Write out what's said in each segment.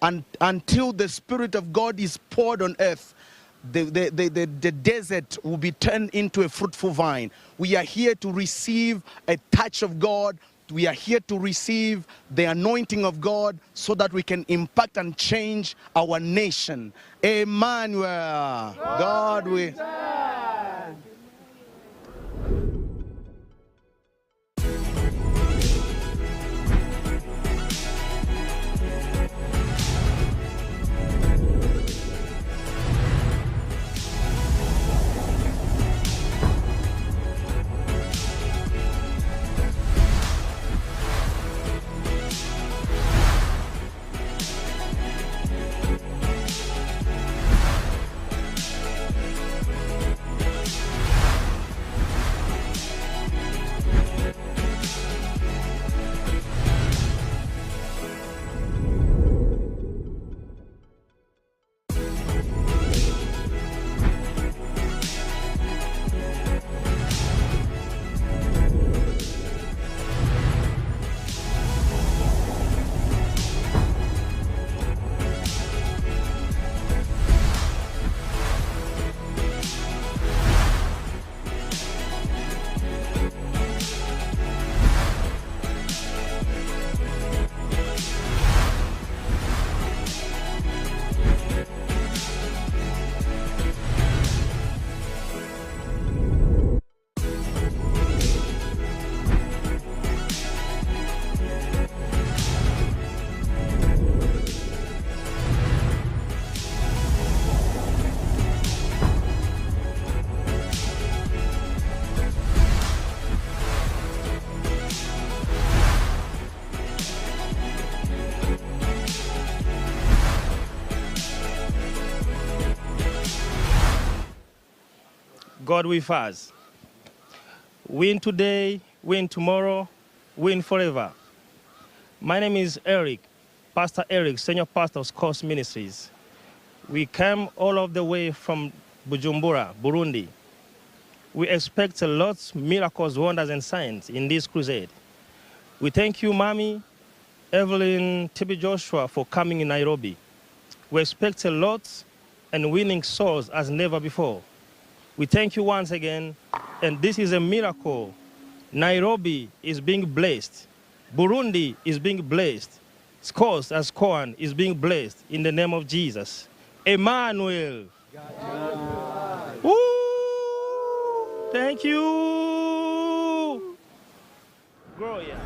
and until the Spirit of God is poured on earth, the desert will be turned into a fruitful vine. We are here to receive a touch of God. We are here to receive the anointing of God so that we can impact and change our nation. Emmanuel, God will. God with us. Win today, win tomorrow, win forever. My name is Eric, Pastor Eric, Senior Pastor of Coast Ministries. We came all of the way from Bujumbura, Burundi. We expect a lot of miracles, wonders, and signs in this crusade. We thank you, Mommy, Evelyn, TB Joshua, for coming in Nairobi. We expect a lot and winning souls as never before. We thank you once again, and this is a miracle. Nairobi is being blessed. Burundi is being blessed. Scores as Koan is being blessed in the name of Jesus. Emmanuel. Woo! Thank you. Gloria.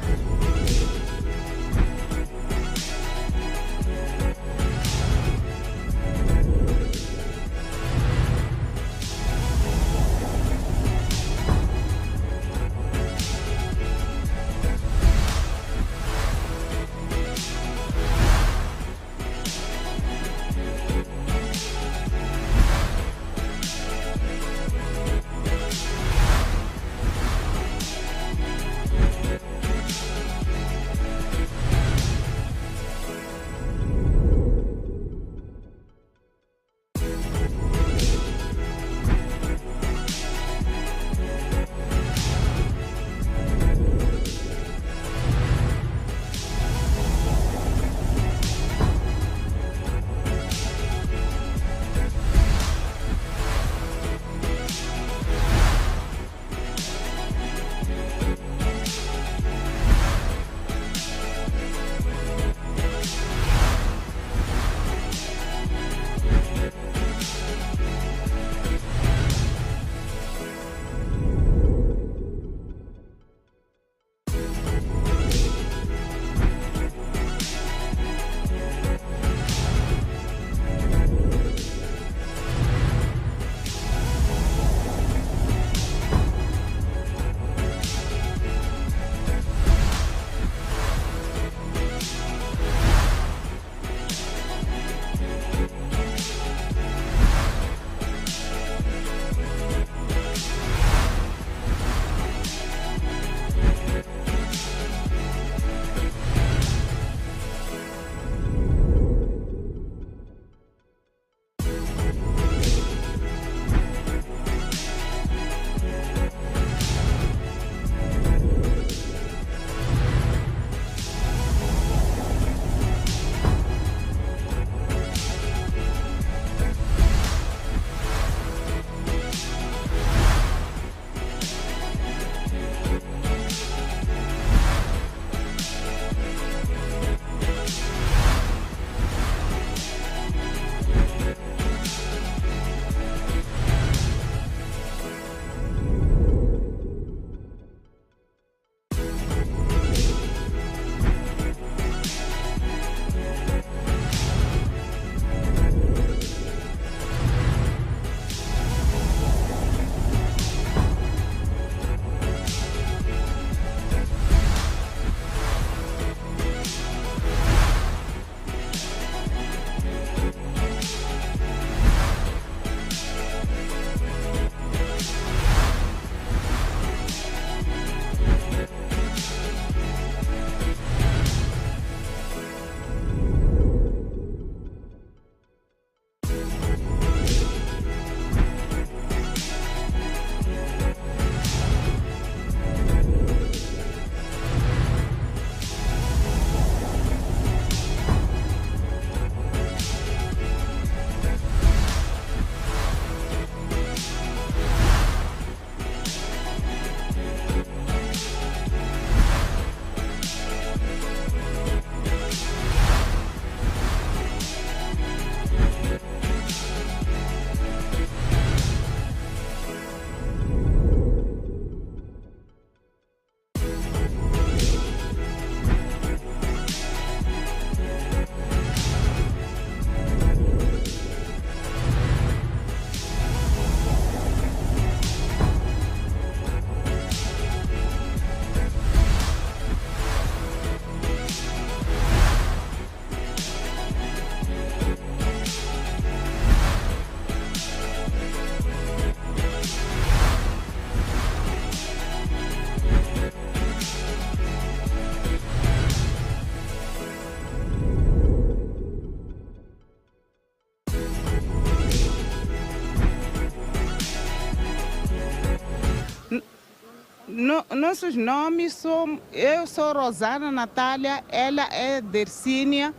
Nossos nomes são... Eu sou Rosana Natália, ela é Dercínia.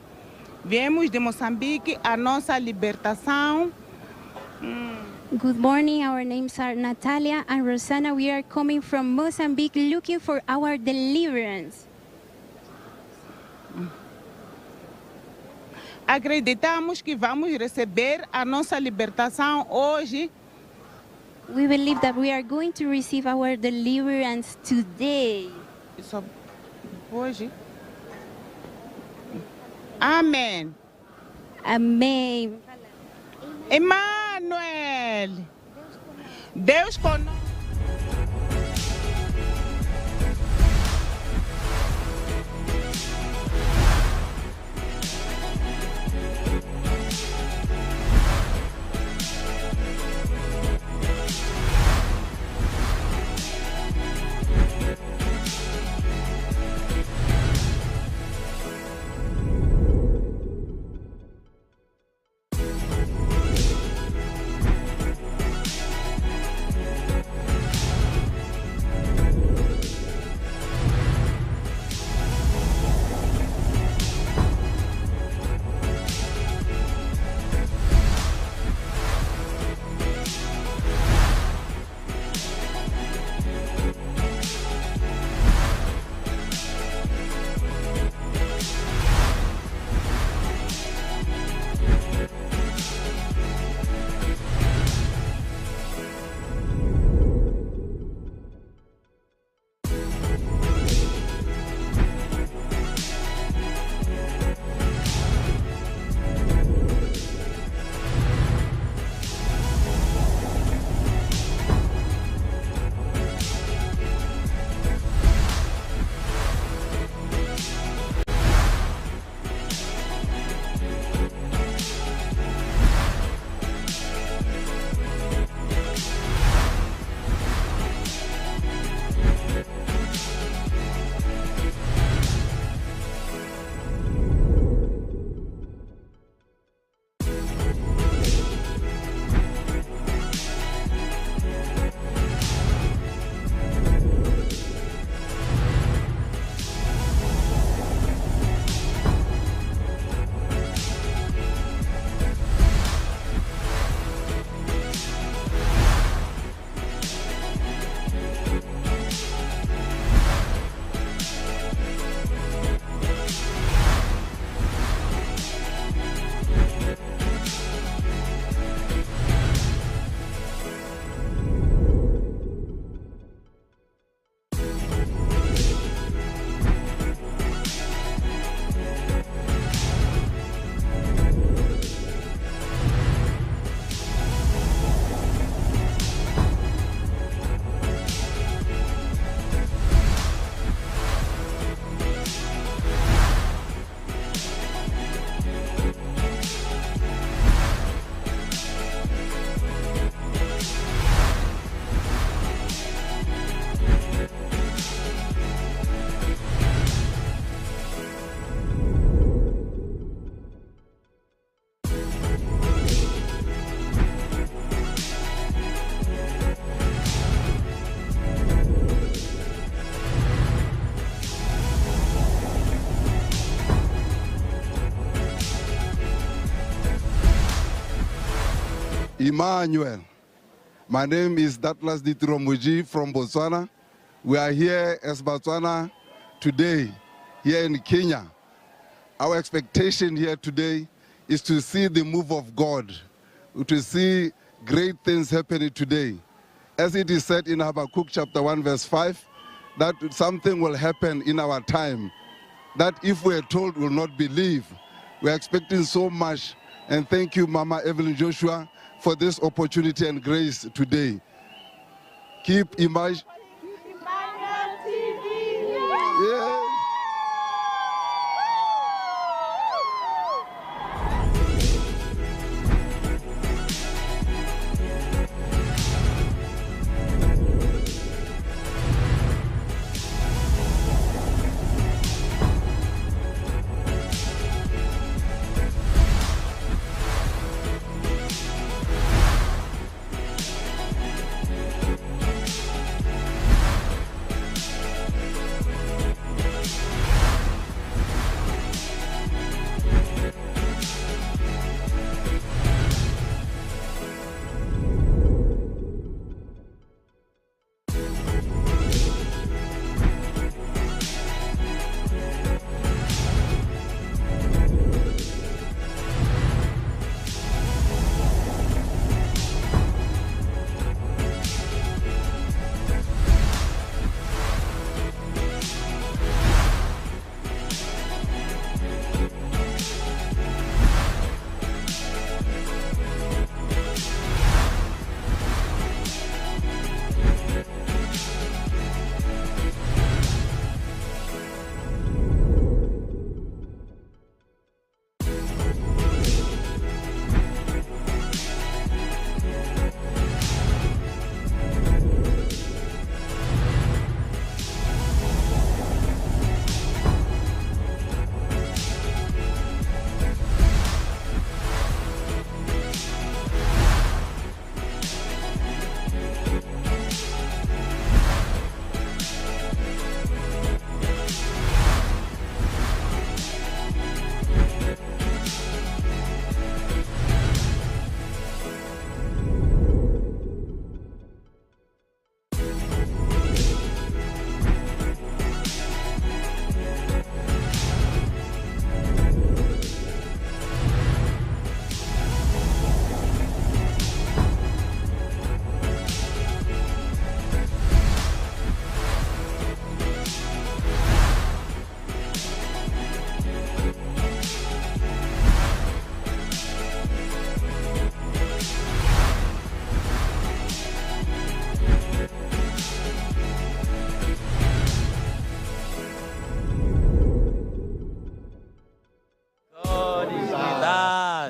Viemos de Moçambique, a nossa libertação. Good morning, our names are Natalia and Rosanna. We are coming from Mozambique looking for our deliverance. Acreditamos que vamos receber a nossa libertação hoje. We believe that we are going to receive our deliverance today. Só hoje. Amém. Amém. Emmanuel. Deus conosco. Emmanuel. My name is Datlas Ditromuji from Botswana. We are here as Botswana today, here in Kenya. Our expectation here today is to see the move of God, to see great things happening today. As it is said in Habakkuk chapter 1 verse 5, that something will happen in our time, that if we are told we will not believe. We are expecting so much, and thank you, Mama Evelyn Joshua, for this opportunity and grace today. Keep image. Yeah.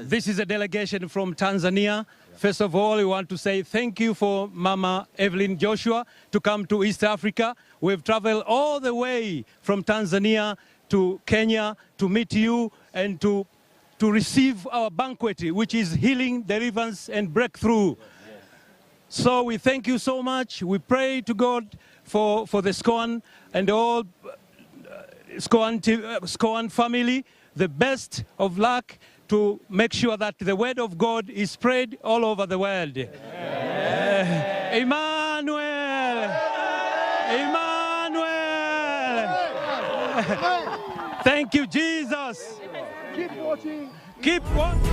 This is a delegation from Tanzania. First of all, we want to say thank you for Mama Evelyn Joshua to come to East Africa. We've traveled all the way from Tanzania to Kenya to meet you and to receive our banquet, which is healing, deliverance, and breakthrough. So we thank you so much. We pray to God for the SCOAN and all SCOAN family, the best of luck to make sure that the word of God is spread all over the world. Emmanuel! Emmanuel! Thank you, Jesus. Keep watching. Keep watching.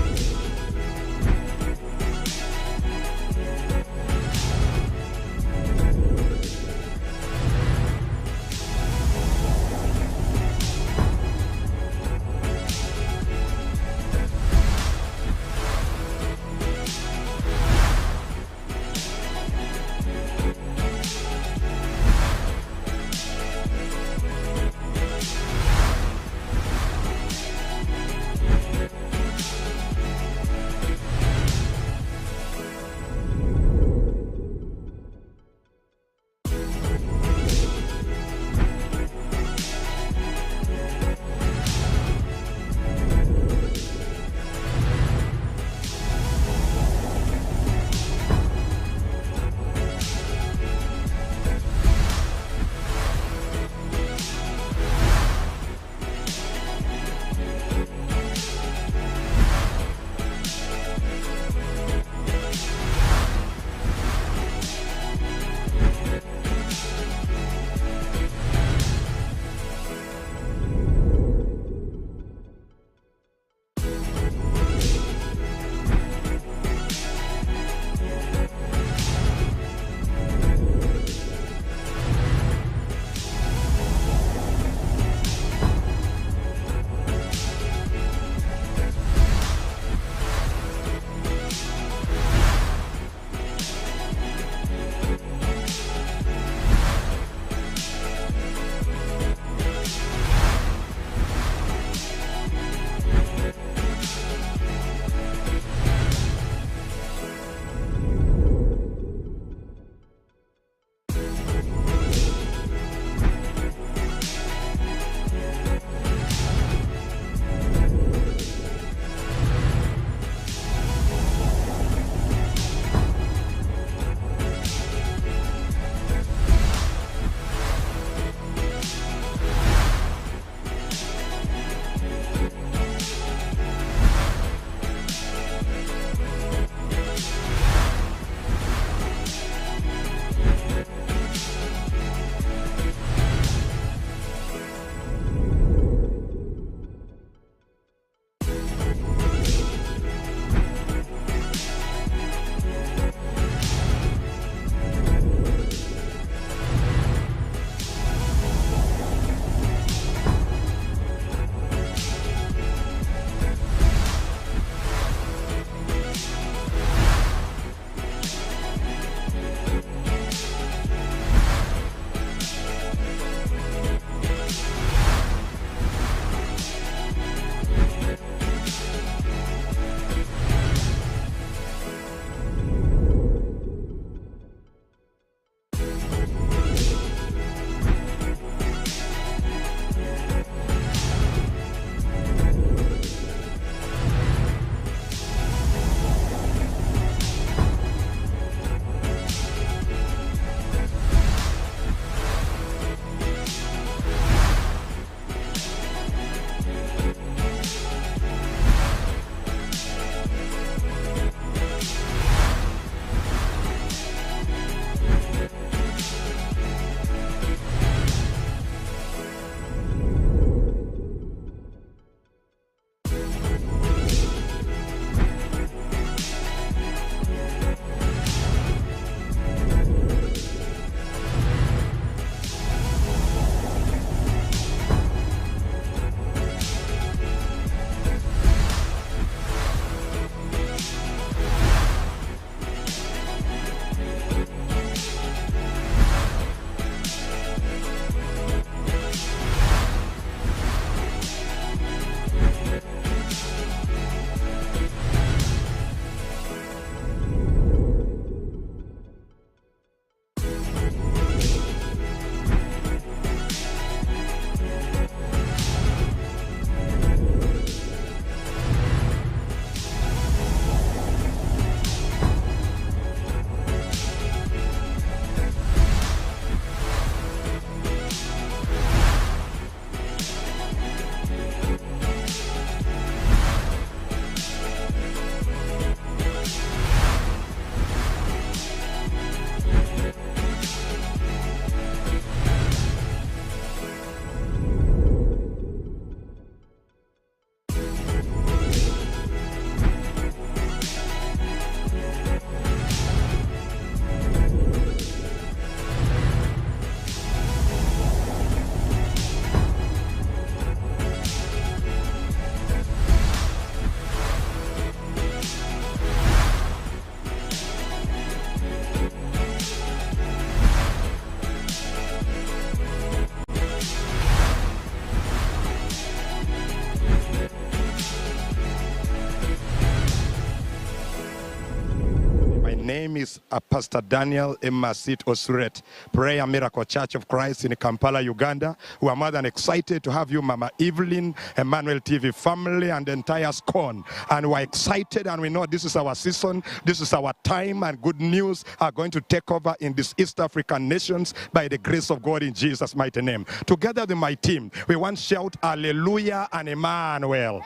name is Pastor Daniel Emasit Osuret, Prayer Miracle Church of Christ in Kampala, Uganda. We are more than excited to have you, Mama Evelyn, Emmanuel TV family, and the entire SCON. And we're excited, and we know this is our season, this is our time, and good news are going to take over in these East African nations by the grace of God in Jesus' mighty name. Together with my team, we want to shout Hallelujah and Emmanuel.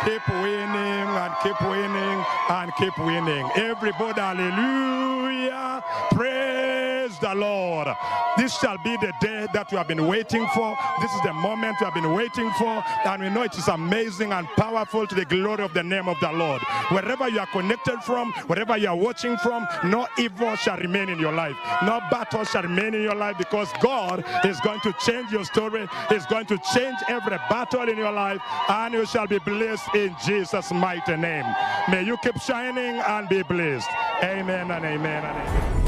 Keep winning and keep winning and keep winning. Everybody, hallelujah. Praise the Lord. This shall be the day that we have been waiting for. This is the moment we have been waiting for. And we know it is amazing and powerful to the glory of the name of the Lord. Wherever you are connected from, wherever you are watching from, no evil shall remain in your life. No battle shall remain in your life, because God is going to change your story. He's going to change every battle in your life, and you shall be blessed in Jesus' mighty name. May you keep shining and be blessed. Amen and amen and amen.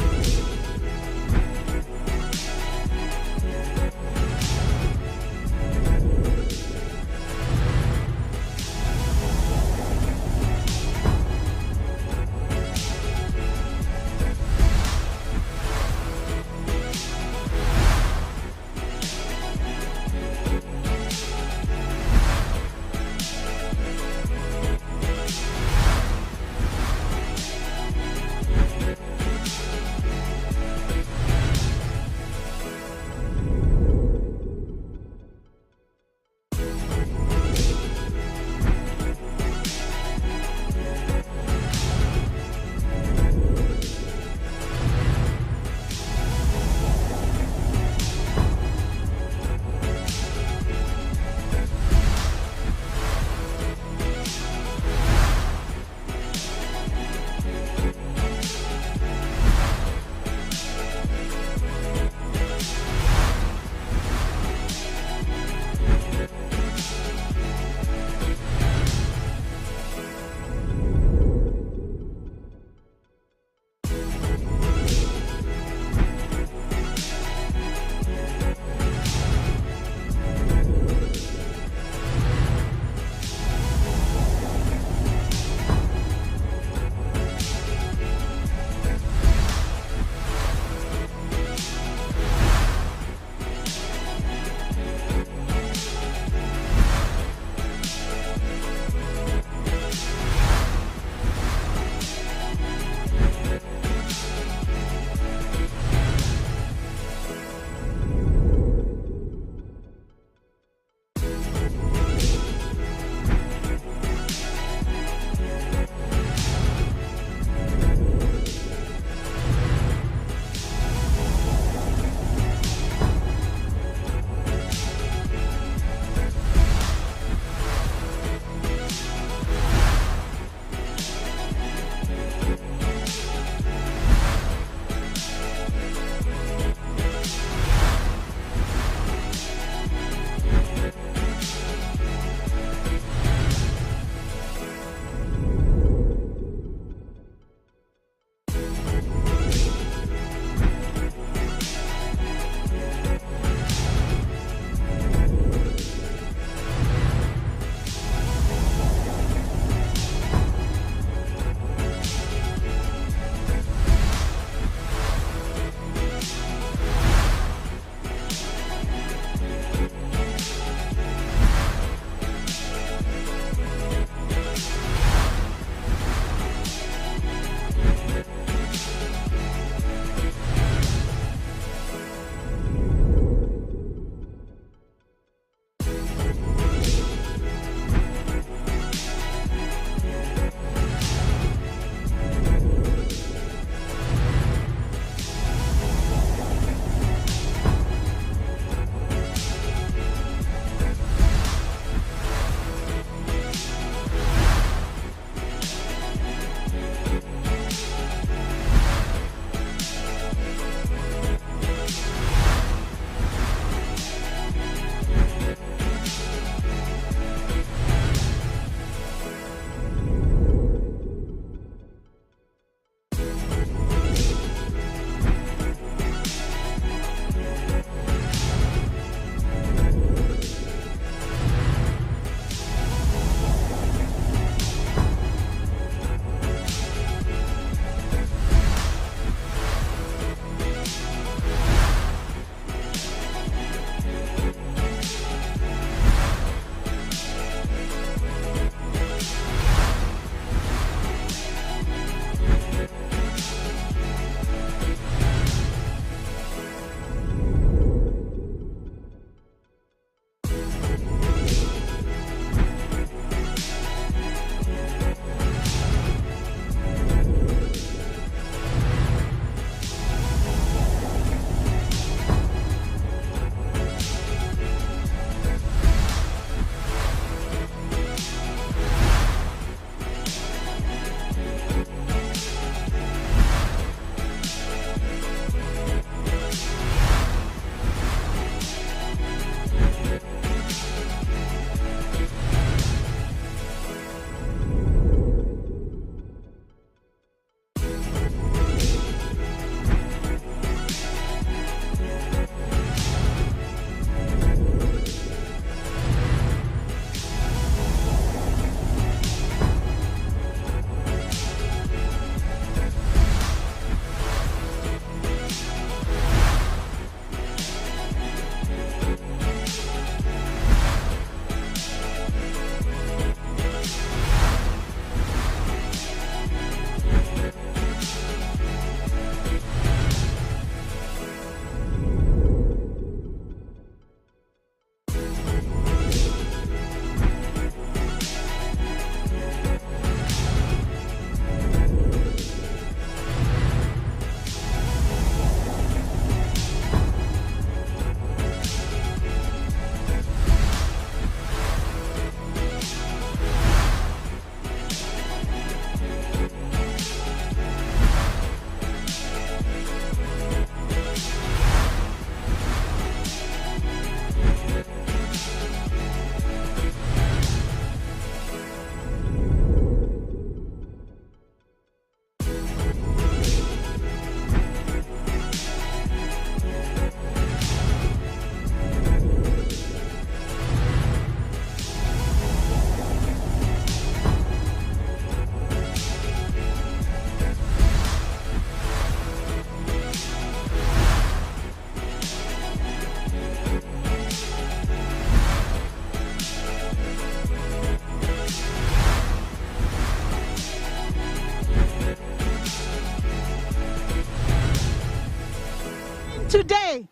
today.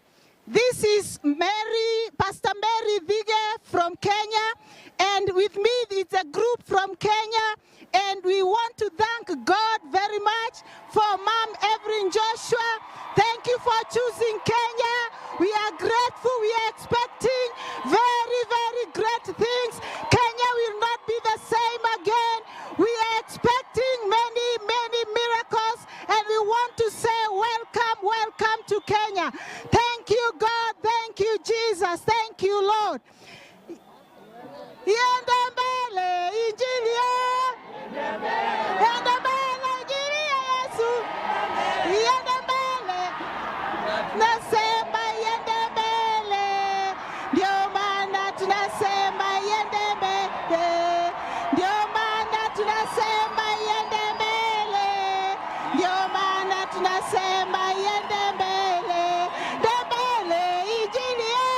This is Pastor Mary Vige from Kenya, and with me it's a group from Kenya, and we want to thank God very much for Mom Evelyn Joshua. Thank you for choosing Kenya. We are grateful. We are expecting very, very great things. Kenya will not be the same again. We are expecting many, many miracles, and we want to say welcome, welcome to Kenya. Thank you, God. Thank you, Jesus. Thank you, Lord. Iende mbele injili ya iende mbele injili ya Yesu iende mbele nasema iende mbele ndio maana tunasema iende mbele ndio maana tunasema iende mbele ndio maana tunasema iende mbele mbele injili ya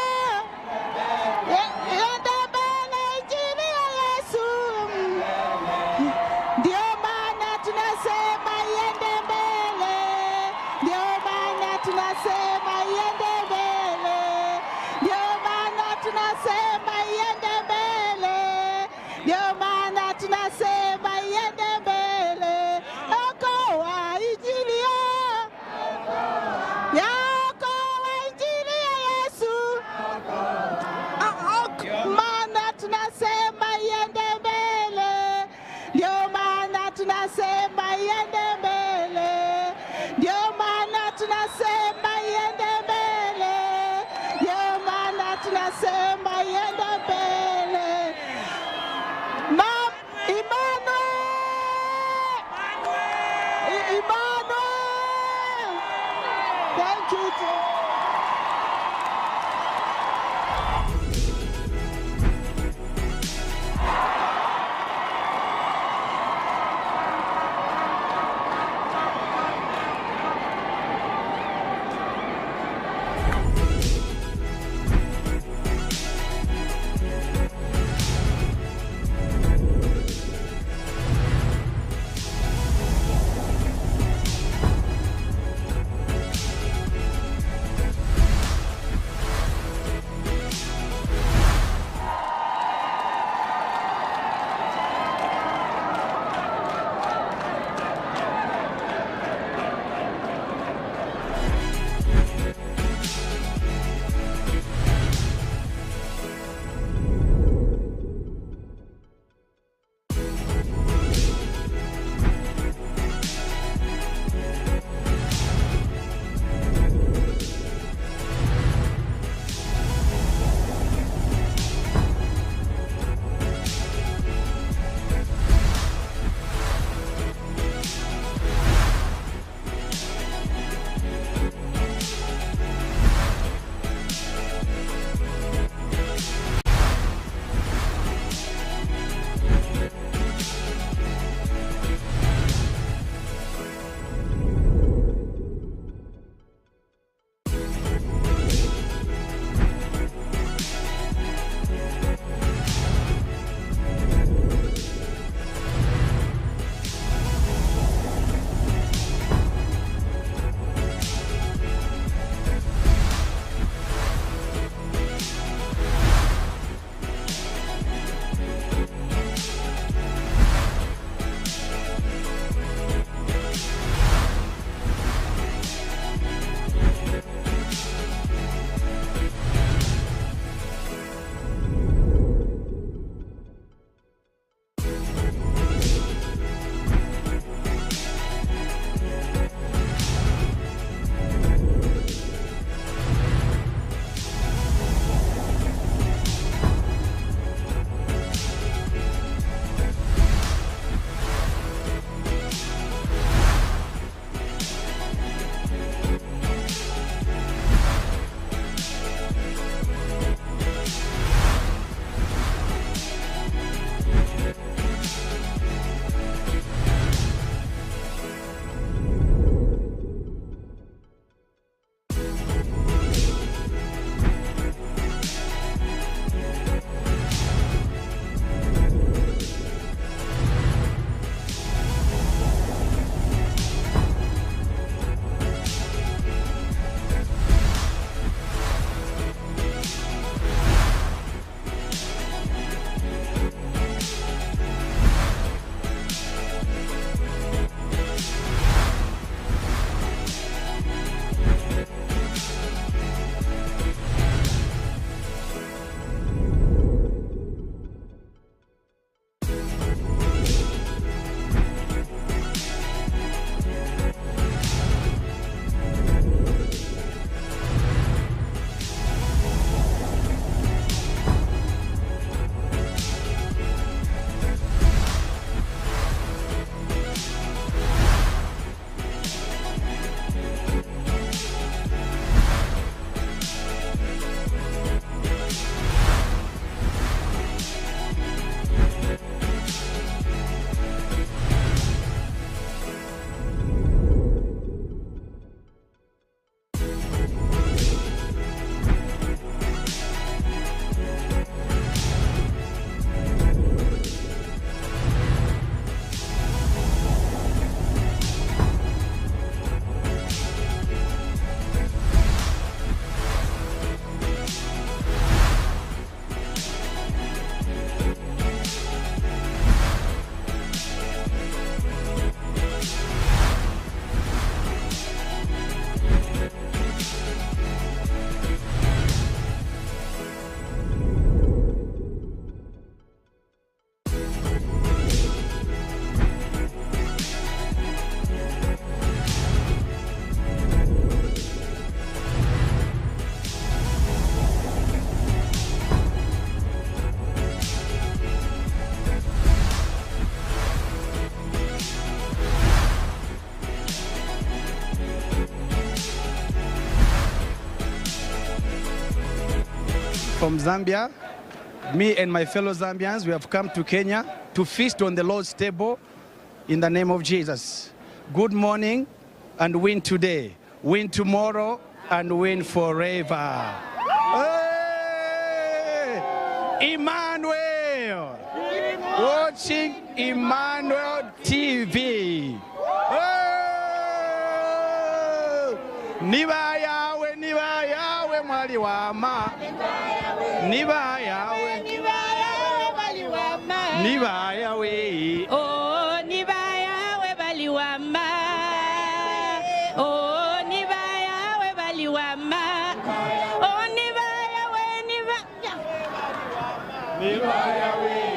from Zambia. Me and my fellow Zambians, we have come to Kenya to feast on the Lord's table in the name of Jesus. Good morning and win today. Win tomorrow and win forever. Hey! Emmanuel! Watching Emmanuel TV. Niba yawe mwali wama. Niba yawe mwali wama. Niba yawe. Oh, niba yawe mwali wama. Oh, niba yawe mwali wama. Oh, niba yawe Niba yawe.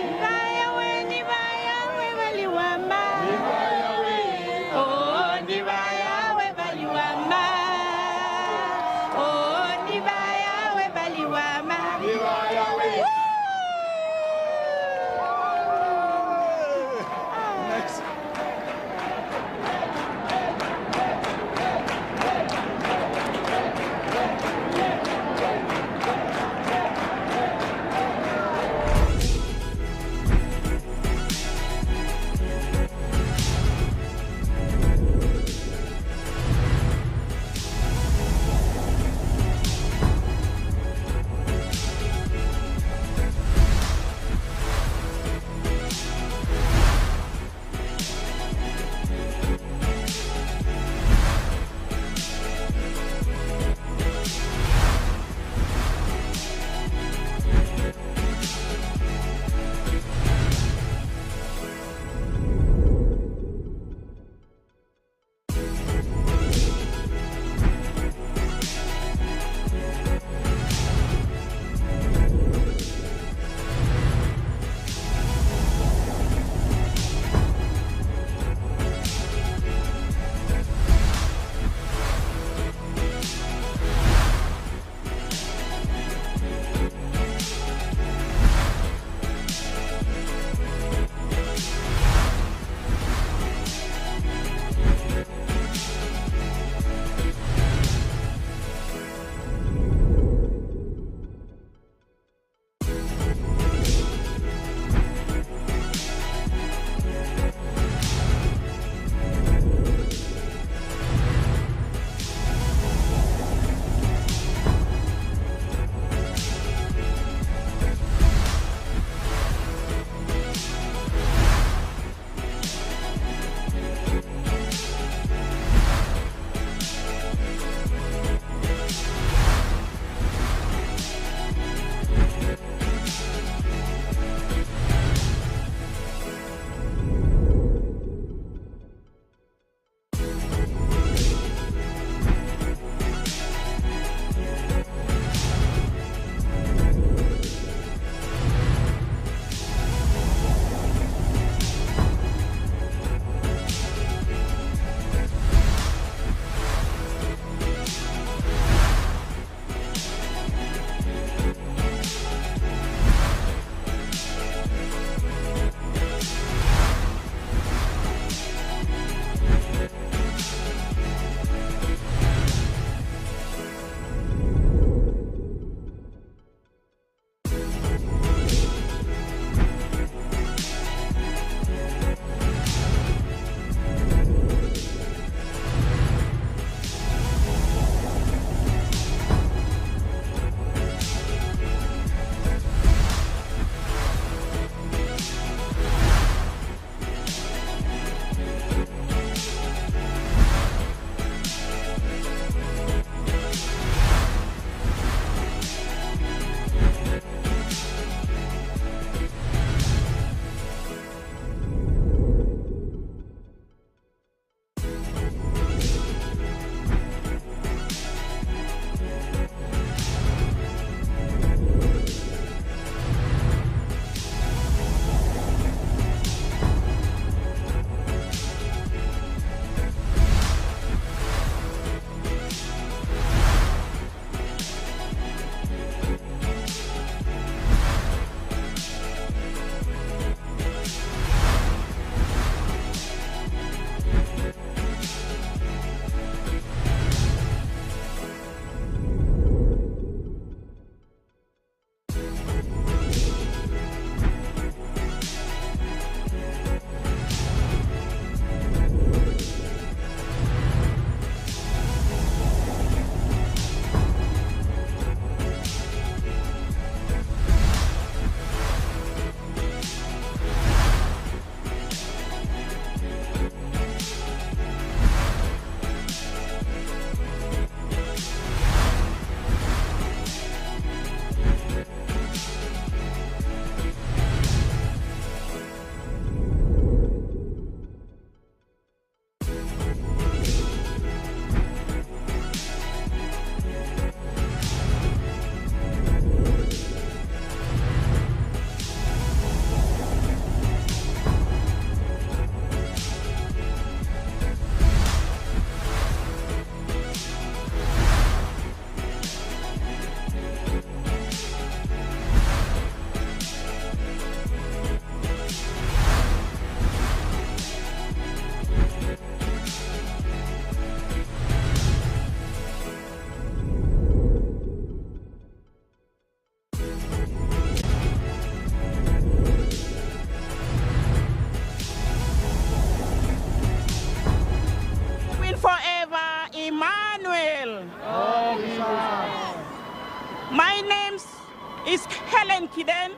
is Helen Kiden.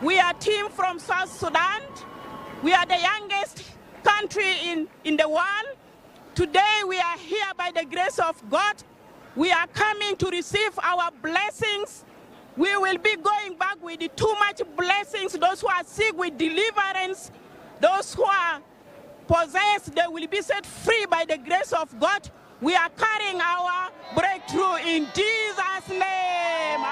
We are a team from South Sudan. We are the youngest country in the world. Today we are here by the grace of God. We are coming to receive our blessings. We will be going back with too much blessings. Those who are sick with deliverance, those who are possessed, they will be set free by the grace of God. We are carrying our breakthrough in Jesus' name.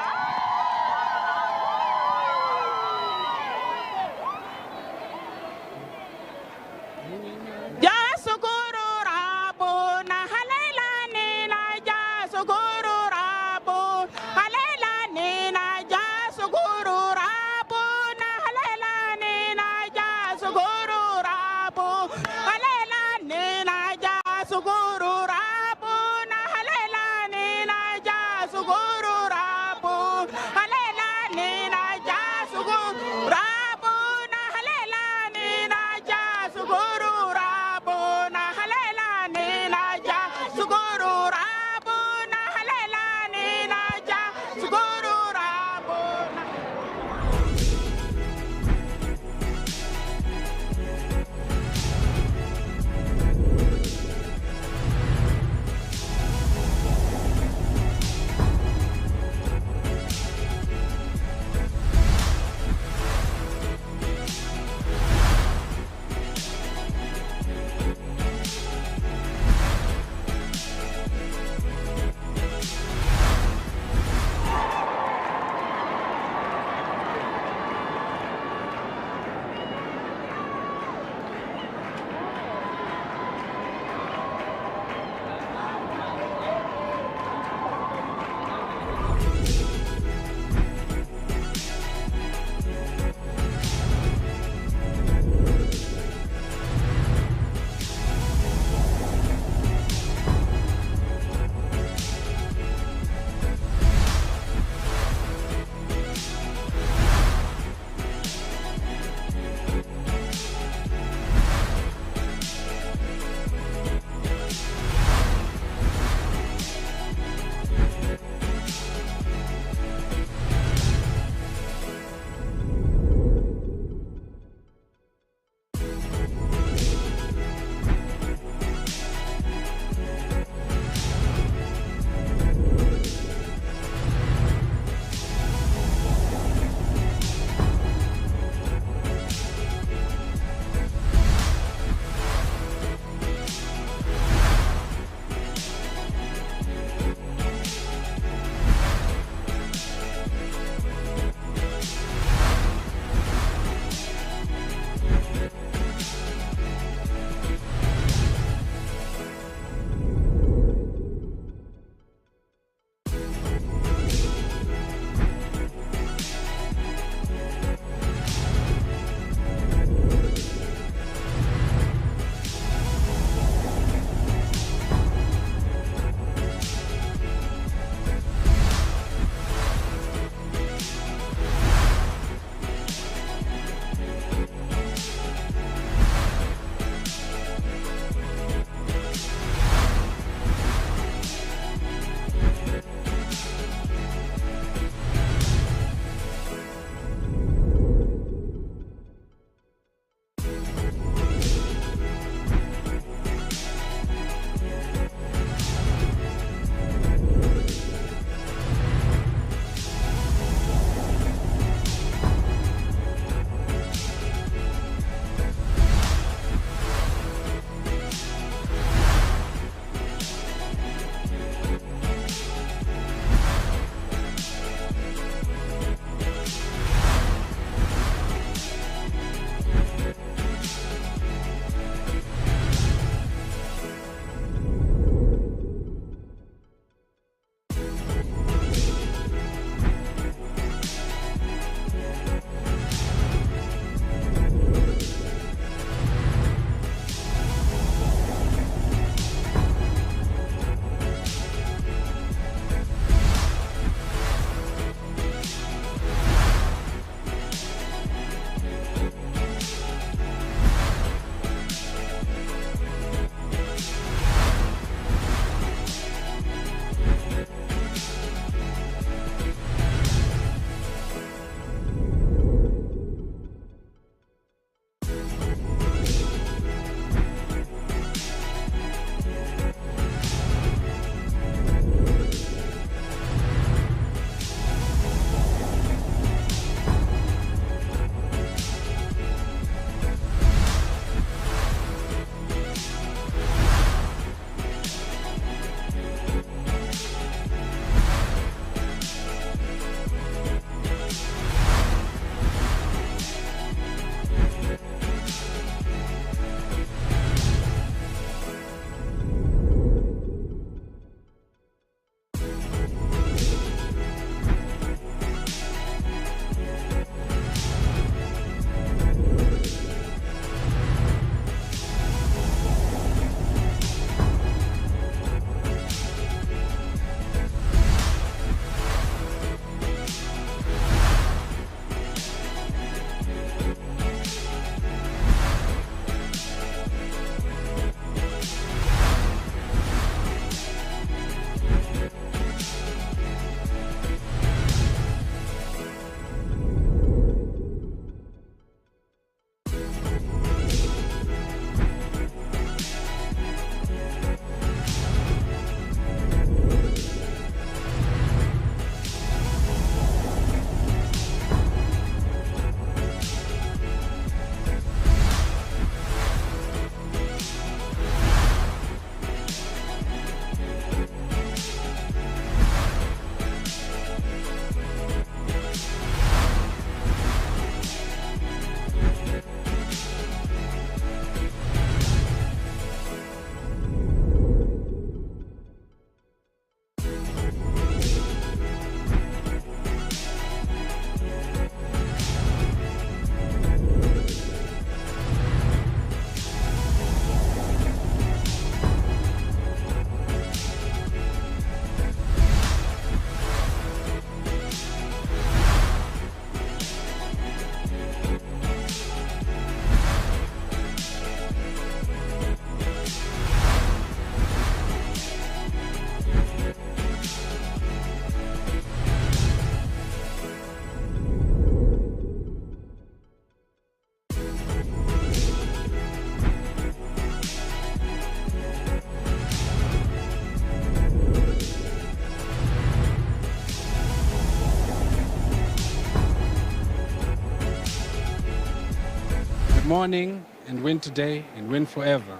morning and win today and win forever.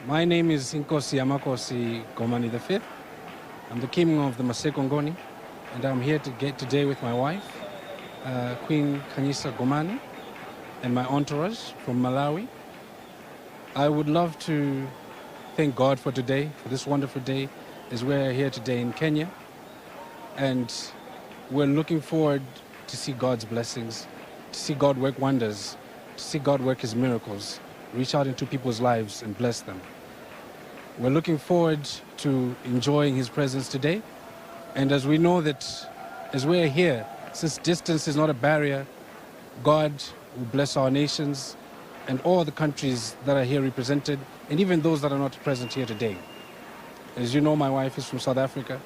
My name is Inkosi Amakosi Gomani V. I'm the king of the Masekongoni, and I'm here today with my wife, Queen Kanisa Gomani, and my entourage from Malawi. I would love to thank God for today, for this wonderful day, as we're here today in Kenya. And we're looking forward to see God's blessings, to see God work wonders, to see God work his miracles, reach out into people's lives and bless them. We're looking forward to enjoying his presence today. And as we know that as we're here, since distance is not a barrier, God will bless our nations and all the countries that are here represented, and even those that are not present here today. As you know, my wife is from South Africa.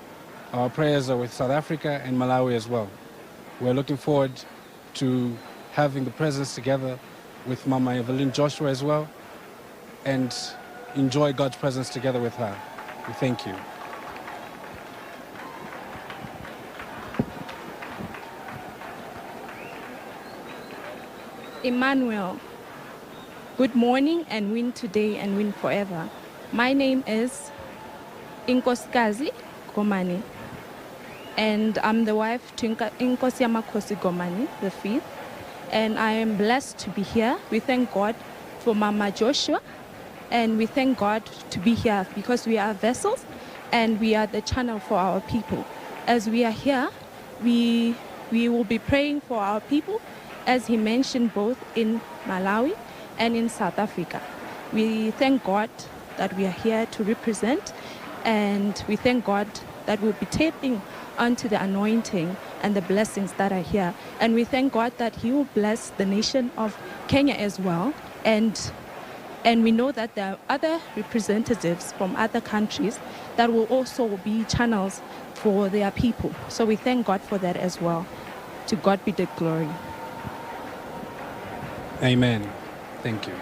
Our prayers are with South Africa and Malawi as well. We're looking forward to having the presence together with Mama Evelyn Joshua as well, and enjoy God's presence together with her. We thank you. Emmanuel, good morning and win today and win forever. My name is Inkoskazi Gomani, and I'm the wife to Inkosi Amakosi Gomani V, and I am blessed to be here. We thank God for Mama Joshua, and we thank God to be here because we are vessels and we are the channel for our people. As we are here, we will be praying for our people, as he mentioned, both in Malawi and in South Africa. We thank God that we are here to represent, and we thank God that we'll be tapping onto the anointing and the blessings that are here. And we thank God that he will bless the nation of Kenya as well. And we know that there are other representatives from other countries that will also be channels for their people. So we thank God for that as well. To God be the glory. Amen. Thank you.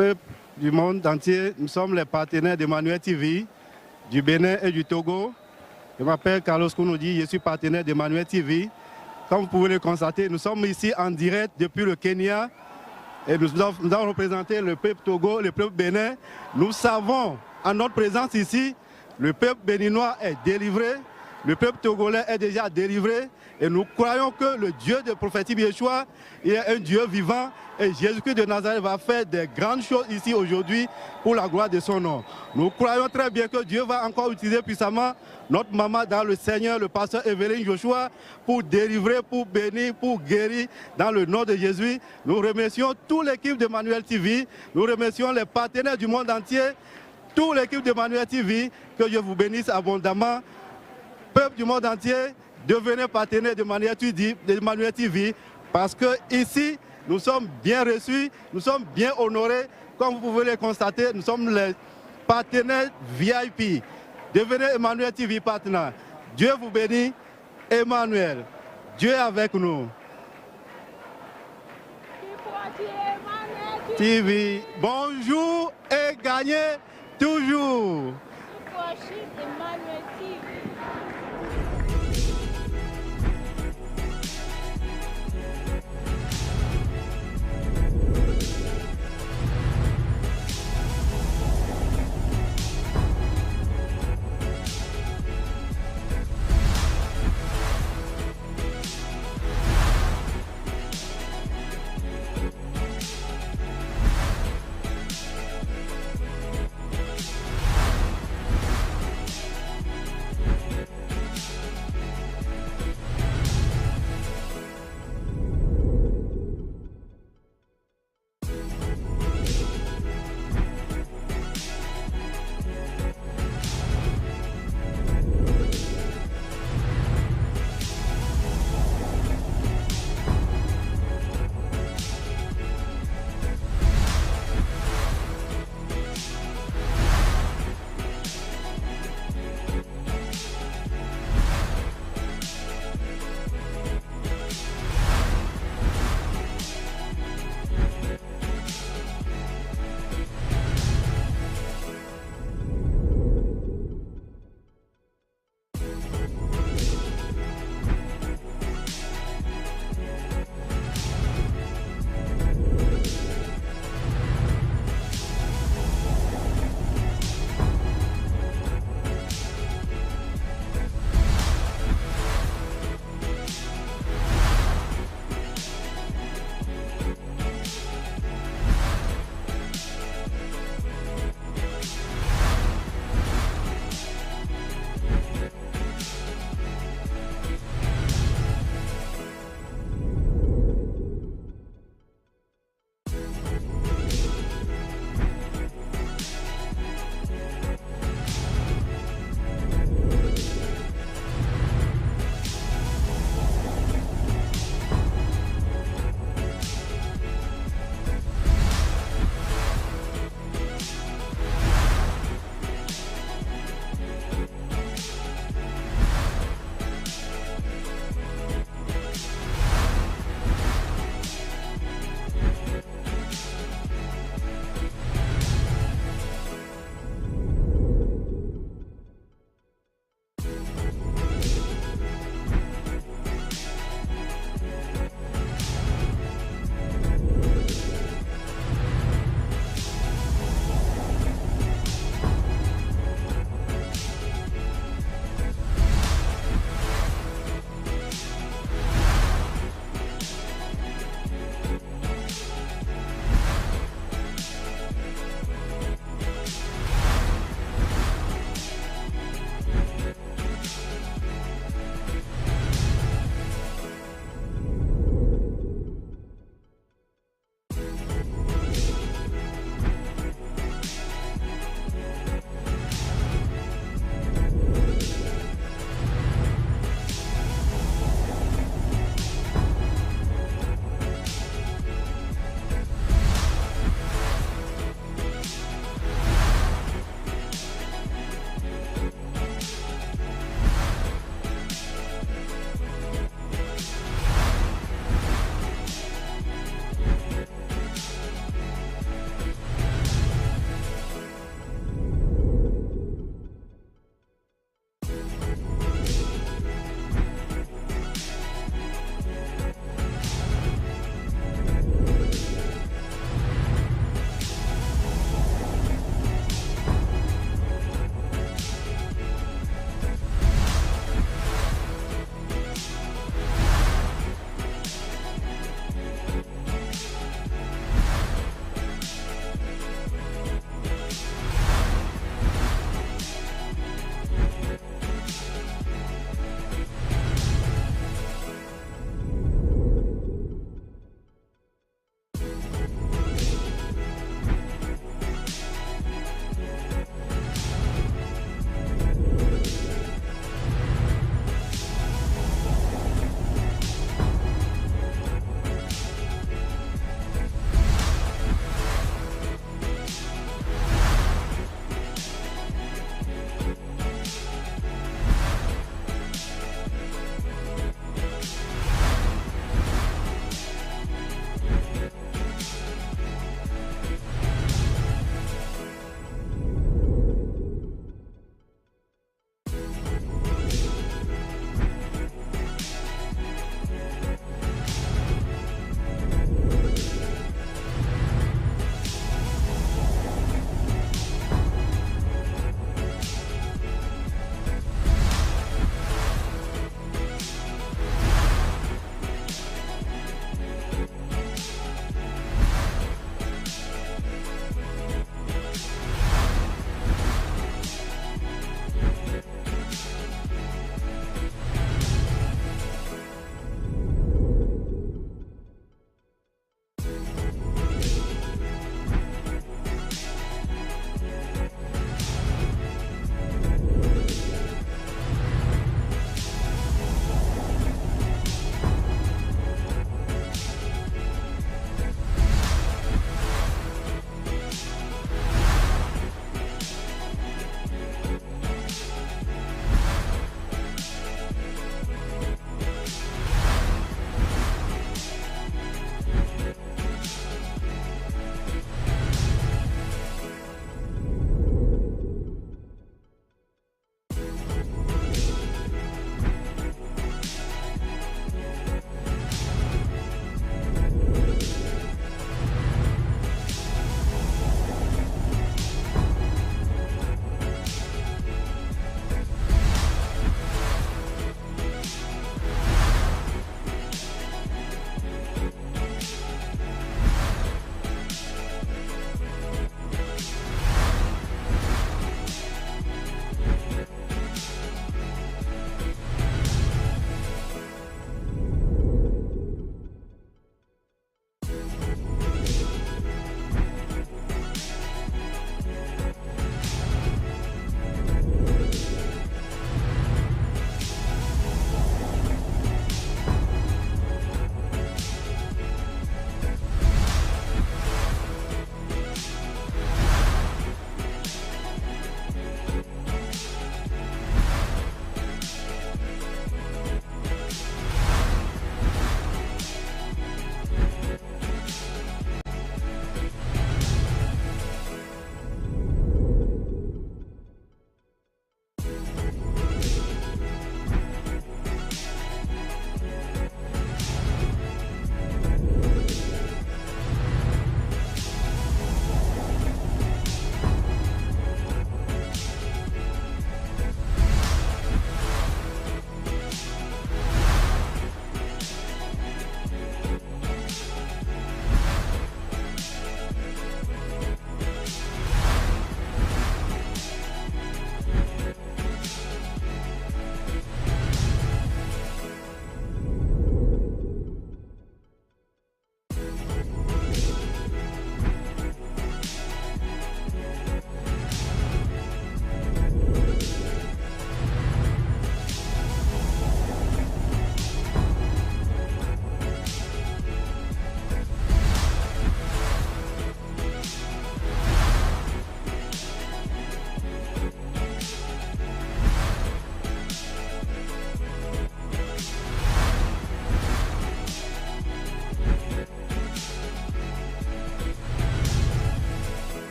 peuple du monde entier, nous sommes les partenaires d'Emmanuel TV, du Bénin et du Togo. Je m'appelle Carlos Kounoudi, je suis partenaire d'Emmanuel TV. Comme vous pouvez le constater, nous sommes ici en direct depuis le Kenya et nous avons représenté le peuple Togo, le peuple bénin. Nous savons, en notre présence ici, le peuple béninois est délivré, le peuple togolais est déjà délivré et nous croyons que le Dieu du prophète Yeshua est un Dieu vivant et Jésus-Christ de Nazareth va faire des grandes choses ici aujourd'hui pour la gloire de son nom. Nous croyons très bien que Dieu va encore utiliser puissamment notre maman dans le Seigneur, le pasteur Evelyn Joshua, pour délivrer, pour bénir, pour guérir dans le nom de Jésus. Nous remercions toute l'équipe de Emmanuel TV, nous remercions les partenaires du monde entier, toute l'équipe de Emmanuel TV, que Dieu vous bénisse abondamment. Peuple du monde entier, devenez partenaire de Emmanuel TV parce que ici, nous sommes bien reçus, nous sommes bien honorés. Comme vous pouvez le constater, nous sommes les partenaires VIP. Devenez Emmanuel TV partenaire. Dieu vous bénit. Emmanuel, Dieu est avec nous. TV, bonjour et gagnez toujours. Emmanuel TV.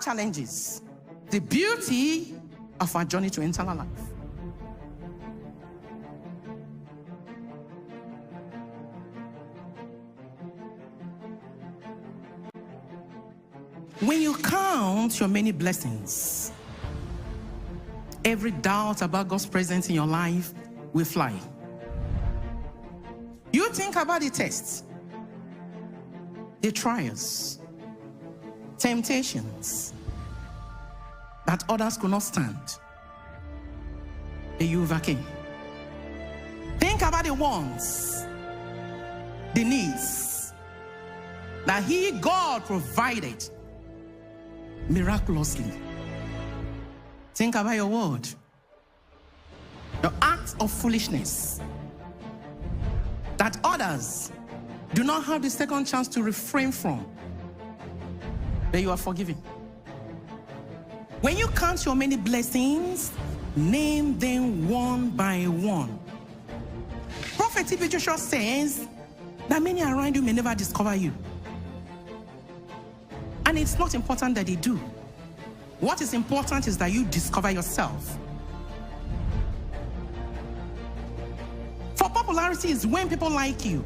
challenges, the beauty of our journey to eternal life. When you count your many blessings, every doubt about God's presence in your life will fly. You think about the tests, the trials, temptations that others could not stand, that you overcame. Think about the wants, the needs that God provided miraculously. Think about your word, your acts of foolishness that others do not have the second chance to refrain from, that you are forgiven. When you count your many blessings, name them one by one. Prophet T.B. Joshua says that many around you may never discover you. And it's not important that they do. What is important is that you discover yourself. For popularity is when people like you.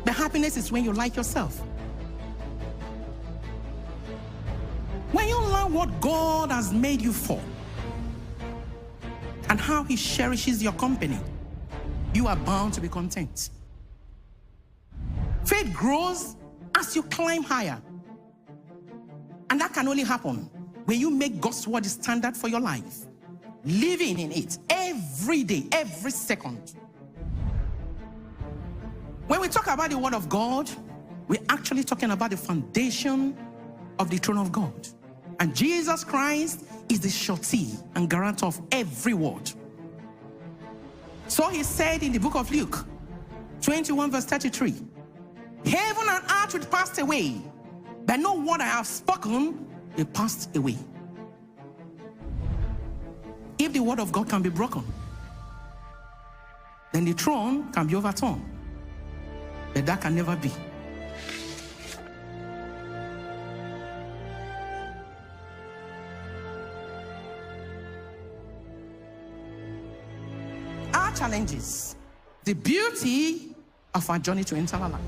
The happiness is when you like yourself. When you learn what God has made you for and how He cherishes your company, you are bound to be content. Faith grows as you climb higher. And that can only happen when you make God's word the standard for your life, living in it every day, every second. When we talk about the word of God, we're actually talking about the foundation of the throne of God. And Jesus Christ is the surety and guarantor of every word. So He said in the book of Luke 21 verse 33, heaven and earth will pass away, but no word I have spoken will pass away. If the word of God can be broken, then the throne can be overturned. But that can never be. Our challenges, the beauty of our journey to eternal life.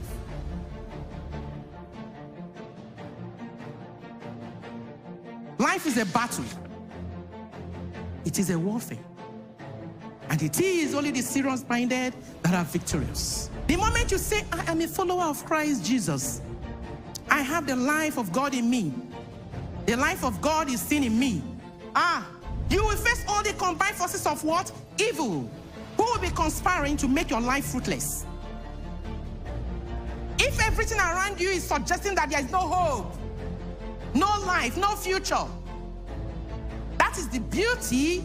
Life is a battle. It is a warfare. And it is only the serious-minded that are victorious. The moment you say, I am a follower of Christ Jesus, I have the life of God in me, the life of God is seen in me, you will face all the combined forces of what? Evil, who will be conspiring to make your life fruitless. If everything around you is suggesting that there is no hope, no life, no future, that is the beauty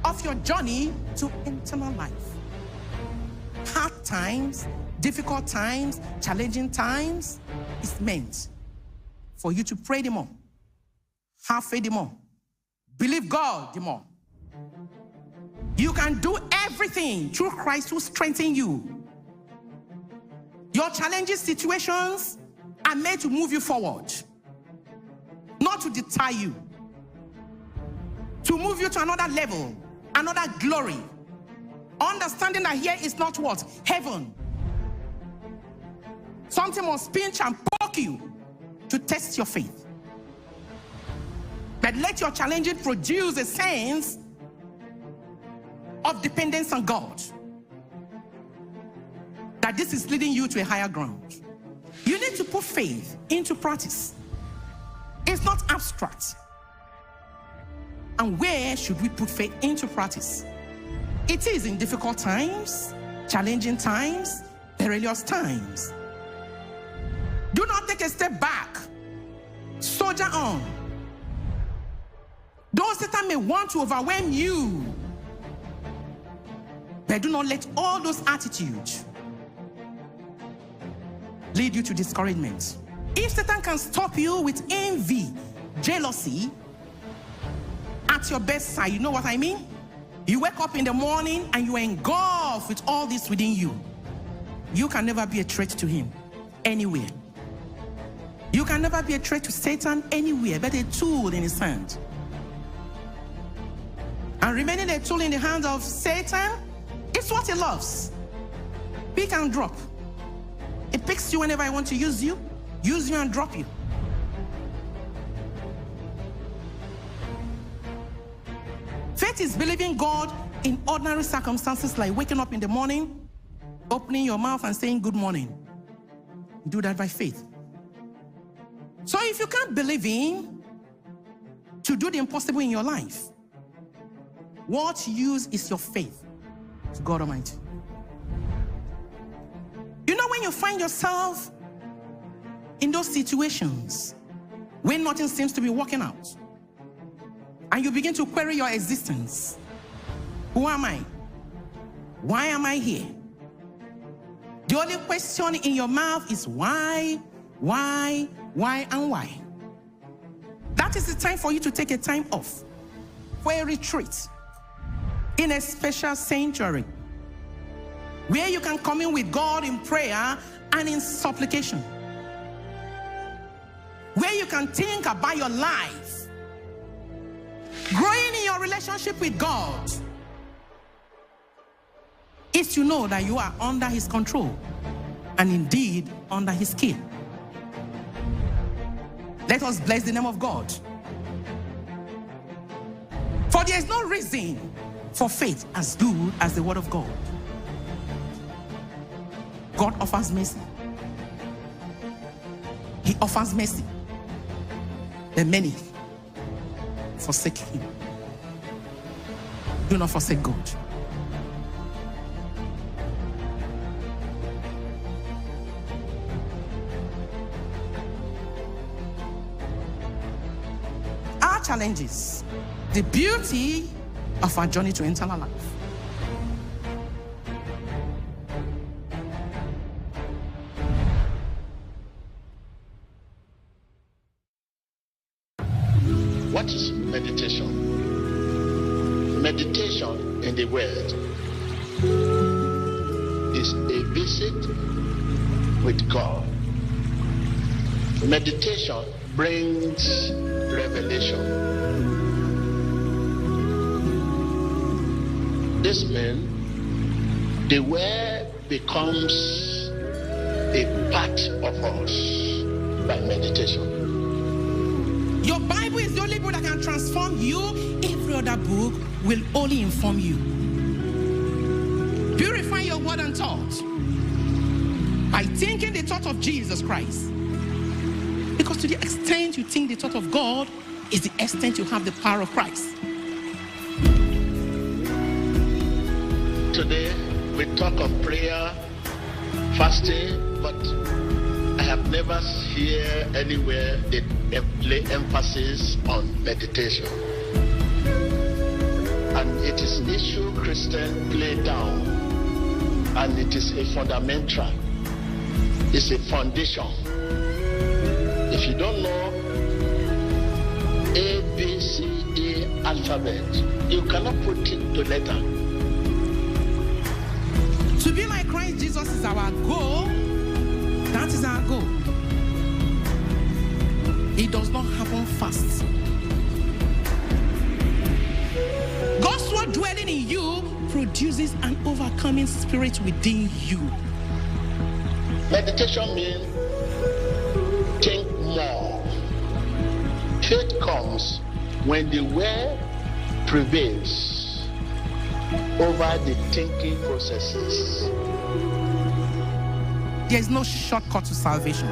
of your journey to eternal life. Hard times, difficult times, challenging times is meant for you to pray the more, have faith the more, believe God the more. You can do everything through Christ who strengthens you. Your challenging situations are meant to move you forward, not to deter you, to move you to another level, another glory. Understanding that here is not what? Heaven. Something must pinch and poke you to test your faith. But let your challenges produce a sense of dependence on God, that this is leading you to a higher ground. You need to put faith into practice. It's not abstract. And where should we put faith into practice? It is in difficult times, challenging times, perilous times. Do not take a step back. Soldier on. Though Satan may want to overwhelm you, but do not let all those attitudes lead you to discouragement. If Satan can stop you with envy, jealousy, at your bedside, you know what I mean? You wake up in the morning and you are engulfed with all this within you. You can never be a threat to him anywhere. You can never be a threat to Satan anywhere, but a tool in his hand. And remaining a tool in the hands of Satan is what he loves. Pick and drop. It picks you whenever I want to use you and drop you. Faith is believing God in ordinary circumstances, like waking up in the morning, opening your mouth and saying good morning. Do that by faith. So if you can't believe in to do the impossible in your life, what use is your faith to God Almighty? You know, when you find yourself in those situations when nothing seems to be working out, and you begin to query your existence, who am I? Why am I here? The only question in your mouth is why, and why. That is the time for you to take a time off, for a retreat, in a special sanctuary, where you can come in with God in prayer and in supplication, where you can think about your life, growing in your relationship with God, is to know that you are under his control and indeed under his care. Let us bless the name of God. For there is no reason for faith as good as the word of God. God offers mercy. He offers mercy. The many forsake him. Do not forsake God. Our challenges, the beauty of our journey to eternal life. What is meditation? Meditation in the word is a visit with God. Meditation brings revelation. This means the word becomes a part of us by meditation. Your Bible is the only book that can transform you. Every other book will only inform you. Purify your word and thought by thinking the thought of Jesus Christ. Because to the extent you think the thought of God is the extent you have the power of Christ. Today we talk of prayer, fasting, but I have never heard anywhere they lay emphasis on meditation. And it is issue Christians lay down, and it is a fundamental, it's a foundation. If you don't know A, B, C, D alphabet, you cannot put it to letter. To be like Christ Jesus is our goal. That is our goal. It does not happen fast. God's word dwelling in you produces an overcoming spirit within you. Meditation means think more. Faith comes when the word prevails over the thinking processes. There is no shortcut to salvation.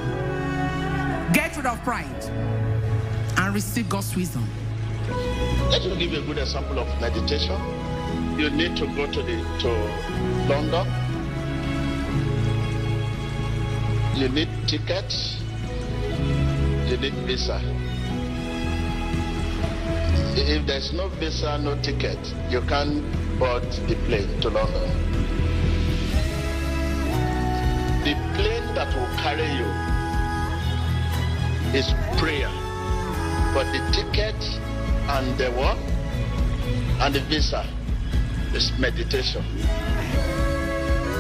Get rid of pride and receive God's wisdom. Let me give you a good example of meditation. You need to go to London. You need tickets. You need visa. If there's no visa, no ticket, you can't board the plane to London. The plane that will carry you is prayer, but the ticket and the what and the visa is meditation.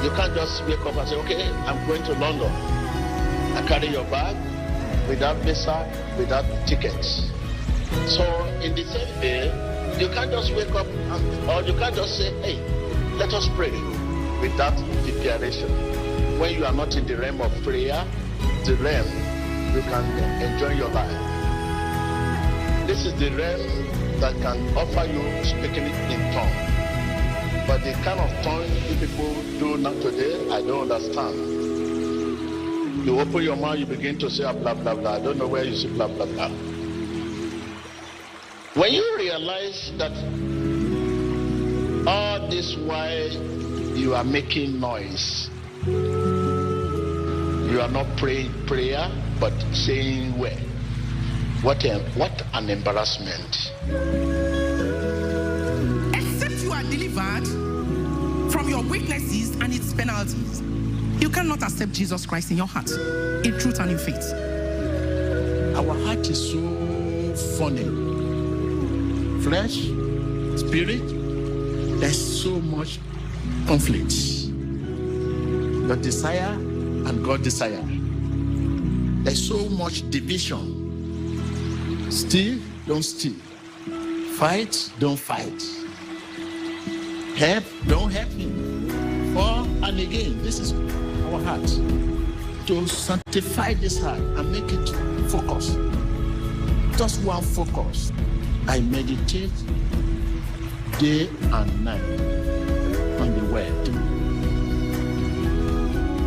You can't just wake up and say, okay, I'm going to London. I carry your bag, without visa, without tickets. So in the same way, you can't just wake up or you can't just say, hey, let us pray without preparation. When you are not in the realm of prayer, the realm you can enjoy your life. This is the realm that can offer you speaking in tongues. But the kind of tongue you people do not today, I don't understand. You open your mouth, you begin to say blah blah blah. I don't know where you say blah blah blah. When you realize that all this while you are making noise, you are not praying prayer, but saying where? What an embarrassment. Except you are delivered from your weaknesses and its penalties, you cannot accept Jesus Christ in your heart, in truth and in faith. Our heart is so funny. Flesh, spirit, there's so much conflict. Your desire and God's desire. There's so much division. Steal, don't steal. Fight, don't fight. Help, don't help him. For and again, this is our heart. To sanctify this heart and make it focus. Just one focus. I meditate day and night on the word.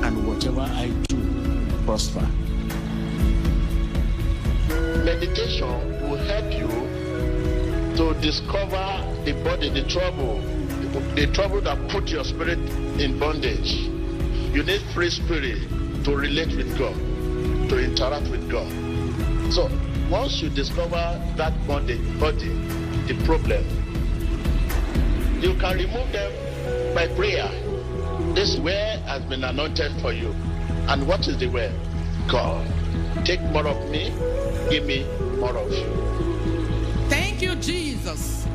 And whatever I do, prosper. Meditation will help you to discover the body, the trouble that put your spirit in bondage. You need free spirit to relate with God, to interact with God. So once you discover that body, the problem, you can remove them by prayer. This way has been anointed for you. And what is the way? God. Take more of me, give me more of you. Thank you, Jesus.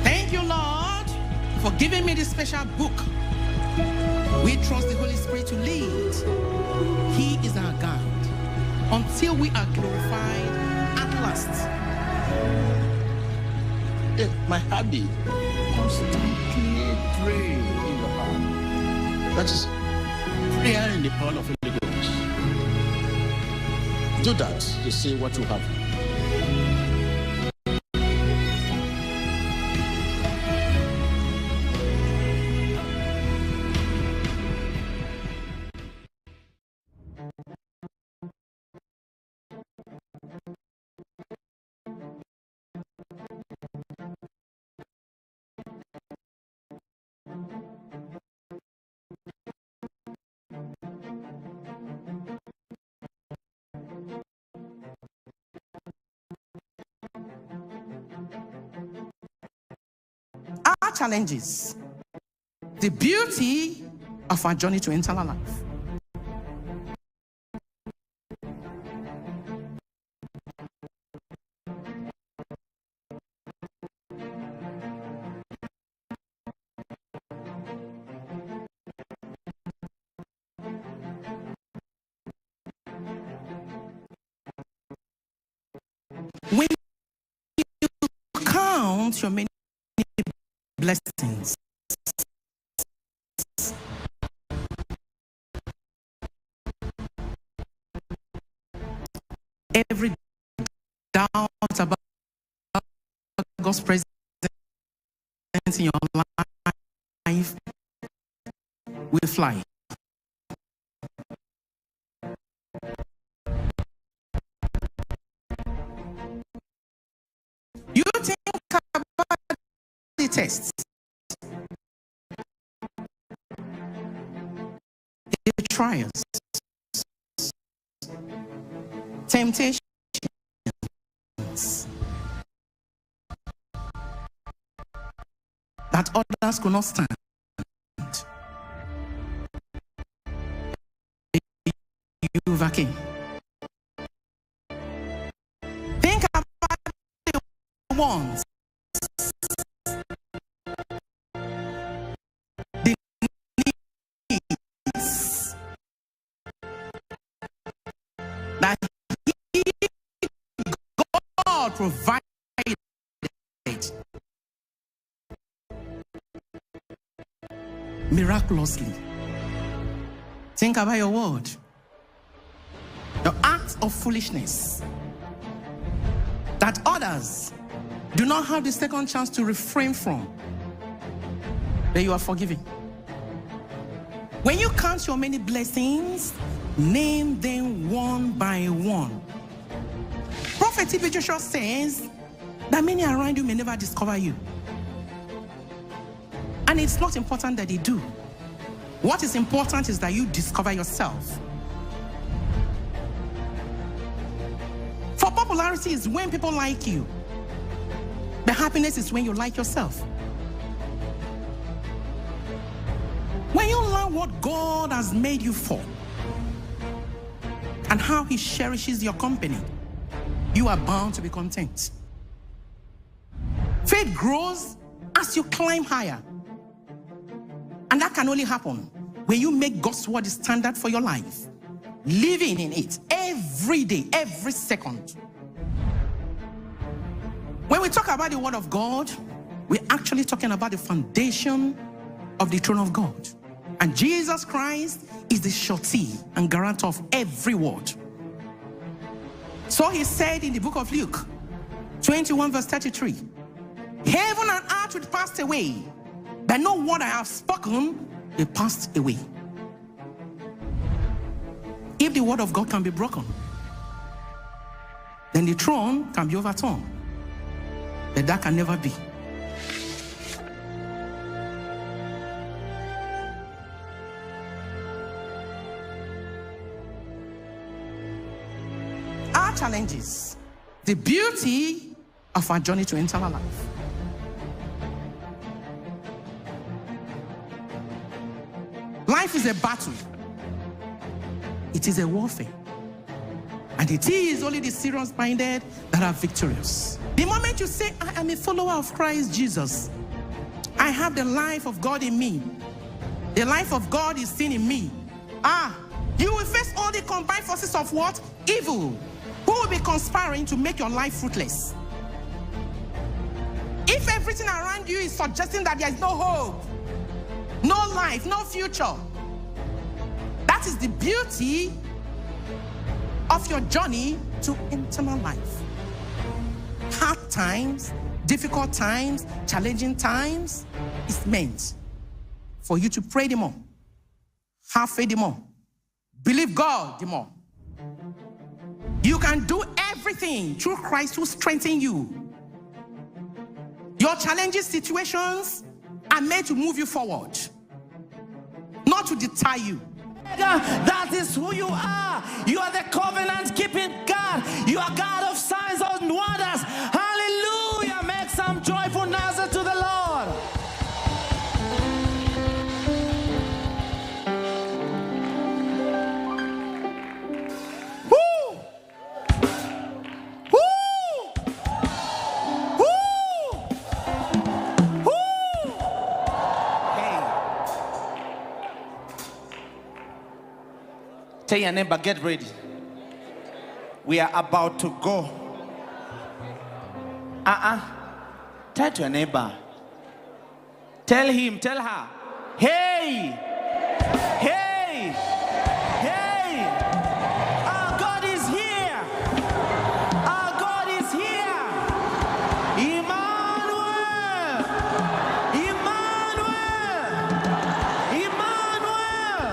Thank you, Lord, for giving me this special book. We trust the Holy Spirit to lead. He is our guide until we are glorified at last. My habit, constantly pray in your heart. That is prayer in the power of Holy Ghost. Do that to see what will happen. Our challenges, the beauty of our journey to eternal life. When you count your many blessings, every doubt about God's presence in your life will fly. You think about the tests, the trials, temptations that others could not stand. You overcame. Think about the ones, the needs that provided. Miraculously. Think about your word. Your acts of foolishness that others do not have the second chance to refrain from, that you are forgiven. When you count your many blessings, name them one by one. Prophet T.B. Joshua says that many around you may never discover you. And it's not important that they do. What is important is that you discover yourself. For popularity is when people like you. The happiness is when you like yourself. When you learn what God has made you for and how he cherishes your company, you are bound to be content. Faith grows as you climb higher. And that can only happen when you make God's word the standard for your life, living in it every day, every second. When we talk about the word of God, we're actually talking about the foundation of the throne of God. And Jesus Christ is the surety and guarantor of every word. So he said in the book of Luke 21 verse 33, heaven and earth will pass away, but no word I have spoken will pass away. If the word of God can be broken, then the throne can be overturned. But that can never be. Our challenges, the beauty of our journey to eternal life. Life is a battle. It is a warfare. And it is only the serious-minded that are victorious. The moment you say, I am a follower of Christ Jesus, I have the life of God in me, the life of God is seen in me, you will face all the combined forces of what? Evil, who will be conspiring to make your life fruitless. If everything around you is suggesting that there is no hope, no life, no future, that is the beauty of your journey to eternal life. Hard times, difficult times, challenging times is meant for you to pray the more, have faith the more, believe God the more. You can do everything through Christ who strengthens you. Your challenging situations are meant to move you forward, not to deter you. That is who you are. You are the covenant-keeping God. You are God of signs and wonders. Hallelujah. Make some joyful noise to the Lord. Woo! Woo! Woo! Woo! Tell your neighbor, get ready. We are about to go. Tell to your neighbor. Tell him, tell her. Hey! Hey! Hey! Our God is here. Our God is here. Emmanuel! Emmanuel! Emmanuel!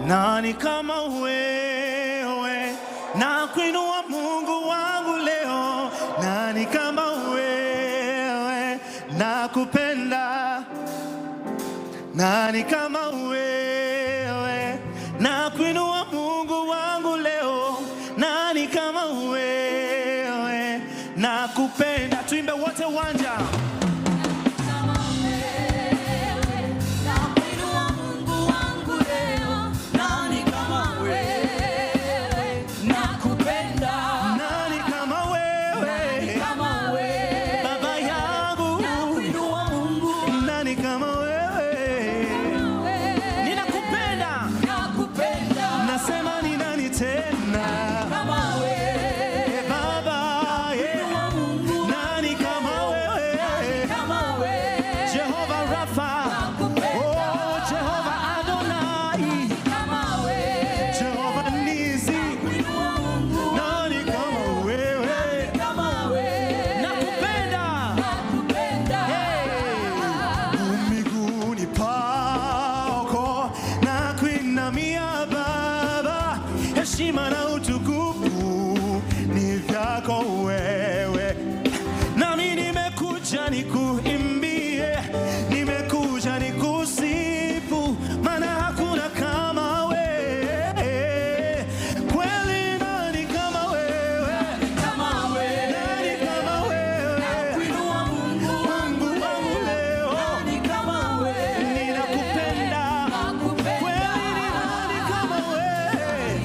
Nani kama wewe, na kuinua Mungu wangu leo. Nani kama wewe, na kupenda. Nani kama wewe, na kuinua Mungu wangu leo. Nani kama wewe, na kupenda. Tuimbe wote uwanja. heshima na utukufu ni vyako wewe. Nami nimekuja nikuimbie, nimekuja nikusifu, maana hakuna kama wewe. Kweli nani kama wewe? Nani kama wewe? Nakuinua Mungu wangu leo. Nani kama wewe? Ninakupenda. Kweli ni nani kama wewe?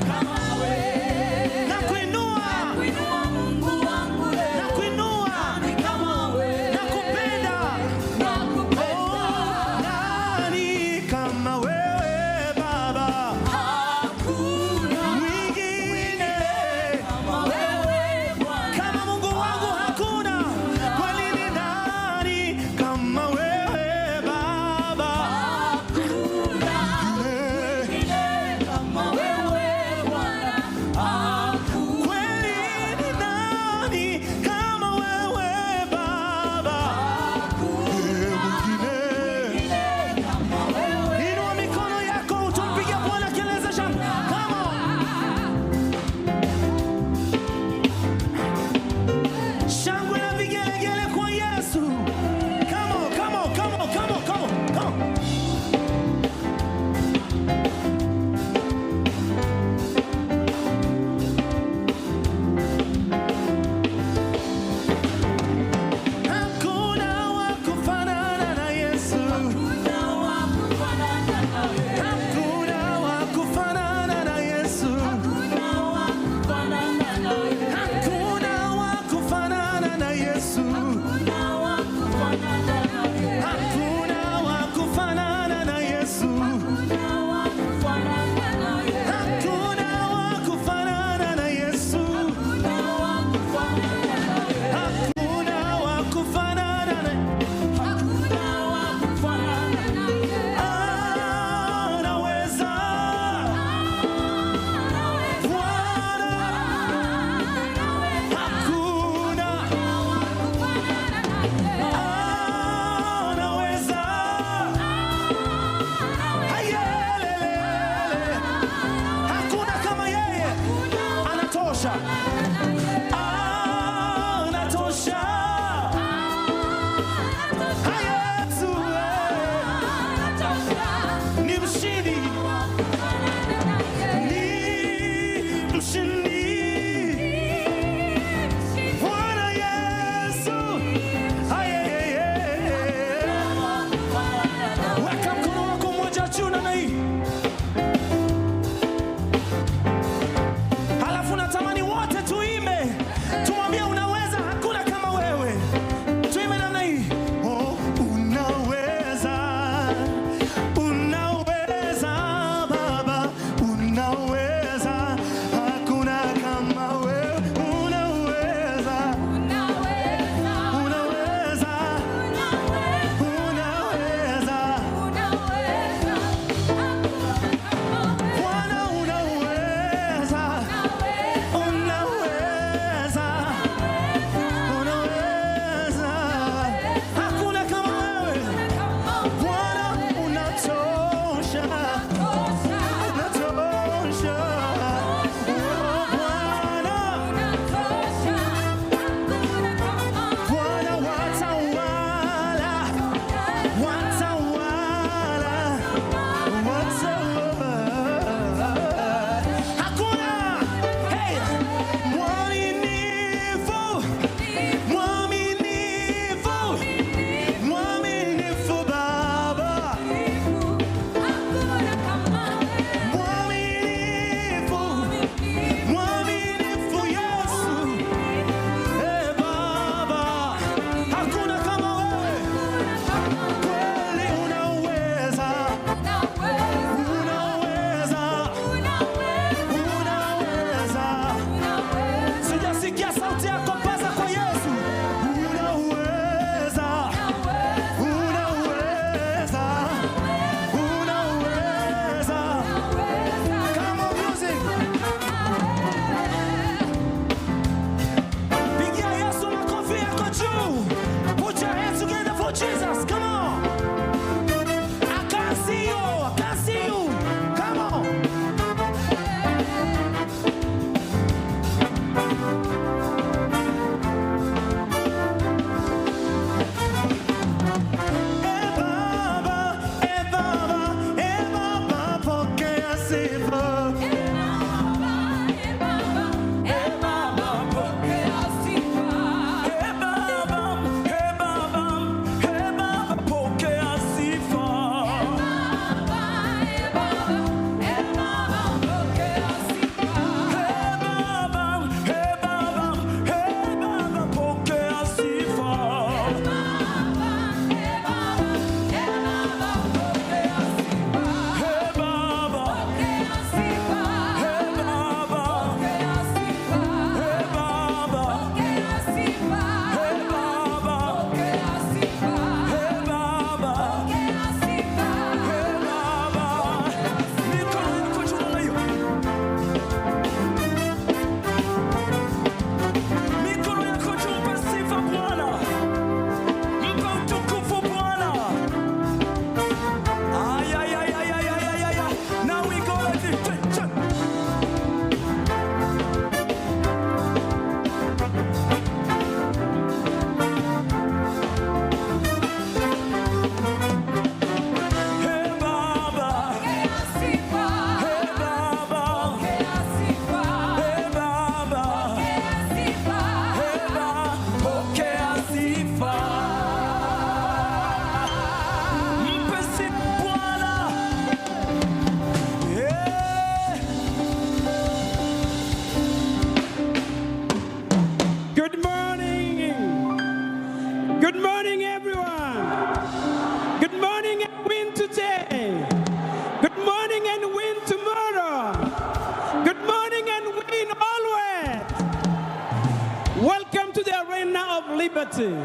liberty.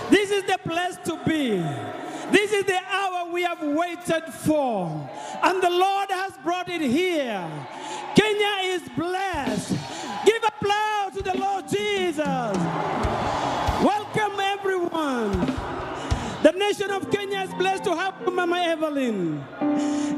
This is the place to be. This is the hour we have waited for. And the Lord has brought it here. Kenya is blessed. Give applause to the Lord Jesus. Welcome everyone. The nation of Kenya is blessed to have you, Mama Evelyn.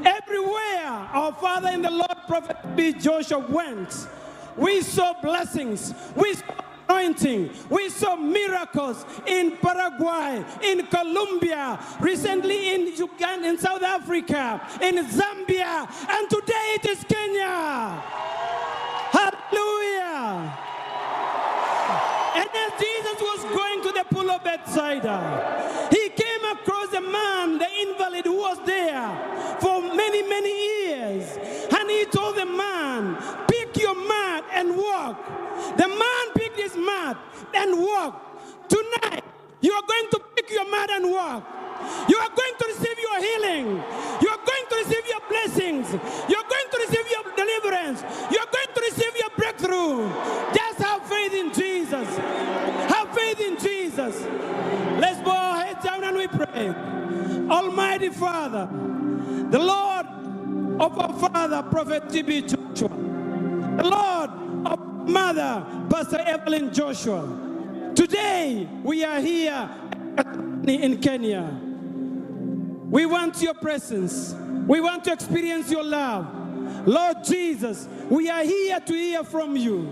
Everywhere our Father in the Lord, Prophet B. Joshua went, we saw blessings. We saw anointing. We saw miracles in Paraguay, in Colombia, recently in Uganda, in South Africa, in Zambia, and today it is Kenya. Hallelujah. And as Jesus was going to the pool of Bethsaida, he came across a man, the invalid, who was there for many, many years. And he told the man, pick your mat and walk. The man picked his mat and walked. Tonight, you are going to pick your mat and walk. You are going to receive your healing. You are going to receive your blessings. You are going to receive your deliverance. You are going to receive your breakthrough. Just have faith in Jesus. Have faith in Jesus. Let's bow our heads down and we pray. Almighty Father, the Lord of our father, Prophet T.B. Joshua, the Lord of Mother, Pastor Evelyn Joshua. Today, we are here in Kenya. We want your presence. We want to experience your love. Lord Jesus, we are here to hear from you.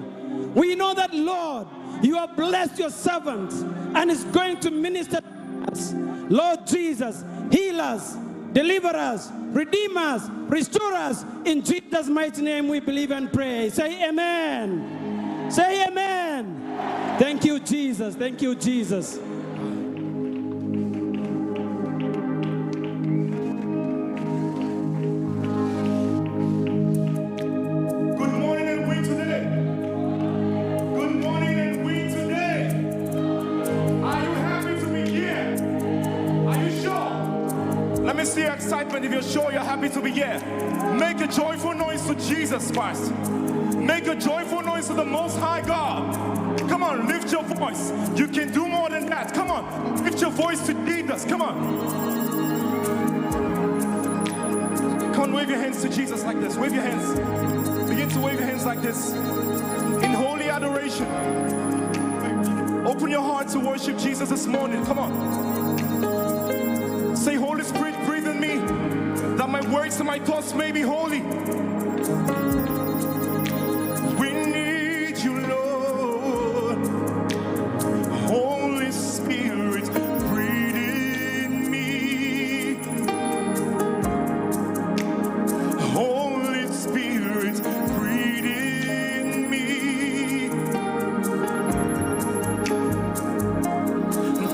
We know that, Lord, you have blessed your servant and is going to minister to us. Lord Jesus, heal us, deliver us, redeem us, restore us. In Jesus' mighty name we believe and pray. Say amen. Say amen. Thank you, Jesus. Thank you, Jesus. See your excitement if you're sure you're happy to be here. Make a joyful noise to Jesus Christ. Make a joyful noise to the Most High God. Come on, lift your voice. You can do more than that. Come on, lift your voice to Jesus. Come on. Come on, wave your hands to Jesus like this. Wave your hands. Begin to wave your hands like this. In holy adoration. Open your heart to worship Jesus this morning. Come on. Say, Holy Spirit, breathe in me, that my words and my thoughts may be holy. We need you, Lord. Holy Spirit, breathe in me. Holy Spirit, breathe in me.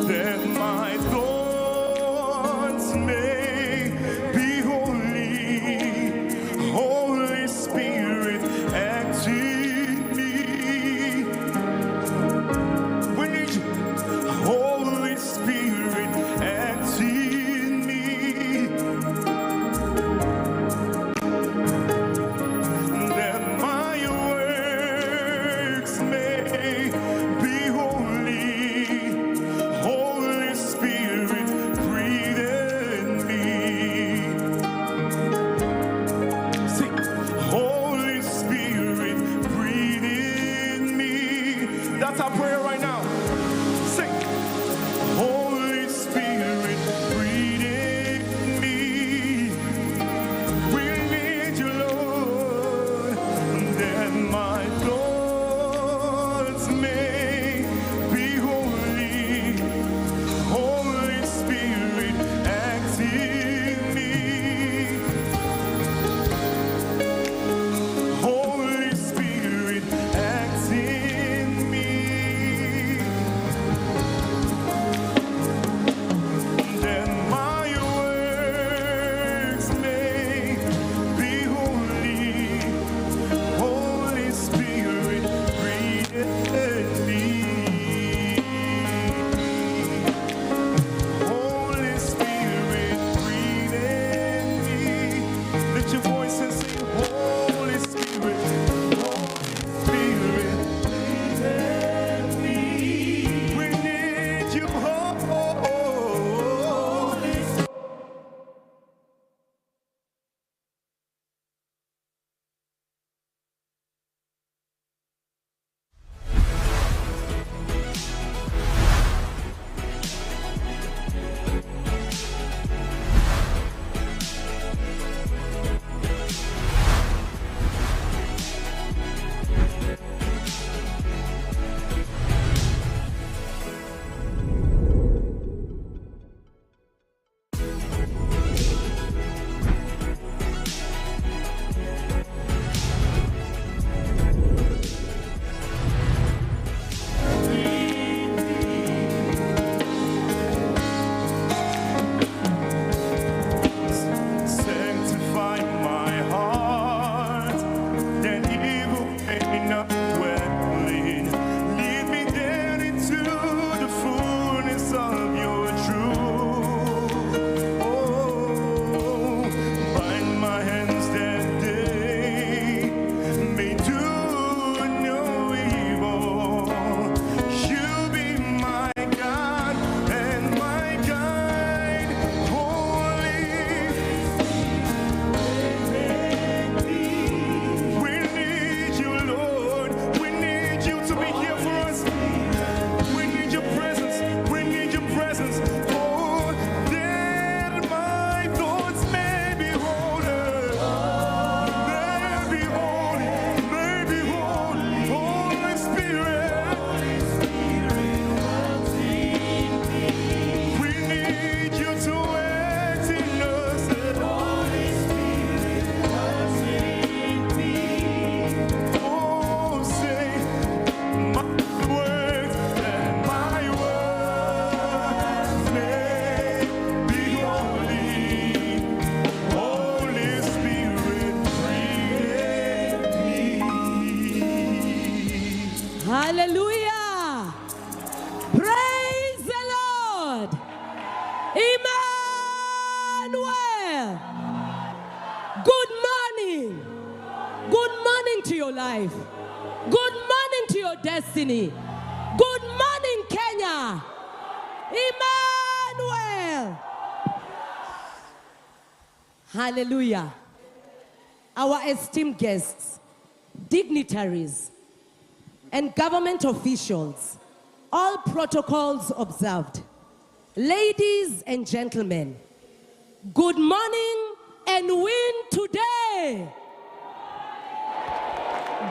That my thoughts may be holy, holy. Hallelujah. Praise the Lord. Emmanuel. Good morning. Good morning to your life. Good morning to your destiny. Good morning, Kenya. Emmanuel. Hallelujah. Our esteemed guests, dignitaries, and government officials, all protocols observed. Ladies and gentlemen, good morning and win today.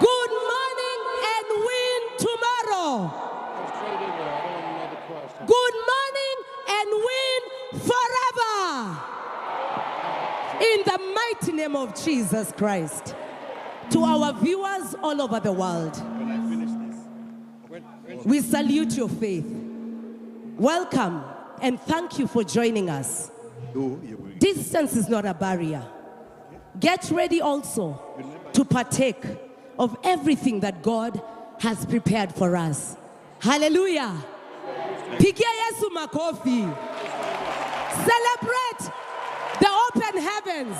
Good morning and win tomorrow. Good morning and win forever. In the mighty name of Jesus Christ. To our viewers all over the world, we salute your faith. Welcome and thank you for joining us. Distance is not a barrier. Get ready also to partake of everything that God has prepared for us. Hallelujah. Pigia Yesu makofi. Celebrate the open heavens.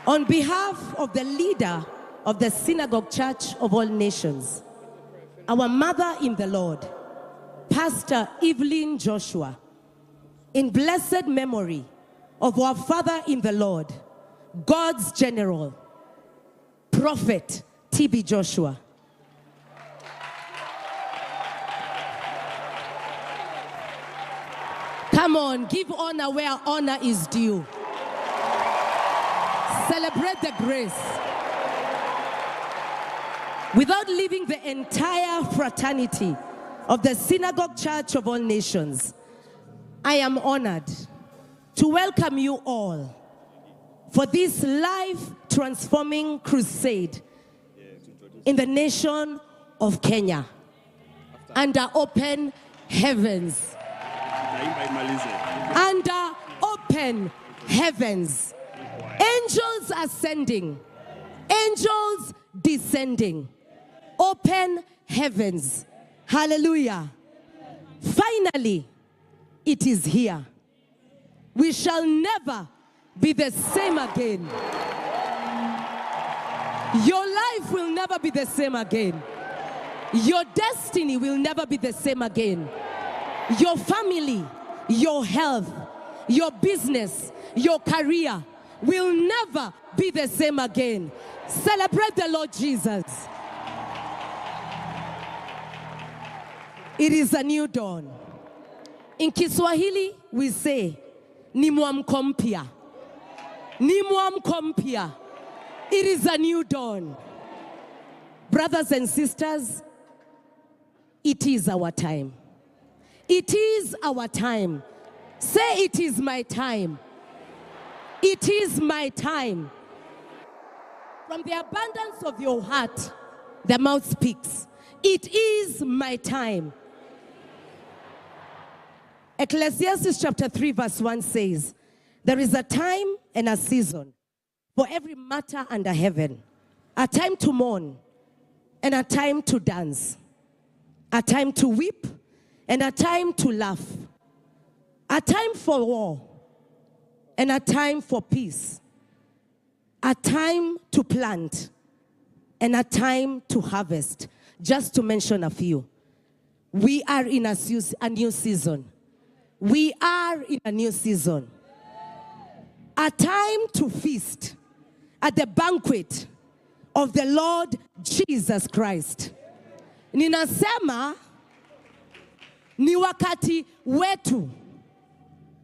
On behalf of the leader of the Synagogue Church of All Nations, our mother in the Lord, Pastor Evelyn Joshua, in blessed memory of our father in the Lord, God's General, Prophet T.B. Joshua. Come on, give honor where honor is due. Celebrate the grace. Without leaving the entire fraternity of the Synagogue Church of All Nations, I am honored to welcome you all for this life-transforming crusade in the nation of Kenya under open heavens. Under open heavens. Angels ascending, angels descending, open heavens. Hallelujah. Finally, it is here. We shall never be the same again. Your life will never be the same again. Your destiny will never be the same again. Your family, your health, your business, your career will never be the same again. Celebrate the Lord Jesus. It is a new dawn. In Kiswahili, we say, ni mwamko mpya. Ni mwamko mpya. It is a new dawn. Brothers and sisters, it is our time. It is our time. Say, it is my time. It is my time. From the abundance of your heart, the mouth speaks. It is my time. Ecclesiastes chapter 3 verse 1 says, there is a time and a season for every matter under heaven. A time to mourn and a time to dance. A time to weep and a time to laugh. A time for war and a time for peace. A time to plant and a time to harvest. Just to mention a few. We are in a new season. We are in a new season. A time to feast at the banquet of the Lord Jesus Christ. Ninasema ni wakati wetu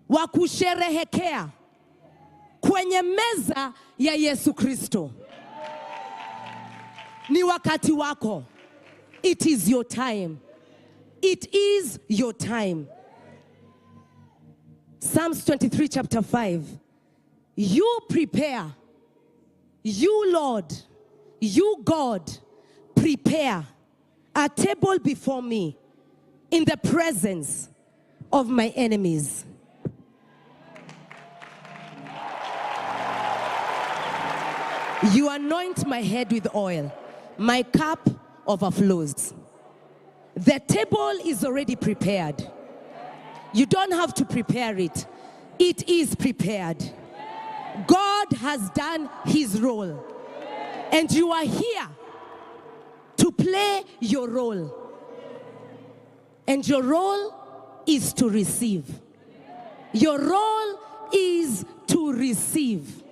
wa kusherehekea kwenye meza ya Yesu Kristo. Ni wakati wako. It is your time. It is your time. Psalms 23 chapter 5. You prepare, you Lord, you God, prepare a table before me in the presence of my enemies. You anoint my head with oil. My cup overflows. The table is already prepared. You don't have to prepare it. It is prepared. God has done his role. And you are here to play your role. And your role is to receive. Your role is to receive.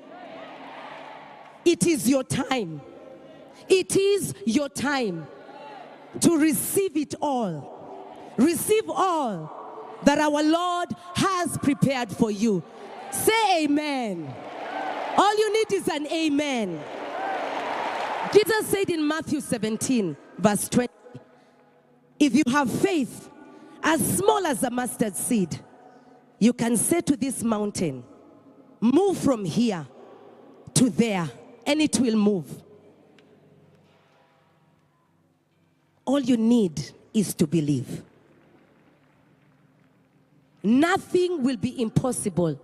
It is your time. It is your time to receive it all. Receive all that our Lord has prepared for you. Say amen. All you need is an amen. Jesus said in Matthew 17, verse 20, if you have faith as small as a mustard seed, you can say to this mountain, move from here to there, and it will move. All you need is to believe. Nothing will be impossible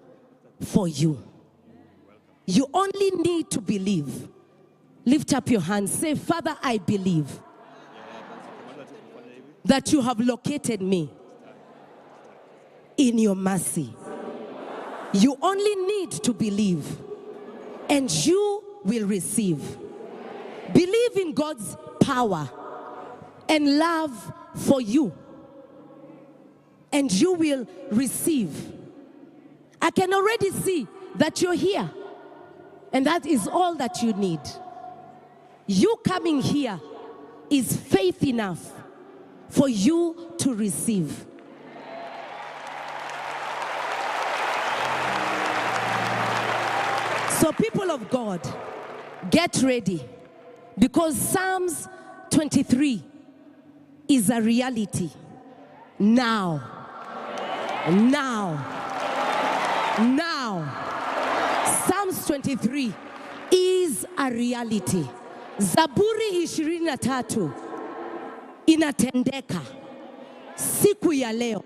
for you. You only need to believe. Lift up your hands. Say, Father, I believe that you have located me in your mercy. You only need to believe, and you will receive. Believe in God's power and love for you, and you will receive. I can already see that you're here, and that is all that you need. You coming here is faith enough for you to receive. So people of God, get ready, because Psalms 23 is a reality now. Psalms 23 is a reality. Zaburi 23 inatendeka siku ya leo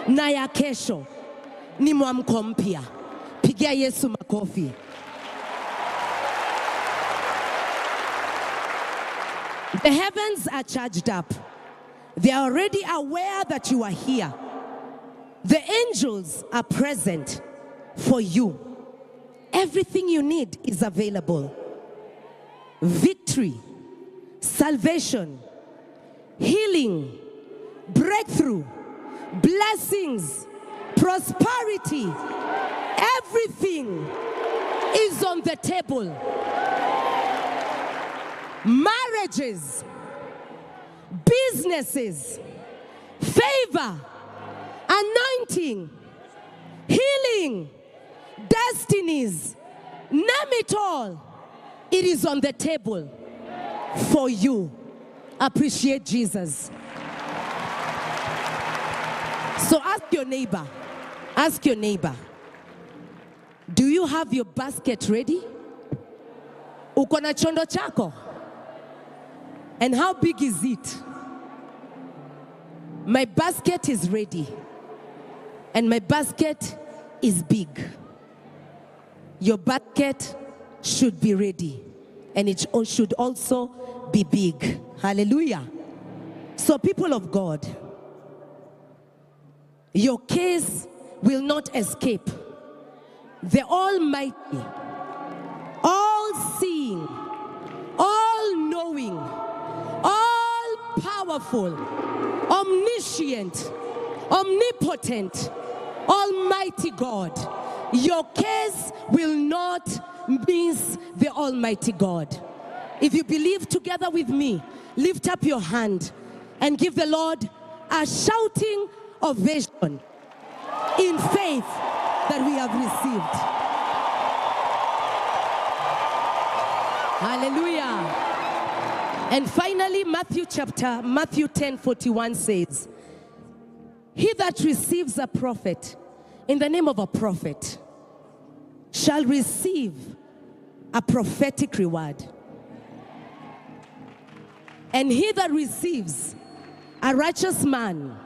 na ya kesho ni mwamko mpya. Pigia Yesu makofi. The heavens are charged up. They are already aware that you are here. The angels are present for you. Everything you need is available. Victory, salvation, healing, breakthrough, blessings, prosperity, everything is on the table. Marriages, businesses, favor, anointing, healing, destinies, name it all. It is on the table for you. Appreciate Jesus. So ask your neighbor, do you have your basket ready? Uko na chondo chako? And how big is it? My basket is ready, and my basket is big. Your basket should be ready, and it should also be big. Hallelujah. So people of God, your case will not escape. The Almighty, all-seeing, all-knowing, all-powerful, omniscient, omnipotent, almighty God, your case will not miss the Almighty God. If you believe together with me, lift up your hand and give the Lord a shouting ovation in faith that we have received. Hallelujah. And finally, Matthew 10:41 says, he that receives a prophet in the name of a prophet shall receive a prophetic reward. And he that receives a righteous man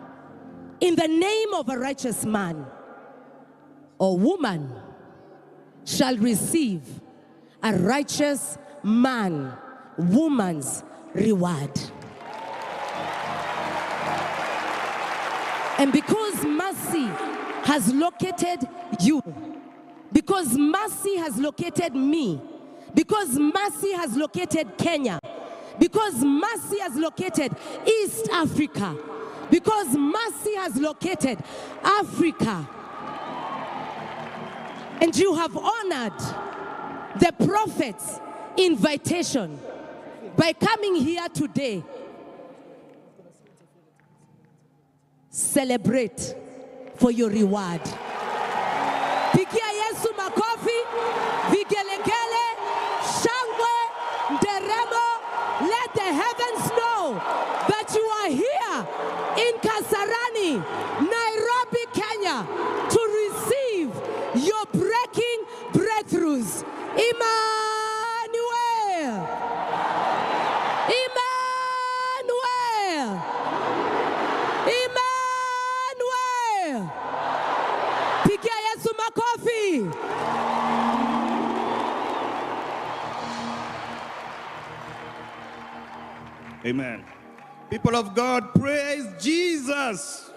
in the name of a righteous man or woman shall receive a righteous man, woman's reward. And because mercy has located you, because mercy has located me, because mercy has located Kenya, because mercy has located East Africa, because mercy has located Africa, and you have honored the prophet's invitation by coming here today, celebrate for your reward. Pigia Yesu makofi, vigelegele, shangwe, nderemo. Let the heavens know that you are here in Kasarani, Nairobi, Kenya, to receive your breaking breakthroughs. Emmanuel! Emmanuel! Emmanuel! Pigia Yesu makofi. Amen. People of God, praise Jesus.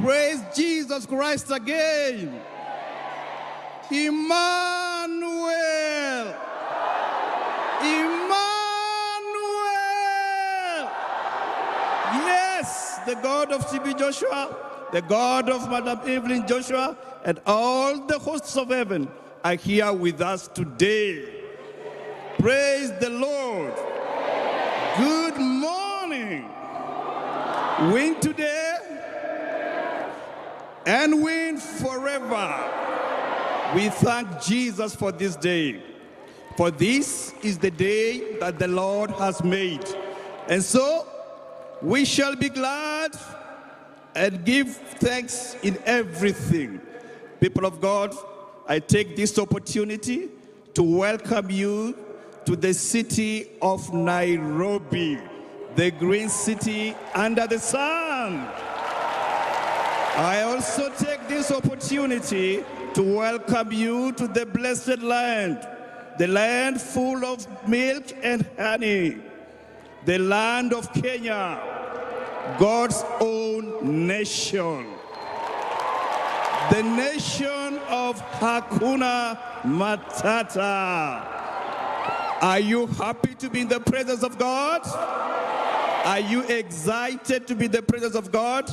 Praise Jesus Christ again. Emmanuel. Emmanuel. Yes, the God of TB Joshua, the God of Madam Evelyn Joshua, and all the hosts of heaven are here with us today. Praise the Lord. Good morning. Win today and win forever. We thank Jesus for this day. For this is the day that the Lord has made. And so we shall be glad and give thanks in everything. People of God, I take this opportunity to welcome you to the city of Nairobi, the green city under the sun. I also take this opportunity to welcome you to the blessed land, the land full of milk and honey, the land of Kenya, God's own nation, the nation of Hakuna Matata. Are you happy to be in the presence of God? Are you excited to be in the presence of God?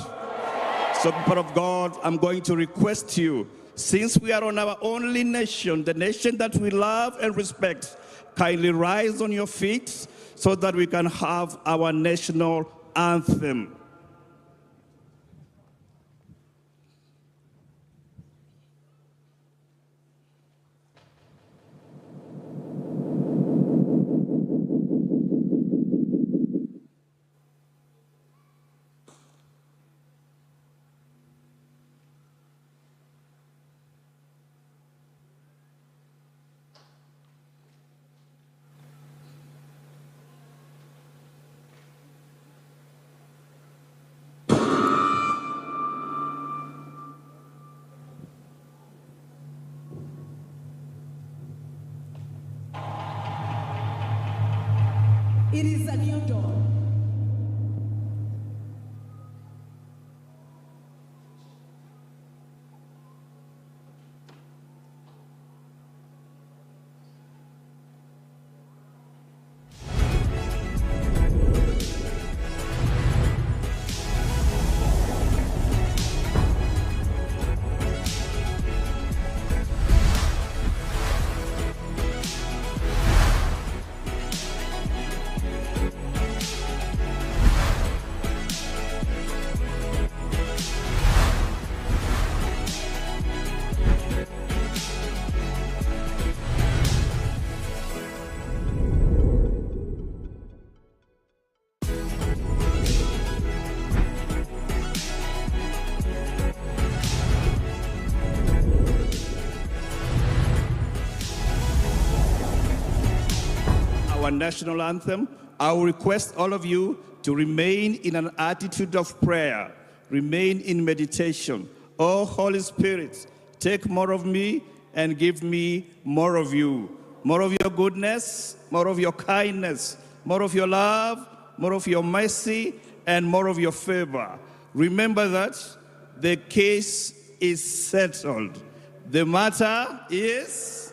So, people of God, I'm going to request you, since we are on our only nation, the nation that we love and respect, kindly rise on your feet so that we can have our national anthem. It is a new dawn. Our national anthem, I will request all of you to remain in an attitude of prayer, remain in meditation. Oh, Holy Spirit, take more of me and give me more of you. more of your goodness, more of your kindness, more of your love, more of your mercy, and more of your favor. Remember that the case is settled. The matter is...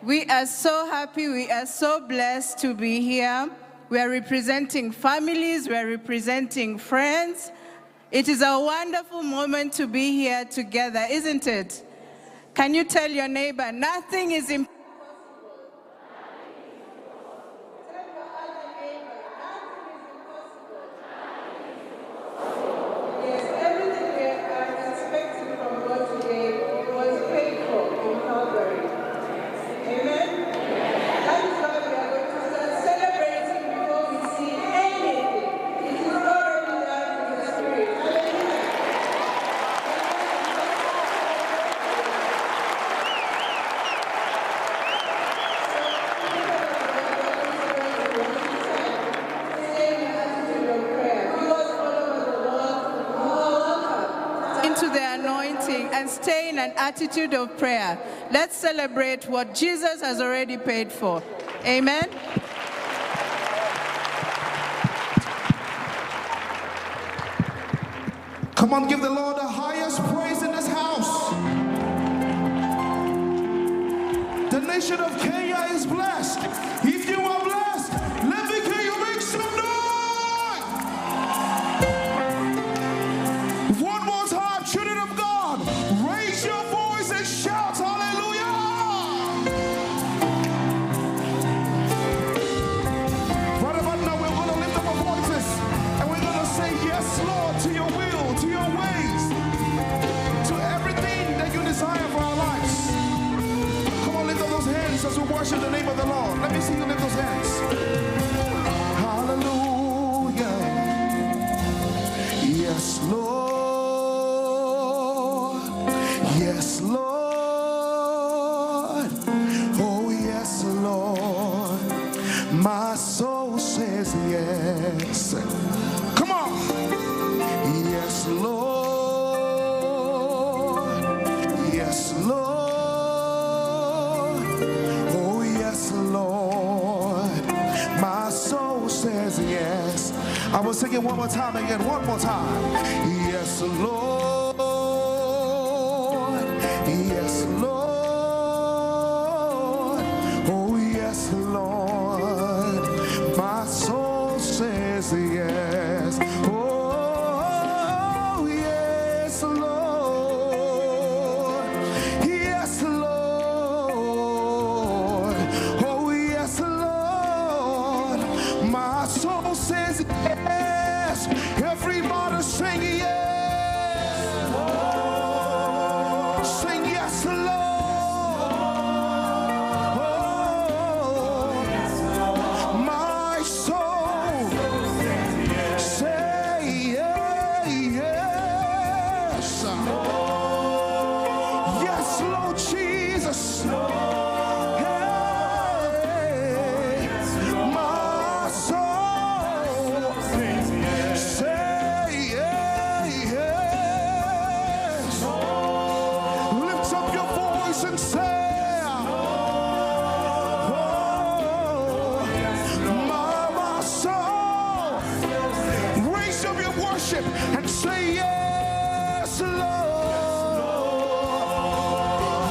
We are so happy, we are so blessed to be here. We are representing families, we are representing friends. It is a wonderful moment to be here together, isn't it? Can you tell your neighbor, nothing is impossible? Stay in an attitude of prayer. Let's celebrate what Jesus has already paid for. Amen. Come on, give the Lord the highest praise in this house. The nation of Kenya is blessed. If you are blessed, let me hear you make some noise. One more time, children of God, raise your voice and shout hallelujah. Right about now, we're going to lift up our voices and we're going to say yes, Lord, to your will, to your ways, to everything that you desire for our lives. Come on, lift up those hands as we worship the name of the Lord. Let me see you lift those hands. Hallelujah. Yes, Lord. Yes, Lord. Oh, yes, Lord. My soul says yes. Come on. Yes, Lord. Yes, Lord. Oh, yes, Lord. My soul says yes. I will sing it one more time again, one more time. Yes, Lord. Yes, Lord. Oh, yes, Lord. My soul says yes. Oh, yes, Lord. Yes, Lord. Sing yes, Lord. My soul, say yes. Yes, Lord Jesus. Hey, my soul, say yes. Lift up your voice and say, my soul. Raise up your worship and say yes, Lord.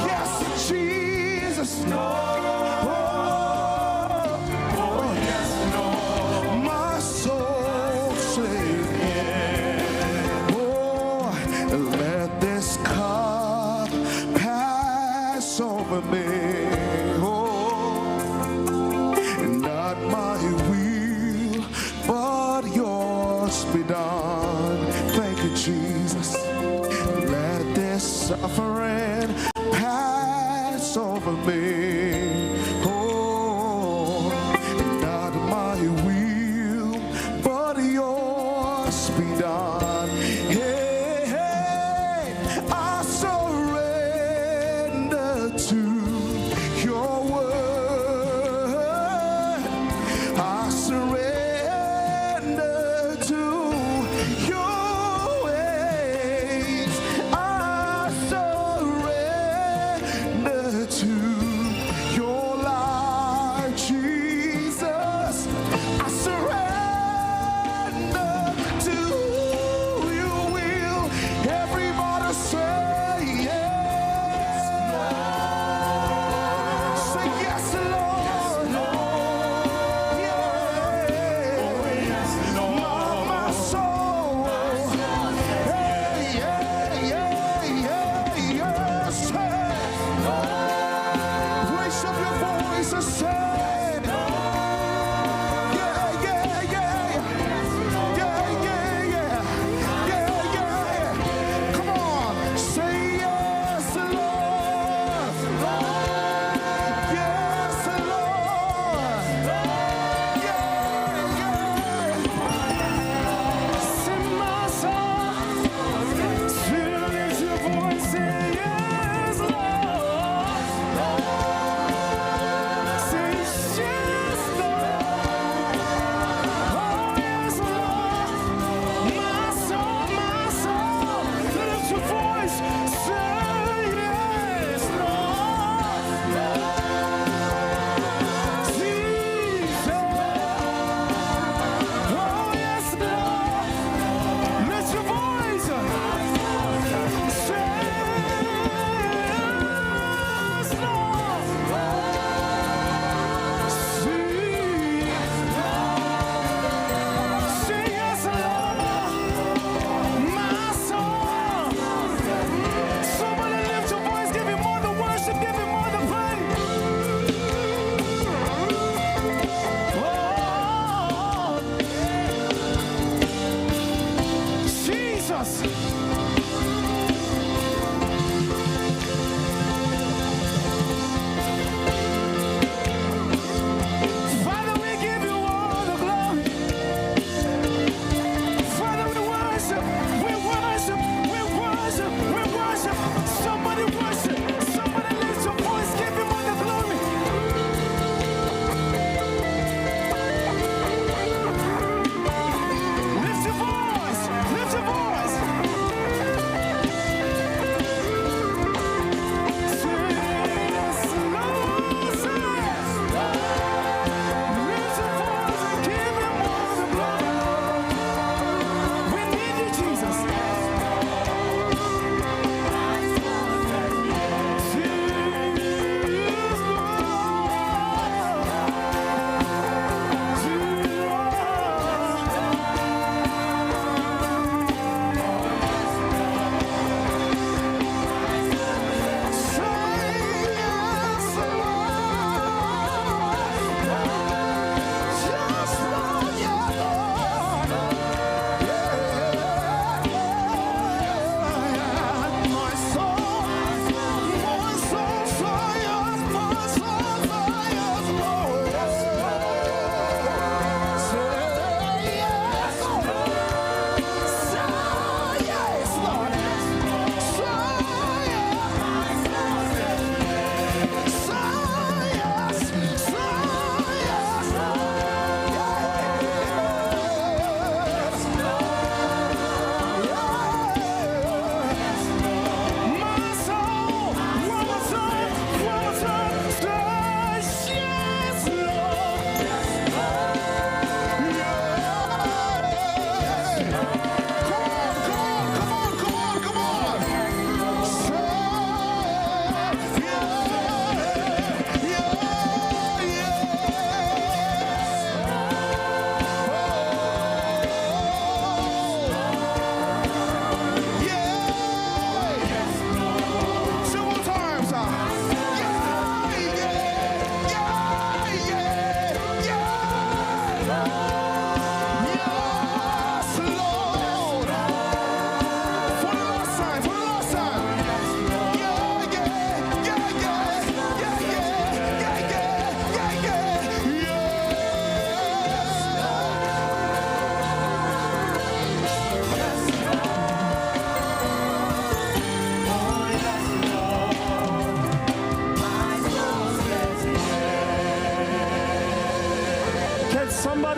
Yes, Jesus. My soul say, oh, let this cup pass over me. Oh, not my will, but yours be done. Thank you, Jesus. Let this suffering pass over me. Oh, not my will, but yours be done. Hey, I surrender to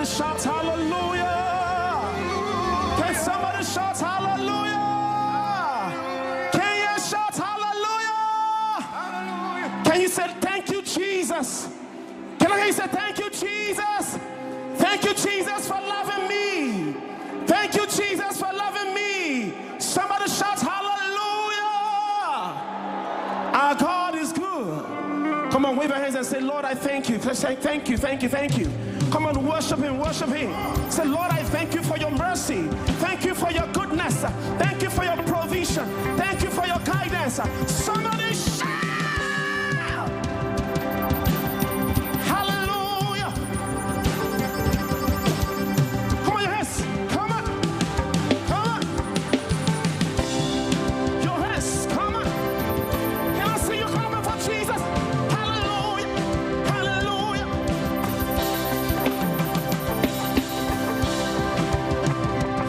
somebody shout hallelujah? Can somebody shout hallelujah? Can you shout hallelujah? Can you say thank you, Jesus? Can I hear you say thank you, Jesus? Thank you, Jesus, for loving me. Thank you, Jesus, for loving me. Somebody shout hallelujah. Our God is good. Come on, wave your hands and say, Lord, I thank you. Say thank you, thank you, thank you. Come on, worship him, worship him. Say, Lord, I thank you for your mercy. Thank you for your goodness. Thank you for your provision. Thank you for your guidance. Somebody shout. Hallelujah. Come on, your hands. Come on. Come on. Your hands. Come on. Can I see you coming for Jesus? Hallelujah. Hallelujah.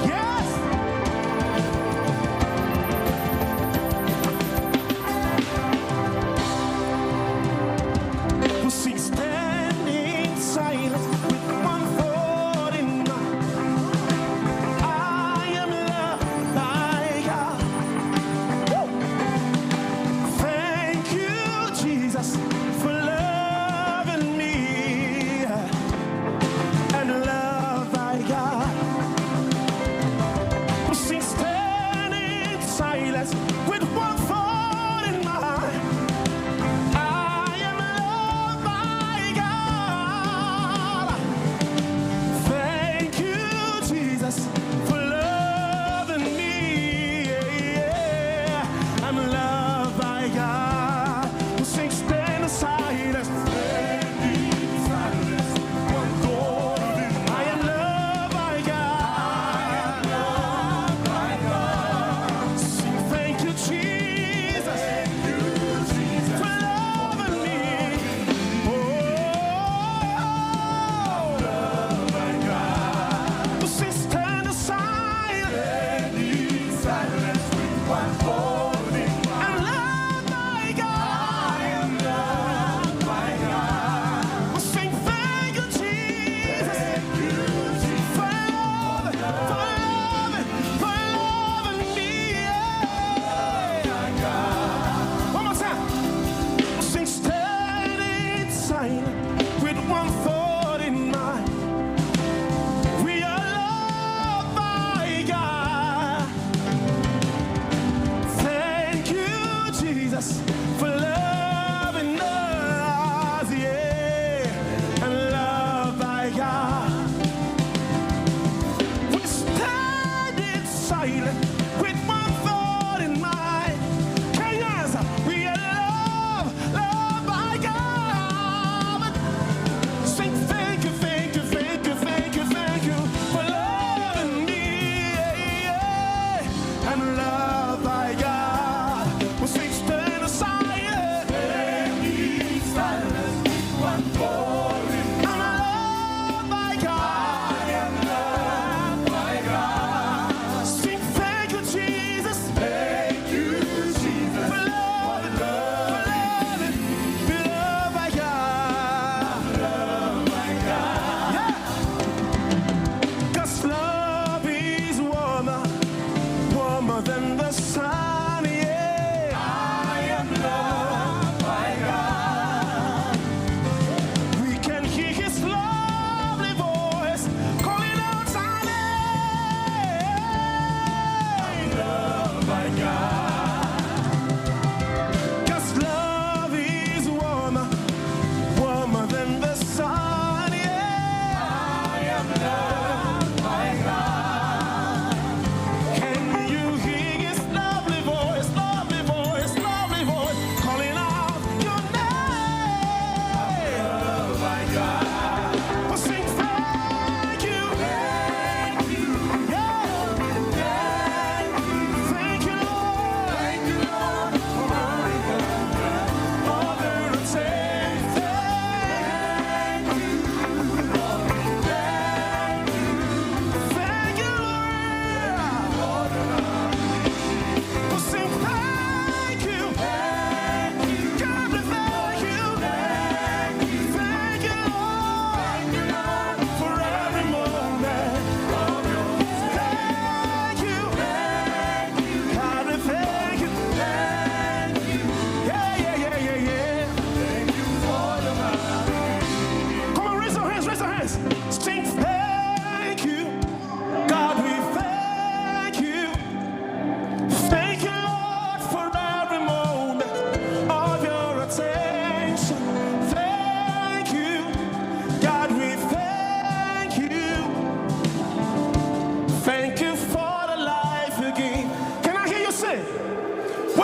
Yes.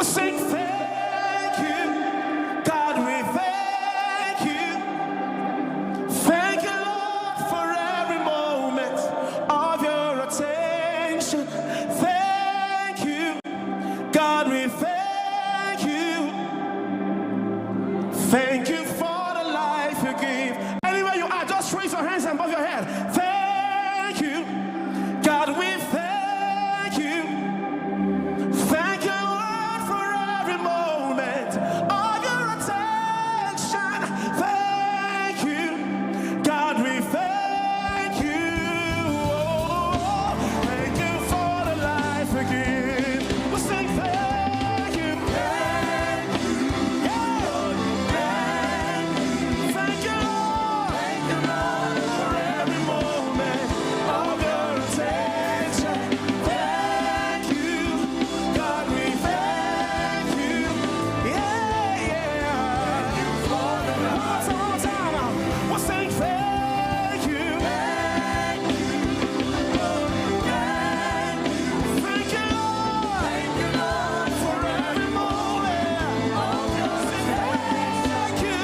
We'll sing thank you. God, we thank you. Thank you, Lord, for every moment of your attention. Thank you. God, we thank you. Thank you for the life you give. Anywhere you are, just raise your hands above your head. Thank you. God, we thank you. Thank you, Lord, for every moment of your attention. Thank you. God, we thank you. Oh, thank you for the life we give. We'll sing thank you. Thank you. Thank you, Lord. Thank you, Lord, for every moment of your attention. Thank you. God, we thank you. Yeah, yeah. One more time. We'll sing thank you. Thank you. Thank you, Lord. Thank you, Lord, for every moment of your thank you.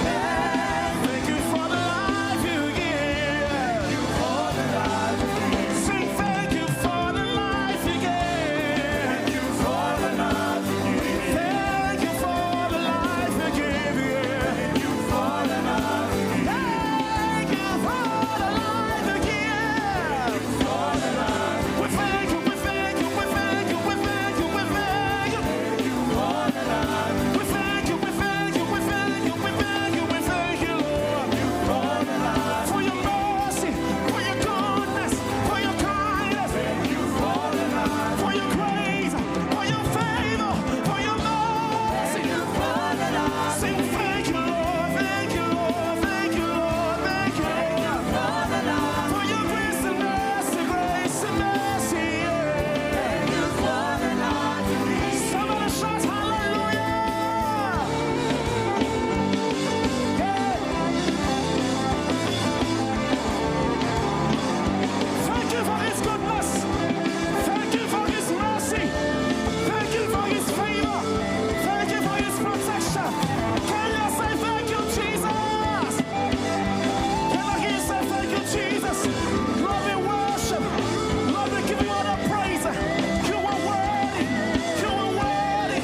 Thank you for the life you give. Sing thank you for the life you give. Thank you for the life you give. Thank you for the life you give. Thank you for the life you give. Thank you for the life you give. We thank you, we thank you, we thank you, we thank you, we thank you. We thank you, we thank you, we thank you, we thank you, we thank you, Lord. For your mercy, for your goodness, for your kindness, for your grace, for your favor, for your mercy. Sing thank you, Lord, thank you, Lord, thank you, Lord, thank you, Lord. For your grace and mercy, grace and mercy. Somebody shout hallelujah. Thank you for his goodness. Thank you for his mercy. Thank you for his favor. Thank you for his protection. Can you say thank you, Jesus? Can I hear you say thank you, Jesus? Lord, we worship. Lord, we give you all the praise. You are worthy. You are worthy.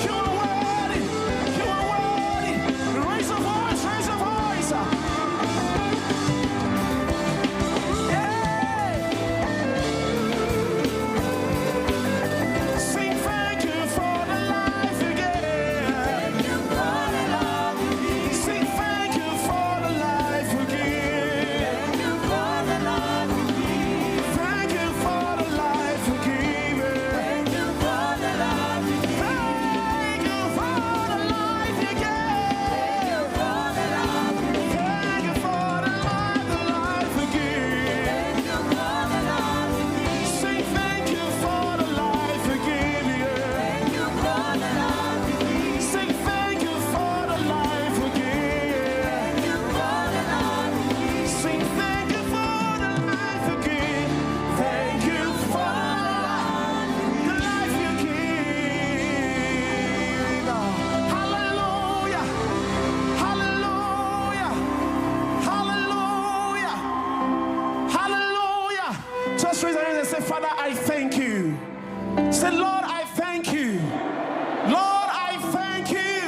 You are worthy. You are worthy. Raise your voice. Raise your voice. Sing thank you for the life you gave. Sing thank you for the life you give. Thank you for the life you give. Thank you for the life you give. Thank you for the life you give. Thank you for the life you gave. Thank you for the life you give. Sing thank you for the life you give. Sing thank you for the life you give. Sing thank you for the life you give. Thank you for the life you give. Hallelujah. Hallelujah. Hallelujah. Hallelujah. Just raise your hands and say, Father, I thank you. Say, Lord, I thank you. Lord, I thank you.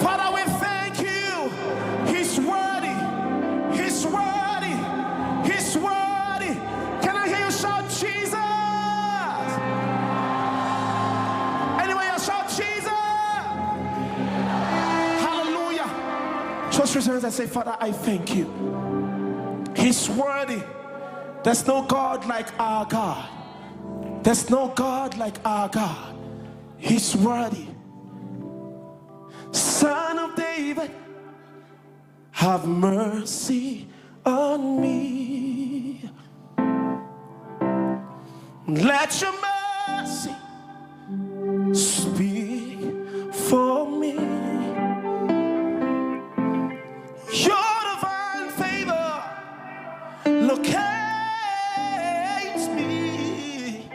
Father, we thank you. He's worthy. He's worthy. He's worthy. Can I hear you shout Jesus? Anyway, you shout Jesus. Hallelujah. Just raise your hands and say, Father, I thank you. He's worthy. There's no God like our God. There's no God like our God. He's worthy. Son of David, have mercy on me. Let your mercy speak for me. Your divine favor locates me.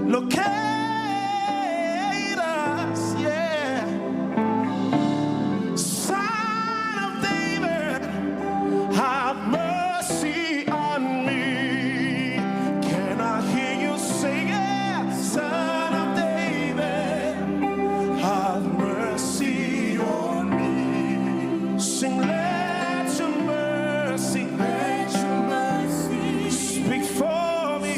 locate us, yeah. Son of David, have mercy on me. Can I hear you sing it? Son of David, have mercy on me. Sing, let your mercy speak for me.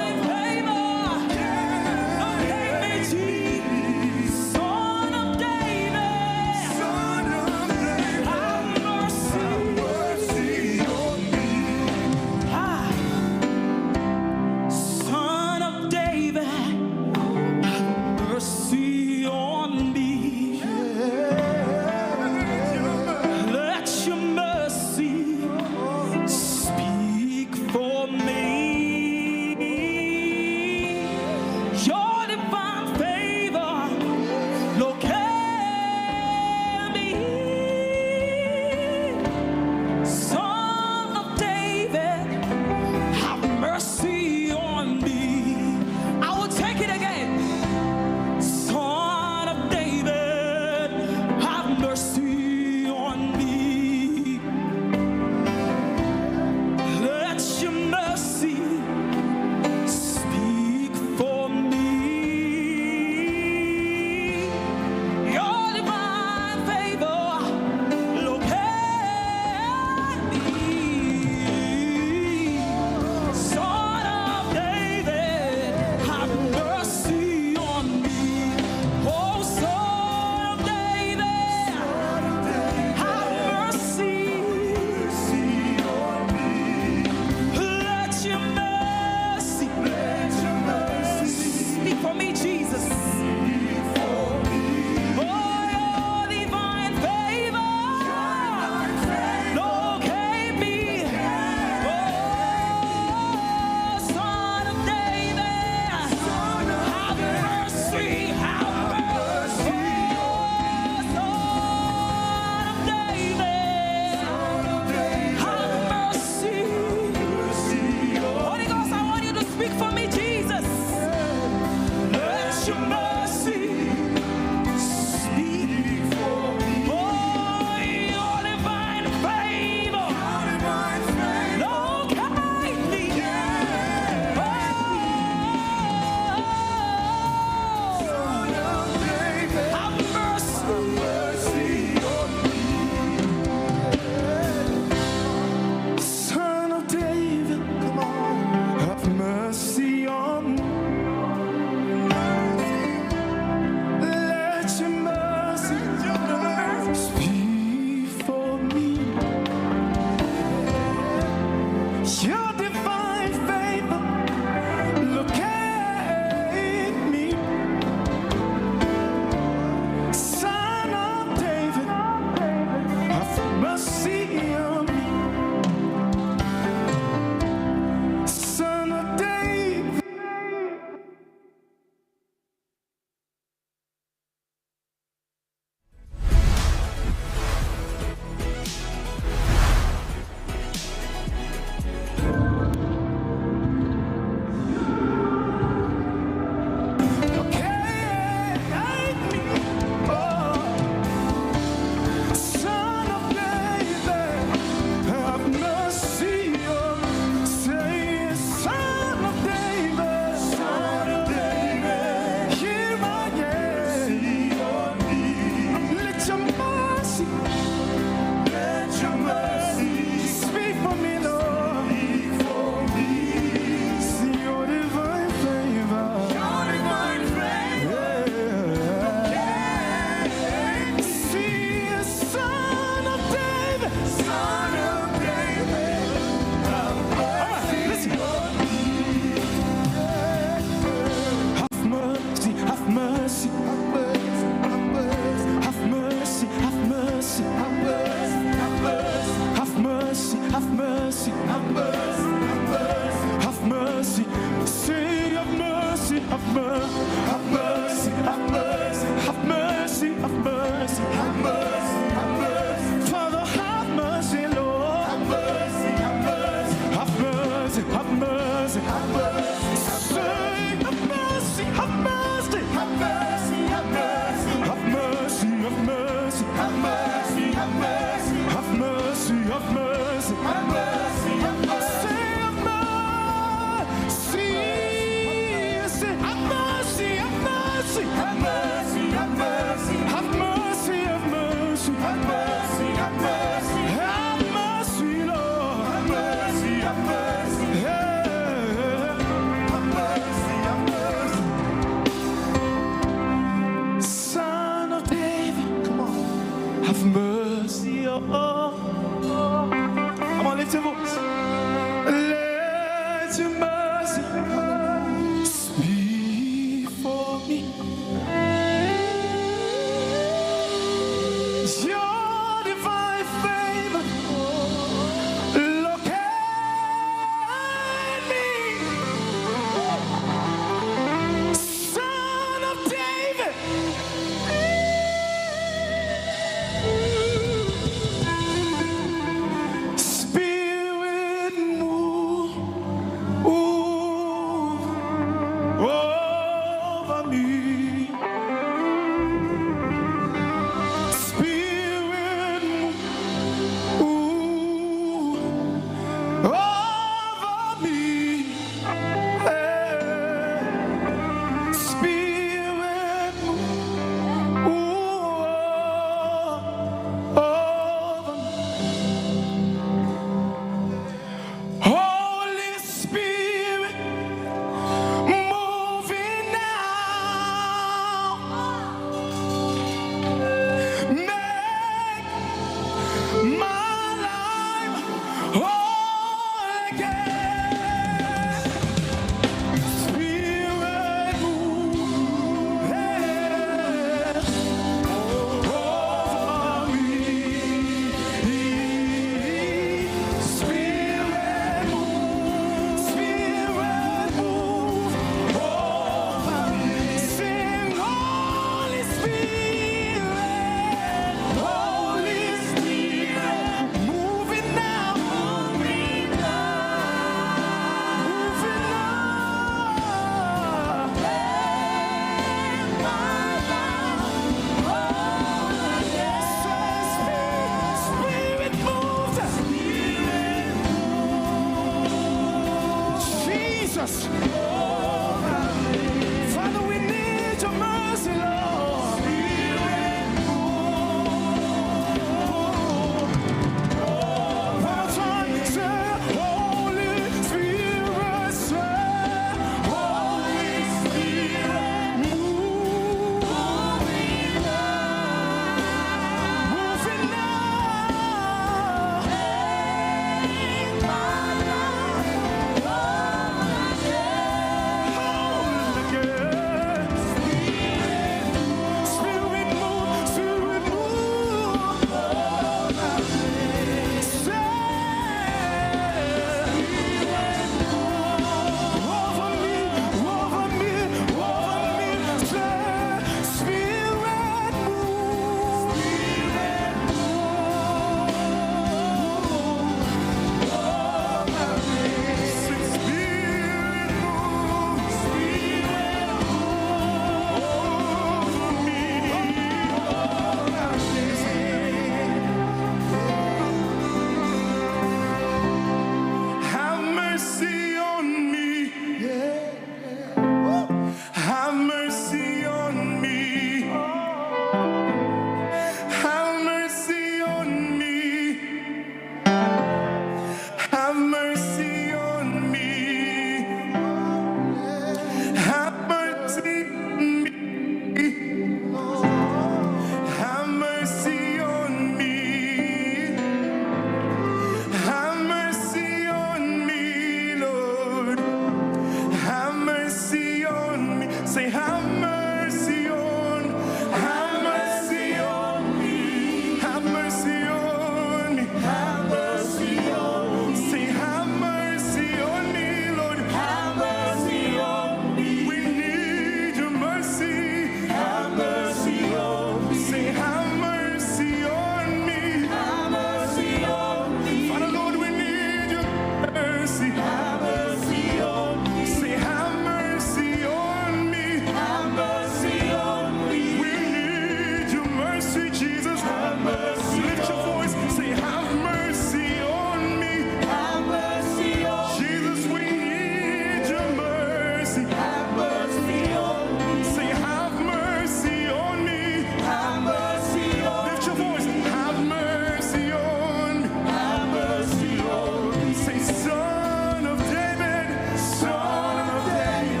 mercy. Have mercy on me. Say, have mercy on me. Have mercy on me. Lift your voice. Have mercy on me. Have mercy on me. Say, Son of David. Son of David.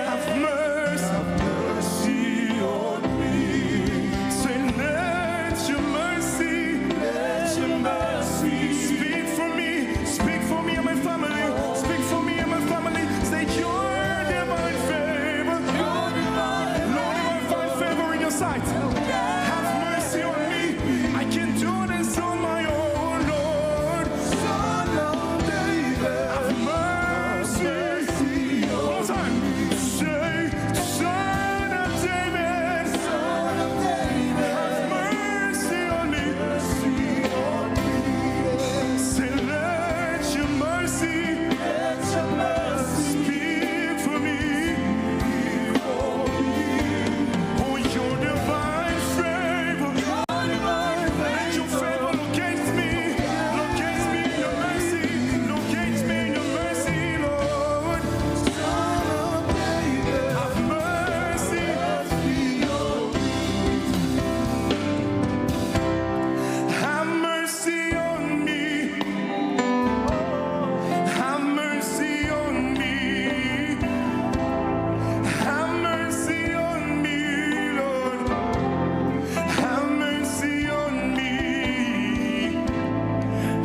Have mercy on me. Say, let your mercy. Let your mercy Speak for me and my family. Speak for me and my family. Say your divine favor. Your divine Lord, if I find favor in your sight, have mercy on me. I can do this on my own, Lord. Son of David. Have mercy. One more time. Say, Son of David. Son of David. Have mercy on me. Mercy on me. Say, let your mercy. Let your mercy Speak for me. Oh, your divine favor. Let your favor locate me. Locate me in your mercy. Locate me in your mercy, Lord. Son of David. Have mercy. Have mercy on me. Have mercy on me. Have mercy on me, Lord. Have mercy on me.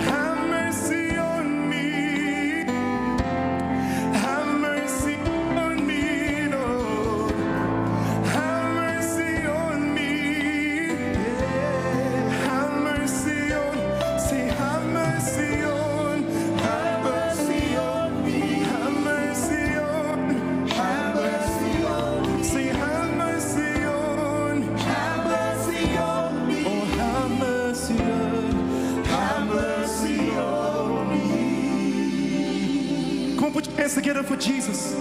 Have mercy on me. Have mercy on me, Lord. Have mercy on me. Have mercy on. Say, have mercy on. Have mercy on me. Have mercy on. Have mercy on me. Say, have mercy on. Have mercy on me. Oh, have mercy on. Have mercy on me. Come on, put your hands together for Jesus.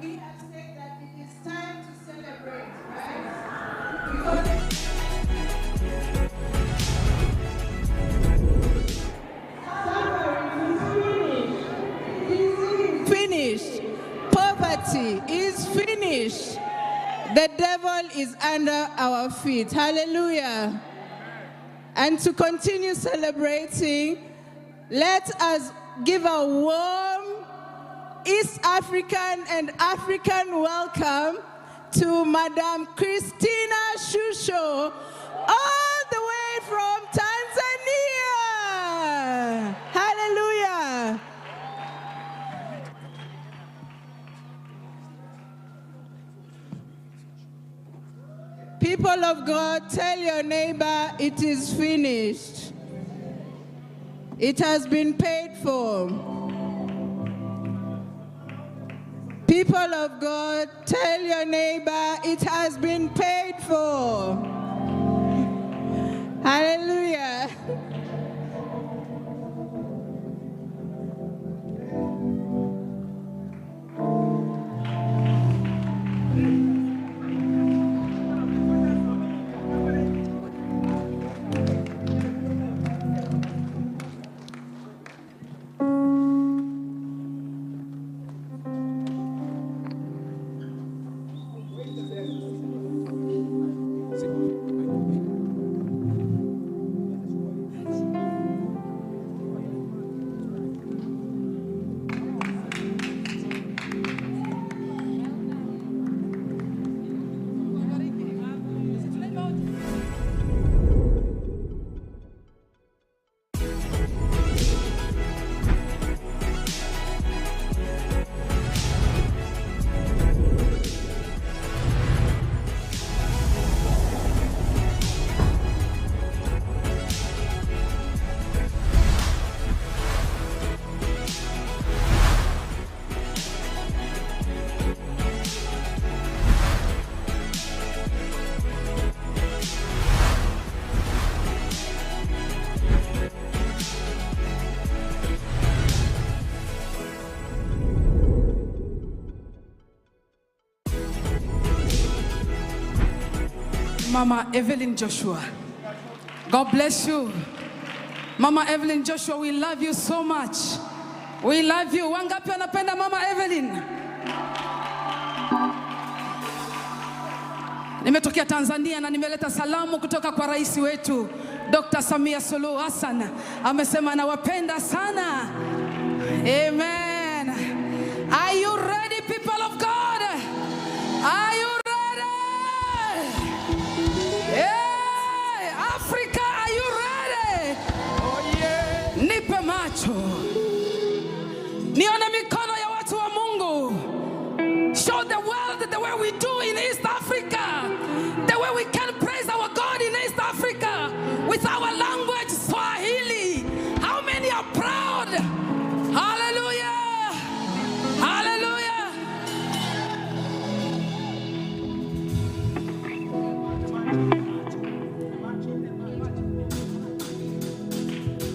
We have said that it is time to celebrate, right? Finished. Poverty is finished. The devil is under our feet. Hallelujah. And to continue celebrating, let us give a warm East African and African welcome to Madam Christina Shusho, all the way from Tanzania. Hallelujah. People of God, tell your neighbor it is finished. It has been paid for. People of God, tell your neighbor it has been paid for. Hallelujah. Mama Evelyn Joshua. God bless you. Mama Evelyn Joshua, we love you so much. We love you. Wangapi wanapenda Mama Evelyn? Nimetokea Tanzania na nimeleta salamu kutoka kwa rais wetu Dr. Samia Suluhu Hassan. Amesema anawapenda sana. Amen. Are you ready, people of God? Are you ready? Hey, Africa, are you ready? Oh yeah. Nipe macho. Nione mikono ya watu wa Mungu. Show the world the way we do in East Africa. The way we can praise our God in East Africa with our language Swahili. How many are proud? Hallelujah. Hallelujah.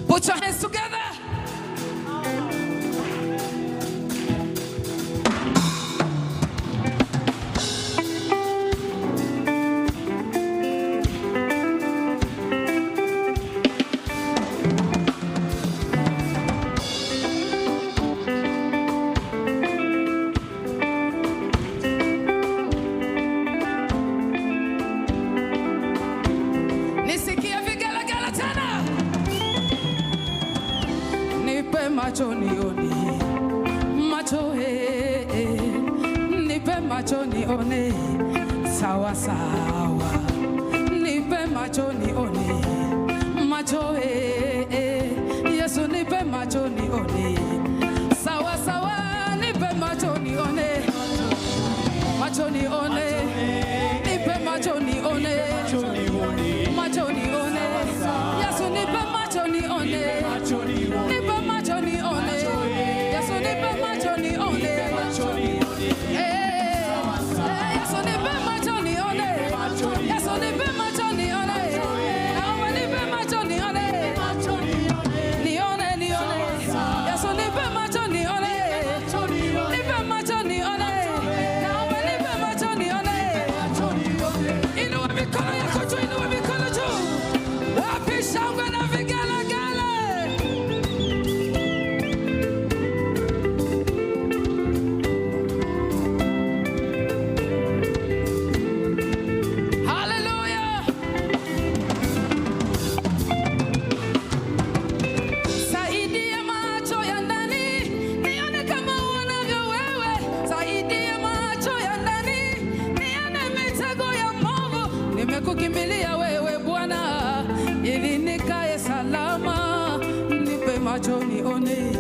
Put your hands together. Macho nione, macho nipe macho nione, sawa sawa, nipe macho nione, macho Yesu nipe macho nione, sawa sawa, nipe macho nione, macho nione, nipe macho nione, macho nione, Yesu nipe macho nione, nipe macho nione, Yesu nipe macho nione, Yesu nipe macho nione, Yesu nipe macho nione, naomba nipe macho nione, nione nione, Yesu nipe macho nione, nipe macho nione, naomba nipe macho nione. Inua mikono yako juu, inua mikono juu, wapi shangwe na vigelegele. Nimekukimbilia wewe Bwana ili nikae salama, nipe macho nione,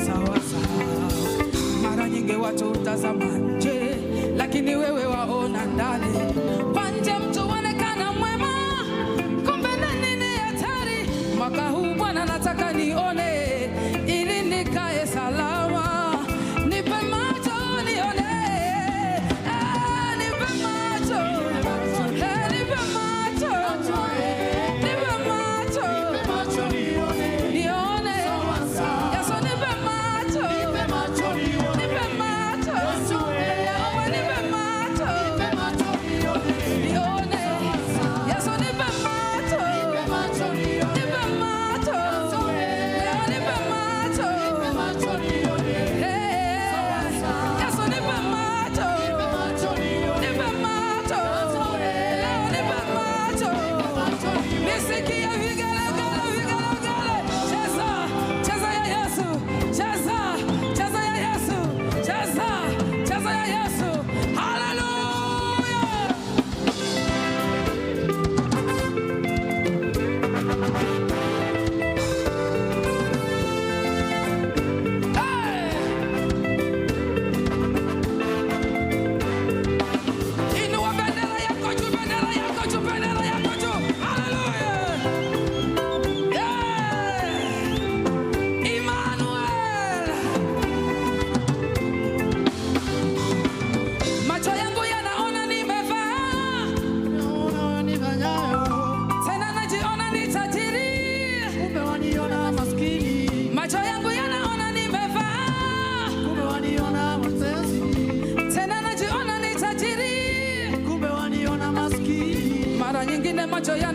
sawa sawa. Mara nyingi watu utazama nje, lakini wewe waona ndani. Kwa nje mtu onekana mwema, kumbe ndani ni hatari. Mwaka huu Bwana nataka nione ili nikae salama, nipe macho nione.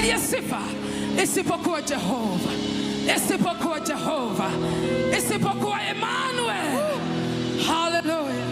Stahili ya sifa isipokuwa Jehova, isipokuwa Jehova, isipokuwa Emmanuel. Hallelujah.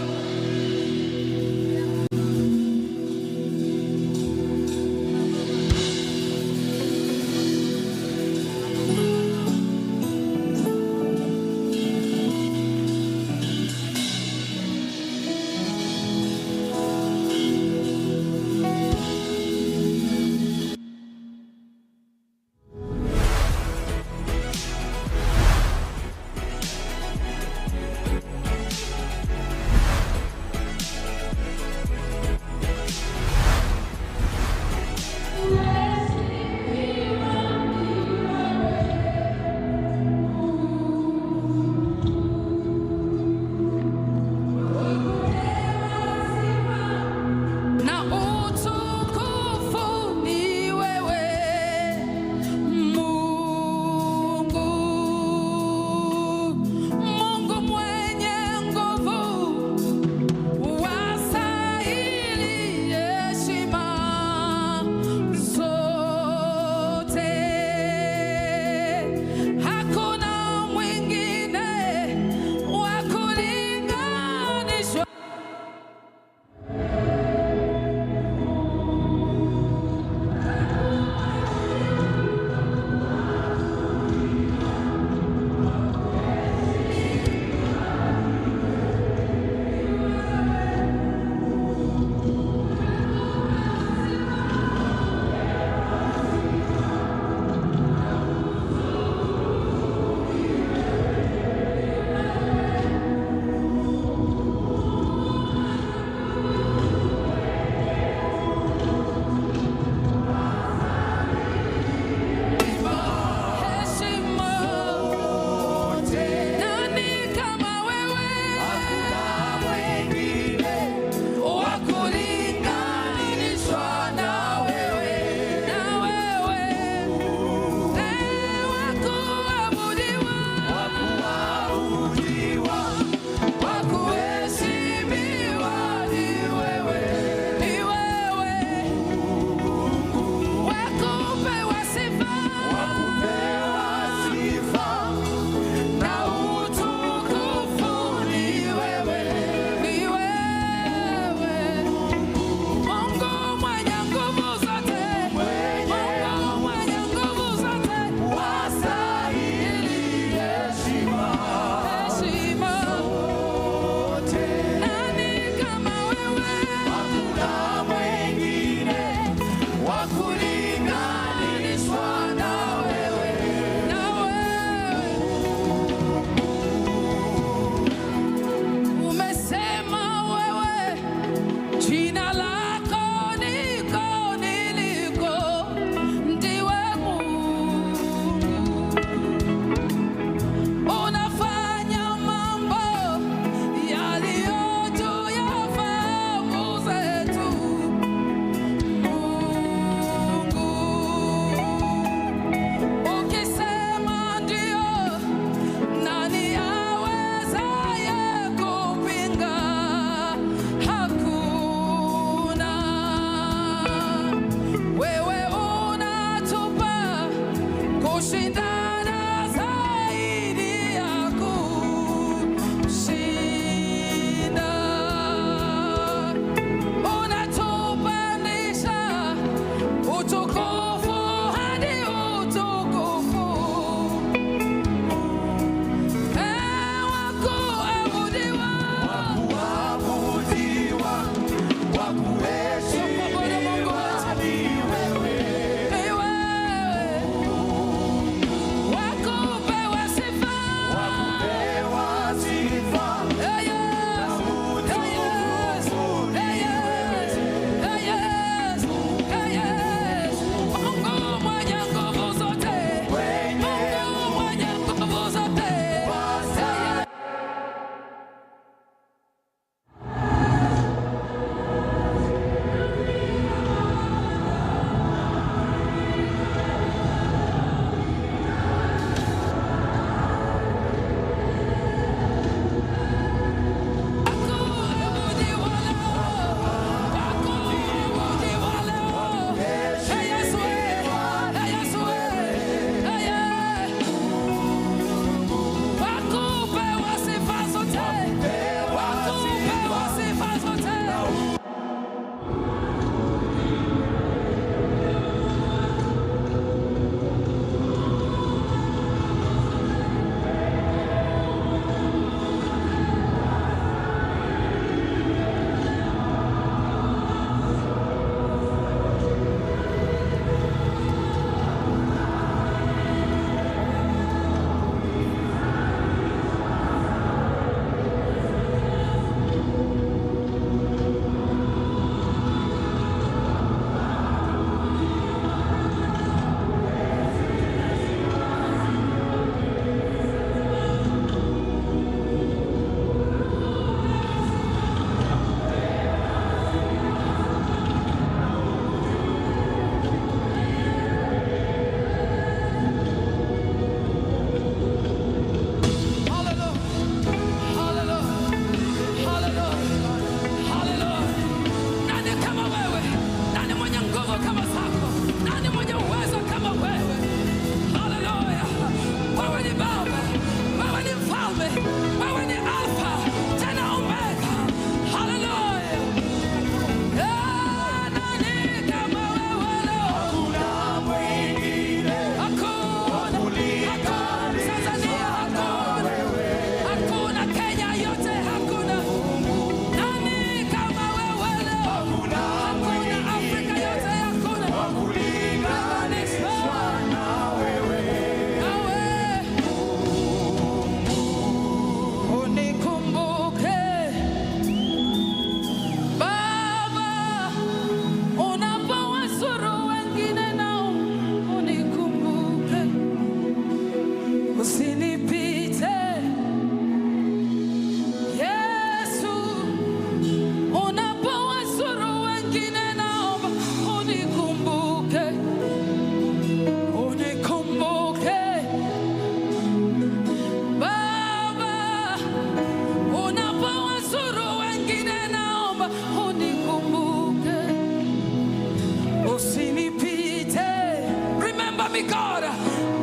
God.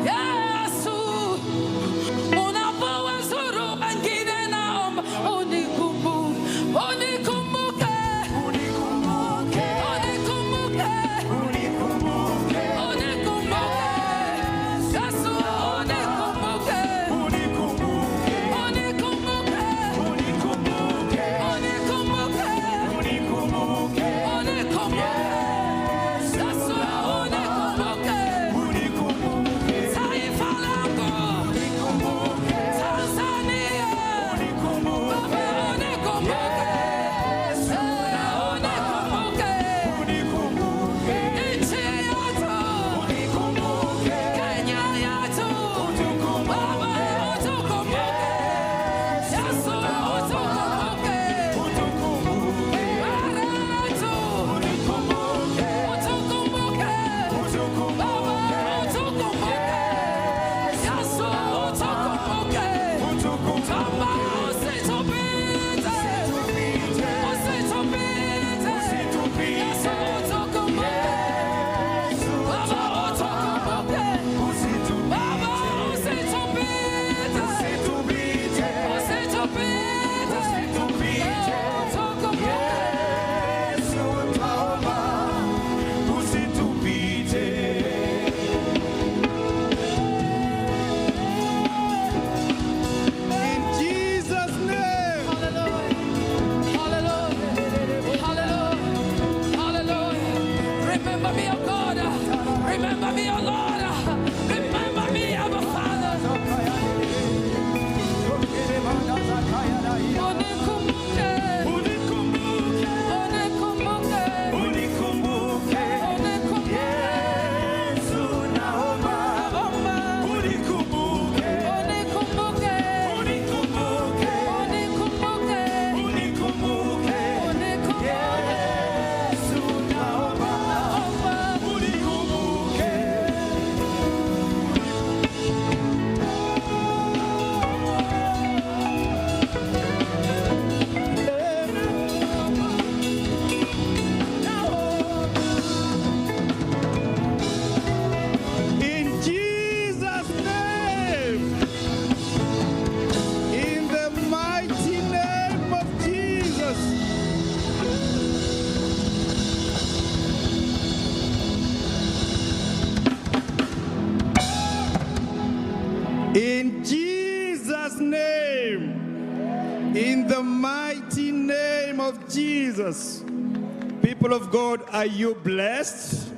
Yesu, unapowazuru wengine naomba unikumbuke, unikumbuke, unikumbuke, unikumbuke, unikumbuke, unikumbuke. Yesu, unikumbuke, unikumbuke, unikumbuke, unikumbuke, unikumbuke, unikumbuke, unikumbuke. Yesu, unikumbuke, unikumbuke. Taifa langu, unikumbuke. Tanzania, unikumbuke. Baba, unikumbuke. Yesu, unikumbuke, unikumbuke. Nchi yetu, unikumbuke. Kenya yetu, utukumbuke. Baba, utukumbuke. Yesu, utukumbuke, utukumbuke. Bara letu, unikumbuke, utukumbuke, utukumbuke. Baba, utukumbuke. Yesu, utukumbuke, utukumbuke. Kama usitupite, usitupite, usitupite. Yesu, utukumbuke. Baba, utukumbuke, usitupite. Baba, usitupite, usitupite, usitupite, usitupite. Utukumbuke. Yesu, twaomba, usitupite. In Jesus' name. Hallelujah. Hallelujah. Hallelujah. Remember me, oh God. Remember me, oh Lord. Remember me, Abba Father. Unikumbuke. Unikumbuke. Unikumbuke. Unikumbuke. Unikumbuke. Yesu, naomba. Unikumbuke. Unikumbuke. Unikumbuke. Unikumbuke. Unikumbuke. Unikumbuke. Yesu, naomba. Unikumbuke. In Jesus' name. In the mighty name of Jesus. In Jesus' name. In the mighty name of Jesus. People of God, are you blessed?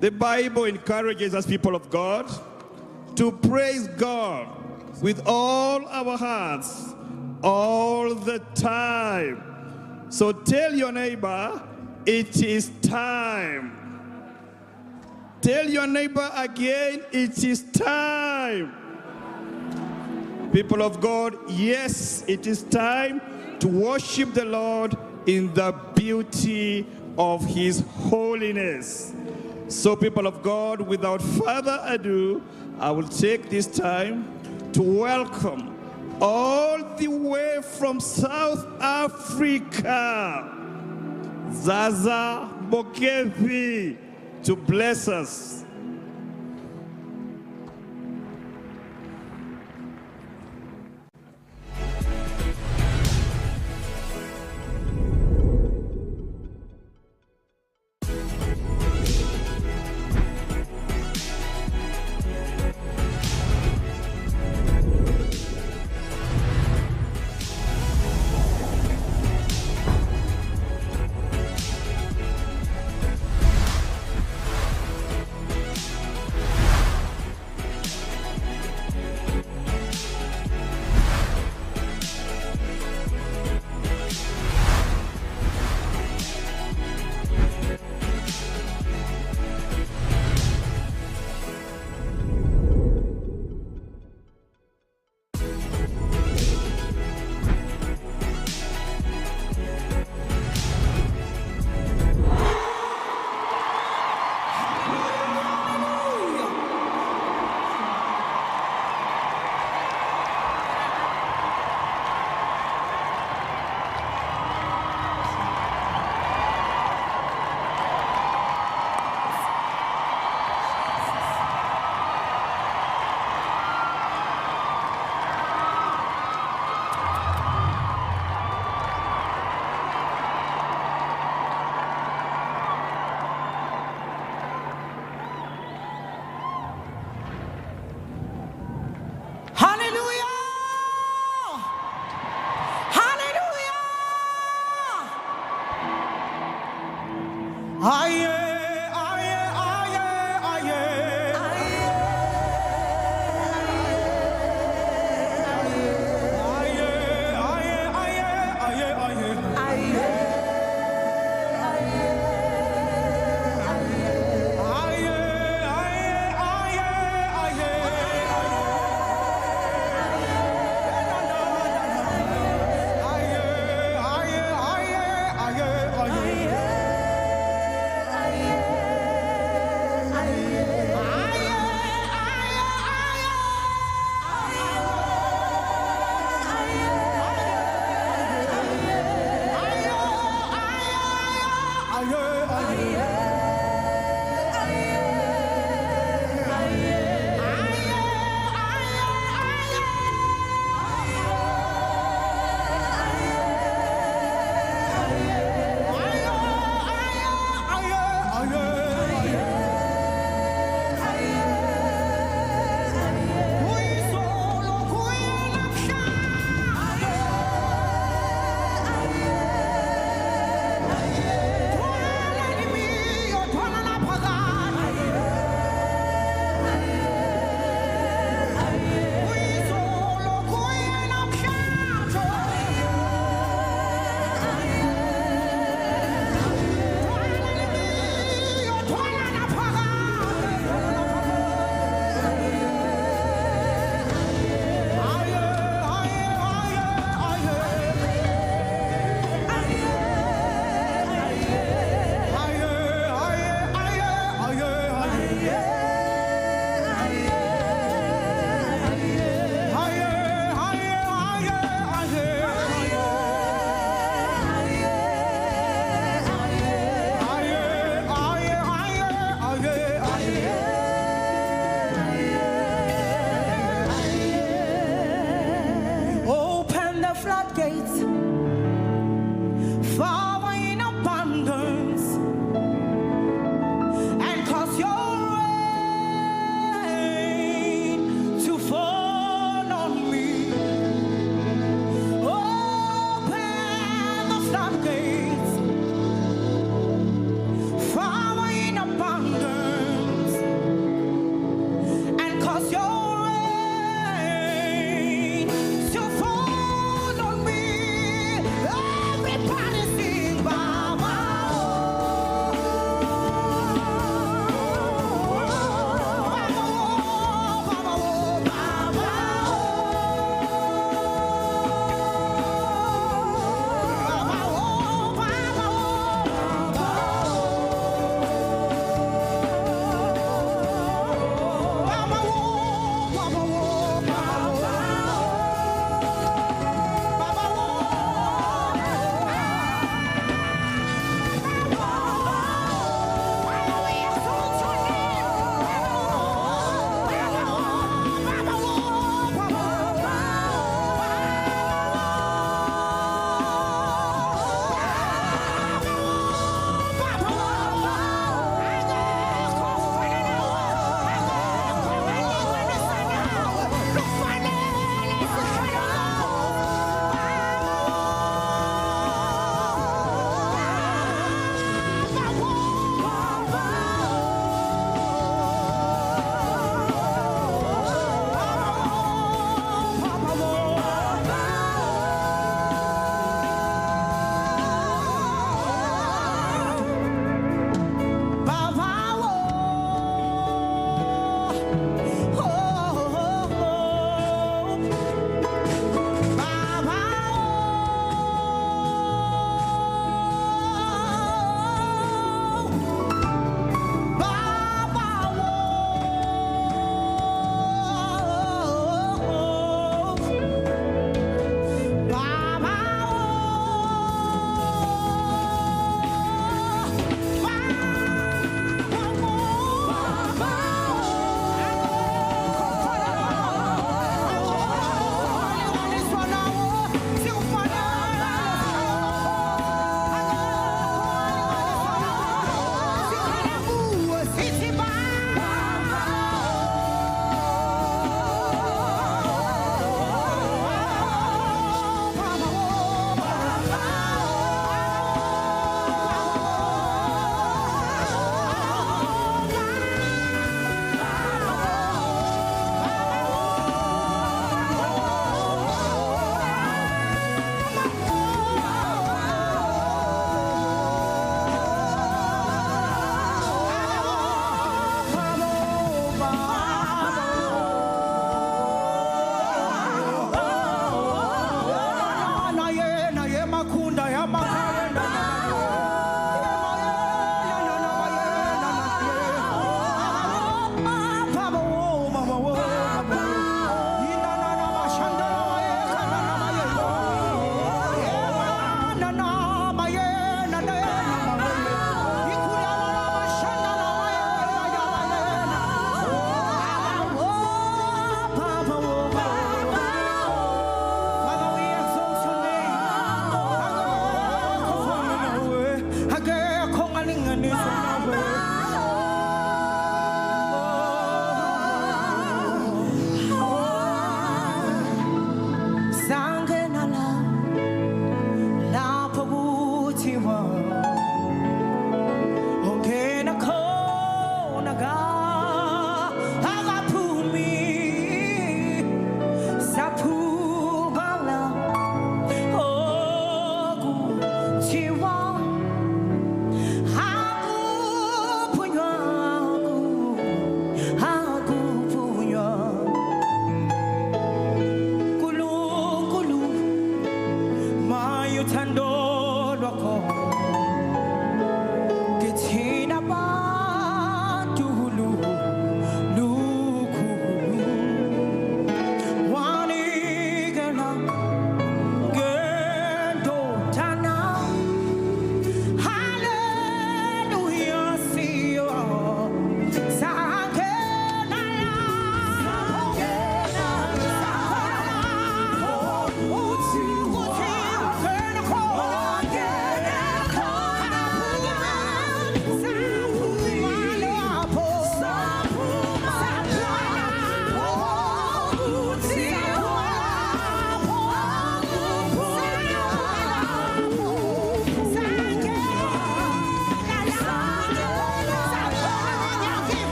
The Bible encourages us, people of God, to praise God with all our hearts, all the time. So tell your neighbor, it is time. Tell your neighbor again, it is time. People of God, yes, it is time to worship the Lord in the beauty of His holiness. So, people of God, without further ado, I will take this time to welcome all the way from South Africa, Zaza Bokevi, to bless us.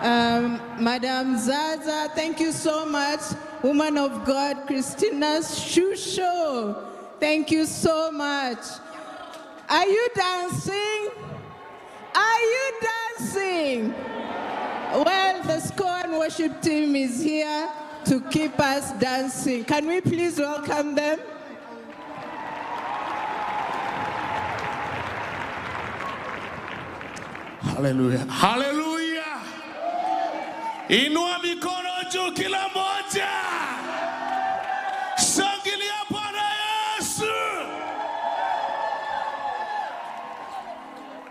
Madam Zaza, thank you so much. Woman of God, Christina Shusho, thank you so much. Are you dancing? Are you dancing? Well, the Score and Worship team is here to keep us dancing. Can we please welcome them? Hallelujah. Hallelujah. Inua mikono juu kila moja. Shangilia Bwana Yesu.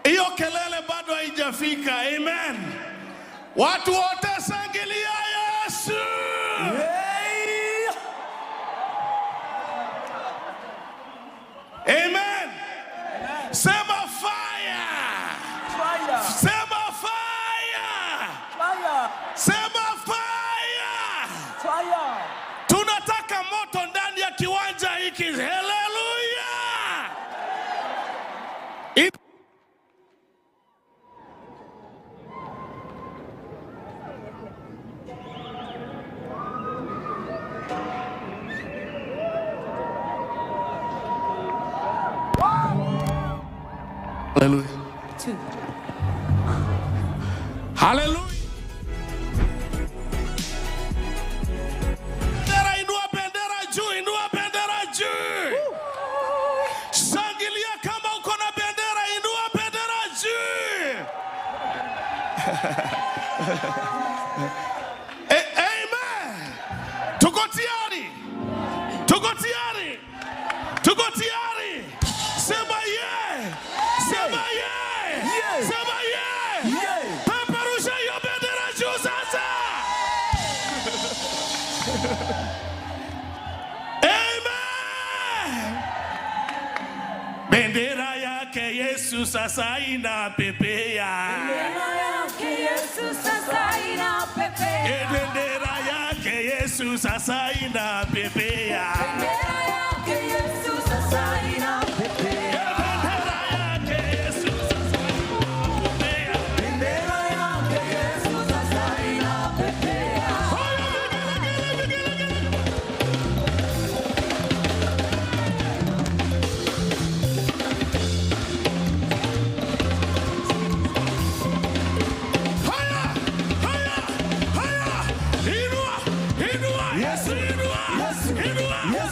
Hiyo kelele bado haijafika. Amen. Watu wote shangilia Yesu. Amen. Sema fire. Sema fire. Sema fire. Tunataka moto ndani ya kiwanja hiki. Hallelujah. Hallelujah. 2. Hallelujah. Inua bendera juu, inua bendera juu. Shangilia kama uko na bendera, inua bendera juu. Amen. Tuko tayari. Tuko tayari. Tuko tayari. Sema yeah. Sema yeah. Sema yeah. Peperusha hiyo bendera juu sasa. Amen. Bendera yake Yesu sasa inapepea. Bendera yake Yesu sasa inapepea. Bendera yake Yesu sasa inapepea. Bendera yake Yesu sasa inapepea. Yes,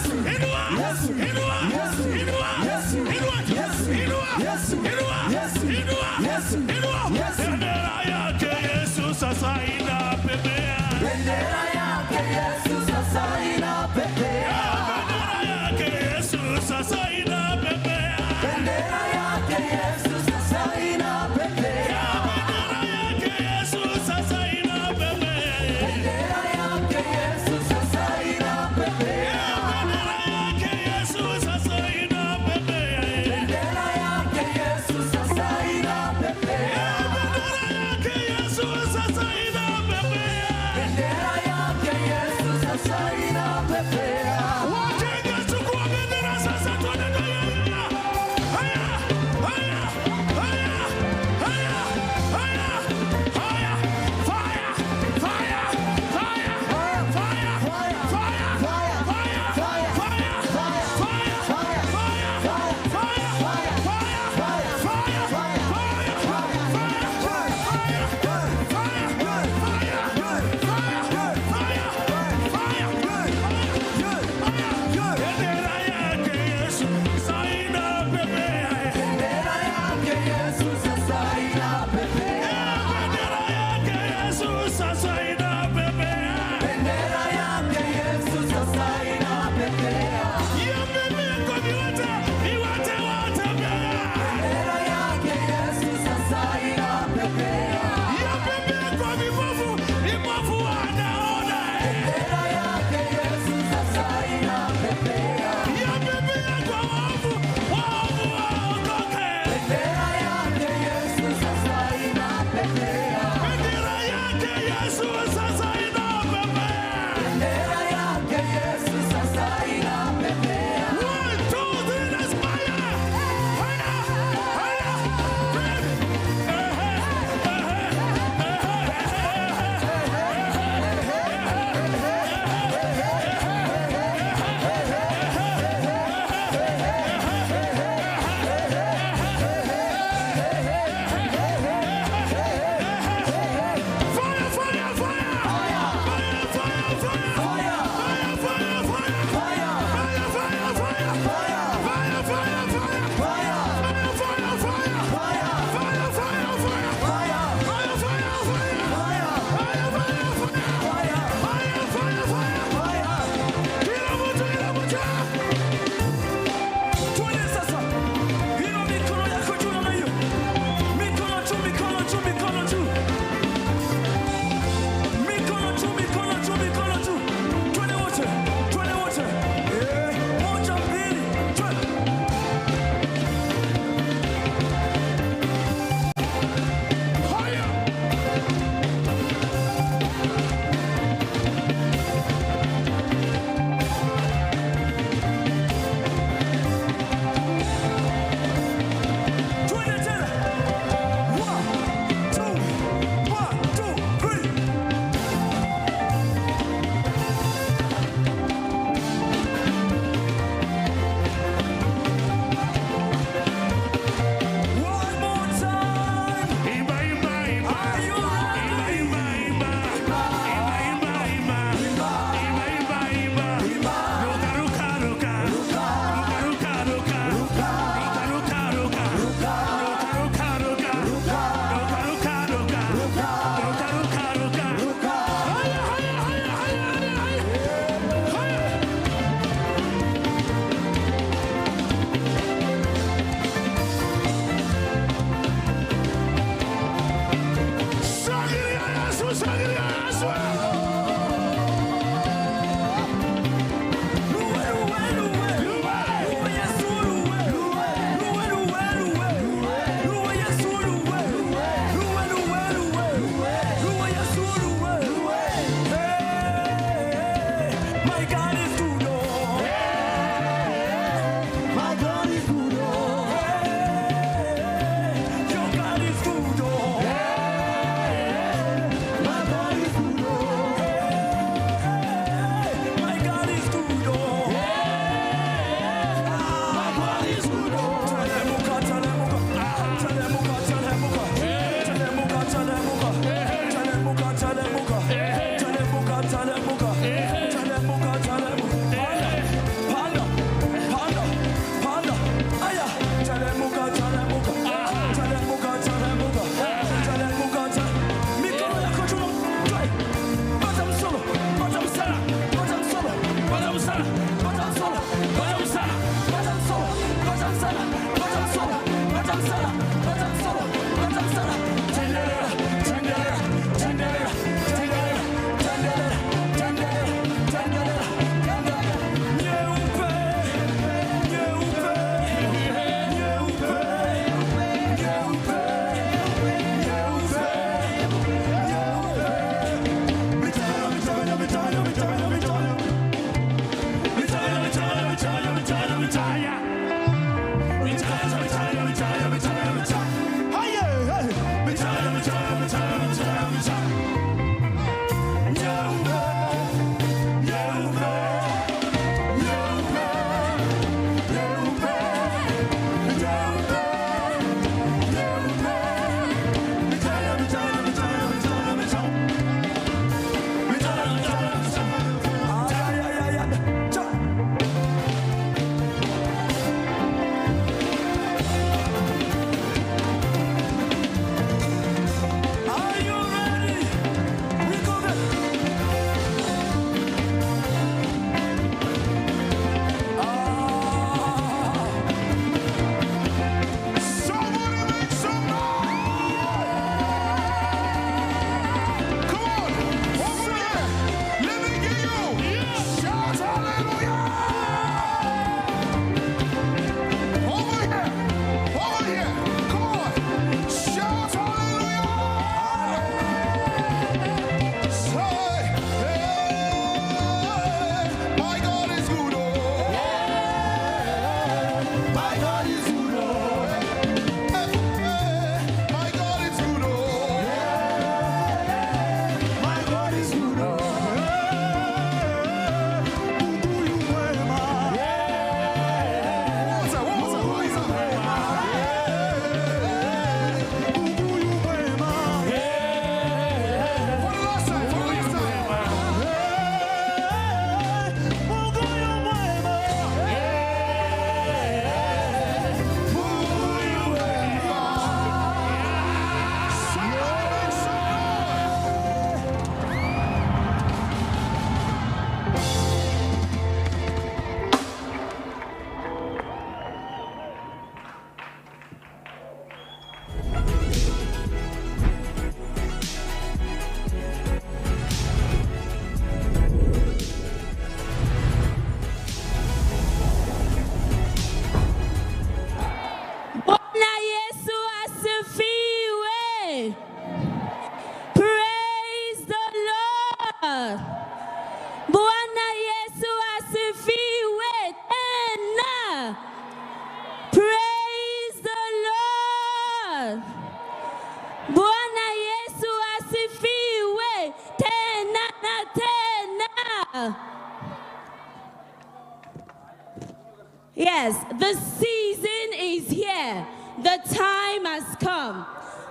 Yes, the season is here. The time has come.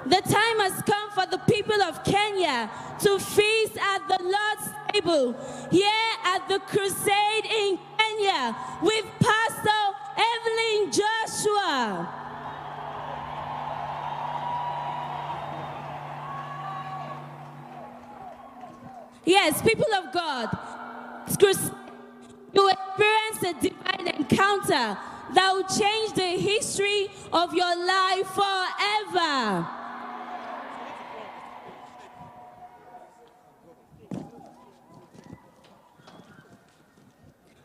The time has come for the people of Kenya to feast at the Lord's table here at the Crusade in Kenya with Pastor Evelyn Joshua. Yes, people of God, you experience a divine encounter that will change the history of your life forever.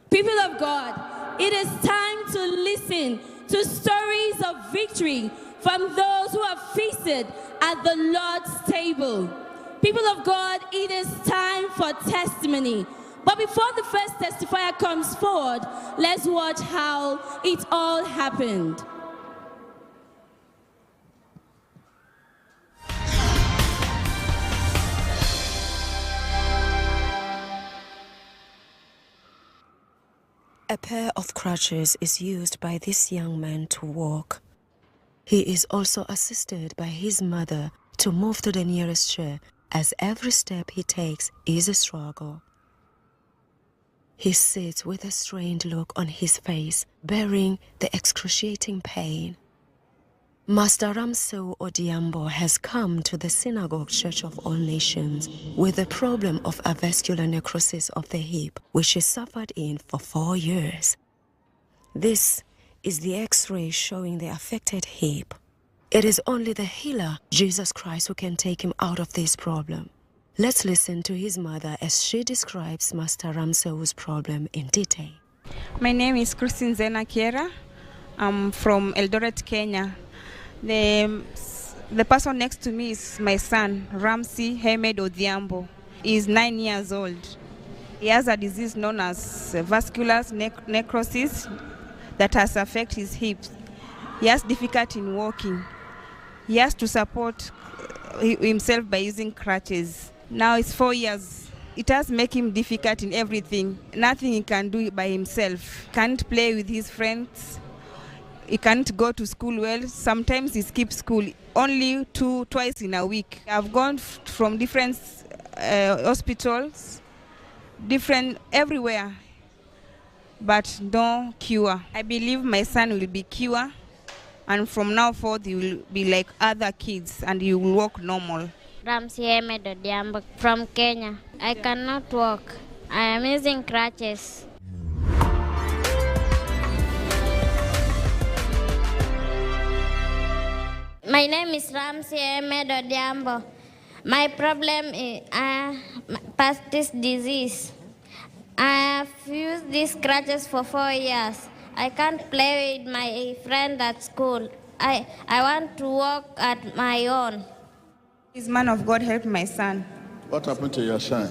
People of God, it is time to listen to stories of victory from those who have feasted at the Lord's table. People of God, it is time for testimony. But before the first testifier comes forward, let's watch how it all happened. A pair of crutches is used by this young man to walk. He is also assisted by his mother to move to the nearest chair, as every step he takes is a struggle. He sits with a strained look on his face, bearing the excruciating pain. Master Ramsey Odhiambo has come to the Synagogue Church of All Nations with the problem of avascular necrosis of the hip, which he suffered in for 4 years. This is the X-ray showing the affected hip. It is only the healer, Jesus Christ, who can take him out of this problem. Let's listen to his mother as she describes Master Ramsey's problem in detail. My name is Christine Zena Kiera. I'm from Eldoret, Kenya. The person next to me is my son, Ramsey Hamed Odhiambo. He is 9 years old. He has a disease known as vascular necrosis that has affected his hips. He has difficulty in walking. He has to support himself by using crutches. Now it's 4 years. It has made him difficult in everything. Nothing he can do by himself. Can't play with his friends. He can't go to school well. Sometimes he skips school only twice in a week. I've gone from different hospitals, everywhere, but no cure. I believe my son will be cured, and from now forth he will be like other kids and he will walk normal. Ramsey Hamed Odhiambo from Kenya. I cannot walk. I am using crutches. My name is Ramsey Hamed Odhiambo. My problem is past this disease. I have used these crutches for 4 years. I can't play with my friend at school. I want to walk at my own. This man of God helped my son. What happened to your son?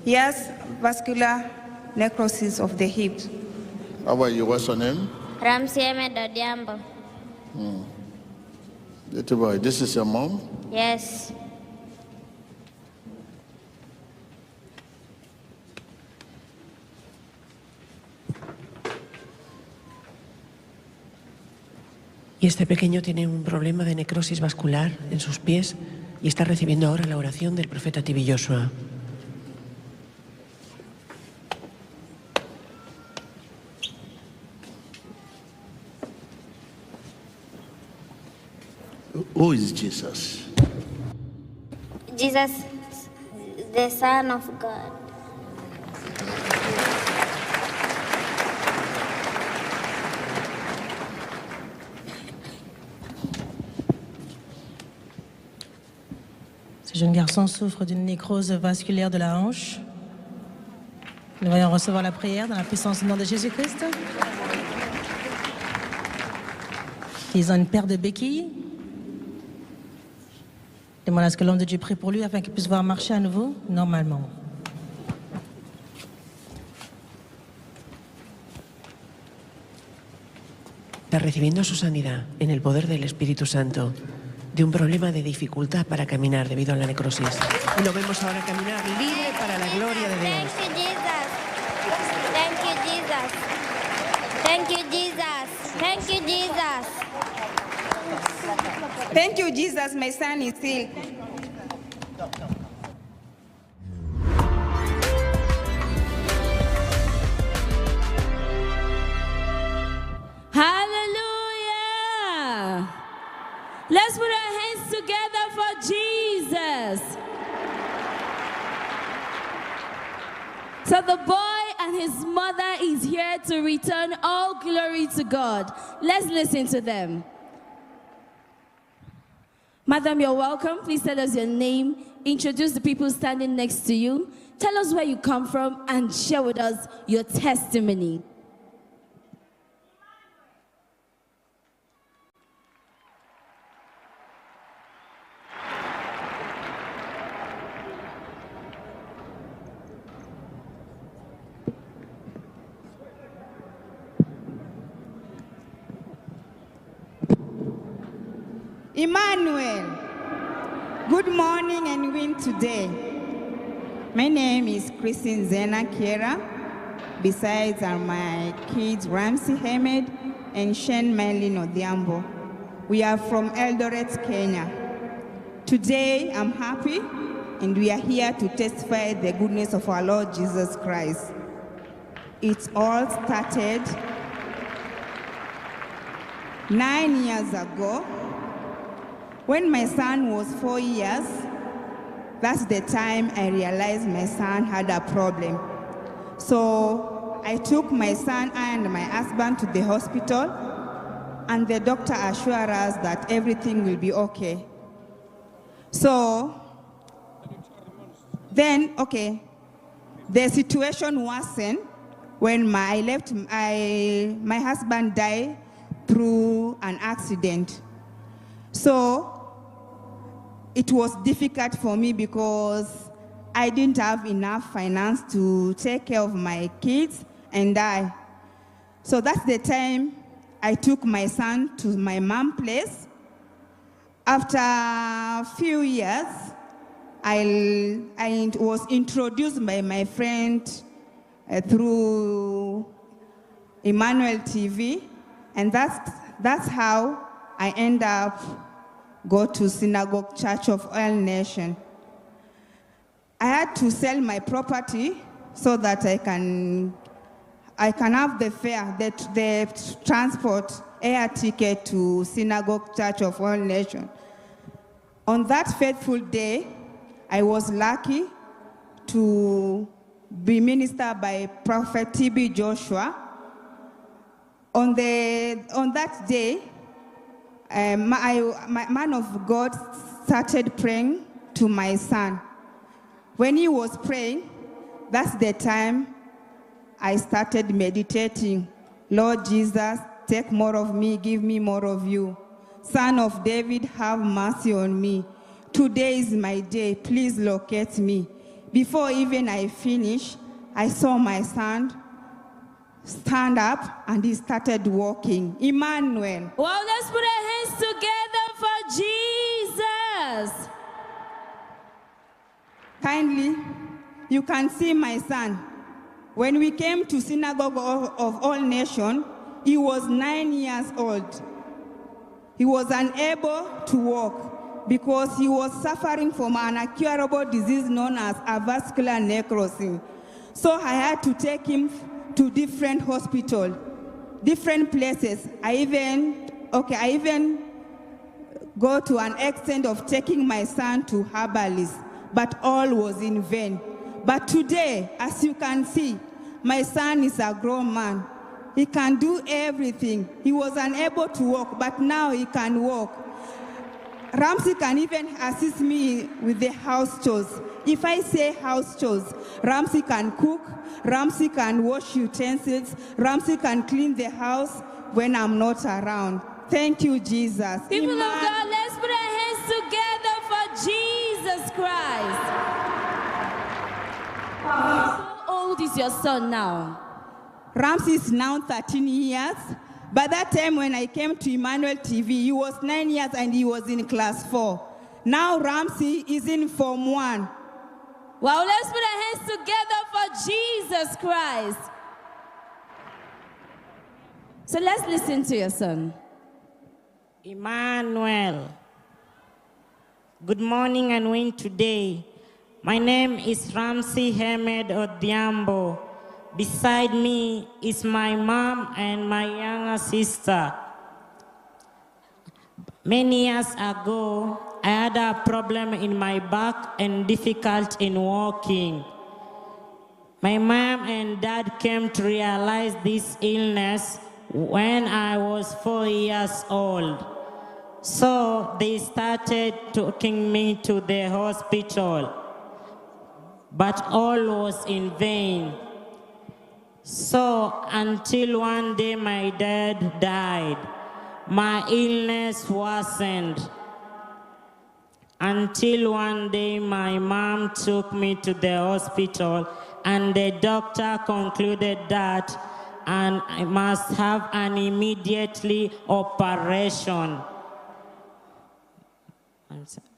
He has vascular necrosis of the hip. How about you? What's your name? Ramsey Hamed Odhiambo. Little boy, this is your mom? Yes. Y este pequeño tiene un problema de necrosis vascular en sus pies y está recibiendo ahora la oración del profeta TV Joshua. Who is Jesus? Jesus, the Son of God. Ce jeune garçon souffre d'une nécrose vasculaire de la hanche. Nous allons recevoir la prière dans la puissance du nom de Jésus-Christ. Ils ont une paire de béquilles. Demande à ce que l'homme de Dieu prie pour lui afin qu'il puisse pouvoir marcher à nouveau normalement. Está recibiendo su sanidad en el poder del Espíritu Santo de un problema de dificultad para caminar debido a la necrosis. Y lo vemos ahora caminar libre para la gloria de Dios. Thank you, Jesus. Thank you, Jesus. Thank you, Jesus. Thank you, Jesus. Thank you, Jesus. My son is healed. Hallelujah. Let's put our hands together for Jesus. So the boy and his mother is here to return all glory to God. Let's listen to them. Madam, you're welcome. Please tell us your name. Introduce the people standing next to you. Tell us where you come from and share with us your testimony. Emmanuel, good morning and win today. My name is Christine Zena Kiera. Besides are my kids Ramsey Hamed and Shen Melin Odhiambo. We are from Eldoret, Kenya. Today I'm happy and we are here to testify the goodness of our Lord Jesus Christ. It all started 9 years ago. When my son was 4 years, that's the time I realized my son had a problem. So I took my son and my husband to the hospital, and the doctor assured us that everything will be okay. So then, the situation worsened when my husband died through an accident. So it was difficult for me because I didn't have enough finance to take care of my kids and I. So that's the time I took my son to my mom's place. After a few years, I was introduced by my friend through Emmanuel TV, and that's how I end up go to Synagogue Church of All Nations. I had to sell my property so that I can have the fare, the transport, air ticket to Synagogue Church of All Nations. On that faithful day, I was lucky to be ministered by Prophet T.B. Joshua. On that day, my man of God started praying to my son. When he was praying, that's the time I started meditating. Lord Jesus, take more of me, give me more of you. Son of David, have mercy on me. Today is my day, please locate me. Before even I finish, I saw my son stand up and he started walking. Emmanuel. Well, let's put our hands together for Jesus. Kindly, you can see my son. When we came to Synagogue of All Nations, he was 9 years old. He was unable to walk because he was suffering from an incurable disease known as avascular necrosis. So I had to take him to different hospitals, different places. I even go to an extent of taking my son to herbalists, but all was in vain. But today, as you can see, my son is a grown man. He can do everything. He was unable to walk, but now he can walk. Ramsey can even assist me with the house chores. If I say house chores, Ramsey can cook, Ramsey can wash utensils, Ramsey can clean the house when I'm not around. Thank you, Jesus. People of God, let's put our hands together for Jesus Christ. How old is your son now? Ramsey is now 13 years. By that time when I came to Emmanuel TV, he was 9 years and he was in class 4. Now Ramsey is in Form 1. Well, let's put our hands together for Jesus Christ. So let's listen to your son. Emmanuel. Good morning and win today. My name is Ramsey Hamed Odhiambo. Beside me is my mom and my younger sister. Many years ago, I had a problem in my back and difficult in walking. My mom and dad came to realize this illness when I was 4 years old. So they started taking me to the hospital, but all was in vain. So until one day my dad died, my illness worsened. Until one day my mom took me to the hospital and the doctor concluded that I must have an immediately operation.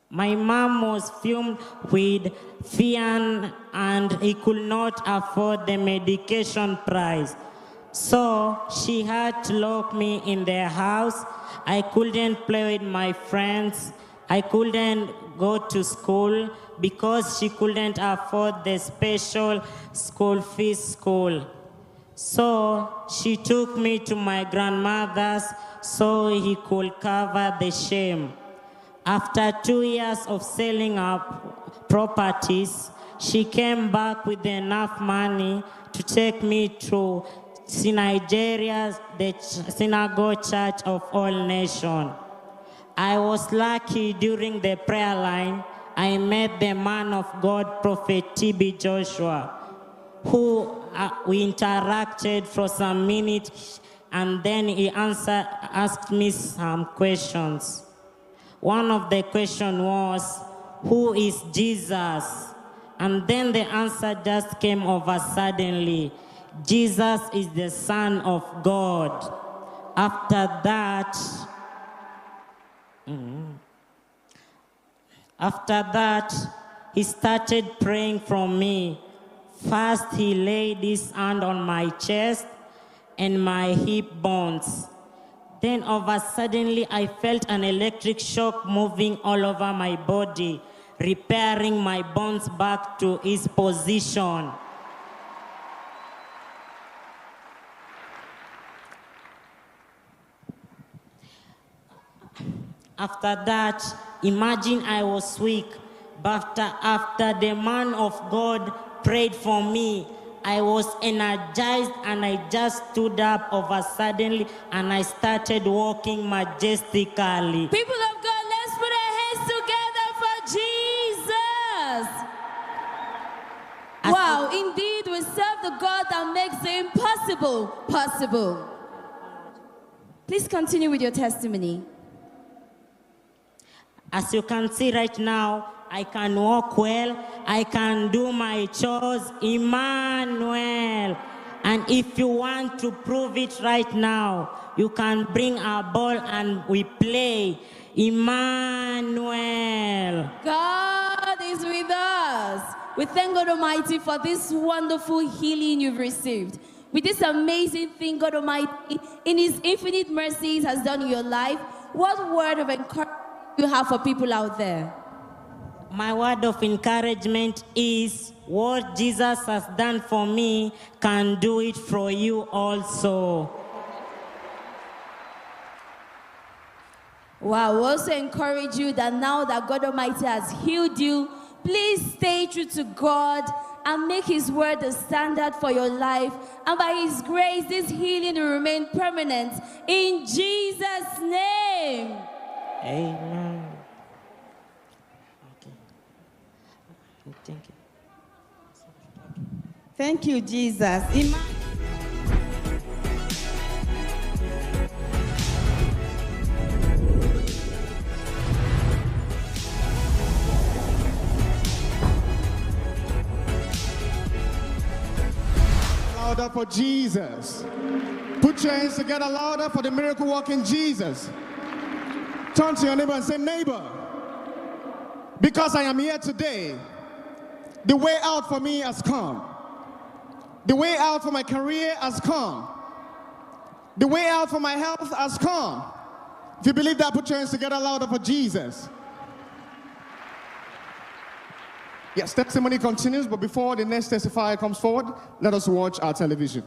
My mom was filled with fear and he could not afford the medication price. So she had to lock me in the house. I couldn't play with my friends. I couldn't go to school because she couldn't afford the special school fees school. So she took me to my grandmother's so he could cover the shame. After 2 years of selling up properties, she came back with enough money to take me to Nigeria, the Synagogue Church of All Nations. I was lucky during the prayer line, I met the man of God, Prophet TB Joshua, who we interacted for some minutes, and then he asked me some questions. One of the questions was, who is Jesus? And then the answer just came over suddenly. Jesus is the Son of God. After that, he started praying for me. First, he laid his hand on my chest and my hip bones. Then suddenly I felt an electric shock moving all over my body, repairing my bones back to its position. After that, imagine I was weak, but after the man of God prayed for me, I was energized and I just stood up suddenly and I started walking majestically. People of God, let's put our hands together for Jesus. Wow, indeed, we serve the God that makes the impossible possible. Please continue with your testimony. As you can see right now, I can walk well, I can do my chores, Emmanuel. And if you want to prove it right now, you can bring a ball and we play, Emmanuel. God is with us. We thank God Almighty for this wonderful healing you've received. With this amazing thing God Almighty, in His infinite mercies, has done in your life, what word of encouragement do you have for people out there? My word of encouragement is what Jesus has done for me can do it for you also. Wow, we also encourage you that now that God Almighty has healed you, please stay true to God and make His word the standard for your life. And by His grace, this healing will remain permanent. In Jesus' name. Amen. Thank you. Thank you, Jesus. Louder for Jesus. Put your hands together louder for the miracle working Jesus. Turn to your neighbor and say, neighbor, because I am here today, the way out for me has come. The way out for my career has come. The way out for my health has come. If you believe that, put your hands together louder for Jesus. Yes, testimony continues, but before the next testifier comes forward, let us watch our television.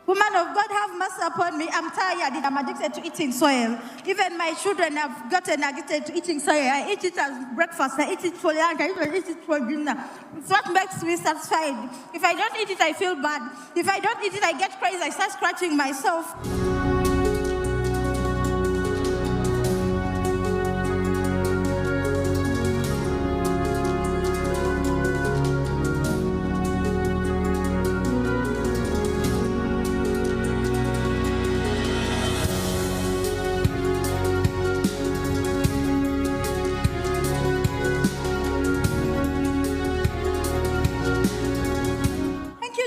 Woman of God, have mercy upon me. I'm tired. I'm addicted to eating soil. Even my children have gotten addicted to eating soil. I eat it as breakfast. I eat it for lunch. I even eat it for dinner. It's what makes me satisfied. If I don't eat it, I feel bad. If I don't eat it, I get crazy. I start scratching myself.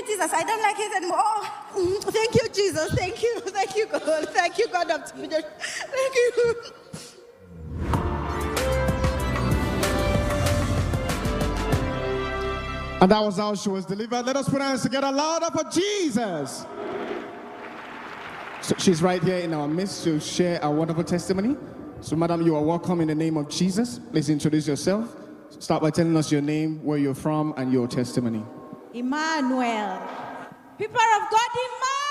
Jesus, I don't like it anymore. Oh, thank you, Jesus. Thank you. Thank you, God. Thank you, God. Thank you. And that was how she was delivered. Let us put our hands together louder for Jesus. So she's right here in our midst to share a wonderful testimony. So, madam, you are welcome in the name of Jesus. Please introduce yourself. Start by telling us your name, where you're from, and your testimony. Emmanuel. People of God, Emmanuel.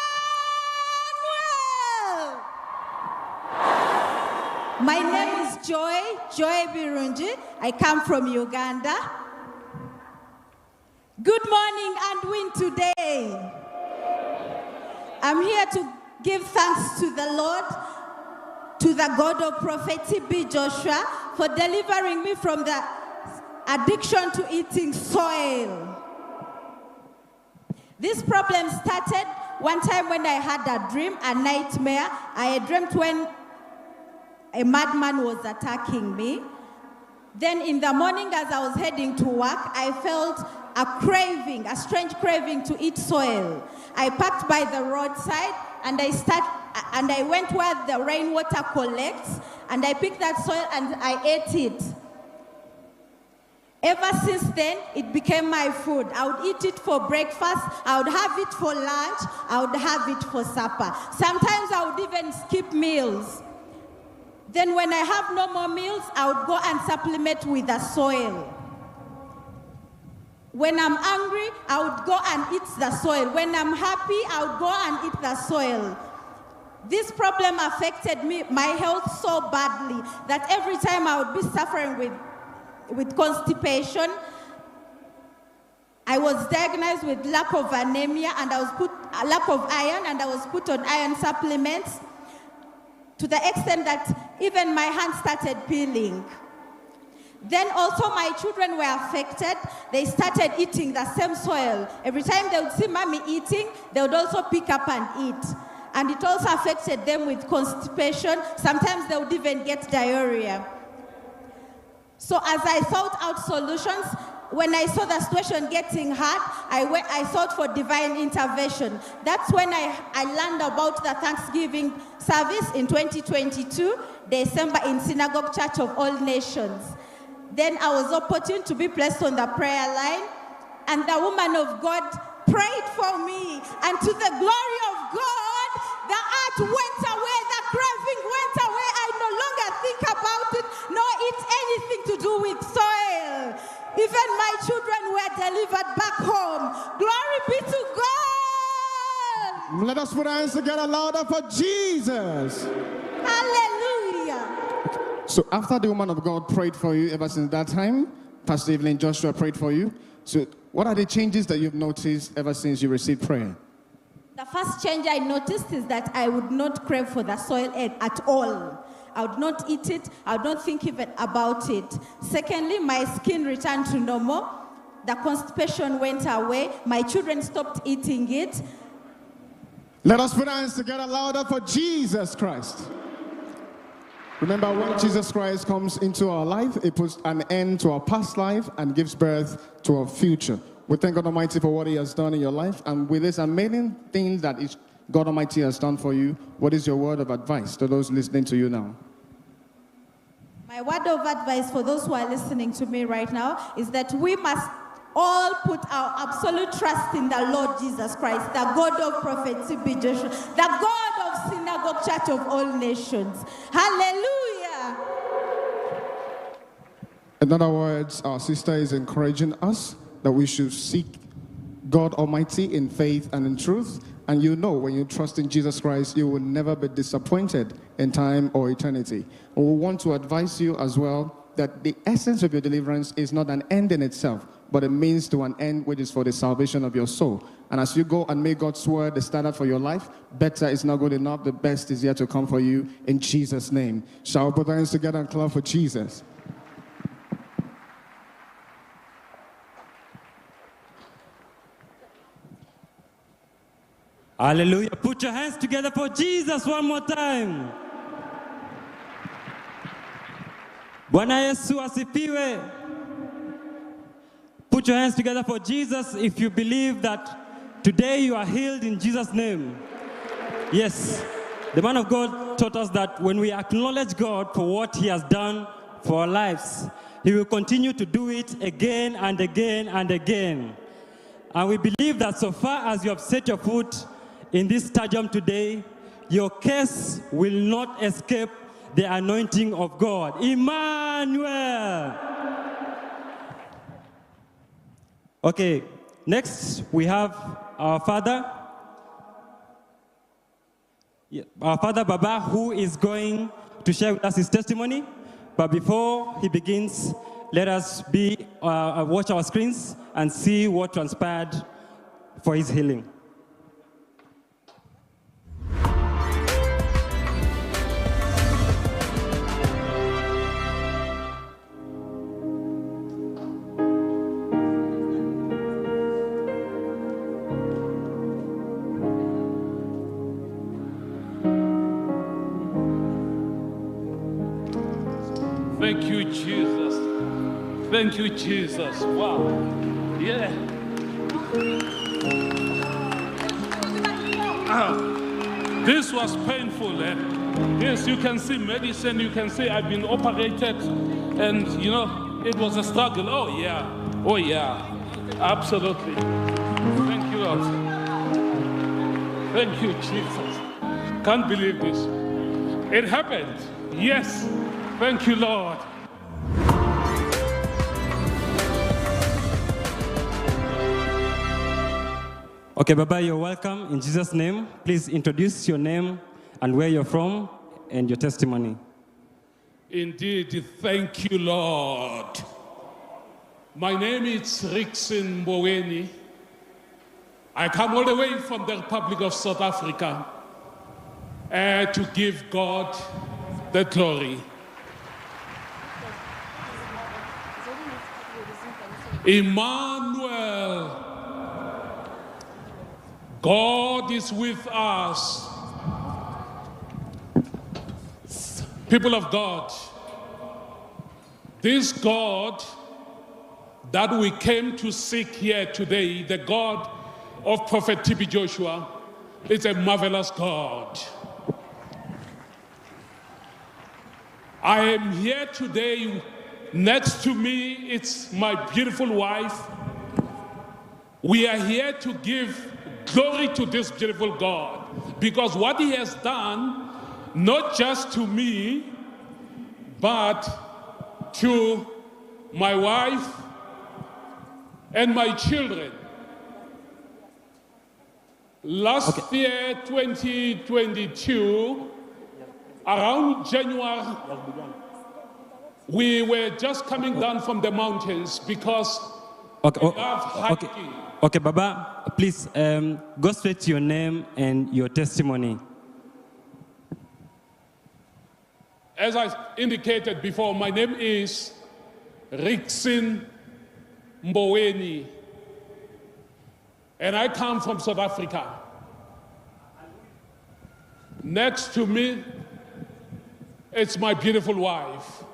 My name is Joy Birunji. I come from Uganda. Good morning and win today. I'm here to give thanks to the Lord, to the God of Prophet TB Joshua, for delivering me from the addiction to eating soil. This problem started one time when I had a dream, a nightmare. I had dreamt when a madman was attacking me. Then in the morning as I was heading to work, I felt a craving, a strange craving to eat soil. I parked by the roadside and I went where the rainwater collects, and I picked that soil and I ate it. Ever since then, it became my food. I would eat it for breakfast, I would have it for lunch, I would have it for supper. Sometimes I would even skip meals. Then when I have no more meals, I would go and supplement with the soil. When I'm angry, I would go and eat the soil. When I'm happy, I would go and eat the soil. This problem affected me, my health so badly that every time I would be suffering with constipation. I was diagnosed with lack of anemia and I was put a lack of iron, and I was put on iron supplements to the extent that even my hands started peeling. Then also my children were affected. They started eating the same soil. Every time they would see mommy eating, they would also pick up and eat. And it also affected them with constipation. Sometimes they would even get diarrhea. So as I thought out solutions, when I saw the situation getting hard, I sought for divine intervention. That's when I learned about the Thanksgiving service in 2022, December, in Synagogue Church of All Nations. Then I was opportune to be placed on the prayer line, and the woman of God prayed for me, and to the glory of God, the heart went away, the craving went away. I no longer think about it, nor eat anything to do with soil. Even my children were delivered back home. Glory be to God. Let us put our hands together louder for Jesus. Hallelujah. So after the woman of God prayed for you, ever since that time, Pastor Evelyn Joshua prayed for you. So what are the changes that you've noticed ever since you received prayer? The first change I noticed is that I would not crave for the soil egg at all. I would not eat it. I would not think even about it. Secondly, my skin returned to normal. The constipation went away. My children stopped eating it. Let us put our hands together louder for Jesus Christ. Remember, when Jesus Christ comes into our life, it puts an end to our past life and gives birth to our future. We thank God Almighty for what He has done in your life. And with this amazing thing that God Almighty has done for you, what is your word of advice to those listening to you now? My word of advice for those who are listening to me right now is that we must all put our absolute trust in the Lord Jesus Christ, the God of Prophet TB Joshua, the God of Synagogue Church of All Nations. Hallelujah. In other words, our sister is encouraging us that we should seek God Almighty in faith and in truth. And you know, when you trust in Jesus Christ, you will never be disappointed in time or eternity. And we want to advise you as well that the essence of your deliverance is not an end in itself, but a means to an end, which is for the salvation of your soul. And as you go and make God's word the standard for your life, better is not good enough. The best is yet to come for you in Jesus' name. Shall we put our hands together and clap for Jesus? Hallelujah. Put your hands together for Jesus one more time. Bwana Yesu asifiwe. Put your hands together for Jesus if you believe that today you are healed in Jesus' name. Yes, the man of God taught us that when we acknowledge God for what he has done for our lives, he will continue to do it again and again and again. And we believe that so far as you have set your foot in this stadium today, your case will not escape the anointing of God. Emmanuel. Okay, next we have our father. Our father Baba, who is going to share with us his testimony. But before he begins, let us watch our screens and see what transpired for his healing. Thank you, Jesus. Thank you, Jesus. Wow. Yeah. This was painful. Yes, you can see medicine. You can see I've been operated. And, you know, it was a struggle. Oh, yeah. Oh, yeah. Absolutely. Thank you, Lord. Thank you, Jesus. Can't believe this. It happened. Yes. Thank you, Lord. Okay, Baba, you're welcome. In Jesus' name, please introduce your name and where you're from and your testimony. Indeed, thank you, Lord. My name is Rixin Mboweni. I come all the way from the Republic of South Africa to give God the glory. Emmanuel, God is with us. People of God, this God that we came to seek here today, the God of Prophet TB Joshua, is a marvelous God. I am here today. Next to me, it's my beautiful wife. We are here to give glory to this beautiful God because what he has done, not just to me, but to my wife and my children. Last year, 2022, around January, we were just coming down from the mountains because we love hiking. Okay, Baba, please go straight to your name and your testimony. As I indicated before, my name is Rixin Mboweni, and I come from South Africa. Next to me, it's my beautiful wife.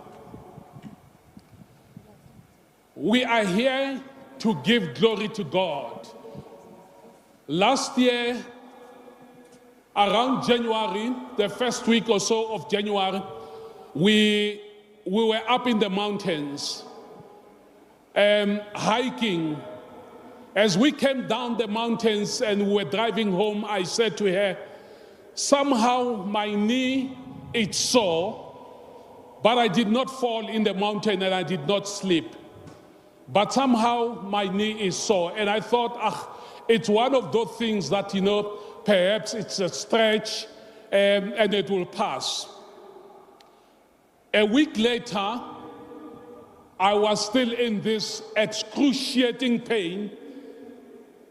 We are here to give glory to God. Last year, around January, the first week or so of January, we we were up in the mountains, hiking. As we came down the mountains and we were driving home, I said to her, somehow my knee is sore, but I did not fall in the mountain and I did not slip. But somehow my knee is sore. And I thought, it's one of those things that, perhaps it's a stretch and it will pass. A week later, I was still in this excruciating pain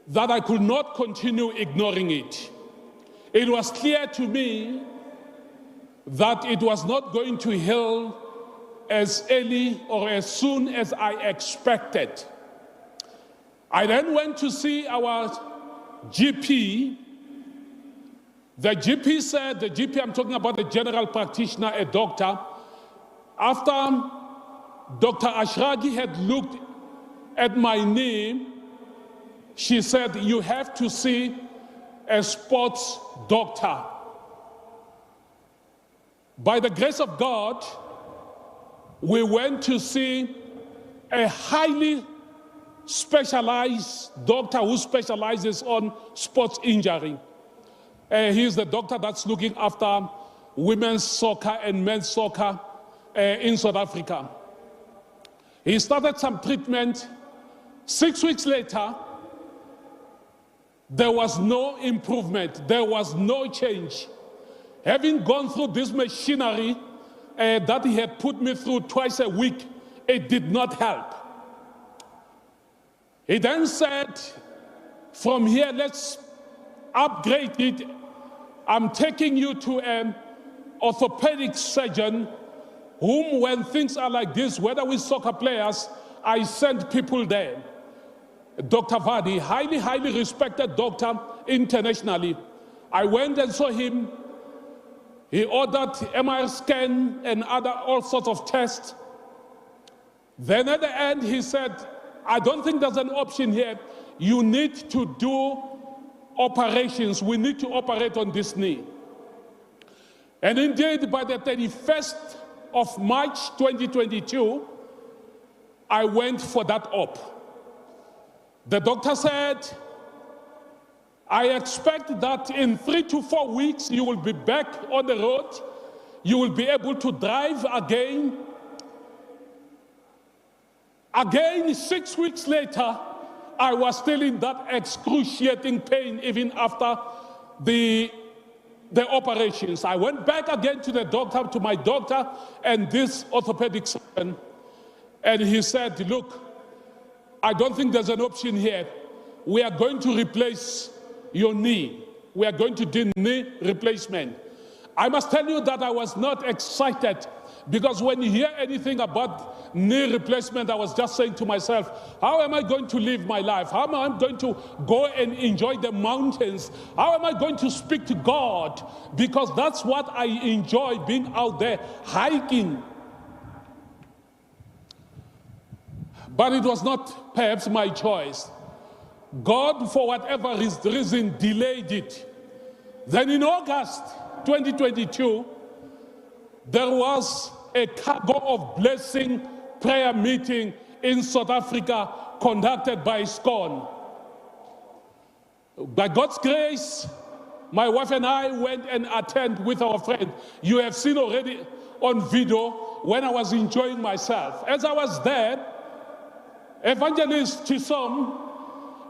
that I could not continue ignoring it. It was clear to me that it was not going to heal as early or as soon as I expected. I then went to see our GP. The GP said, the GP, I'm talking about the general practitioner, a doctor, after Dr. Ashragi had looked at my knee, she said, you have to see a sports doctor. By the grace of God, we went to see a highly specialized doctor who specializes on sports injury. He's the doctor that's looking after women's soccer and men's soccer in South Africa. He started some treatment. 6 weeks later, there was no improvement. There was no change. Having gone through this machinery that he had put me through twice a week, it did not help. He then said, from here, let's upgrade it. I'm taking you to an orthopedic surgeon whom, when things are like this, whether with soccer players, I send people there. Dr. Vardy, highly, highly respected doctor internationally. I went and saw him. He ordered MRI scan and all sorts of tests. Then at the end, he said, I don't think there's an option here. You need to do operations. We need to operate on this knee. And indeed, by the 31st of March 2022, I went for that op. The doctor said, I expect that in 3 to 4 weeks, you will be back on the road. You will be able to drive again. Again, 6 weeks later, I was still in that excruciating pain even after the operations. I went back again to the doctor, to my doctor and this orthopedic surgeon, and he said, look, I don't think there's an option here. We are going to replace your knee. We are going to do knee replacement. I must tell you that I was not excited, because when you hear anything about knee replacement, I was just saying to myself, how am I going to live my life? How am I going to go and enjoy the mountains? How am I going to speak to God? Because that's what I enjoy, being out there hiking. But it was not perhaps my choice. God, for whatever reason, delayed it. Then in August 2022, there was a cargo of blessing prayer meeting in South Africa conducted by SCON. By God's grace, my wife and I went and attended with our friend. You have seen already on video when I was enjoying myself. As I was there, Evangelist Chisom,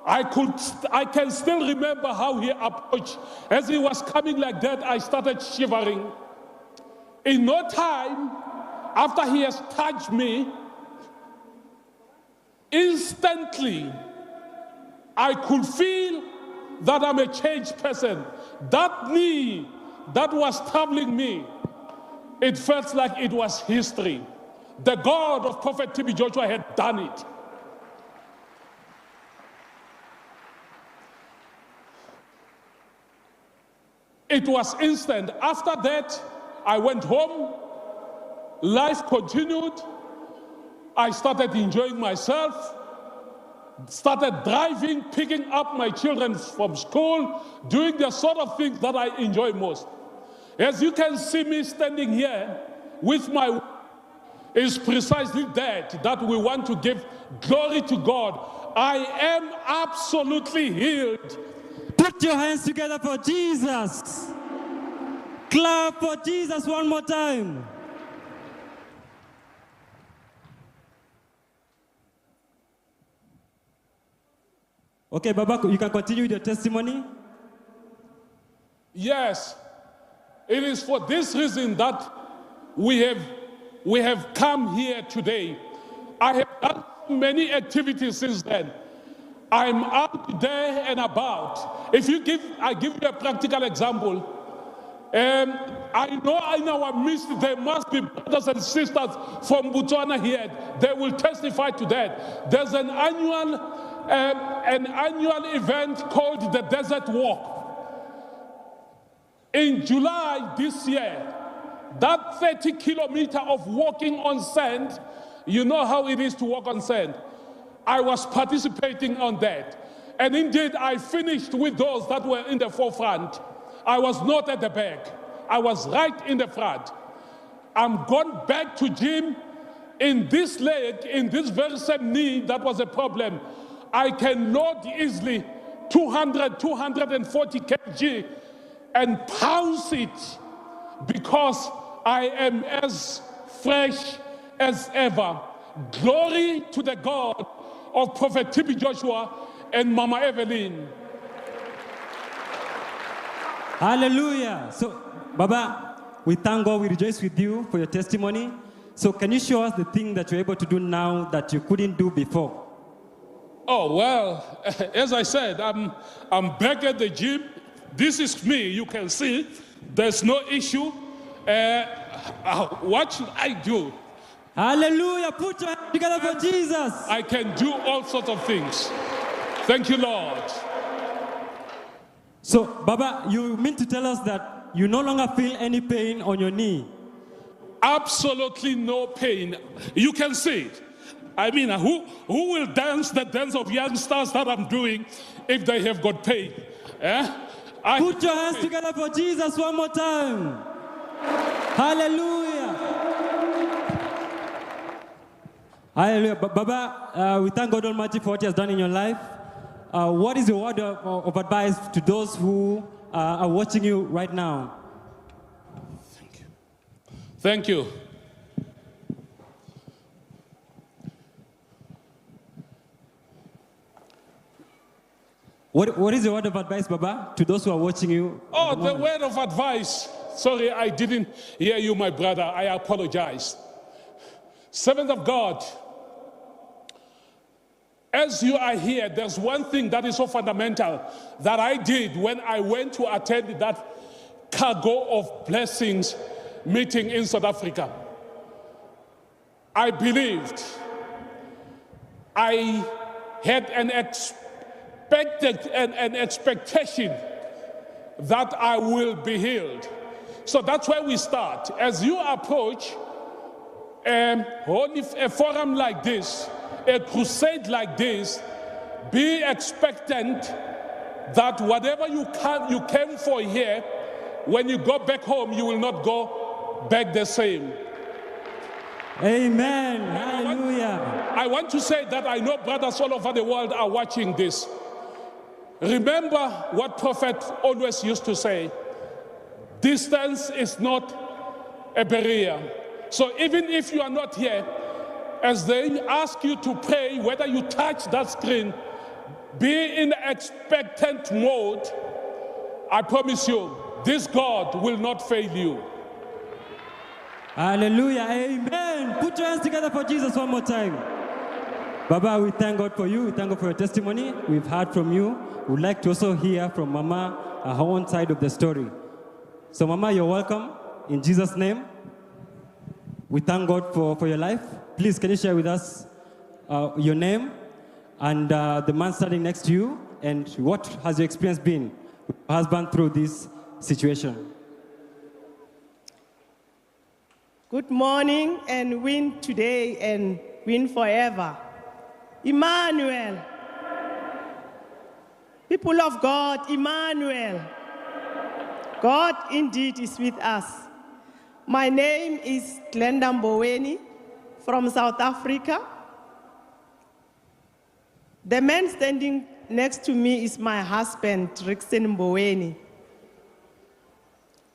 I can still remember how he approached. As he was coming like that, I started shivering. In no time, after he has touched me, instantly, I could feel that I'm a changed person. That knee that was troubling me, it felt like it was history. The God of Prophet T.B. Joshua had done it. It was instant. After that, I went home. Life continued. I started enjoying myself. Started driving, picking up my children from school, doing the sort of things that I enjoy most. As you can see me standing here with my, is precisely that we want to give glory to God. I am absolutely healed. Put your hands together for Jesus. Clap for Jesus one more time. Okay, Baba, you can continue with your testimony. Yes, it is for this reason that we have come here today. I have done many activities since then. I'm out there and about. I give you a practical example. I know in our midst there must be brothers and sisters from Botswana here. They will testify to that. There's an annual event called the Desert Walk. In July this year, that 30 kilometers of walking on sand, you know how it is to walk on sand. I was participating on that. And indeed, I finished with those that were in the forefront. I was not at the back. I was right in the front. I'm gone back to gym in this leg, in this very same knee, that was a problem. I can load easily 240 kg and pounce it because I am as fresh as ever. Glory to the God of Prophet T.B. Joshua and Mama Evelyn. Hallelujah. So, Baba, we thank God, we rejoice with you for your testimony. So can you show us the thing that you're able to do now that you couldn't do before? Oh, well, as I said, I'm back at the gym. This is me, you can see. There's no issue. What should I do? Hallelujah. Put your hands together for Jesus. I can do all sorts of things. Thank you, Lord. So, Baba, you mean to tell us that you no longer feel any pain on your knee? Absolutely no pain. You can see it. I mean, who will dance the dance of youngsters that I'm doing if they have got pain? Put your hands together for Jesus one more time. Hallelujah. Hallelujah. Baba, we thank God Almighty for what He has done in your life. What is your word of advice to those who are watching you right now? Thank you. Thank you. What is your word of advice, Baba, to those who are watching you? Oh, the word of advice. Sorry, I didn't hear you, my brother. I apologize. Servant of God, as you are here, there's one thing that is so fundamental that I did when I went to attend that Cargo of Blessings meeting in South Africa. I believed. I had an expectation that I will be healed. So that's where we start. As you approach a forum like this, a crusade like this, be expectant that whatever you came for here, when you go back home, you will not go back the same. Amen. Hallelujah. I want to say that I know brothers all over the world are watching this. Remember what Prophet always used to say, distance is not a barrier. So even if you are not here, as they ask you to pray, whether you touch that screen, be in expectant mode. I promise you, this God will not fail you. Hallelujah. Amen. Put your hands together for Jesus one more time. Baba, we thank God for you. We thank God for your testimony. We've heard from you. We'd like to also hear from Mama, her own side of the story. So Mama, you're welcome. In Jesus' name, we thank God for your life. Please, can you share with us your name and the man standing next to you, and what has your experience been with your husband through this situation? Good morning, and win today and win forever. Emmanuel. People of God, Emmanuel. God indeed is with us. My name is Glenda Mboweni. from South Africa. The man standing next to me is my husband, Rickson Mboweni.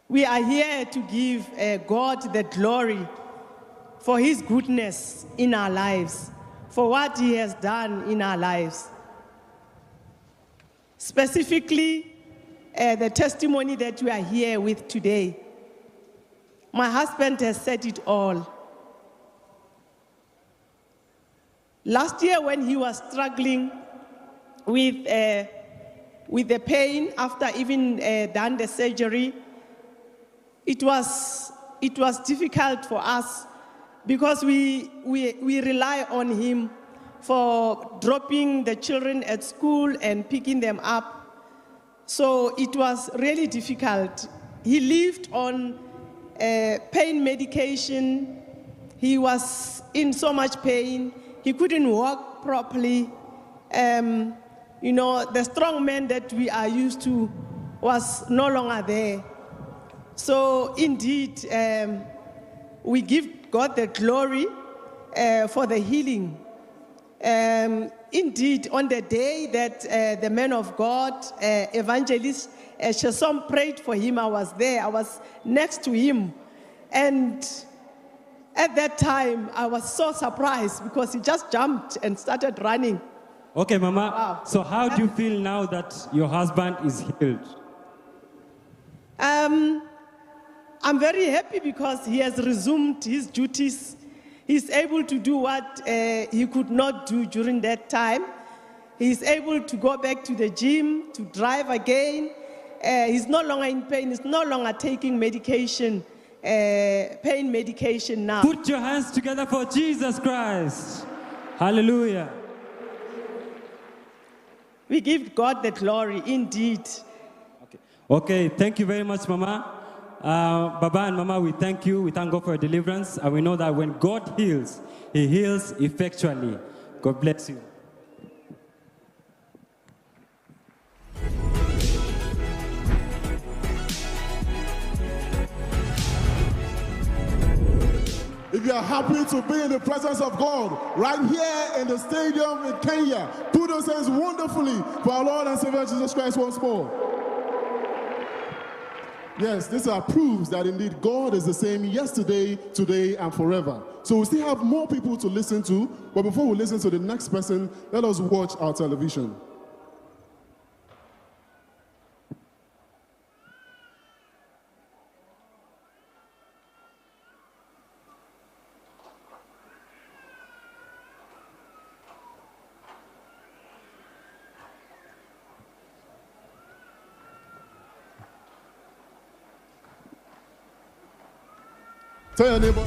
We are here to give God the glory for his goodness in our lives, for what he has done in our lives. Specifically, the testimony that we are here with today. My husband has said it all. Last year when he was struggling with the pain after even done the surgery, it was difficult for us because we rely on him for dropping the children at school and picking them up. So it was really difficult. He lived on pain medication. He was in so much pain. He couldn't walk properly. You know, the strong man that we are used to was no longer there. So indeed, we give God the glory for the healing. Indeed, on the day that the man of God, evangelist Shesom, prayed for him, I was there. I was next to him. And at that time, I was so surprised because he just jumped and started running. Okay, Mama. Wow. So how do you feel now that your husband is healed? I'm very happy because he has resumed his duties. He's able to do what he could not do during that time. He's able to go back to the gym, to drive again. He's no longer in pain. He's no longer taking medication, pain medication now. Put your hands together for Jesus Christ. Hallelujah. We give God the glory, indeed. Okay, thank you very much, Mama. Baba and Mama, we thank you. We thank God for your deliverance. And we know that when God heals, he heals effectually. God bless you. If you are happy to be in the presence of God, right here in the stadium in Kenya, put those hands wonderfully for our Lord and Savior Jesus Christ once more. Yes, this proves that indeed God is the same yesterday, today, and forever. So we still have more people to listen to, but before we listen to the next person, let us watch our television. Tell your neighbor.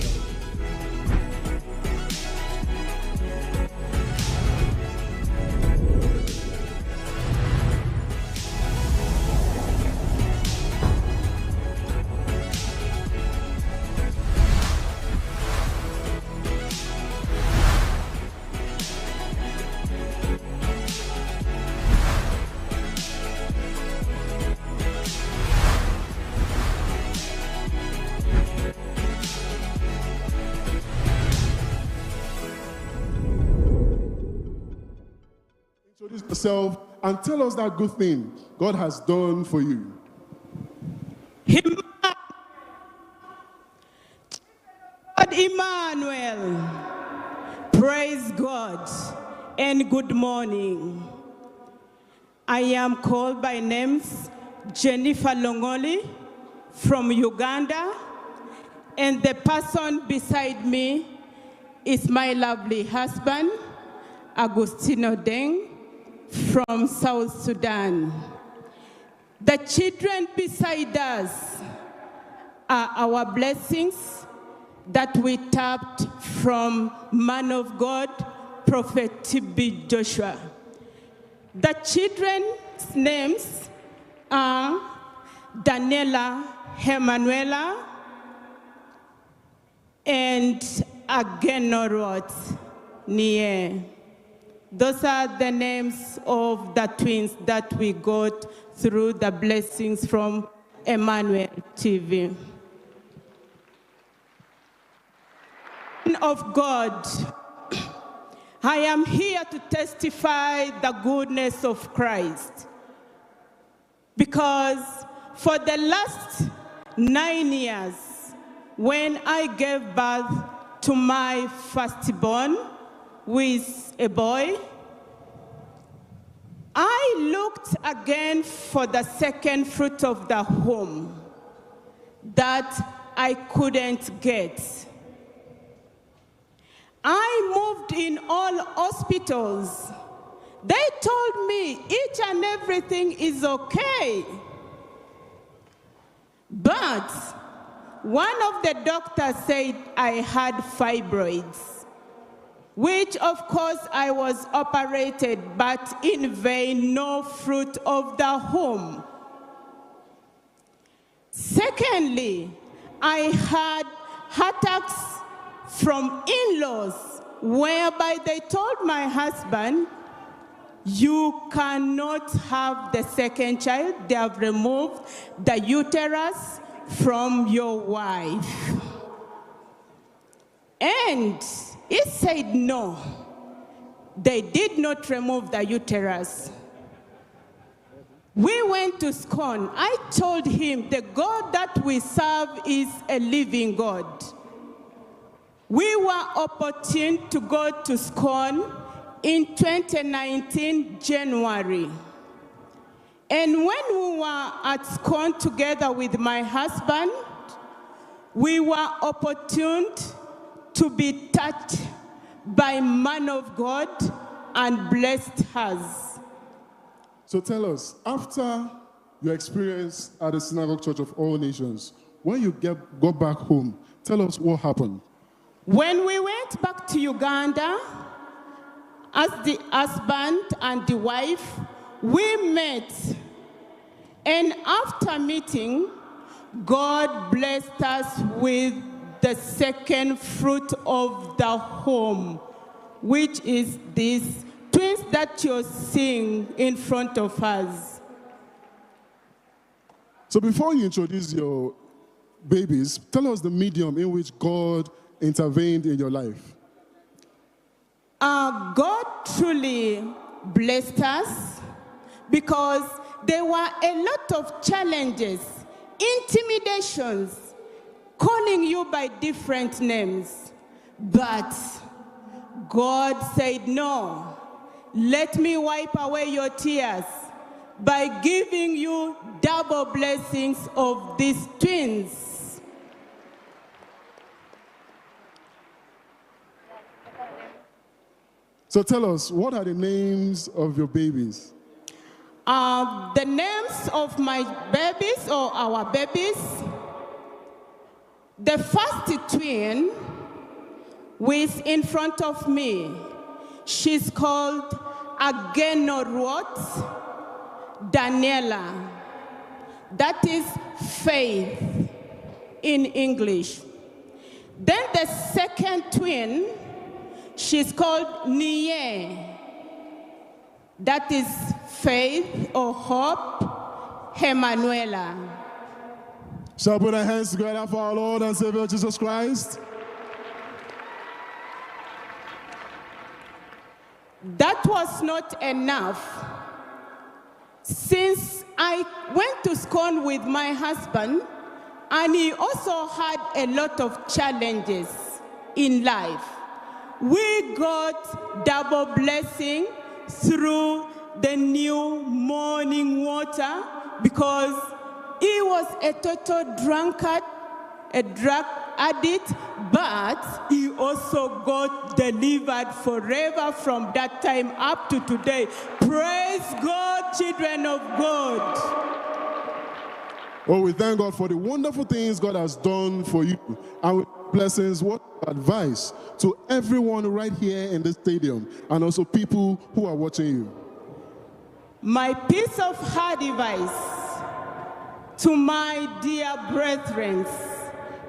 Introduce yourself and tell us that good thing God has done for you. God Emmanuel, praise God and good morning. I am called by names Jennifer Longoli from Uganda, and the person beside me is my lovely husband, Agustino Deng, from South Sudan. The children beside us are our blessings that we tapped from man of God, Prophet T.B. Joshua. The children's names are Daniela Emanuela and Agenorot Nie. Those are the names of the twins that we got through the blessings from Emmanuel TV. of God, I am here to testify the goodness of Christ. Because for the last 9 years, when I gave birth to my firstborn, who is a boy, I looked again for the second fruit of the womb that I couldn't get. I moved in all hospitals. They told me each and everything is okay. But one of the doctors said I had fibroids, which of course I was operated, but in vain, no fruit of the womb. Secondly, I had attacks from in-laws, whereby they told my husband, you cannot have the second child. They have removed the uterus from your wife. And he said no, they did not remove the uterus. We went to SCON. I told him the God that we serve is a living God. We were opportune to go to SCON in 2019, January. And when we were at SCON together with my husband, we were opportuned to be touched by man of God and blessed us. So tell us, after your experience at the Synagogue Church of All Nations, when you got back home, tell us what happened. When we went back to Uganda, as the husband and the wife, we met. And after meeting, God blessed us with the second fruit of the home, which is these twins that you're seeing in front of us. So before you introduce your babies, tell us the medium in which God intervened in your life. God truly blessed us because there were a lot of challenges, intimidations, calling you by different names. But God said, no, let me wipe away your tears by giving you double blessings of these twins. So tell us, what are the names of your babies? The names of my babies, or our babies, the first twin, who is in front of me, she's called Agenorot Daniela. That is faith in English. Then the second twin, she's called Nye. That is faith or hope, Emanuela. Shall we put our hands together for our Lord and Savior Jesus Christ? That was not enough. Since I went to SCON with my husband, and he also had a lot of challenges in life, we got double blessing through the new morning water, because he was a total drunkard, a drug addict, but he also got delivered forever from that time up to today. Praise God, children of God. Oh, we thank God for the wonderful things God has done for you. And with blessings, what advice to everyone right here in the stadium, and also people who are watching you? My piece of advice to my dear brethren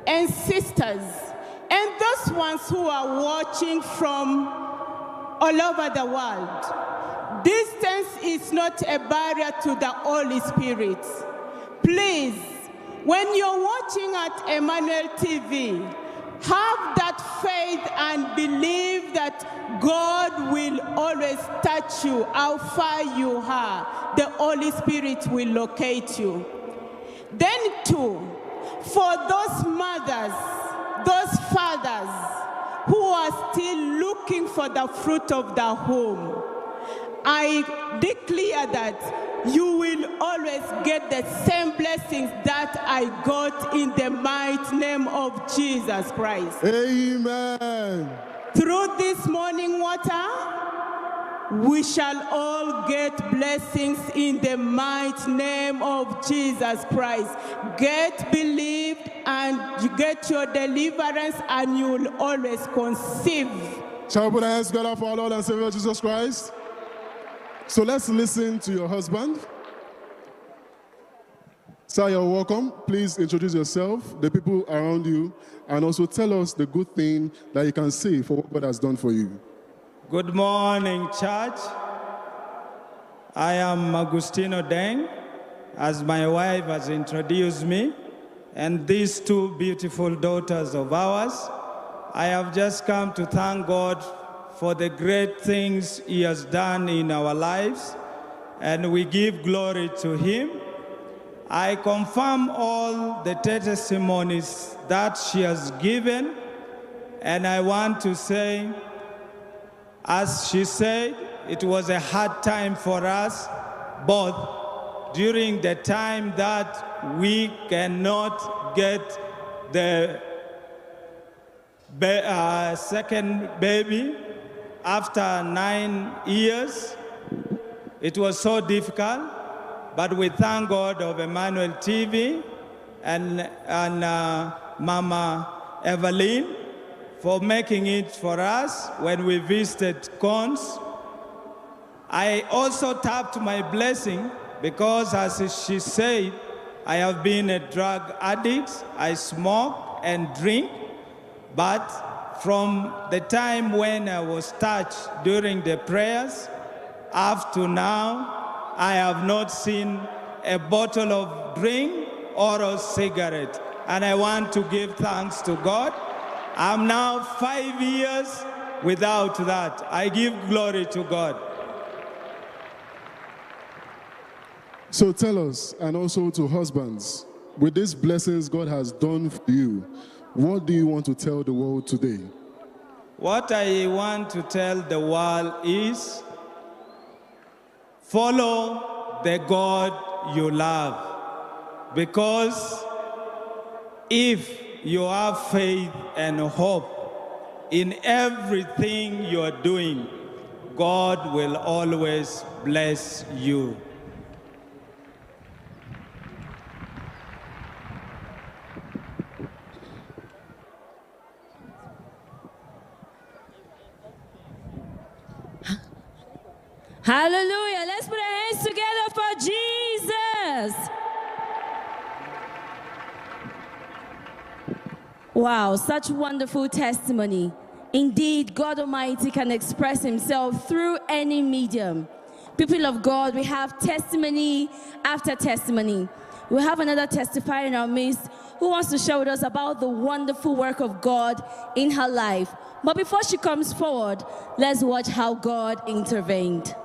and sisters, and those ones who are watching from all over the world, distance is not a barrier to the Holy Spirit. Please, when you're watching at Emmanuel TV, have that faith and believe that God will always touch you, how far you are. The Holy Spirit will locate you. Then two, for those mothers, those fathers who are still looking for the fruit of the womb, I declare that you will always get the same blessings that I got in the mighty name of Jesus Christ. Amen. Through this morning water, we shall all get blessings in the mighty name of Jesus Christ. Get believed and you get your deliverance and you will always conceive. Shall we put our hands together for our Lord and Savior Jesus Christ? So let's listen to your husband. Sir, you're welcome. Please introduce yourself, the people around you, and also tell us the good thing that you can say for what God has done for you. Good morning, church. I am Agustino Deng, as my wife has introduced me, and these two beautiful daughters of ours. I have just come to thank God for the great things He has done in our lives, and we give glory to Him. I confirm all the testimonies that she has given, and I want to say, as she said, it was a hard time for us both during the time that we cannot get the second baby after 9 years. It was so difficult, but we thank God of Emmanuel TV and Mama Evelyn for making it for us when we visited Cons. I also tapped my blessing because, as she said, I have been a drug addict. I smoke and drink, but from the time when I was touched during the prayers up to now, I have not seen a bottle of drink or a cigarette. And I want to give thanks to God. I'm now 5 years without that. I give glory to God. So tell us, and also to husbands, with these blessings God has done for you, what do you want to tell the world today? What I want to tell the world is, follow the God you love. Because if you have faith and hope in everything you are doing, God will always bless you. Hallelujah. Let's put our hands together for Jesus. Wow, such wonderful testimony. Indeed, God Almighty can express Himself through any medium. People of God, we have testimony after testimony. We have another testifier in our midst who wants to share with us about the wonderful work of God in her life. But before she comes forward, let's watch how God intervened.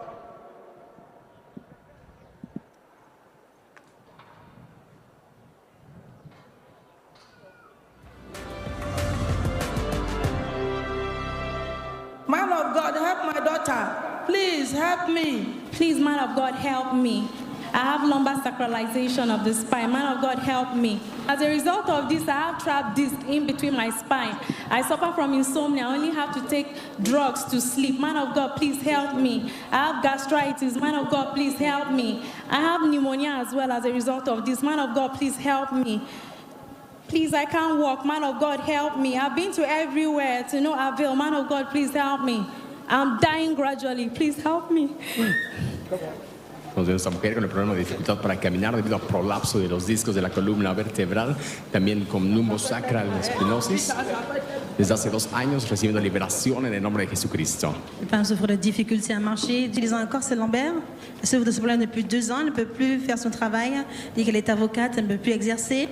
Man of God, help my daughter. Please help me. Please, man of God, help me. I have lumbar sacralization of the spine. Man of God, help me. As a result of this, I have trapped disc in between my spine. I suffer from insomnia. I only have to take drugs to sleep. Man of God, please help me. I have gastritis. Man of God, please help me. I have pneumonia as well as a result of this. Man of God, please help me. Please, I can't walk. Man of God, help me. I've been to everywhere to no avail. Man of God, please help me. I'm dying gradually. Please help me. Esta mujer con el problema de dificultad para caminar debido a prolapso de los discos de la columna vertebral, también con lumbosacral espinosis. Desde hace 2 años recibiendo liberación en el nombre de Jesucristo. La femme souffre de difficultés à marcher, utilisant un corset lombaire. Elle souffre de ce problème depuis 2 ans. Elle ne peut plus faire son travail. Elle dit qu'elle est avocate, elle ne peut plus exercer.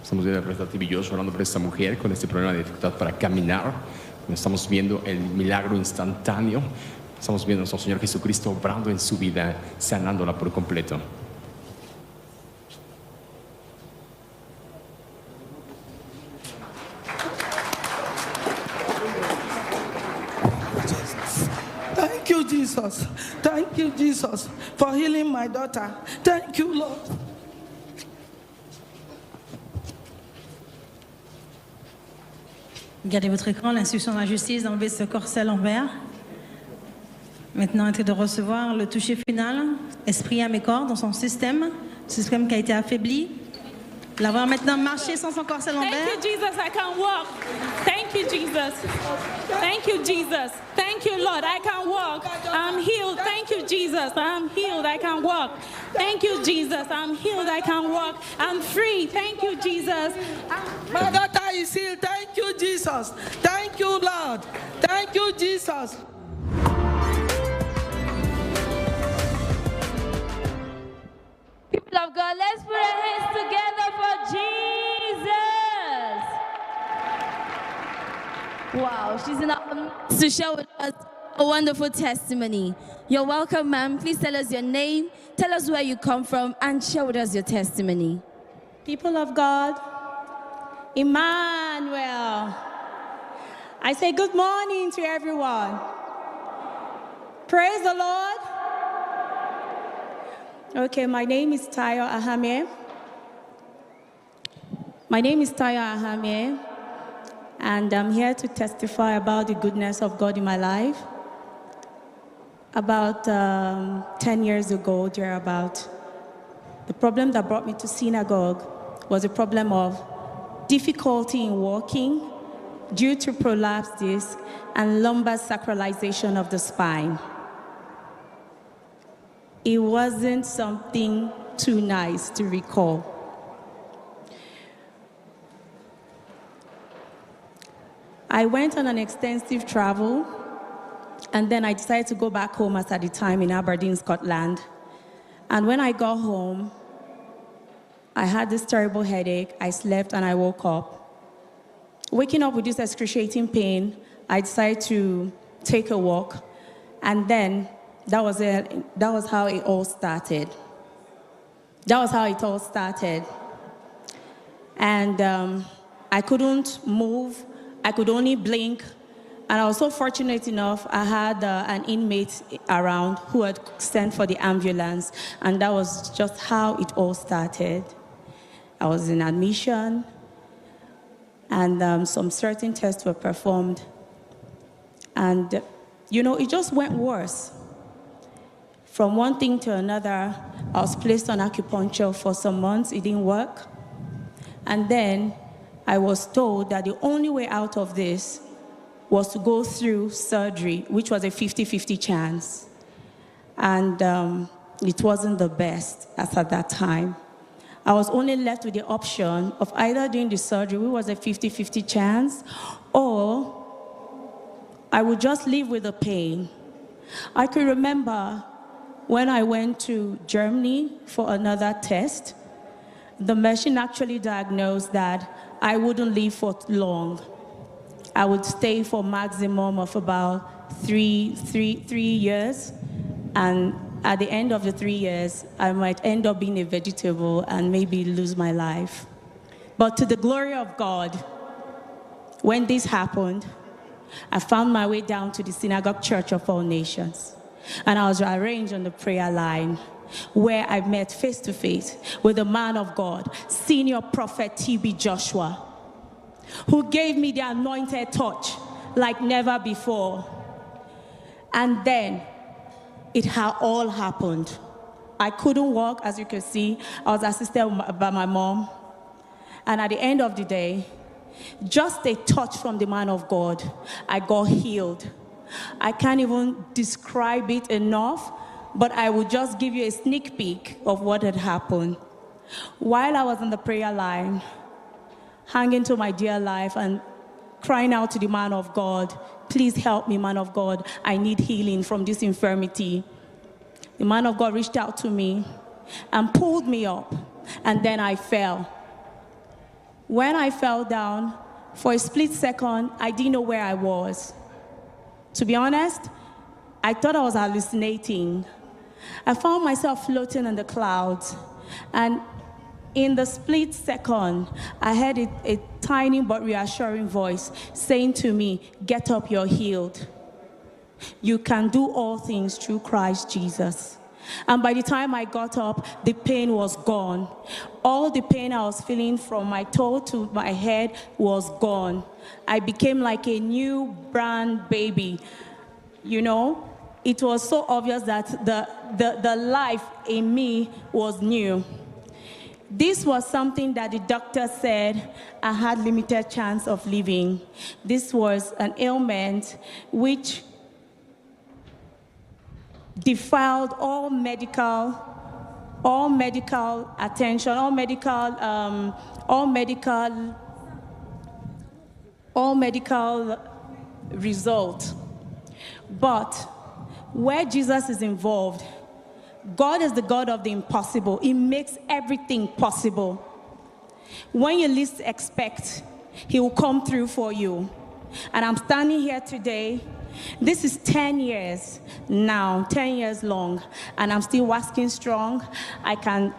Estamos viendo el representativo y yo orando por esta mujer con este problema de dificultad para caminar. Estamos viendo el milagro instantáneo. Estamos viendo a nuestro Señor Jesucristo obrando en su vida, sanándola por completo. Thank you, Jesus. Thank you, Jesus, for healing my daughter. Thank you, Lord. Regardez votre écran, l'instruction de la justice d'enlever ce corset à l'envers. Maintenant, en train de recevoir le toucher final. Esprit à mes corps dans son système qui a été affaibli. La voir maintenant marcher sans son corset à l'envers. Thank you, Jesus, I can walk. Thank you, Jesus. Thank you, Jesus. Thank you, Lord, I can walk. I'm healed. Thank you, Jesus. I'm healed. I can walk. Thank you, Jesus. I'm healed. I can walk. I'm free. Thank you, Jesus. My daughter is healed. Thank you, Jesus. Thank you, Lord. Thank you, Jesus. People of God, let's put our hands together for Jesus. Wow, she's in our midst to share with us a wonderful testimony. You're welcome, ma'am. Please tell us your name, tell us where you come from, and share with us your testimony. People of God, Emmanuel. I say good morning to everyone. Praise the Lord. Okay, my name is Tayo Ahamie. And I'm here to testify about the goodness of God in my life. About 10 years ago, thereabout, the problem that brought me to synagogue was a problem of difficulty in walking due to prolapse disc and lumbar sacralization of the spine. It wasn't something too nice to recall. I went on an extensive travel, and then I decided to go back home at the time in Aberdeen, Scotland. And when I got home, I had this terrible headache. I slept and I woke up. Waking up with this excruciating pain, I decided to take a walk, and then that was how it all started. And I couldn't move. I could only blink. And I was so fortunate enough, I had an inmate around who had sent for the ambulance. And that was just how it all started. I was in admission, and some certain tests were performed. And, it just went worse. From one thing to another, I was placed on acupuncture for some months. It didn't work. And then I was told that the only way out of this was to go through surgery, which was a 50-50 chance. And it wasn't the best as at that time. I was only left with the option of either doing the surgery, which was a 50-50 chance, or I would just live with the pain. I could remember when I went to Germany for another test, the machine actually diagnosed that I wouldn't live for long. I would stay for maximum of about three years, and at the end of the 3 years, I might end up being a vegetable and maybe lose my life. But to the glory of God, when this happened, I found my way down to the Synagogue Church of All Nations. And I was arranged on the prayer line, where I met face to face with the man of God, Senior Prophet T.B. Joshua, who gave me the anointed touch like never before. And then it all happened. I couldn't walk, as you can see. I was assisted by my mom. And at the end of the day, just a touch from the man of God, I got healed. I can't even describe it enough, but I will just give you a sneak peek of what had happened. While I was on the prayer line, hanging to my dear life and crying out to the man of God, please help me, man of God, I need healing from this infirmity. The man of God reached out to me and pulled me up, and then I fell. When I fell down, for a split second, I didn't know where I was. To be honest, I thought I was hallucinating. I found myself floating in the clouds, and in the split second, I heard a tiny but reassuring voice saying to me, "Get up, you're healed. You can do all things through Christ Jesus." And by the time I got up, the pain was gone. All the pain I was feeling from my toe to my head was gone. I became like a newborn baby. You know, it was so obvious that the life in me was new. This was something that the doctor said I had limited chance of living. This was an ailment which defiled all medical attention, all medical result. But where Jesus is involved, God is the God of the impossible. He makes everything possible. When you least expect, He will come through for you. And I'm standing here today. This is 10 years now, 10 years long, and I'm still walking strong. I can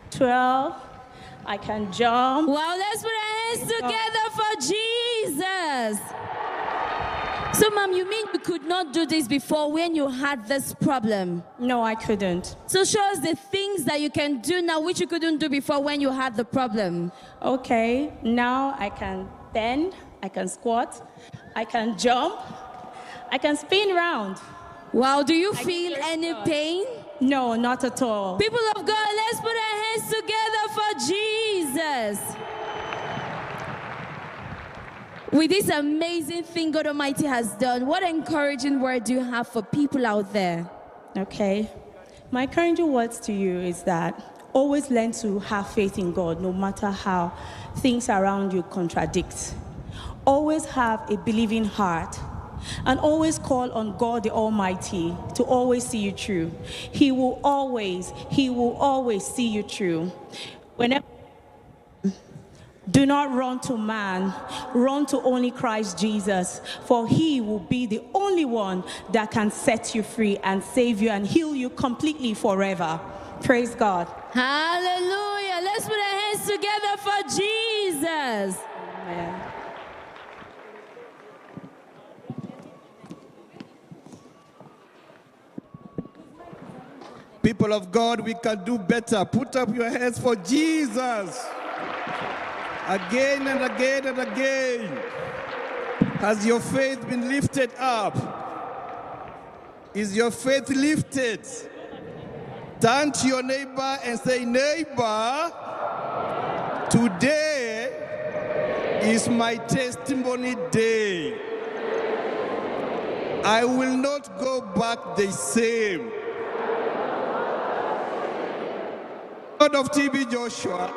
twirl, I can jump. Wow, let's put our hands together for Jesus. So, Mom, you mean you could not do this before when you had this problem? No, I couldn't. So show us the things that you can do now which you couldn't do before when you had the problem. Okay, now I can bend, I can squat, I can jump, I can spin around. Wow, do you feel any pain? No, not at all. People of God, let's put our hands together for Jesus. With this amazing thing God Almighty has done, what encouraging word do you have for people out there? Okay. My encouraging words to you is that always learn to have faith in God, no matter how things around you contradict. Always have a believing heart. And always call on God the Almighty to always see you through. He will always see you through. Whenever do not run to man, run to only Christ Jesus, for He will be the only one that can set you free and save you and heal you completely forever. Praise God. Hallelujah. Let's put our hands together for Jesus. Amen. People of God, we can do better. Put up your hands for Jesus. Again and again and again. Has your faith been lifted up? Is your faith lifted? Turn to your neighbor and say, "Neighbor, today is my testimony day. I will not go back the same." God of TB Joshua,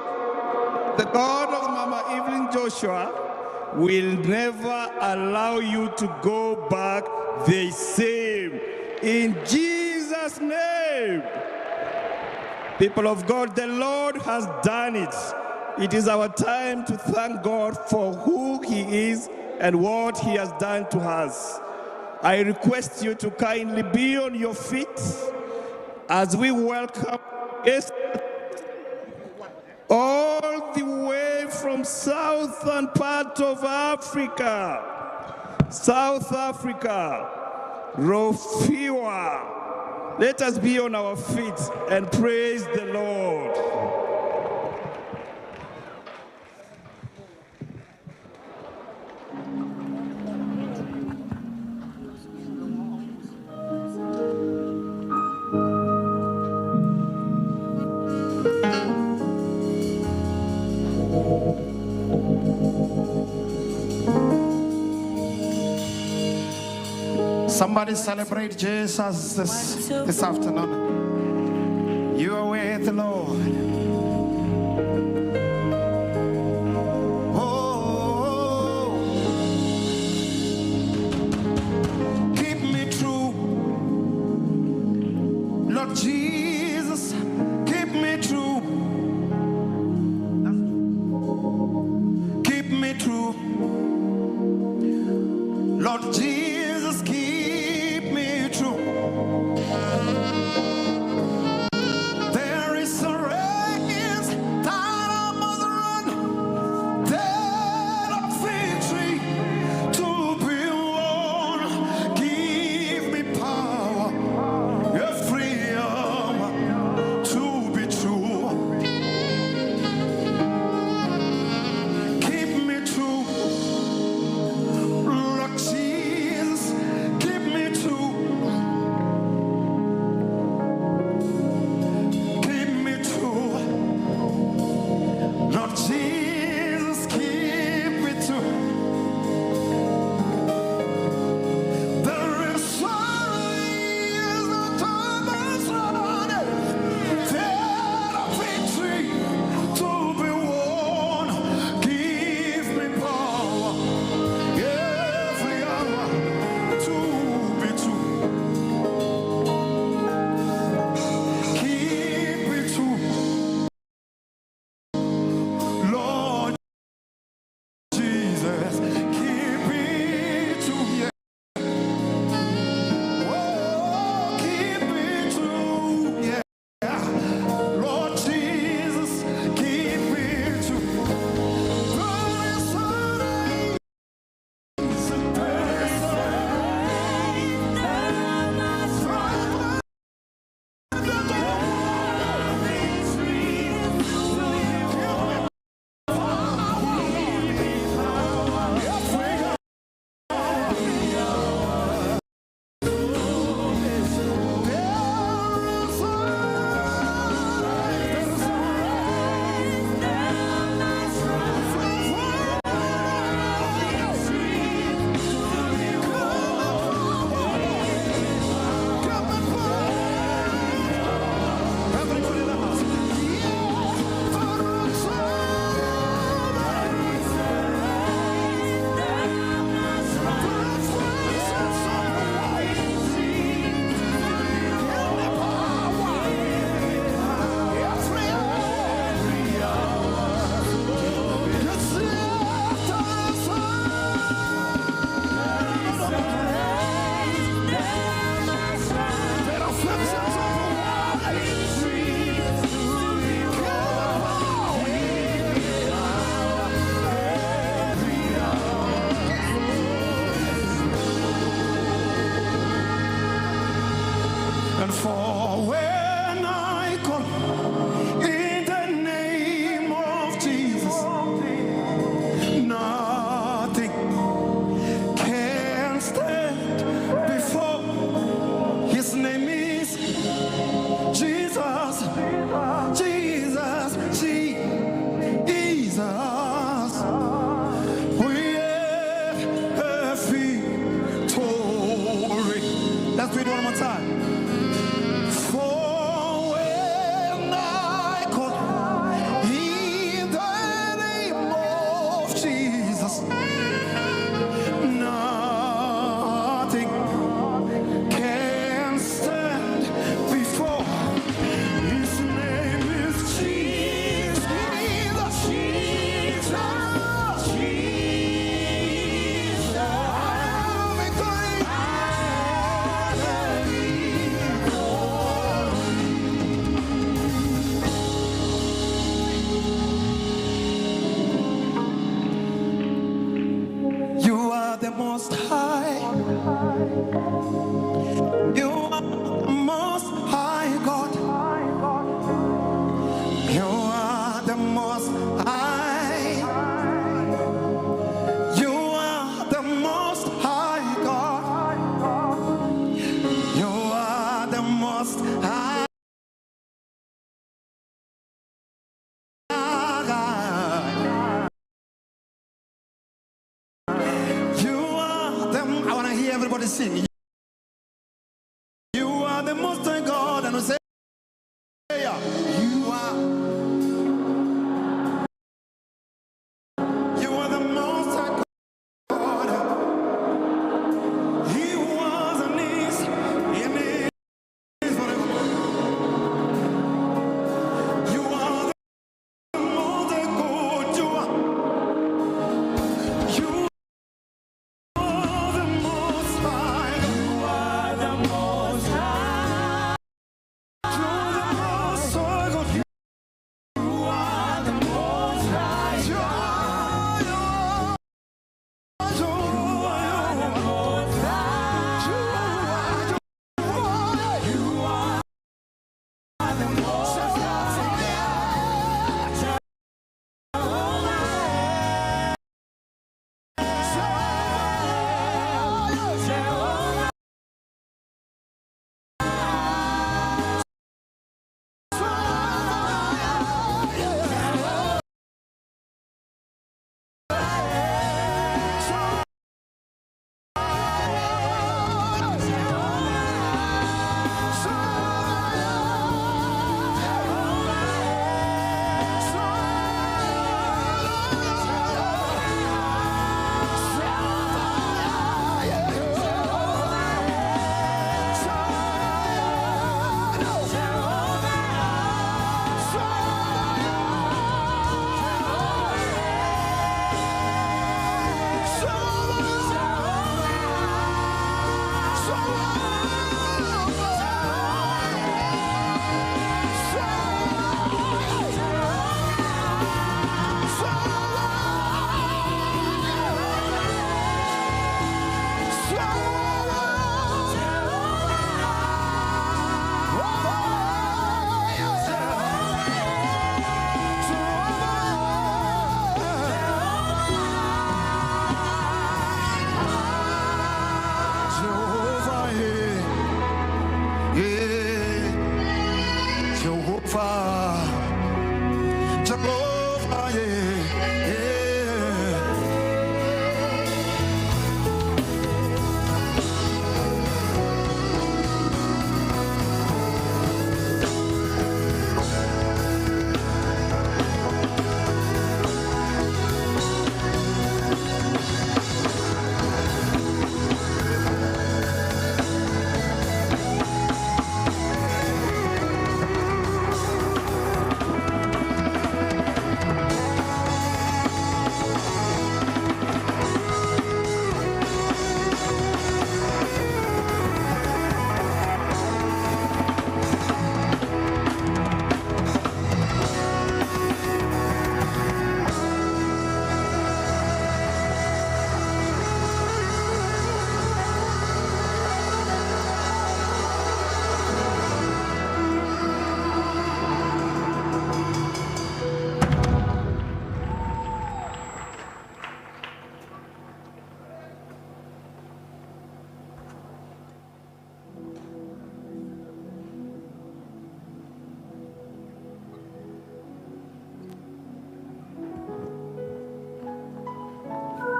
the God of Mama Evelyn Joshua, will never allow you to go back the same. In Jesus' name. People of God, the Lord has done it. It is our time to thank God for who He is and what He has done to us. I request you to kindly be on your feet as we welcome guests all the way from southern part of Africa, South Africa, Rofiwa. Let us be on our feet and praise the Lord. Somebody celebrate Jesus this afternoon. You are with the Lord. Oh, keep me true, Lord Jesus, keep me true. most high. You are the most high God. You are the most high. You are the most high God. You are the most high. I want to hear everybody sing. You are the most high God, and we say, you are the most high God. He was and is forever. You are the most high God. You are the most high. You are the most high. You're the most high God. You are the most high. You are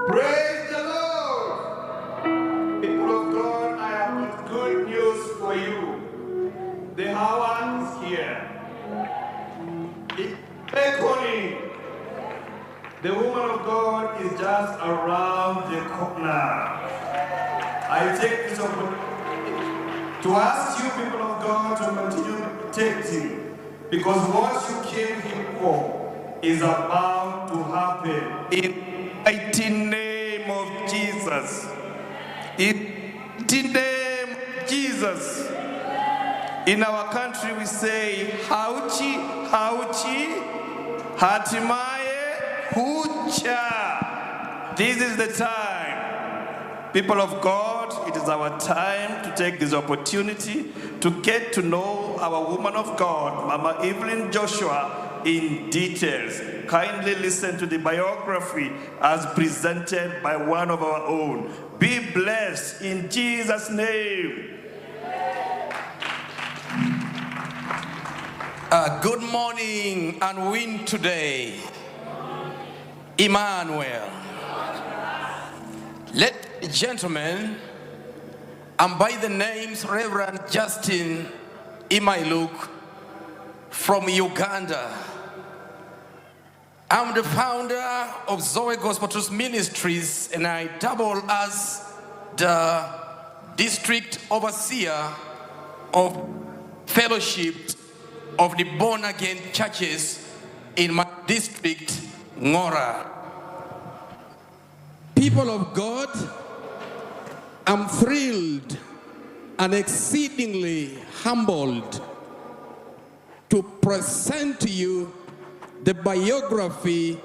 Praise the Lord! People of God, I have got good news for you. The hour is here. It's beckoning. The woman of God is just around the corner. I take this opportunity to ask you, people of God, to continue protecting, because what you came here for is about to happen. In the mighty name of Jesus. In the name of Jesus. In our country we say, Hauchi, Hauchi, Hatimaye, Hucha. This is the time. People of God, it is our time to take this opportunity to get to know our woman of God, Mama Evelyn Joshua, in details. Kindly listen to the biography as presented by one of our own. Be blessed in Jesus' name. Good morning and win today. Emmanuel. Let the gentlemen, and by the names Reverend Justin Imailuk from Uganda. I'm the founder of Zoe Gospel Truth Ministries, and I double as the district overseer of fellowship of the born-again churches in my district, Ngora. People of God, I'm thrilled and exceedingly humbled to present to you the biography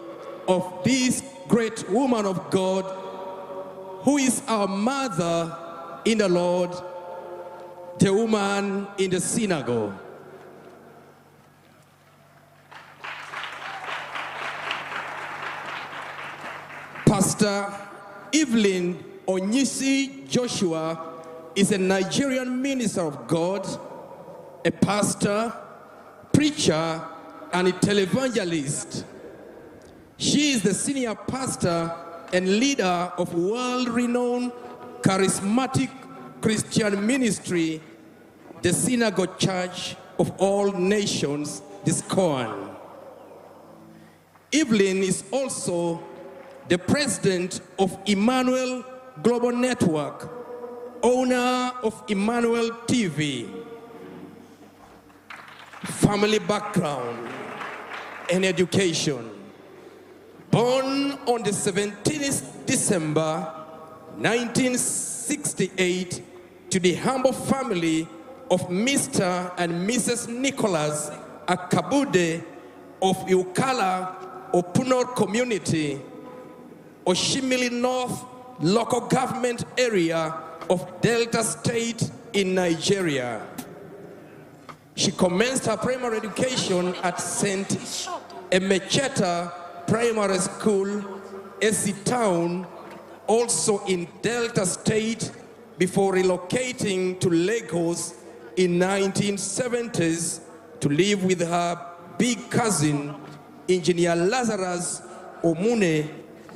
of this great woman of God who is our mother in the Lord, the woman in the synagogue. Pastor Evelyn Onyisi Joshua is a Nigerian minister of God, a pastor, preacher, and a televangelist. She is the senior pastor and leader of world-renowned charismatic Christian ministry, the Synagogue Church of All Nations, the SCOAN. Evelyn is also the president of Emmanuel Global Network, owner of Emmanuel TV. Family background and education. Born on the 17th December 1968 to the humble family of Mr. and Mrs. Nicholas Akabude of Ukala Opunor Community, Oshimili North local government area of Delta State in Nigeria. She commenced her primary education at St. Emecheta Primary School, Esi Town, also in Delta State, before relocating to Lagos in 1970s to live with her big cousin, Engineer Lazarus Omune,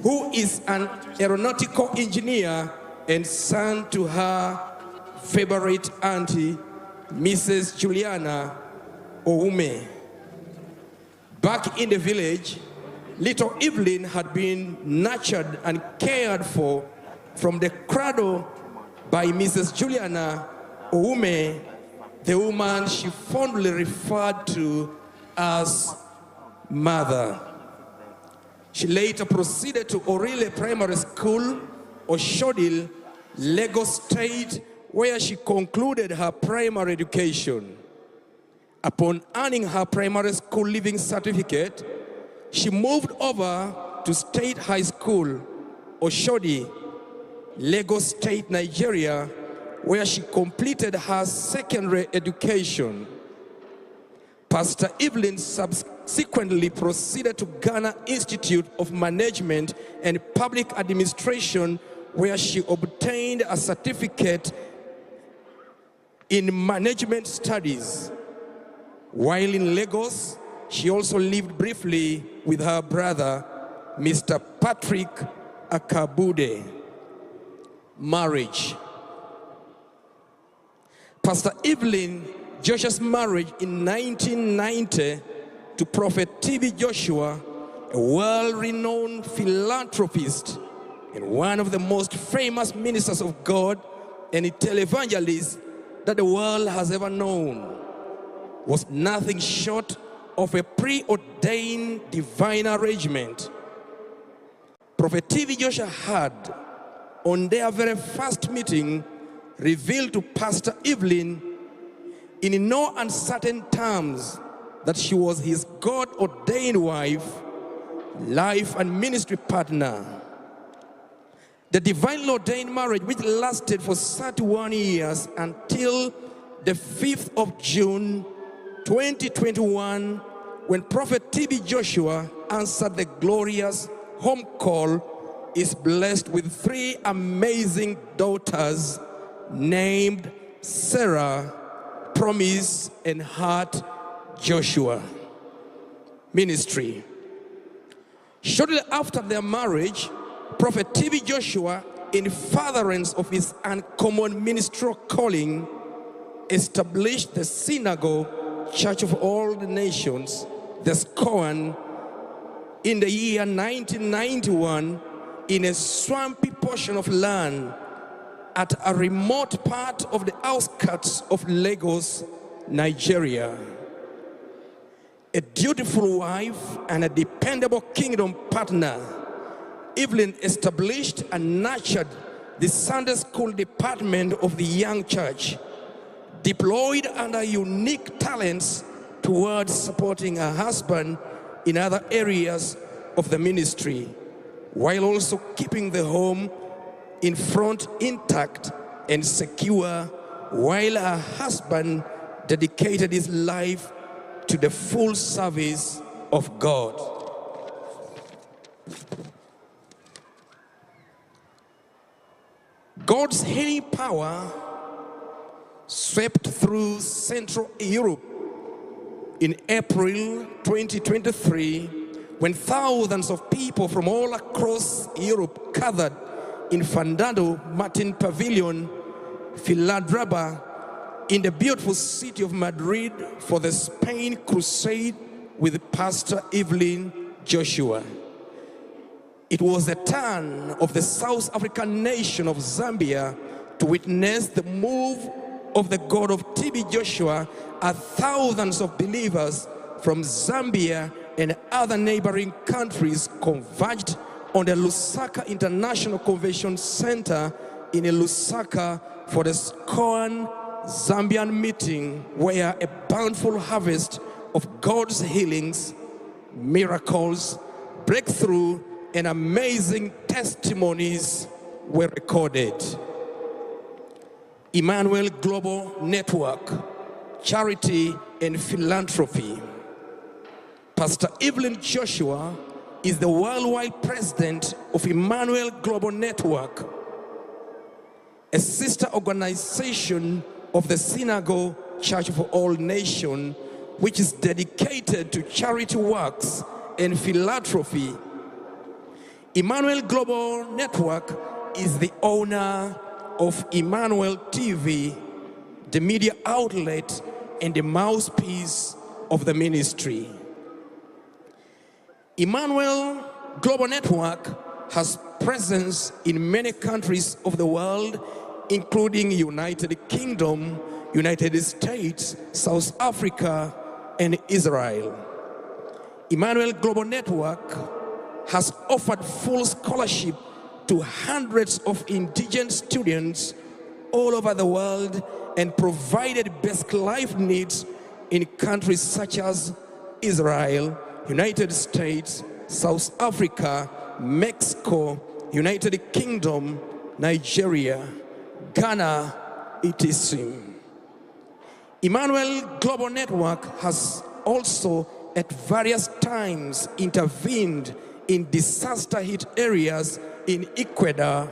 who is an aeronautical engineer and son to her favorite auntie, Mrs. Juliana Oume. Back in the village, little Evelyn had been nurtured and cared for from the cradle by Mrs. Juliana Oume, the woman she fondly referred to as mother. She later proceeded to Orile Primary School, Oshodil, Lagos State, where she concluded her primary education. Upon earning her primary school leaving certificate, she moved over to State High School, Oshodi, Lagos State, Nigeria, where she completed her secondary education. Pastor Evelyn subsequently proceeded to Ghana Institute of Management and Public Administration, where she obtained a certificate in management studies. While in Lagos, she also lived briefly with her brother, Mr. Patrick Akabude. Marriage. Pastor Evelyn Joshua's marriage in 1990 to Prophet T.B. Joshua, a world-renowned philanthropist and one of the most famous ministers of God and a televangelist that the world has ever known, was nothing short of a preordained divine arrangement. Prophet T.B. Joshua had, on their very first meeting, revealed to Pastor Evelyn in no uncertain terms that she was his God-ordained wife, life and ministry partner. The divinely ordained marriage, which lasted for 31 years until the 5th of June 2021, when Prophet TB Joshua answered the glorious home call, is blessed with 3 amazing daughters named Sarah, Promise, and Heart Joshua. Ministry. Shortly after their marriage, Prophet TB Joshua, in furtherance of his uncommon ministerial calling, established the Synagogue Church of All the Nations, the SCOAN, in the year 1991 in a swampy portion of land at a remote part of the outskirts of Lagos, Nigeria. A dutiful wife and a dependable kingdom partner, Evelyn established and nurtured the Sunday school department of the young church, deployed under unique talents towards supporting her husband in other areas of the ministry, while also keeping the home in front intact and secure, while her husband dedicated his life to the full service of God. God's healing power swept through Central Europe in April 2023, when thousands of people from all across Europe gathered in Fernando Martin Pavilion, Philadelphia, in the beautiful city of Madrid for the Spain Crusade with Pastor Evelyn Joshua. It was the turn of the South African nation of Zambia to witness the move of the God of TB Joshua, as thousands of believers from Zambia and other neighboring countries converged on the Lusaka International Convention Center in Lusaka for the SCOAN Zambian meeting, where a bountiful harvest of God's healings, miracles, breakthrough, and amazing testimonies were recorded. Emmanuel Global Network, Charity and Philanthropy. Pastor Evelyn Joshua is the worldwide president of Emmanuel Global Network, a sister organization of the Synagogue Church of All Nations, which is dedicated to charity works and philanthropy. Emmanuel Global Network is the owner of Emmanuel TV, the media outlet and the mouthpiece of the ministry. Emmanuel Global Network has presence in many countries of the world, including United Kingdom, United States, South Africa, and Israel. Emmanuel Global Network has offered full scholarship to hundreds of indigent students all over the world and provided basic life needs in countries such as Israel, United States, South Africa, Mexico, United Kingdom, Nigeria, Ghana, etc. Emmanuel Global Network has also at various times intervened in disaster-hit areas in Ecuador,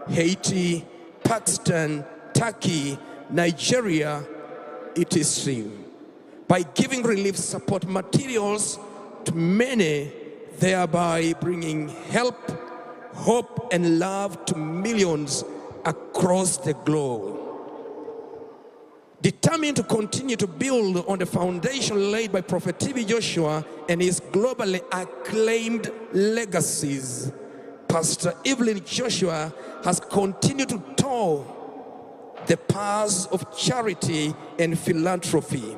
Haiti, Pakistan, Turkey, Nigeria, etc. by giving relief support materials to many, thereby bringing help, hope, and love to millions across the globe. Determined to continue to build on the foundation laid by Prophet TB Joshua and his globally acclaimed legacies, Pastor Evelyn Joshua has continued to tour the paths of charity and philanthropy,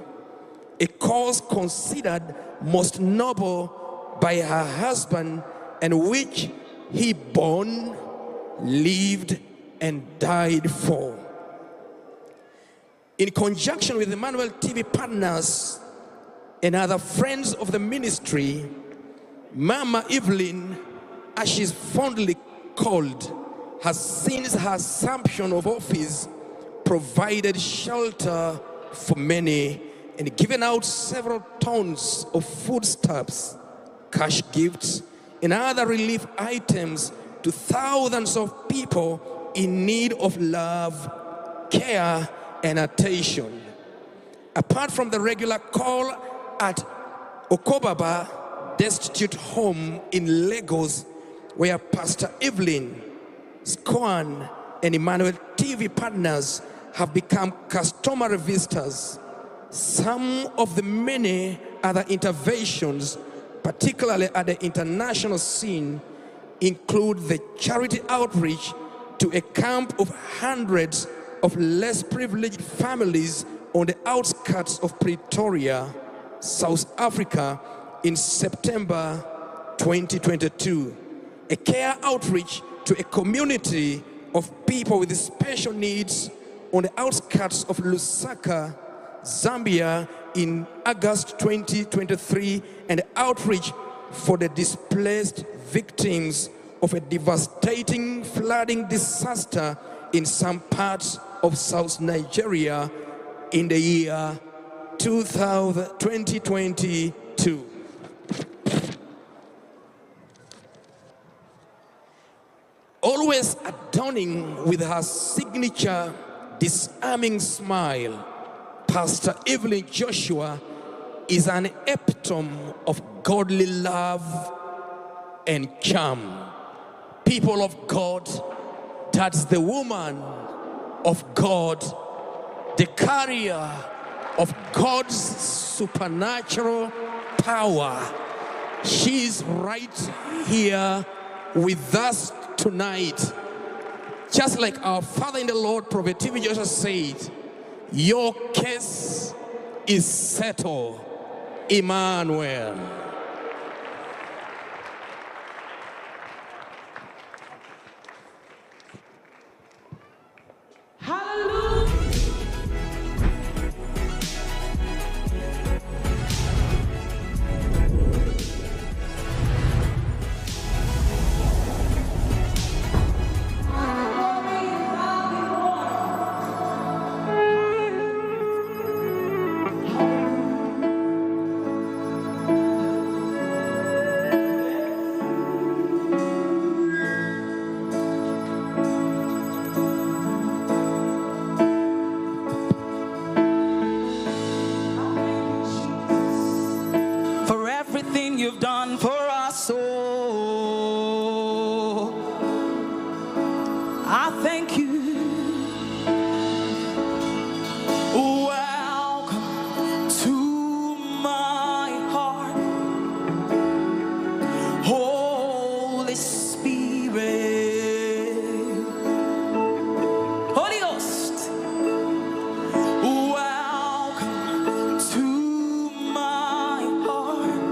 a cause considered most noble by her husband and which he born, lived, and died for. In conjunction with Emmanuel TV partners and other friends of the ministry, Mama Evelyn, as she's fondly called, has since her assumption of office provided shelter for many and given out several tons of foodstuffs, cash gifts, and other relief items to thousands of people in need of love, care, and attention. Apart from the regular call at Okobaba Destitute Home in Lagos, where Pastor Evelyn, Squan, and Emmanuel TV partners have become customary visitors, some of the many other interventions, particularly at the international scene, include the charity outreach to a camp of hundreds of less privileged families on the outskirts of Pretoria, South Africa, in September 2022. A care outreach to a community of people with special needs on the outskirts of Lusaka, Zambia, in August 2023, and outreach for the displaced victims of a devastating flooding disaster in some parts of South Nigeria in the year 2022. Always adorning with her signature disarming smile, Pastor Evelyn Joshua is an epitome of godly love and charm. People of God, that's the woman of God, the carrier of God's supernatural power. She's right here with us tonight. Just like our Father in the Lord, Prophet TV Joshua said, your case is settled, Emmanuel. For everything you've done for us, oh, I thank you. Welcome to my heart, Holy Spirit, Holy Ghost. Welcome to my heart.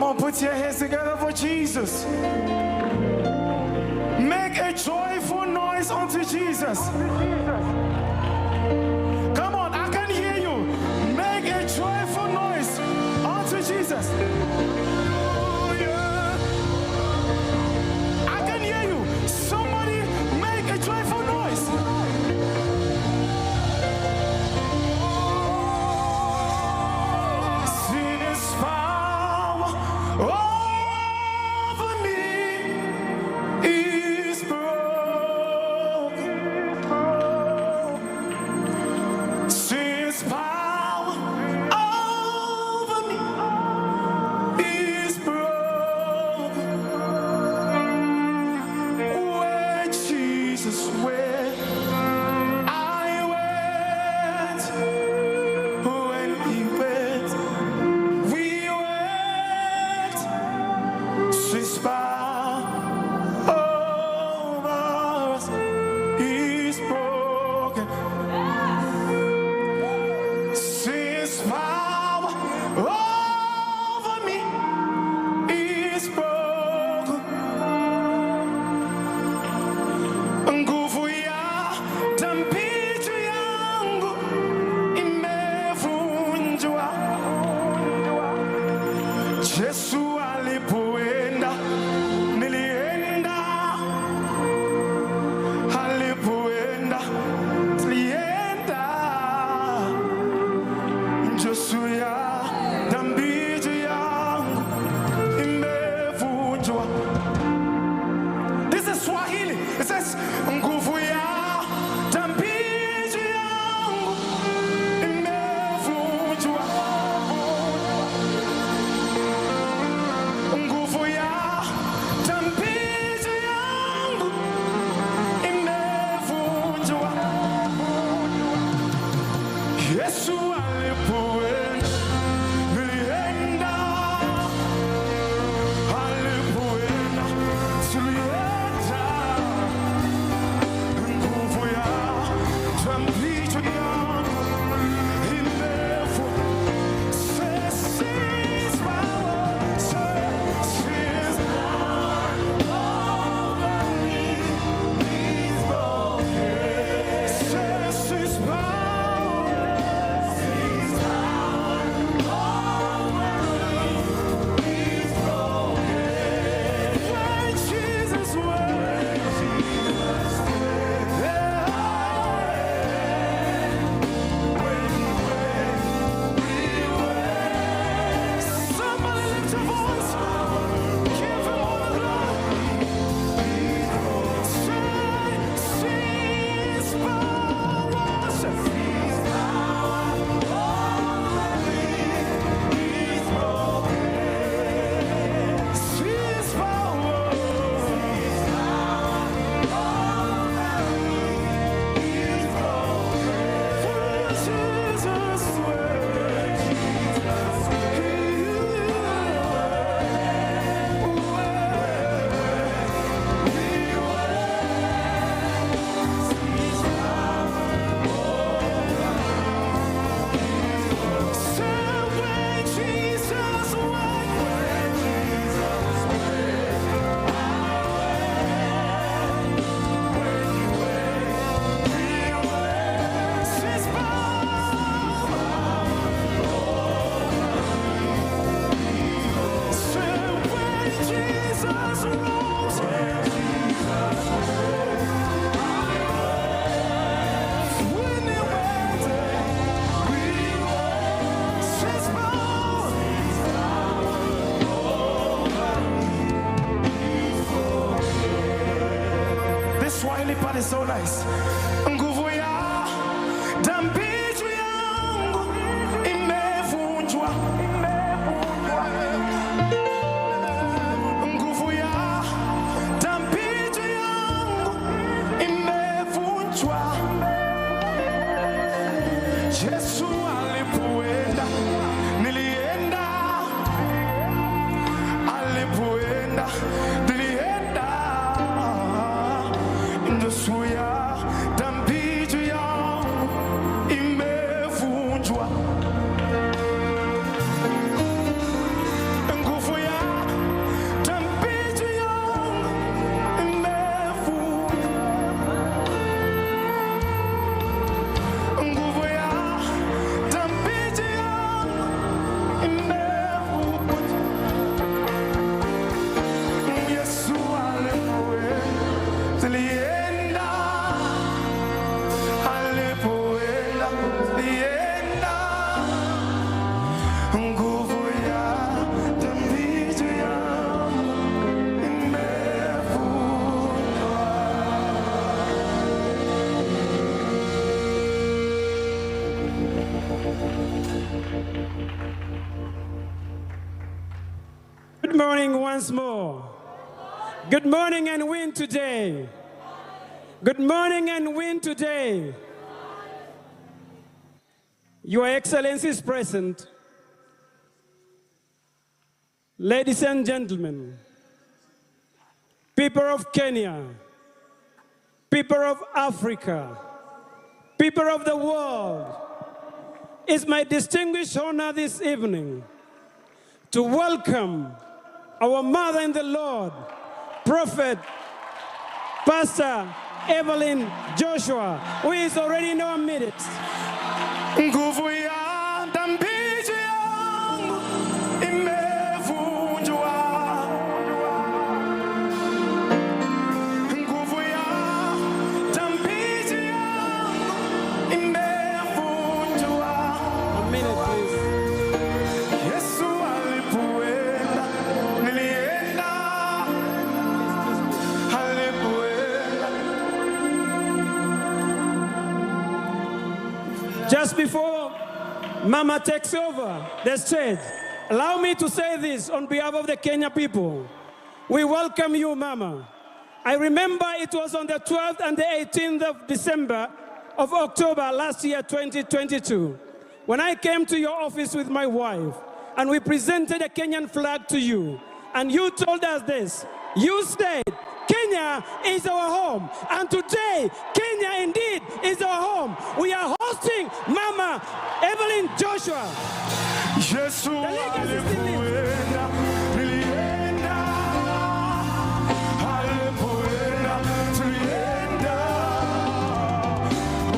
Come on, put your hands together for Jesus. Make a joyful noise unto Jesus. Come on, I can hear you. Make a joyful noise unto Jesus. I can hear you. Somebody make a joyful noise. Sin is power over me is broken. Sin's power over me is broken. Where Jesus went, I went. When he went, we went. Sin's power over us is broken. Sin's power over me is broken. Nguvu ya dhambi yangu imevunjwa. Yesu alipoenda, nilienda. Alipoenda, tulienda. Yesu ya dhambi yangu imevunjwa. This is Swahili. It says, nguvu ya dhambi yangu imevunjwa. Nguvu ya dhambi yangu imevunjwa. Yesu alipoenda, nilienda. Alipoenda, tulienda. Nguvu ya dhambi yangu imevunjwa. Sin's power, sin's power over me is broken. Sin's power over me is broken. When Jesus went, somebody lift your voice. Give him all the glory. Say, sin's power. Sin's power over me is broken. Sin's power over me is broken. For Jesus went, this Swahili part is so nice. Nguvu ya dhambi yangu imevunjwa. Nguvu ya dhambi yangu imevunjwa. Yesu alipoenda, nilienda. Alipoenda, nilienda. Yesu ya dhambi yangu imevunjwa. Nguvu ya morning once more. Good morning and win today. Good morning and win today. Your Excellency is present. Ladies and gentlemen, people of Kenya, people of Africa, people of the world, it's my distinguished honor this evening to welcome our mother in the Lord, Prophet, Pastor Evelyn Joshua, who is already in our midst. Nguvu ya dhambi yangu imevunjwa. Nguvu ya dhambi yangu imevunjwa. A minute, please. Yesu alipoenda, nilienda. Just before Mama takes over the stage, allow me to say this on behalf of the Kenya people. We welcome you, Mama. I remember it was on the 12th and the 18th of December of October last year, 2022, when I came to your office with my wife and we presented a Kenyan flag to you. And you told us this. You said, Kenya is our home. And today, Kenya indeed is our home. We are hosting Mama Evelyn Joshua. Yesu alipoenda, nilienda. Alipoenda, tulienda.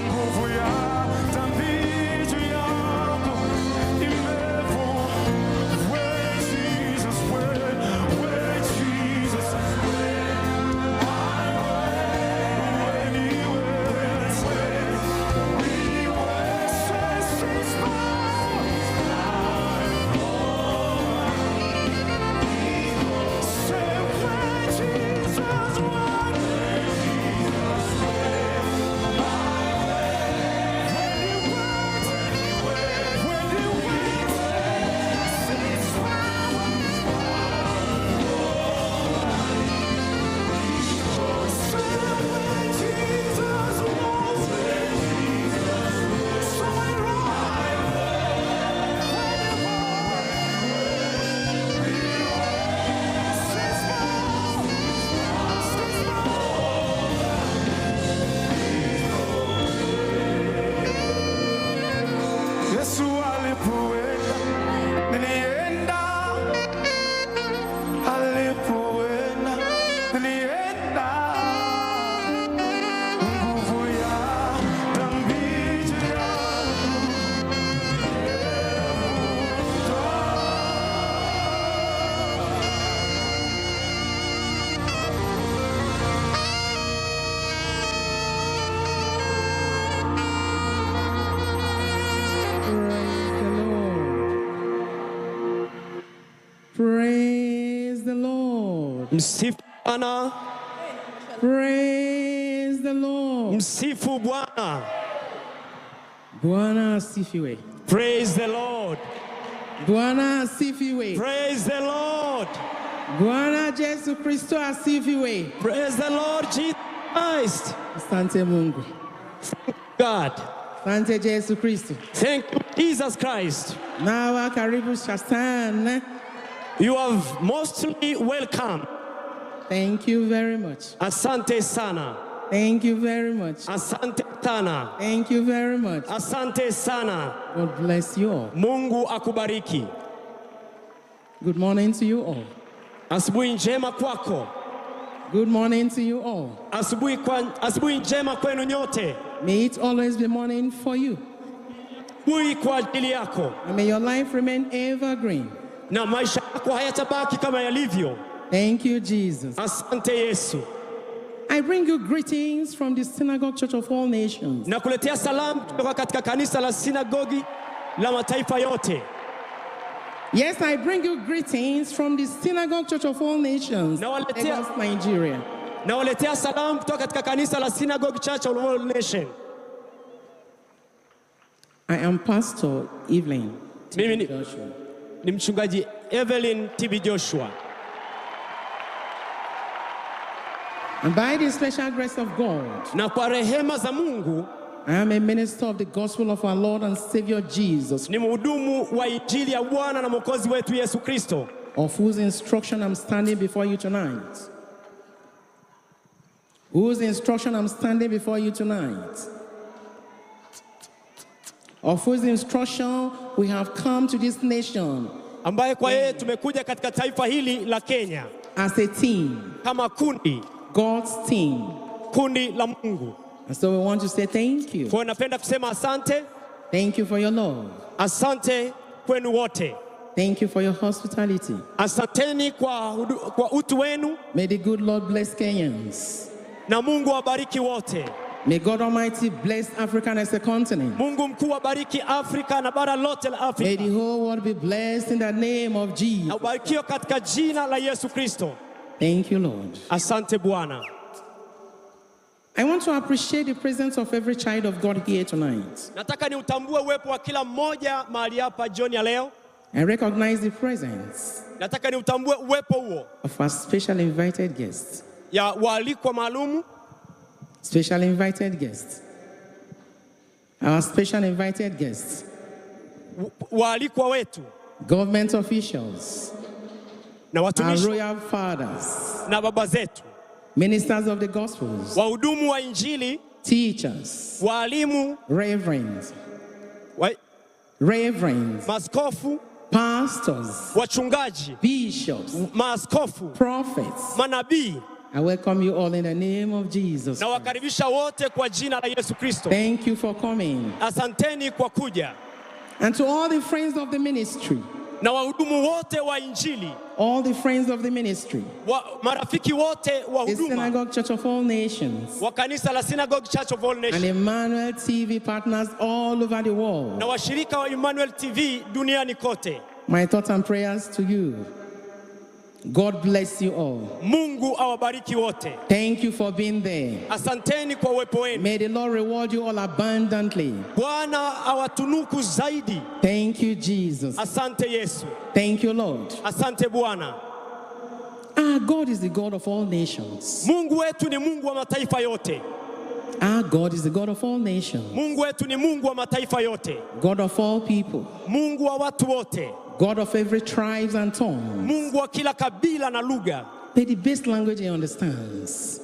Nguvu ya dhambi yangu imevunjwa. Where Jesus, where Jesus, Yesu alipoenda, nilienda. Alipoenda, nilienda. Nguvu ya dhambi yangu Praise the Lord. Msifu Bwana. Praise the Lord. Msifu Bwana. Bwana asifiwe. Praise the Lord. Bwana asifiwe. Praise the Lord. Bwana Yesu Kristo asifiwe. Praise the Lord Jesus Christ. Asante Mungu. God. Asante Yesu Kristo. Thank you, Jesus Christ. Nawa karibu sana. You are mostly welcome. Thank you very much. Asante sana. Thank you very much. Asante sana. Thank you very much. Asante sana. God bless you all. Mungu akubariki. Good morning to you all. Asubuhi njema kwako. Good morning to you all. Asubuhi njema kwenu nyote. May it always be morning for you. Kwa ajili yako. And may your life remain evergreen. Na maisha yako hayatabaki kama yalivyo. Thank you, Jesus. Asante Yesu. I bring you greetings from the Synagogue Church of All Nations. Nakuletea salamu kutoka katika kanisa la sinagogi la mataifa yote. Yes, I bring you greetings from the Synagogue Church of All Nations, Lagos, Nigeria. Nawaletea salamu kutoka katika kanisa la Synagogue Church of All Nations. I am Pastor Evelyn. Mimi ni mchungaji Evelyn TB Joshua. And by the special grace of God, na kwa rehema za Mungu, I am a minister of the gospel of our Lord and Savior Jesus, ni mhudumu wa injili ya Bwana na Mwokozi wetu Yesu Kristo, of whose instruction I'm standing before you tonight. Whose instruction I'm standing before you tonight. Of whose instruction we have come to this nation, ambaye kwa yeye tumekuja katika taifa hili la Kenya as a team, kama kundi, God's team, kundi la Mungu. And so we want to say thank you. Kwa napenda kusema asante. Thank you for your love. Asante kwenu wote. Thank you for your hospitality. Asanteni kwa utu wenu. May the good Lord bless Kenyans. Na Mungu awabariki wote. May God Almighty bless Africa as a continent. Mungu mkuu abariki Afrika na bara lote la Afrika. May the whole world be blessed in the name of Jesus. Na ubarikiwe katika jina la Yesu Kristo. Thank you, Lord. Asante Bwana. I want to appreciate the presence of every child of God here tonight. Nataka niutambue uwepo wa kila mmoja mahali hapa jioni ya leo. I recognize the presence Nataka niutambue uwepo huo of our special invited guests. Ya waalikwa maalumu. Special invited guests. Our special invited guests. Waalikwa wetu. Government officials. Na watumishi. Our royal fathers. Na baba zetu. Ministers of the Gospels. Wahudumu wa injili. Teachers. Walimu. Reverends. Reverends. Maskofu. Pastors. Wachungaji. Bishops. Maaskofu. Prophets. Manabii. I welcome you all in the name of Jesus. Na wakaribisha wote kwa jina la Yesu Kristo. Thank you for coming. Asanteni kwa kuja. And to all the friends of the ministry. Na wahudumu wote wa injili. All the friends of the ministry. Marafiki wote wa The huduma. Synagogue Church of All Nations. Wa kanisa la Synagogue Church of All Nations. And Emmanuel TV partners all over the world. Na washirika wa Emmanuel TV duniani kote. My thoughts and prayers to you. God bless you all. Mungu awabariki wote. Thank you for being there. Asanteni kwa uwepo wenu. May the Lord reward you all abundantly. Bwana awatunuku zaidi. Thank you, Jesus. Asante Yesu. Thank you, Lord. Asante Bwana. Our God is the God of all nations. Mungu wetu ni Mungu wa mataifa yote. Our God is the God of all nations. Mungu wetu ni Mungu wa mataifa yote. God of all people. Mungu wa watu wote. God of every tribe and tongue. Mungu wa kila kabila na lugha. But the best language he understands.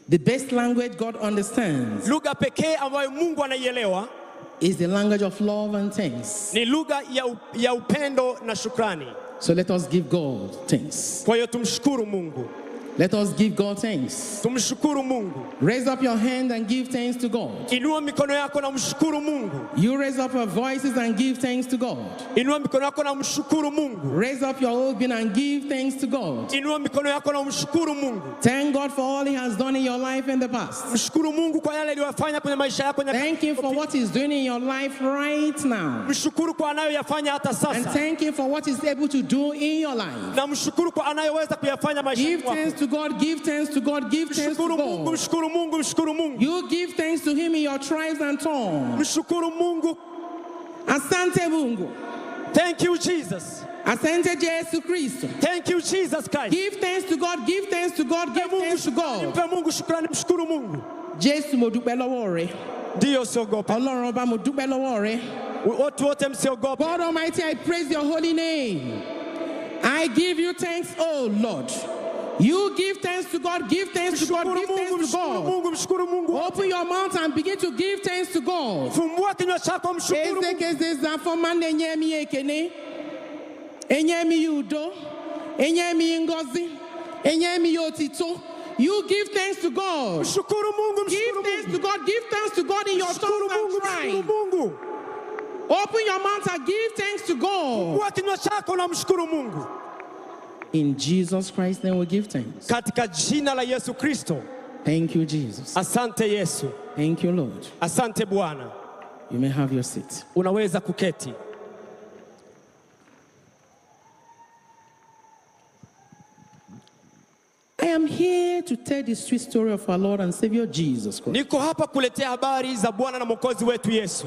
The best language God understands. Lugha pekee ambayo Mungu anaielewa is the language of love and thanks. Ni lugha ya upendo na shukrani. So let us give God thanks. Kwa hiyo tumshukuru Mungu. Let us give God thanks. Tumshukuru Mungu. Raise up your hand and give thanks to God. Inua mikono yako na mshukuru Mungu. You raise up your voices and give thanks to God. Inua mikono yako na mshukuru Mungu. Raise up your whole being and give thanks to God. Inua mikono yako na mshukuru Mungu. Thank God for all he has done in your life in the past. Mshukuru Mungu kwa yale aliyofanya kwenye maisha yako. Thank him for what he's doing in your life right now. Mshukuru kwa anayoyafanya hata sasa. And thank him for what he's able to do in your life. Na mshukuru kwa anayoweza kuyafanya maisha yako. Give thanks to God, give thanks to God, give thanks to God. Mshukuru Mungu, mshukuru Mungu. You give thanks to him in your tribes and tongues. Mshukuru Mungu. Asante Mungu. Thank you, Jesus. Asante Jesu Kristo. Thank you, Jesus Christ. Give thanks to God, give thanks to God, give thanks to God. Mpe Mungu shukrani, mshukuru Mungu. Jesu mo dúpẹ́ lọ́wọ́ rẹ. Ndio siogopa. Ọlọ́run ọba mo dúpẹ́ lọ́wọ́ rẹ. Watu wote msiogopa. God Almighty, I praise your holy name. I give you thanks, oh Lord. You give thanks to God, give thanks to God, give thanks to God. Open your mouth and begin to give thanks to God. Fumbua kinywa chako mshukuru Mungu. Enyemi udo, enyemi ngozi, enyemi otito. You give thanks to God. Mshukuru Mungu, give thanks to God, give thanks to God in your tongue and tribe. Open your mouth and give thanks to God. Fumbua kinywa chako na mshukuru Mungu. In Jesus Christ's name we give thanks. Katika jina la Yesu Kristo. Thank you, Jesus. Asante Yesu. Thank you, Lord. Asante Bwana. You may have your seat. Unaweza kuketi. I am here to tell the sweet story of our Lord and Savior Jesus Christ. Niko hapa kuletea habari za Bwana na Mwokozi wetu Yesu.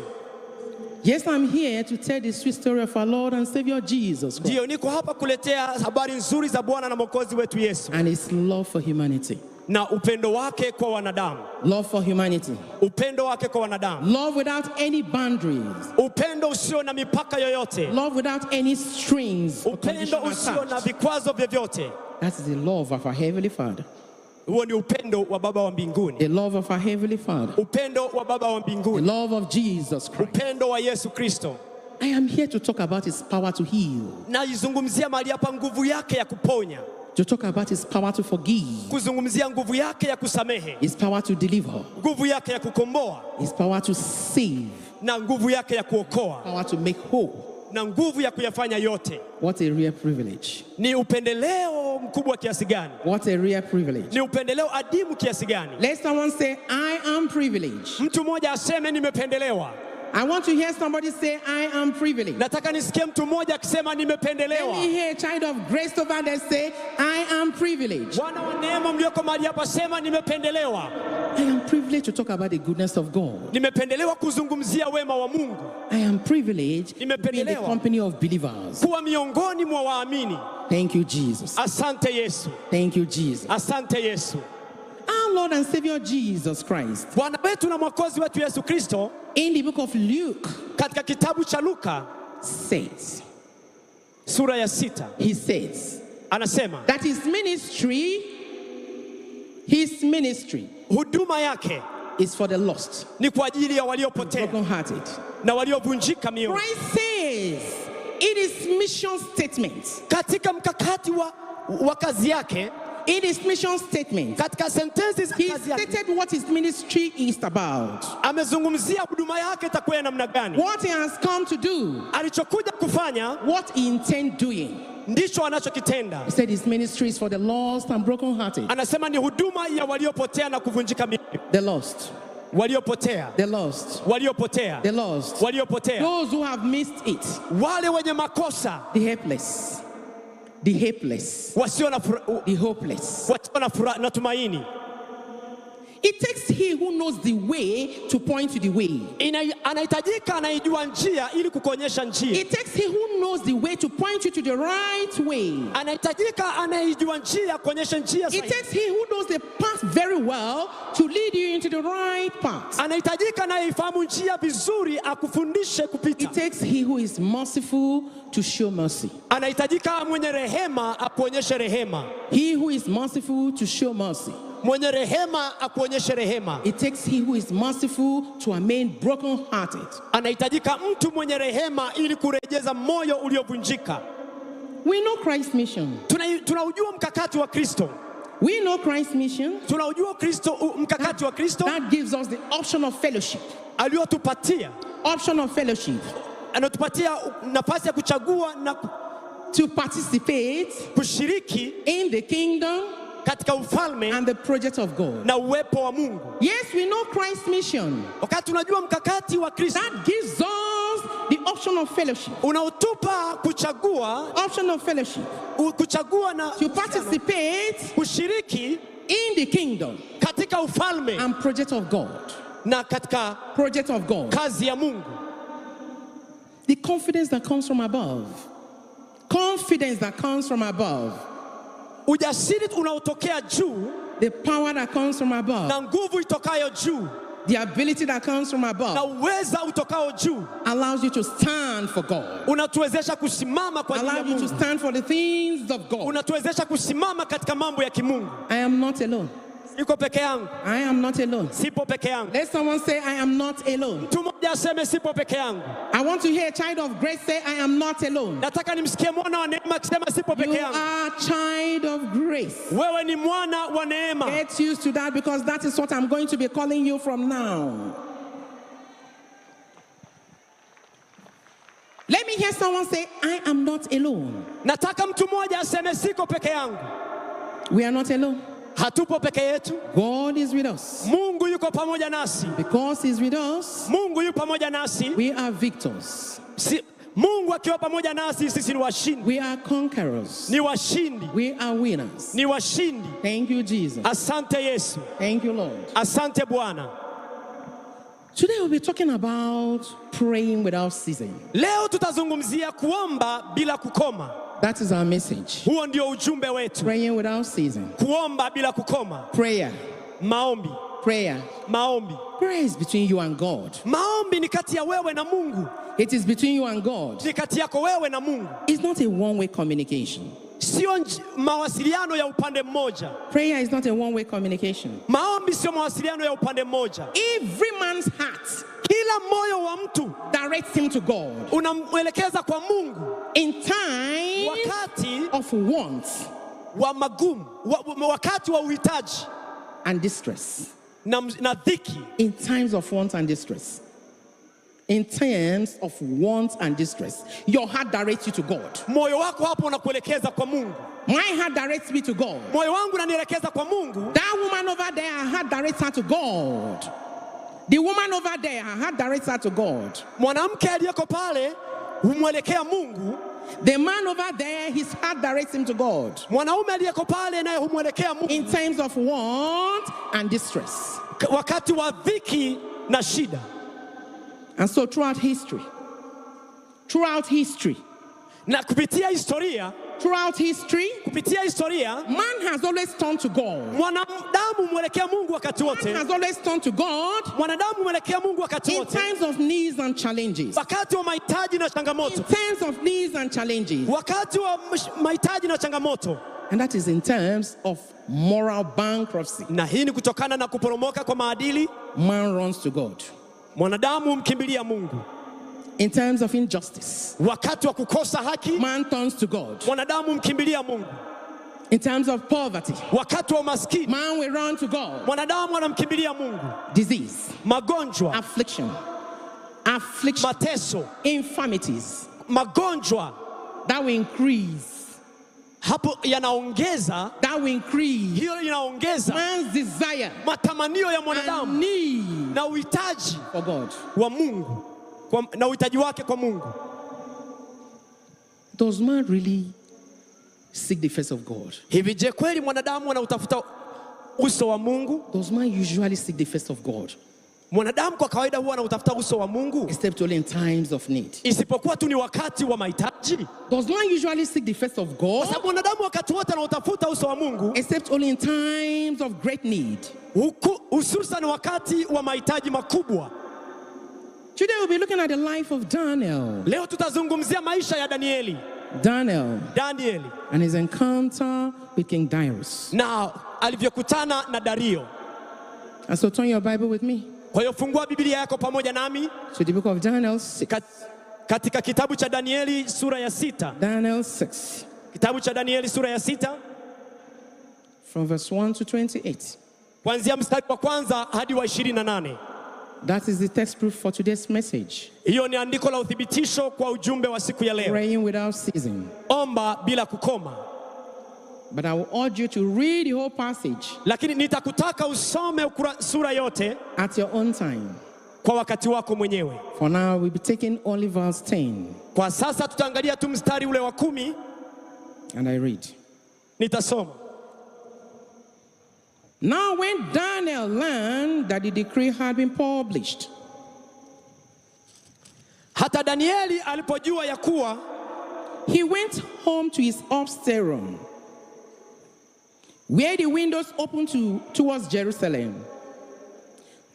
Yes, I'm here to tell the sweet story of our Lord and Savior Jesus Christ. Ndio, niko hapa kuletea habari nzuri za Bwana na Mwokozi wetu Yesu. And his love for humanity. na upendo wake kwa wanadamu. Love for humanity. Upendo wake kwa wanadamu. Love without any boundaries. Upendo usio na mipaka yoyote. Love without any strings. Upendo usio na vikwazo vyovyote. That is the love of our Heavenly Father. Huo ni upendo wa Baba wa mbinguni. The love of our Heavenly Father. Upendo wa Baba wa mbinguni. The love of Jesus Christ. Upendo wa Yesu Kristo. I am here to talk about his power to heal. Naizungumzia mahali hapa nguvu yake ya kuponya. To talk about his power to forgive. Kuzungumzia nguvu yake ya kusamehe. His power to deliver. Nguvu yake ya kukomboa. His power to save. Na nguvu yake ya kuokoa. Power to make whole. Na nguvu ya kuyafanya yote. What a rare privilege. Ni upendeleo mkubwa kiasi gani? What a rare privilege. Ni upendeleo adimu kiasi gani? Let someone say, I am privileged. Mtu mmoja aseme nimependelewa. I want to hear somebody say, I am privileged. Nataka nisikie mtu mmoja akisema nimependelewa. Let me hear a child of grace over there say, I am privileged. Wana wa neema mlioko mahali hapa sema nimependelewa. I am privileged to talk about the goodness of God. Nimependelewa kuzungumzia wema wa Mungu. I am privileged to be in the company of believers. Kuwa miongoni mwa waamini. Thank you, Jesus. Asante Yesu. Thank you, Jesus. Asante Yesu. Our Lord and Savior Jesus Christ. Bwana wetu na mwokozi wetu Yesu Kristo. In the book of Luke. Katika kitabu cha Luka. Says. Sura ya 6. He says. Anasema. That his ministry. Huduma yake. Is for the lost. Ni kwa ajili ya waliopotea. Broken-hearted. Na waliovunjika mioyo. Christ says. It is mission statement. Katika mkakati wa kazi yake. In his mission statement, katika sentences he stated what his ministry is about. Amezungumzia huduma yake itakuwa namna gani? What he has come to do. Alichokuja kufanya. What he intends doing. Ndicho anachokitenda. He said his ministry is for the lost and broken-hearted. Anasema ni huduma ya waliopotea na kuvunjika mioyo. The lost. Waliopotea. The lost. Waliopotea. The lost. Waliopotea. Those who have missed it. Wale wenye makosa. The helpless. The helpless. Wasio na the hopeless. Wasio na tumaini. It takes he who knows the way to point to the way. Anahitajika anayejua njia ili kukuonyesha njia. It takes he who knows the way to point you to the right way. Anahitajika anayejua njia kuonyesha njia sahihi. It takes he who knows the path very well to lead you into the right path. Anahitajika anayefahamu njia vizuri akufundishe kupita. It takes he who is merciful to show mercy. Anahitajika mwenye rehema akuonyeshe rehema. He who is merciful to show mercy. Mwenye rehema akuonyeshe rehema. It takes he who is merciful to amend broken-hearted. Anahitajika mtu mwenye rehema ili kurejeza moyo uliovunjika. We know Christ's mission. Tunaujua mkakati wa Kristo. We know Christ's mission. Tunaujua mkakati wa Kristo. That gives us the option of fellowship. Aliyotupatia. Option of fellowship. Anatupatia nafasi ya kuchagua na to participate kushiriki in the kingdom katika ufalme and the project of God. Na uwepo wa Mungu. Yes, we know Christ's mission. Wakati tunajua mkakati wa Kristo. That gives us the option of fellowship. Unautupa kuchagua. Option of fellowship. Kuchagua na to participate kushiriki in the kingdom katika ufalme and project of God. Na katika project of God. Kazi ya Mungu. The confidence that comes from above. Confidence that comes from above. Ujasiri unaotokea juu. The power that comes from above. Na nguvu itokayo juu. The ability that comes from above. Na uweza utokao juu. Allows you to stand for God. Unatuwezesha kusimama kwa ajili ya Mungu. Allows you to stand for the things of God. Unatuwezesha kusimama katika mambo ya kimungu. I am not alone. Siko peke yangu. I am not alone. Sipo peke yangu. Let someone say I am not alone. Mtu mmoja aseme sipo peke yangu. I want to hear a child of grace say I am not alone. Nataka nimsikie mwana wa neema akisema sipo peke yangu. You are a child of grace. Wewe ni mwana wa neema. Get used to that because that is what I'm going to be calling you from now. Let me hear someone say I am not alone. Nataka mtu mmoja aseme siko peke yangu. We are not alone. Hatupo peke yetu. God is with us. Mungu yuko pamoja nasi. Because he's with us, Mungu yuko pamoja nasi. We are victors. Mungu akiwa pamoja nasi sisi ni washindi. We are conquerors. Ni washindi. We are winners. Ni washindi. Thank you, Jesus. Asante Yesu. Thank you, Lord. Asante Bwana. Today we'll be talking about praying without ceasing. Leo tutazungumzia kuomba bila kukoma. That is our message. Huo ndio ujumbe wetu. Praying without ceasing. Kuomba bila kukoma. Prayer. Maombi. Prayer. Maombi. Prayer is between you and God. Maombi ni kati ya wewe na Mungu. It is between you and God. Ni kati yako wewe na Mungu. It's not a one-way communication. Sio mawasiliano ya upande mmoja. Prayer is not a one-way communication. Maombi sio mawasiliano ya upande mmoja. Every man's heart, kila moyo wa mtu, directs him to God. Unamwelekeza kwa Mungu. In time wakati of want, wa magumu, wakati wa uhitaji and distress. Na dhiki. In times of want and distress. In terms of want and distress, your heart directs you to God. Moyo wako hapo unakuelekeza kwa Mungu. My heart directs me to God. Moyo wangu unanielekeza kwa Mungu. That woman over there, her heart directs her to God. The woman over there, her heart directs her to God. Mwanamke aliyeko pale humwelekea Mungu. The man over there, his heart directs him to God. Mwanaume aliyeko pale naye humwelekea Mungu. In times of want and distress. Wakati wa dhiki na shida. And so throughout history, na kupitia historia, man has always turned to God. Mwanadamu mwelekea Mungu wakati wote. Man has always turned to God. Mwanadamu mwelekea Mungu wakati wote. In times of needs and challenges. Wakati wa mahitaji na changamoto. In times of needs and challenges. Wakati wa mahitaji na changamoto. And that is in terms of moral bankruptcy. Na hii ni kutokana na kuporomoka kwa maadili. Man runs to God. Mwanadamu mkimbilia Mungu. In terms of injustice, wakati wa kukosa haki, man turns to God. Mwanadamu mkimbilia Mungu. In terms of poverty, wakati wa umaskini, man will run to God. Mwanadamu anamkimbilia Mungu. Disease, magonjwa, affliction, mateso, infirmities, magonjwa that will increase. Hapo yanaongeza, that will increase. Hiyo inaongeza man's desire, matamanio ya mwanadamu na uhitaji for God. Wa Mungu. Na uhitaji wake kwa Mungu. Does man really seek the face of God? Hivi je, kweli mwanadamu anautafuta uso wa Mungu? Does man usually seek the face of God? Mwanadamu kwa kawaida huwa anautafuta uso wa Mungu? Except only in times of need. Isipokuwa tu ni wakati wa mahitaji. Does man usually seek the face of God? Kwa sababu mwanadamu wakati wote anautafuta uso wa Mungu. Except only in times of great need. Hususan wakati wa mahitaji makubwa. Today we'll be looking at the life of Daniel. Leo tutazungumzia maisha ya Danieli. Daniel and his encounter with King Darius. Na alivyokutana na Dario. And so turn your Bible with me. Kwa hiyo fungua Biblia yako pamoja nami. To the book of Daniel 6. Katika kitabu cha Danieli sura ya 6. Daniel 6. Kitabu cha Danieli sura ya 6. From verse 1 to 28. Kuanzia mstari wa kwanza hadi wa 28. That is the text proof for today's message. Hiyo ni andiko la uthibitisho kwa ujumbe wa siku ya leo. Praying without ceasing. Omba bila kukoma. But I will urge you to read the whole passage. Lakini nitakutaka usome sura yote at your own time. Kwa wakati wako mwenyewe. For now we'll be taking only verse 10. Kwa sasa tutaangalia tu mstari ule wa 10. And I read. Nitasoma. Now when Daniel learned that the decree had been published, hata Danieli alipojua ya kuwa, he went home to his upstairs room, where the windows opened towards Jerusalem.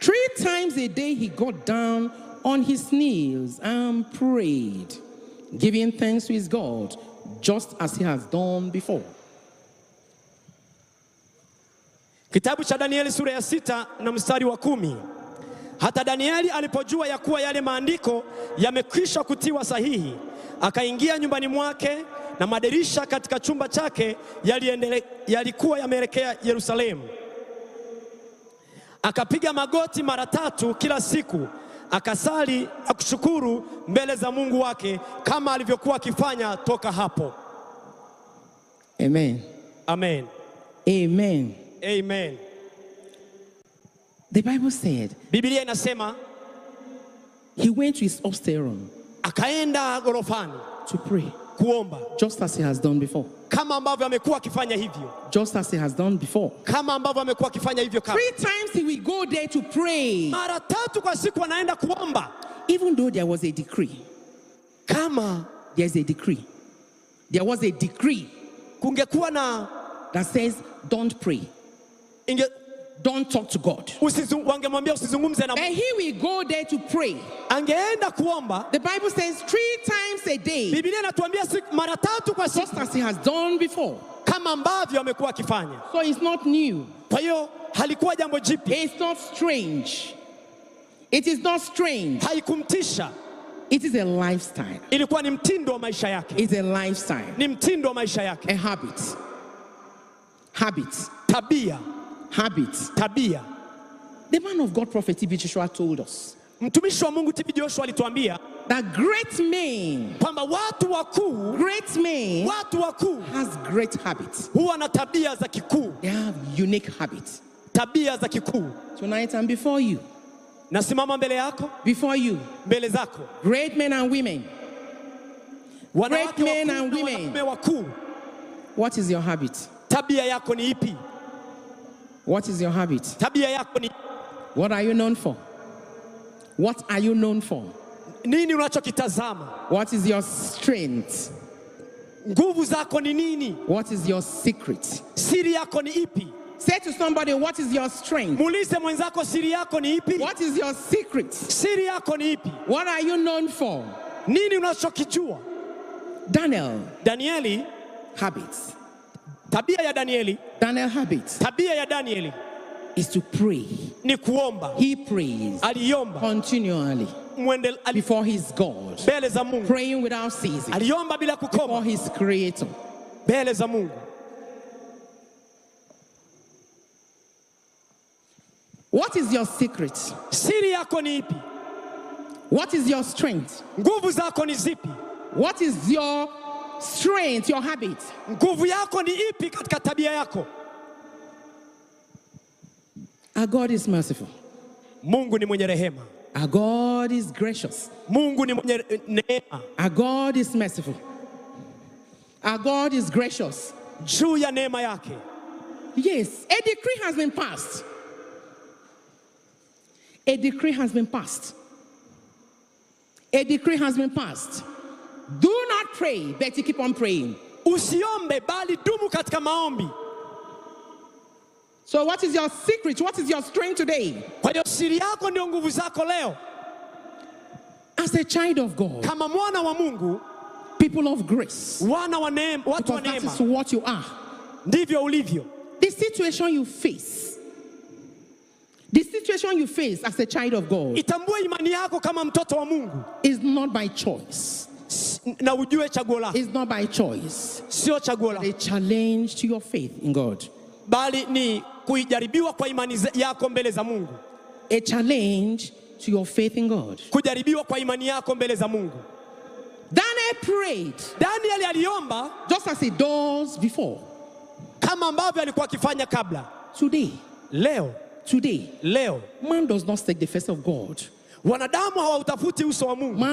3 times a day he got down on his knees and prayed, giving thanks to his God, just as he has done before. Kitabu cha Danieli sura ya 6 na mstari wa 10. Hata Danieli alipojua ya kuwa yale maandiko yamekwisha kutiwa sahihi, akaingia nyumbani mwake, na madirisha katika chumba chake yalikuwa yameelekea Yerusalemu. Akapiga magoti mara 3 kila siku, akasali akushukuru mbele za Mungu wake kama alivyokuwa akifanya toka hapo. Amen. Amen. Amen. Amen. The Bible said, Biblia inasema, he went to his upstairs room, akaenda gorofani to pray, kuomba, just as he has done before. Kama ambavyo amekuwa akifanya hivyo. Just as he has done before. Kama ambavyo amekuwa akifanya hivyo kabla. 3 times he will go there to pray. Mara 3 kwa siku anaenda kuomba. Even though there was a decree. Kama there's a decree. there was a decree that says, don't pray. Don't talk to God. And he will go there to pray. The Bible says 3 times a day. Just as he has done before. So it's not new. It's not strange. It is not strange. It is a lifestyle. It's a lifestyle. A habit. Habit. The man of God, Prophet T.B. Joshua, told us that great men has great habits. They have unique habits. Tonight I'm before you. Before you. Great men and women. Great men and women. What is your habit? What is your habit? What are you known for? What are you known for? What is your strength? What is your secret? Say to somebody, what is your strength? What is your secret? What are you known for? Danieli habits. Daniel habits is to pray. He prays continually before his God, praying without ceasing before his creator. What is your secret? What is your strength? What is your strength, your habit? Our God is merciful. Our God is gracious. Our God is merciful. Our God is gracious. Yes, a decree has been passed. A decree has been passed. A decree has been passed. Do not pray, but you keep on praying. So what is your secret? What is your strength today? As a child of God, people of grace, because that is what you are. The situation you face, as a child of God, is not by choice. It's not by choice. A challenge to your faith in God. A challenge to your faith in God. Daniel prayed just as he does before. Today, man does not seek the face of God. Man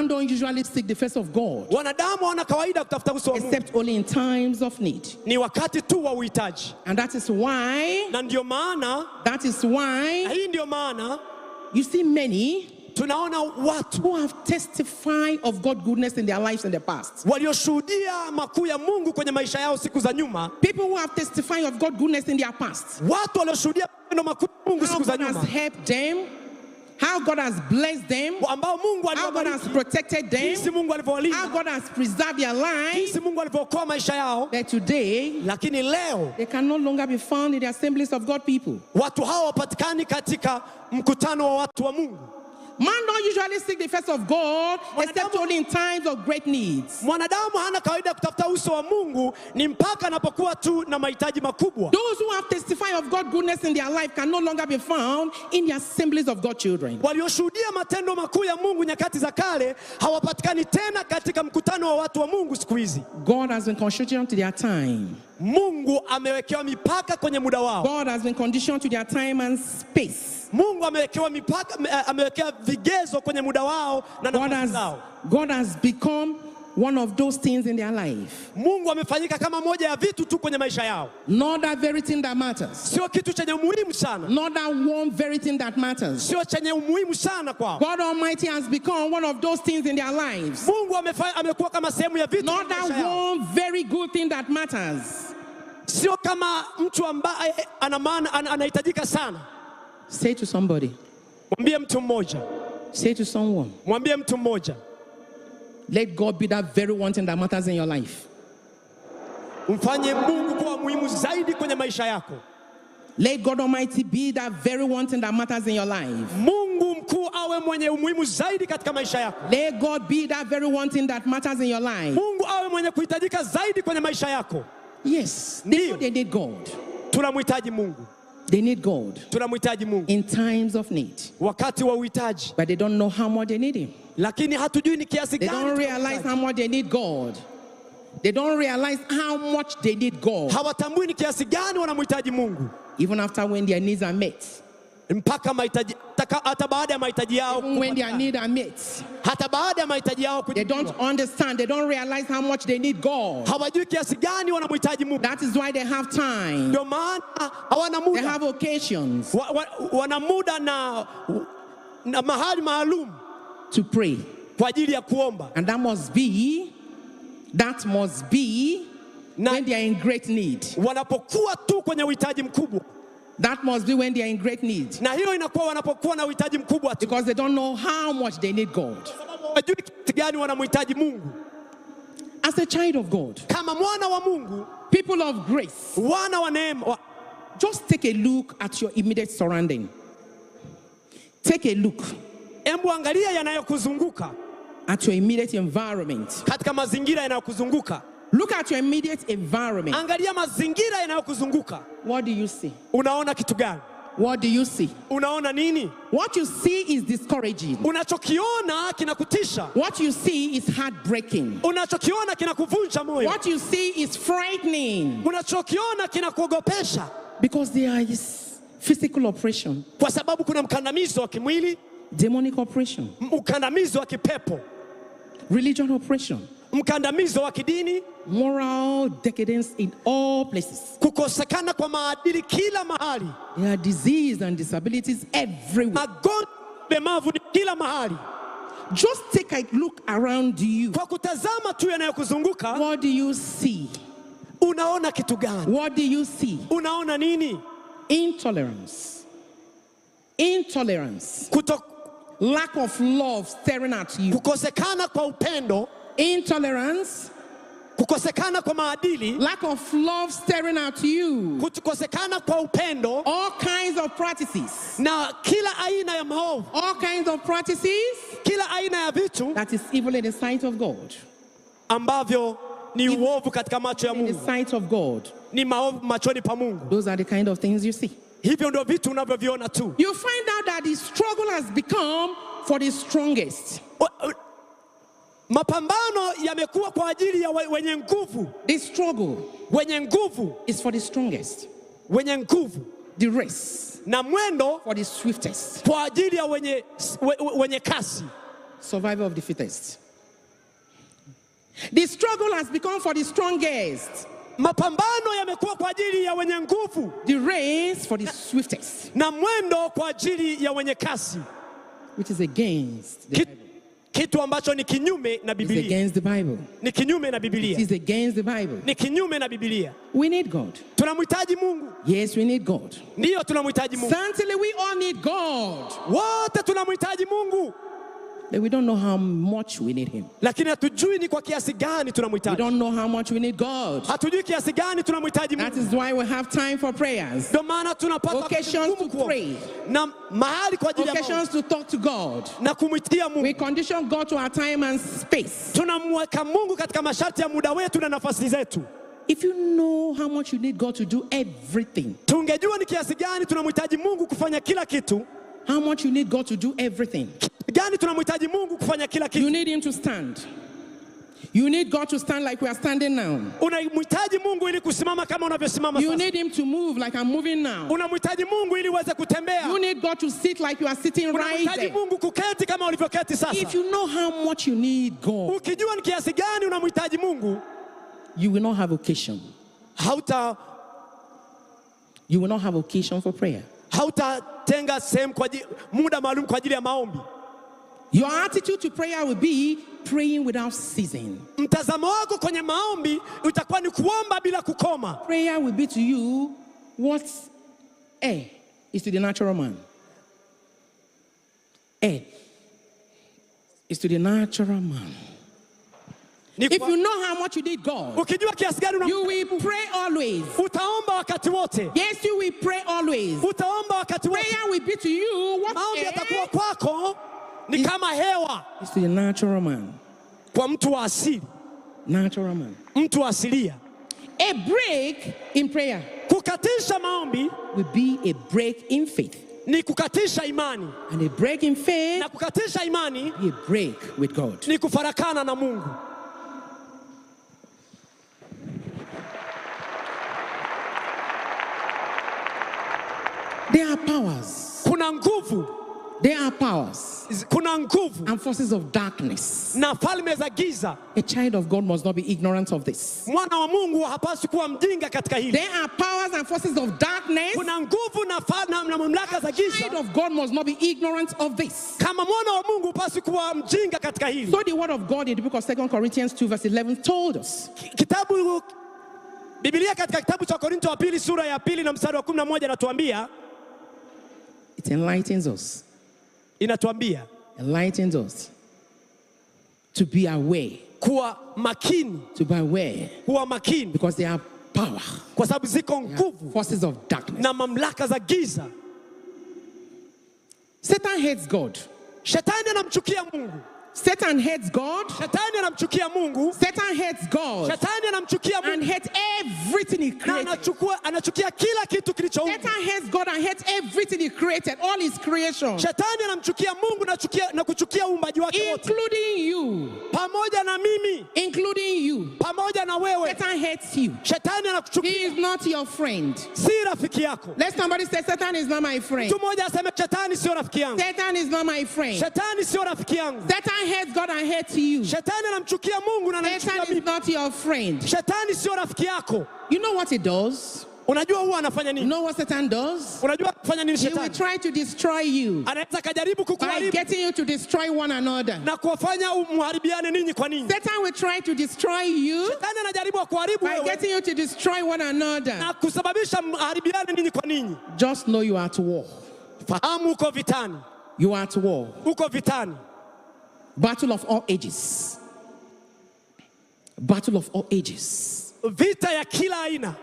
don't usually seek the face of God except only in times of need. And that is why you see many who have testified of God's goodness in their lives in the past. People who have testified of God's goodness in their past. How God has helped them. How God has blessed them, how God has protected them, how God has preserved their lives. That today, they can no longer be found in the assemblies of God people. Man don't usually seek the face of God except only in times of great needs. Those who have testified of God's goodness in their life can no longer be found in the assemblies of God's children. God has been conditioned to their time. God has been conditioned to their time and space. God has become one of those things in their life. Mungu amefanyika kama moja ya vitu tu kwenye maisha yao. Not that very thing that matters. Sio kitu chenye umuhimu sana. Not that one very thing that matters. Sio chenye umuhimu sana kwao. God Almighty has become one of those things in their lives. Mungu amekuwa kama sehemu ya vitu. Not that one very good thing that matters. Sio kama mtu ambaye ana maana anahitajika sana. Say to somebody. Mwambie mtu mmoja. Say to someone. Mwambie mtu mmoja. Let God be that very one thing that matters in your life. Mfanye Mungu kuwa muhimu zaidi kwenye maisha yako. Let God Almighty be that very one thing that matters in your life. Mungu mkuu awe mwenye umuhimu zaidi katika maisha yako. Let God be that very one thing that matters in your life. Mungu awe mwenye kuhitajika zaidi kwenye maisha yako. Yes, they need God. Tunamhitaji Mungu. They need God. Tunamhitaji Mungu. In times of need. Wakati wa uhitaji. But they don't know how much they need him. Lakini hatujui ni kiasi gani. They don't realize how much they need God. They don't realize how much they need God. Hawatambui ni kiasi gani wanamhitaji Mungu. Even after when their needs are met. Mpaka mahitaji hata baada ya mahitaji yao. Even when their needs are met. Hata baada ya mahitaji yao kujibiwa. They don't understand. They don't realize how much they need God. Hawajui kiasi gani wanamhitaji Mungu. That is why they have time. Ndio maana hawana muda. They have occasions. Wana muda na mahali maalum to pray. Kwa ajili ya kuomba. And that must be when they are in great need. Wanapokuwa tu kwenye uhitaji mkubwa. That must be when they are in great need. Na hiyo inakuwa wanapokuwa na uhitaji mkubwa tu. Because they don't know how much they need God. Hawajui kiasi gani wanamhitaji Mungu. As a child of God. Kama mwana wa Mungu. People of grace. Wana wa neema. Just take a look at your immediate surrounding. Take a look. Embu angalia yanayokuzunguka. At your immediate environment. Katika mazingira yanayokuzunguka. Look at your immediate environment. Angalia mazingira yanayokuzunguka. What do you see? Unaona kitu gani? What do you see? Unaona nini? What you see is discouraging. Unachokiona kinakutisha. What you see is heartbreaking. Unachokiona kinakuvunja moyo. What you see is frightening. Unachokiona kinakuogopesha. Because there is physical oppression. Kwa sababu kuna mkandamizo wa kimwili. Demonic oppression. Mkandamizo wa kipepo. Religion oppression. Mkandamizo wa kidini. Moral decadence in all places. Kukosekana kwa maadili kila mahali. There are disease and disabilities everywhere. Magonjwa lemavu ni kila mahali. Just take a look around you. Kwa kutazama tu yanayokuzunguka. What do you see? Unaona kitu gani? What do you see? Unaona nini? Intolerance. Intolerance. Lack of love staring at you. Kukosekana kwa upendo. Intolerance. Kukosekana kwa maadili. Lack of love staring at you. Kukosekana kwa upendo. All kinds of practices. Na kila aina ya maovu. All kinds of practices. Kila aina ya vitu. That is evil in the sight of God. Ambavyo ni uovu katika macho ya Mungu. In the sight of God. Ni maovu machoni pa Mungu. Those are the kind of things you see. Hivyo ndio vitu unavyoviona tu. You find out that the struggle has become for the strongest. Mapambano yamekuwa kwa ajili ya wenye nguvu. The struggle wenye nguvu is for the strongest. Wenye nguvu. The race na mwendo for the swiftest. Kwa ajili ya wenye kasi. Survival of the fittest. The struggle has become for the strongest. Mapambano yamekuwa kwa ajili ya wenye nguvu. The race for the swiftest. Na mwendo kwa ajili ya wenye kasi. Which is against the Bible. Kitu ambacho ni kinyume na Biblia. It's against the Bible. Ni kinyume na Biblia. It is against the Bible. Ni kinyume na Biblia. We need God. Tunamhitaji Mungu. Yes, we need God. Ndio tunamhitaji Mungu. Certainly we all need God. Wote tunamhitaji Mungu. But we don't know how much we need him. Lakini hatujui ni kwa kiasi gani tunamhitaji. We don't know how much we need God. Hatujui kiasi gani tunamhitaji Mungu. That is why we have time for prayers. Ndio maana tunapata occasions to pray. Na mahali kwa ajili ya occasions to talk to God. Na kumwitia Mungu. We condition God to our time and space. Tunamweka Mungu katika masharti ya muda wetu na nafasi zetu. If you know how much you need God to do everything. Tungejua ni kiasi gani tunamhitaji Mungu kufanya kila kitu. How much you need God to do everything. Gani tunamhitaji Mungu kufanya kila kitu. You need him to stand. You need God to stand like we are standing now. Unamhitaji Mungu ili kusimama kama unavyosimama sasa. You sasa. need him to move like I'm moving now. Unamhitaji Mungu ili uweze kutembea. You need God to sit like you are sitting right there. Unamhitaji Mungu kuketi kama ulivyoketi sasa. If you know how much you need God. Ukijua ni kiasi gani unamhitaji Mungu, you will not have occasion. You will not have occasion for prayer. Hautatenga sehemu kwa muda maalum kwa ajili ya maombi. Your attitude to prayer will be praying without ceasing. Mtazamo wako kwenye maombi utakuwa ni kuomba bila kukoma. Prayer will be to you what air is to the natural man. Air is to the natural man. If you know how much you need God, you will pray always. Yes, you will pray always. Prayer will be to you what air ni kama hewa. It's to the natural man. Kwa mtu wa asili. Natural man. Mtu wa asilia. A break in prayer kukatisha maombi will be a break in faith. Ni kukatisha imani. And a break in faith na kukatisha imani be a break with God. Ni kufarakana na Mungu. There are powers. Kuna nguvu. There are powers. Kuna nguvu. And forces of darkness. Na falme za giza. A child of God must not be ignorant of this. Mwana wa Mungu hapaswi kuwa mjinga katika hili. There are powers and forces of darkness. Kuna nguvu na mamlaka za giza. A child of God must not be ignorant of this. Kama mwana wa Mungu hapaswi kuwa mjinga katika hili. So the word of God in the book of 2 Corinthians 2 verse 11 told us. Kitabu Biblia katika kitabu cha Korinto wa pili sura ya 2 na mstari wa 11 inatuambia, it enlightens us. Inatuambia, enlightens us to be aware. Kuwa makini. To be aware. Kuwa makini. Because they are power. Kwa sababu ziko nguvu. Forces of darkness. Na mamlaka za giza. Satan hates God. Shetani anamchukia Mungu. Satan hates God. Shetani anamchukia Mungu. Satan hates God. Shetani anamchukia Mungu. And hates everything he created. Na anachukia kila kitu kilichoumbwa. Satan hates God and hates everything he created, all his creation. Shetani anamchukia Mungu na kuchukia uumbaji wake wote. Including you. Pamoja na mimi. Including you. Pamoja na wewe. Satan hates you. Shetani anakuchukia. He is not your friend. Si rafiki yako. Let somebody say Satan is not my friend. Mtu mmoja aseme Shetani sio rafiki yangu. Satan is not my friend. Shetani sio rafiki yangu. Satan hates God and hates you. Shetani anamchukia Mungu na anamchukia mimi. Satan is not your friend. Shetani sio rafiki yako. You know what he does? Unajua huwa anafanya nini? You know what Satan does? Unajua anafanya nini He Shetani? will try to destroy you. Anaweza kujaribu kukuharibu. By getting you to destroy one another. Na kuwafanya mharibiane ninyi kwa ninyi. Satan will try to destroy you. Shetani anajaribu kuharibu wewe. By getting you to destroy one another. Na kusababisha mharibiane ninyi kwa ninyi. Just know you are at war. Fahamu uko vitani. You are at war. Uko vitani. Battle of all ages. Battle of all ages. Vita ya kila aina.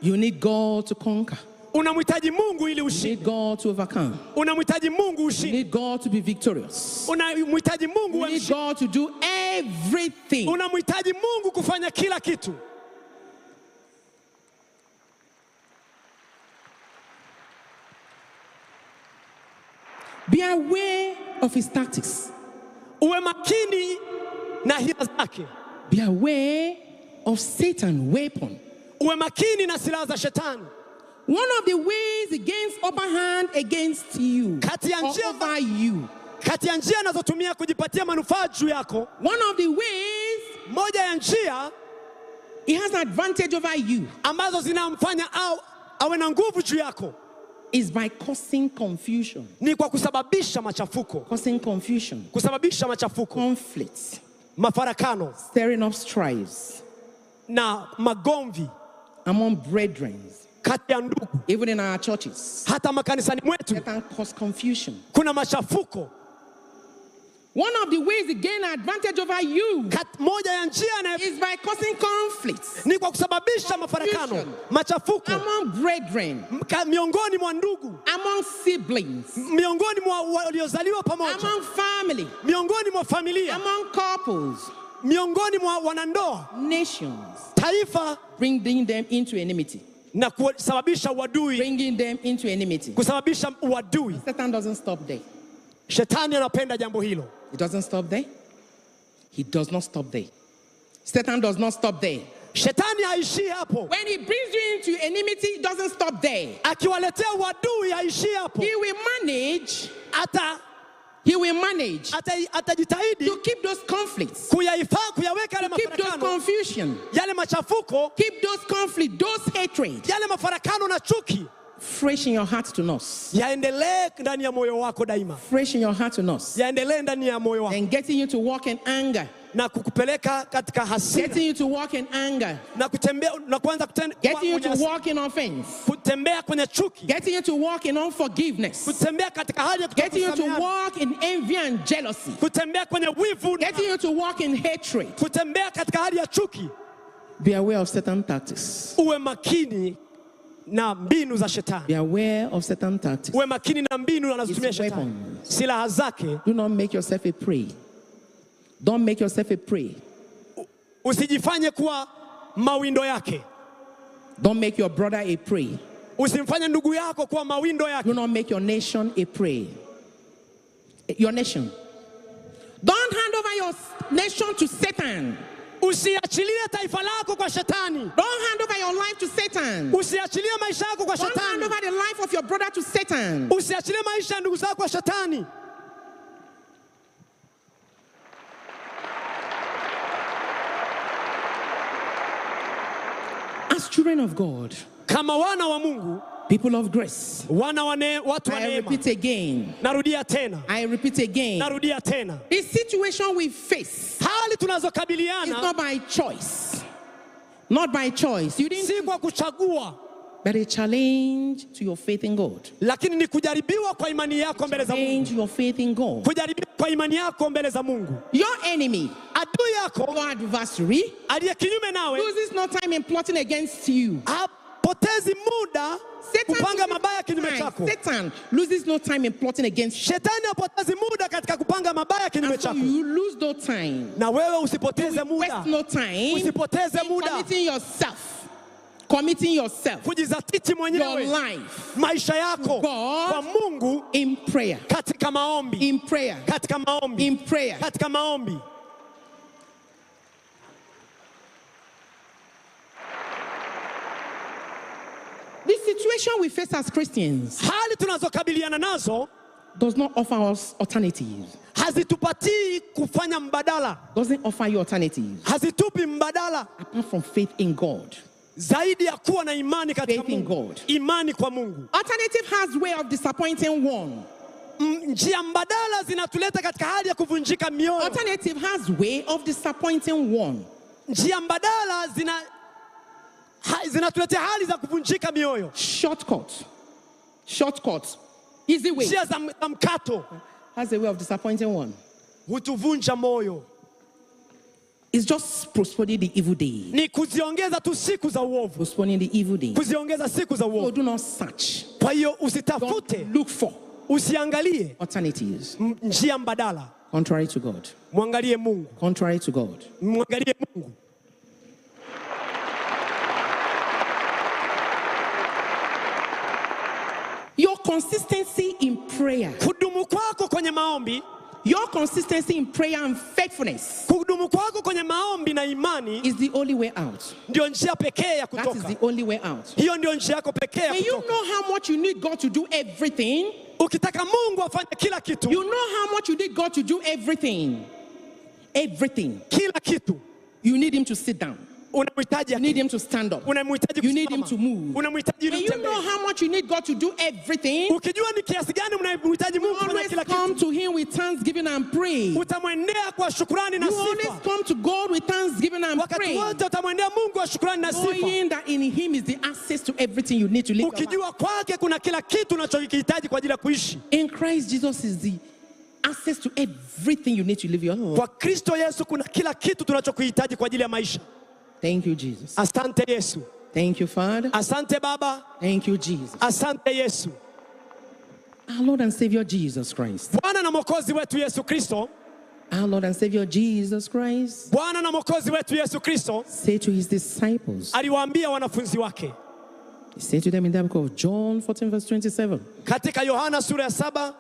You need God to conquer. Unamhitaji Mungu ili ushinde. You need God to overcome. Unamhitaji Mungu ushinde. You need God to be victorious. Unamhitaji Mungu you need God to do everything. Unamhitaji Mungu kufanya kila kitu. Be aware of his tactics. Uwe makini na hila zake. Be aware of Satan's weapon. Uwe makini na silaha za Shetani. One of the ways against upper hand against you. Kati ya njia over you. Kati ya njia anazotumia kujipatia manufaa juu yako. One of the ways, moja ya njia, he has an advantage over you. Ambazo zinamfanya awe na nguvu juu yako. Is by causing confusion. Ni kwa kusababisha machafuko. Causing confusion. Kusababisha machafuko. Conflicts. Mafarakano. Stirring up strifes. Na magomvi. Among brethren. Kati ya ndugu. Even in our churches. Hata makanisani mwetu. Satan cause confusion. Kuna machafuko. One of the ways to gain advantage over you moja ya njia is by causing conflicts. Ni kwa kusababisha mafarakano, machafuko. Among brethren. Miongoni mwa ndugu. Among siblings. Miongoni mwa waliozaliwa pamoja. Among family. Miongoni mwa familia. Among couples. Miongoni mwa wanandoa. Nations. Taifa. Bringing them into enmity. Na kusababisha uadui. Bringing them into enmity. Kusababisha uadui. Satan doesn't stop there. Shetani anapenda jambo hilo. He doesn't stop there. He does not stop there. Satan does not stop there. Shetani haishii hapo. When he brings you into enmity, he doesn't stop there. Akiwaletea uadui haishii hapo. He will manage. He will manage atajitahidi to keep those conflicts, kuyaweka yale keep those mafarakano, confusion, yale machafuko, keep those conflicts, those hatred, yale mafarakano na chuki fresh in your heart to nos. yaendelee ndani ya moyo wako daima, Fresh in your heart to nos. yaendelee ndani ya moyo wako, And getting you to walk in anger, na kukupeleka katika hasira, getting you to walk in anger, na kutembea na kuanza getting you to walk in offense, kutembea kwenye chuki, getting you to walk in unforgiveness, kutembea katika hali ya getting you to kutokusameheana, walk in envy and jealousy, kutembea kwenye wivu, getting you to walk in hatred. kutembea katika hali ya chuki. Be aware of Satan's tactics. Uwe makini na mbinu za shetani. Be aware of Satan's tactics. Uwe makini na mbinu anazotumia His shetani. weapons. Silaha zake. Do not make yourself a prey. Don't make yourself a prey. Usijifanye kuwa mawindo yake. Don't make your brother a prey. Usimfanye ndugu yako kuwa mawindo yake. Do not make your nation a prey. Your nation. Don't hand over your nation to Satan. Usiachilie taifa lako kwa shetani. Don't hand over your life to Satan. Usiachilie maisha yako kwa shetani. Don't hand over the life of your brother to Satan. Usiachilie maisha ya ndugu zako kwa shetani. As children of God, kama wana wa Mungu, people of grace, watu wa I neema. repeat again. Narudia tena. I repeat again. Narudia tena. The situation we face, hali is tunazokabiliana, not by choice. Not by choice. You didn't, si kwa kuchagua, but a challenge to your faith in God. lakini ni kujaribiwa kwa imani yako mbele za Mungu. Challenge your faith in God. Kujaribiwa kwa imani yako mbele za Mungu. Your enemy, adui yako, your adversary, aliye kinyume nawe, loses no time in plotting against you. hapotezi muda kupanga mabaya kinyume chako. Satan loses no time in plotting against you. Shetani hapotezi muda katika kupanga mabaya kinyume And so chako. you lose no time. Na wewe usipoteze muda. Waste no time. Usipoteze muda. Committing yourself. Committing yourself. Kujizatiti mwenyewe. Your life. Maisha yako. God, kwa Mungu. In prayer. Katika maombi. In prayer. Katika maombi. In prayer. Katika maombi. The situation we face as Christians, hali tunazokabiliana nazo, does not offer us alternatives. Hazitupatii kufanya mbadala. Doesn't offer you alternatives. Hazitupi mbadala. Apart from faith in God. Zaidi ya kuwa na imani katika Faith in Mungu. God. Imani kwa Mungu. Alternative has way of disappointing one. Njia mbadala zinatuleta katika hali ya kuvunjika mioyo. Alternative has way of disappointing one. Njia mbadala zinatuletea hali za kuvunjika mioyo. Shortcut. Easy way. Njia za mkato has a way of disappointing one. Hutuvunja moyo. It's just postponing the evil day. Ni kuziongeza tu siku za uovu. Postponing the evil day. Kuziongeza siku za uovu. So do not search. Kwa hiyo usitafute. Don't look for. Usiangalie alternatives. Njia mbadala. Contrary to God. Mwangalie Mungu. Contrary to God. Mwangalie Mungu. Your consistency in prayer. Kudumu kwako kwenye maombi. Your consistency in prayer and faithfulness. Kudumu kwako kwenye maombi na imani is the only way out. Ndio njia pekee ya kutoka. That is the only way out. Hiyo ndio njia yako pekee ya When you kutoka. know how much you need God to do everything. Ukitaka Mungu afanye kila kitu. You know how much you need God to do everything. Everything. Kila kitu. You need him to sit down. Unamhitaji. You need him to stand up. Unamhitaji. You need him to move. Unamhitaji. When you know how much you need God to do everything. Ukijua ni kiasi gani unamhitaji Mungu kufanya kila kitu. Come to him with thanksgiving and praise. Utamwendea kwa shukrani na sifa. You always come to God with thanksgiving and praise. Wakati wote utamwendea Mungu kwa shukrani na sifa. Knowing that in him is the access to everything you need to live. Ukijua kwake kuna kila kitu unachokihitaji kwa ajili ya kuishi. In Christ Jesus is the access to everything you need to live your life. Kwa Kristo Yesu kuna kila kitu tunachokuhitaji kwa ajili ya maisha. Thank you, Jesus. Asante Yesu. Thank you, Father. Asante Baba. Thank you, Jesus. Asante Yesu. Our Lord and Savior Jesus Christ. Bwana na Mwokozi wetu Yesu Kristo. Our Lord and Savior Jesus Christ. Bwana na Mwokozi wetu Yesu Kristo. Say to his disciples. Aliwaambia wanafunzi wake. He said to them in the book of John 14 verse 27. Katika Yohana sura ya 7.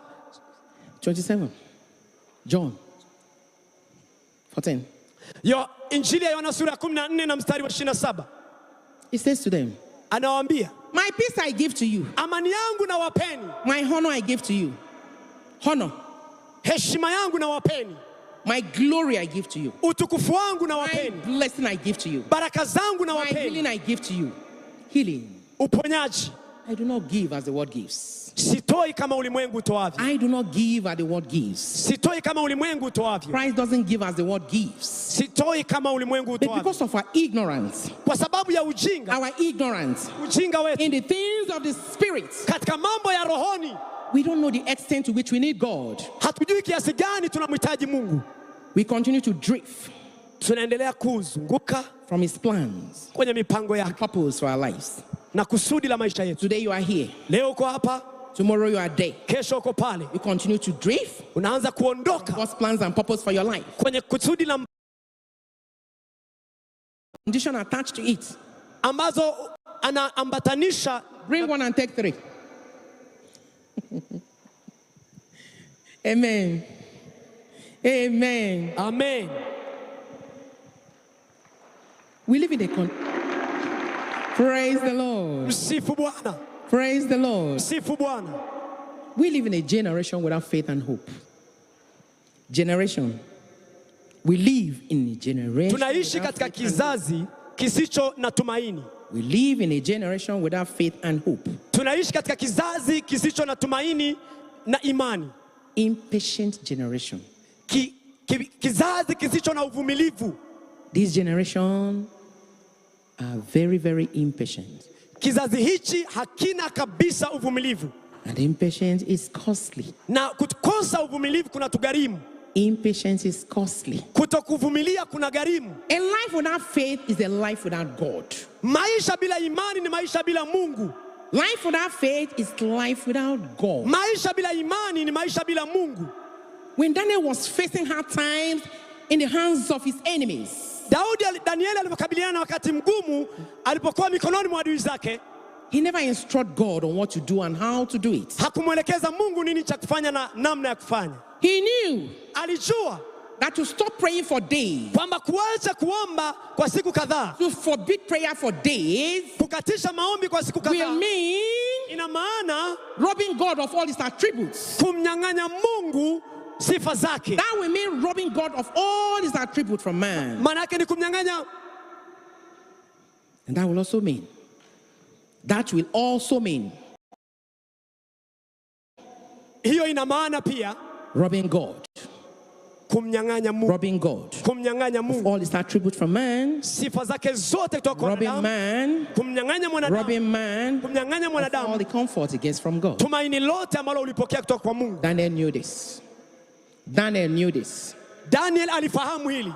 27. John 14. Injili ya Yohana sura ya 14 na mstari wa 27. He says to them. Anawaambia. My peace I give to you. Amani yangu na wapeni. My honor I give to you. Honor. Heshima yangu nawapeni. My glory I give to you. Utukufu wangu My nawapeni. blessing I give to you. Baraka zangu My healing nawapeni. I give to you. Healing. Uponyaji. I do not give as the world gives. Sitoi kama ulimwengu utoavyo. I do not give as the world gives. Sitoi kama ulimwengu utoavyo. Christ doesn't give as the world gives. Sitoi kama ulimwengu But utoavyo. because of our ignorance, Kwa sababu ya ujinga, our ignorance ujinga wetu in the things of the spirit, katika mambo ya rohoni, we don't know the extent to which we need God. hatujui kiasi gani tunamhitaji Mungu. We continue to drift Tunaendelea kuzunguka from his plans kwenye mipango and yake purpose for our lives. na kusudi la maisha yetu. Today you are here. Leo uko hapa, Tomorrow you are there. kesho uko pale. You continue to drift. Unaanza kuondoka God's plans and purpose for your life. kwenye kusudi la Condition attached to it. ambazo anaambatanisha. Bring one and take three. Amen. Amen. Amen. We live in a Praise the Lord. Msifu Bwana. Praise the Lord. Msifu Bwana. We live in a generation without faith and hope. Generation. We live in a generation. Tunaishi katika kizazi kisicho na tumaini. We live in a generation without faith and hope. Tunaishi katika kizazi kisicho na tumaini na imani. Impatient generation. Kizazi kisicho na uvumilivu. This generation are very, very impatient. Kizazi hichi hakina kabisa uvumilivu. And impatience is costly. Na kukosa uvumilivu kuna tugharimu. Impatience is costly. Kutokuvumilia kuna gharimu. A life without faith is a life without God. Maisha bila imani ni maisha bila Mungu. Life without faith is life without God. Maisha bila imani ni maisha bila Mungu. When Daniel was facing hard times in the hands of his enemies, Danieli alipokabiliana na wakati mgumu alipokuwa mikononi mwa adui zake, he never instructed God on what to do and how to do it. Hakumwelekeza Mungu nini cha kufanya na namna ya kufanya. He knew alijua that to stop praying for days, kwamba kuacha kuomba kwa siku kadhaa, to forbid prayer for days, kukatisha maombi kwa siku kadhaa, will mean ina maana robbing God of all his attributes. Kumnyang'anya Mungu sifa zake. That will mean robbing God of all his attributes from man. Maana yake ni kumnyang'anya. And that will also mean hiyo ina maana pia robbing God. Kumnyang'anya Mungu. Robbing God. Kumnyang'anya Mungu. Of all his attributes from man. Sifa zake zote kutoka kwa robbing mwanadamu. Man. Kumnyang'anya mwanadamu. Robbing man. Kumnyang'anya mwanadamu. Of all the comfort he gets from God. Tumaini lote ambalo ulipokea kutoka kwa Mungu. Daniel knew this. Daniel knew this. Daniel alifahamu hili.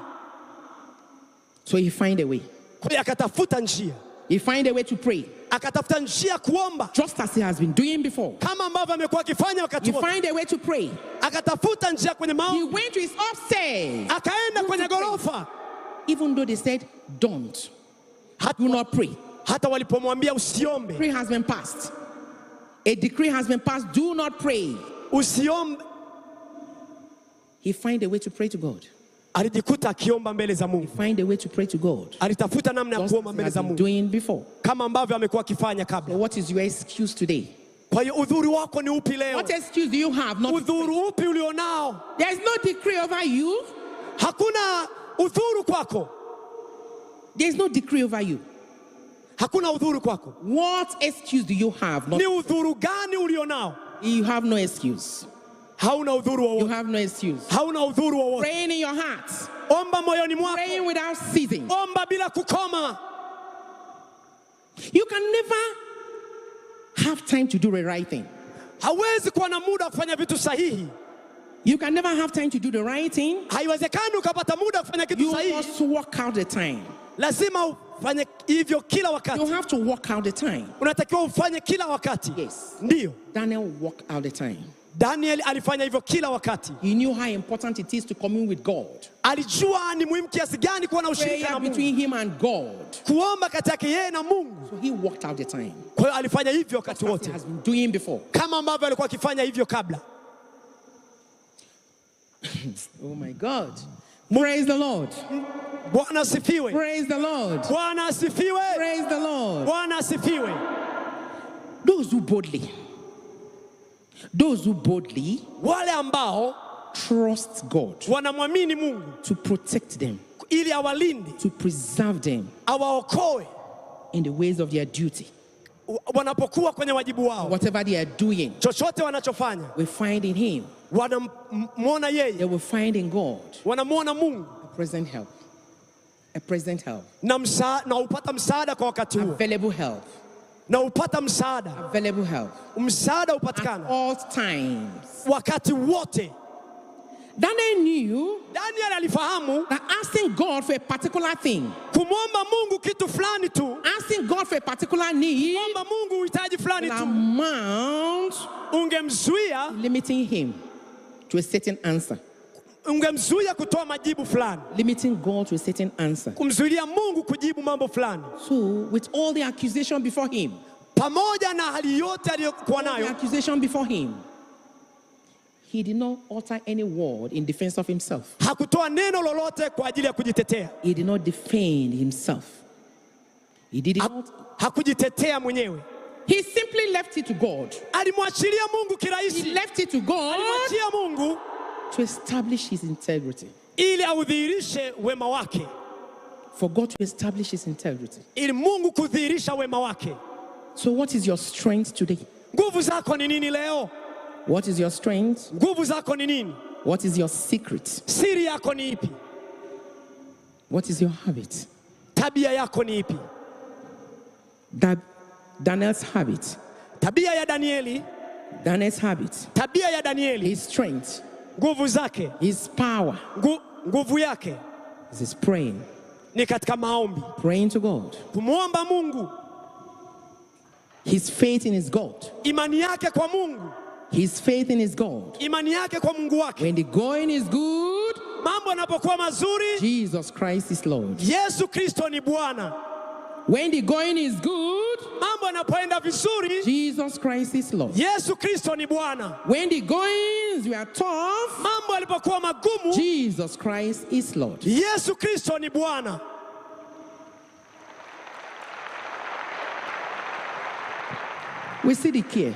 So he find a way. Kwa hiyo akatafuta njia. He find a way to pray. Akatafuta njia kuomba. Just as he has been doing before. Kama ambavyo amekuwa akifanya wakati wote. He find a way to pray. Akatafuta njia kwenye maombi. He went to his upstairs. Akaenda kwenye gorofa. Even though they said don't. Do not pray. Hata walipomwambia usiombe. Decree has been passed. A decree has been passed. Do not pray. Usiombe. He find a way to pray to God. Alijikuta akiomba mbele za Mungu. He find a way to pray to God. Alitafuta namna ya kuomba mbele za Mungu. Doing before. Kama ambavyo amekuwa akifanya kabla. So what is your excuse today? Kwa hiyo udhuru wako ni upi leo? What excuse do you have? Not udhuru upi ulionao? There is no decree over you. Hakuna udhuru kwako. There is no decree over you. Hakuna udhuru kwako. What excuse do you have? Ni udhuru gani ulionao? You have no excuse. Hauna udhuru wowote. You have no excuse. Hauna udhuru wowote. Praying in your heart. Omba moyoni mwako. Praying without ceasing. Omba bila kukoma. You can never have time to do the right thing. Hawezi kuwa na muda kufanya vitu sahihi. You can never have time to do the right thing. Haiwezekani ukapata muda kufanya kitu sahihi. You must work out the time. Lazima ufanye hivyo kila wakati. You have to work out the time. Unatakiwa ufanye kila wakati. Yes. Ndio. Daniel worked out the time. Daniel alifanya hivyo kila wakati. He knew how important it is to commune with God. Alijua ni muhimu kiasi gani kuwa na ushirika na Mungu. Between him and God. Kuomba kati yake yeye na Mungu. So he worked out the time. Kwa hiyo alifanya hivyo wakati wote. He has been doing before. Kama ambavyo alikuwa akifanya hivyo kabla. Oh my God. Praise the Lord. Bwana asifiwe. Praise the Lord. Bwana asifiwe. Praise the Lord. Bwana asifiwe. Those who boldly, wale ambao trust God wanamwamini Mungu to protect them, ili awalinde, to preserve them awaokoe in the ways of their duty. Wanapokuwa kwenye wajibu wao, whatever they are doing, chochote wanachofanya, we find in Him. Wanamwona yeye, they will find in God. Wanamwona Mungu, a present help, a present help, na upata msaada kwa wakati huo, available help, na upata msaada, available help, msaada upatikana at all times, wakati wote. Daniel knew Daniel alifahamu that asking God for a particular thing, kumwomba Mungu kitu fulani tu, asking God for a particular need, kumwomba Mungu uhitaji fulani tu, amount ungemzuia, limiting him to a certain answer, ungemzuia kutoa majibu fulani, limiting God to a certain answer, kumzuilia Mungu kujibu mambo fulani. So with all the accusation before him, pamoja na hali yote aliyokuwa nayo, accusation before him, he did not utter any word in defense of himself. Hakutoa neno lolote kwa ajili ya kujitetea. He did not defend himself. He did not. Hakujitetea mwenyewe. He simply left it to God. Alimwachilia Mungu kirahisi. He left it to God. Alimwachia Mungu to establish his integrity. Ili audhihirishe wema wake. For God to establish his integrity. Ili Mungu kudhihirisha wema wake. So what is your strength today? Nguvu zako ni nini leo? What is your strength? Nguvu zako ni nini? What is your secret? Siri yako ni ipi? What is your habit? Tabia yako ni ipi? Daniel's habit. Tabia ya Danieli. Daniel's habit. Tabia ya Danieli. His strength. Nguvu zake. His power. Nguvu yake. Is his praying. Ni katika maombi. Praying to God. Kumwomba Mungu. His faith in his God. Imani yake kwa Mungu. His faith in his God. Imani yake kwa Mungu wake. When the going is good, mambo yanapokuwa mazuri, Jesus Christ is Lord. Yesu Kristo ni Bwana. When the going is good, mambo yanapoenda vizuri, Jesus Christ is Lord. Yesu Kristo ni Bwana. When the goings were tough, mambo yalipokuwa magumu, Jesus Christ is Lord. Yesu Kristo ni Bwana. We see decay.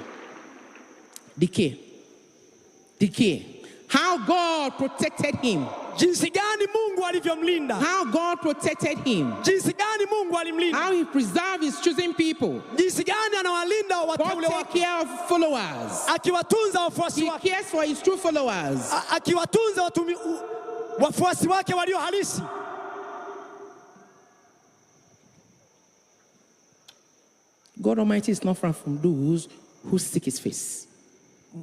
How God protected him. Jinsi gani Mungu alivyomlinda. How God protected him. Jinsi gani Mungu alimlinda. How he preserved his chosen people. Jinsi gani anawalinda wateule wake. God take care of followers. Akiwatunza wafuasi wake. He cares for his true followers. Akiwatunza wafuasi wake walio halisi. God Almighty is not far from those who seek his face.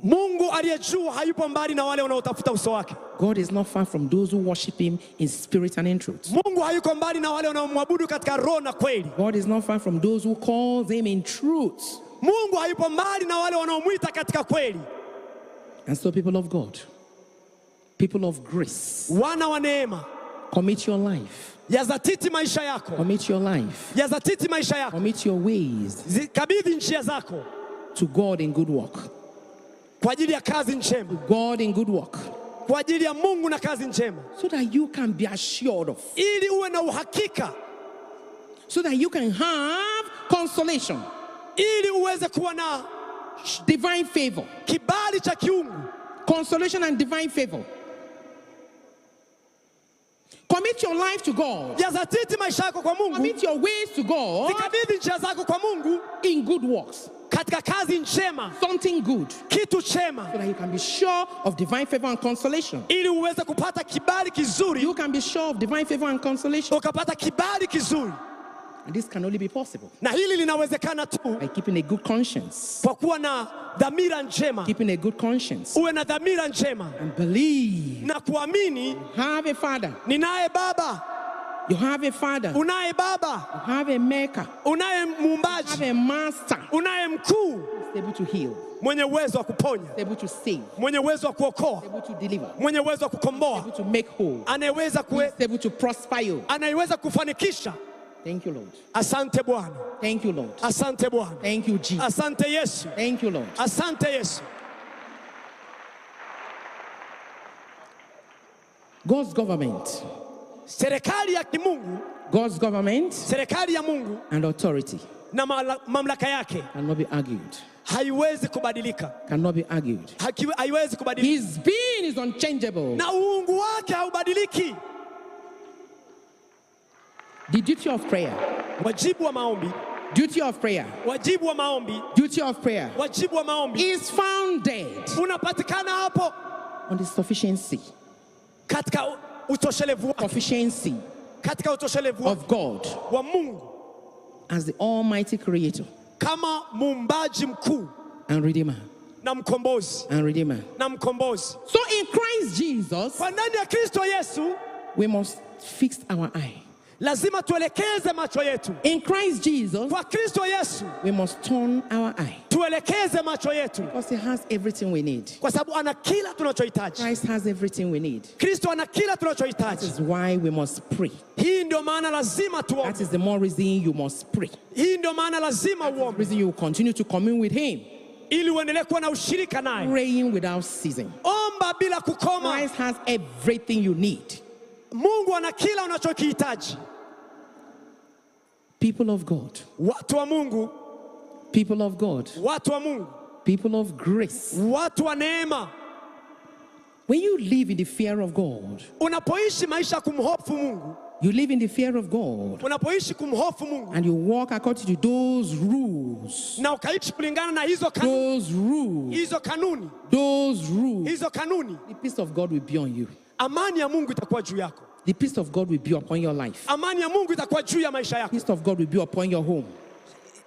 Mungu aliye juu hayupo mbali na wale wanaotafuta uso wake. God is not far from those who worship him in spirit and in truth. Mungu hayuko mbali na wale wanaomwabudu katika roho na kweli. God is not far from those who call him in truth. Mungu hayupo mbali na wale wanaomwita katika kweli. And so people of God, people of grace, wana wa neema, commit your life. Yazatiti maisha yako. Commit your life. Yazatiti maisha yako. Commit your ways. Kabidhi njia zako to God in good work. Kwa ajili ya kazi njema. To God in good work. Kwa ajili ya Mungu na kazi njema. So that you can be assured of. Ili uwe na uhakika. So that you can have consolation. Ili uweze kuwa na divine favor. Kibali cha kiungu. Consolation and divine favor. Commit your life to God. Yazatiti maisha yako kwa Mungu. Commit your ways to God. Zikabidhi njia zako kwa Mungu. In good works. Katika kazi njema. Something good. Kitu chema. So that you can be sure of divine favor and consolation. Ili uweze kupata kibali kizuri. You can be sure of divine favor and consolation. Ukapata kibali kizuri. And this can only be possible. Na hili linawezekana tu. By keeping a good conscience. Kwa kuwa na dhamira njema. Keeping a good conscience. Uwe na dhamira njema. And believe. Na kuamini. You have a father. Ninaye baba. You have a father. Unaye baba. You have a maker. Unaye muumbaji. You have a master. Unaye mkuu. He's able to heal. Mwenye uwezo wa kuponya. He's able to save. Mwenye uwezo wa kuokoa. He's able to deliver. Mwenye uwezo wa kukomboa. He's able to make whole. Anayeweza He's able to prosper you. Anayeweza kufanikisha. Thank you, Lord. Asante Bwana. Thank you, Lord. Asante Bwana. Thank you, Jesus. Asante Yesu. Thank you, Lord. Asante Yesu. God's government. Serikali ya kimungu. God's government. Serikali ya Mungu. And authority. Na mamlaka yake. Cannot be argued. haiwezi kubadilika. Cannot be argued. Haiwezi kubadilika. His being is unchangeable. Na uungu wake haubadiliki. The duty of prayer. Wajibu wa maombi. Duty of prayer. Wajibu wa maombi. Duty of prayer. Wajibu wa maombi. Is founded. Unapatikana hapo. On the sufficiency. Katika utoshelevu wake. Sufficiency. Katika utoshelevu of God. Wa Mungu. As the Almighty Creator. Kama muumbaji mkuu. And Redeemer. Na mkombozi. And Redeemer. Na mkombozi. So in Christ Jesus. Kwa ndani ya Kristo Yesu. We must fix our eye. Lazima tuelekeze macho yetu. In Christ Jesus. Kwa Kristo Yesu. We must turn our eye. Tuelekeze macho yetu. Because he has everything we need. Kwa sababu ana kila tunachohitaji. Christ has everything we need. Kristo ana kila tunachohitaji. That is why we must pray. Hii ndio maana lazima tuombe. That is the more reason you must pray. Hii ndio maana lazima uombe. That is the reason you continue to commune with him. Ili uendelee kuwa na ushirika naye. Praying without ceasing. Omba bila kukoma. Christ has everything you need. Mungu ana kila unachokihitaji. People of God. Watu wa Mungu. People of God. Watu wa Mungu. People of grace. Watu wa neema. When you live in the fear of God. Unapoishi maisha kumhofu Mungu. You live in the fear of God. Unapoishi kumhofu Mungu. And you walk according to those rules. Na ukaishi kulingana na hizo kanuni. Those rules. Hizo kanuni. Those rules. Hizo kanuni. The peace of God will be on you. Amani ya Mungu itakuwa juu yako. The peace of God will be upon your life. Amani ya Mungu itakuwa juu ya maisha yako. The peace of God will be upon your home.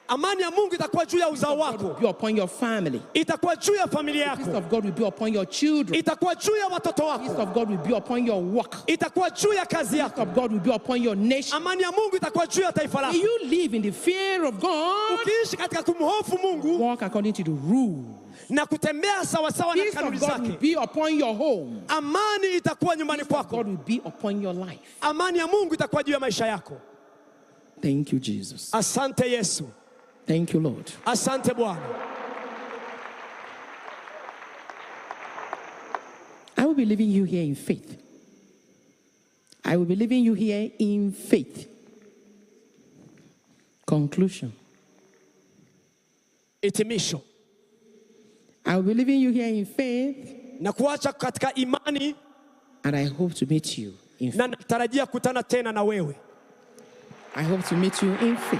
Amani ya Mungu itakuwa juu ya uzao wako. Will be upon your family. Itakuwa juu ya familia yako. The peace of God will be upon your children. Itakuwa juu ya watoto wako. The peace of God will be upon your work. Itakuwa juu ya kazi yako. The peace of God will be upon your nation. Amani ya Mungu itakuwa juu ya taifa lako. You live in the fear of God. Ukiishi katika kumhofu Mungu. Walk according to the rules. Na kutembea sawa sawa na kanuni zake. Will be upon your home. Amani itakuwa nyumbani kwako. God will be upon your life. Amani ya Mungu itakuwa juu ya maisha yako. Thank you, Jesus. Asante Yesu. Thank you, Lord. Asante Bwana. I will be leaving you here in faith. I will be leaving you here in faith. Conclusion. Hitimisho. I will be leaving you here in faith. Na kuacha katika imani. And I hope to meet you in faith. Na natarajia kutana tena na wewe. I hope to meet you in faith.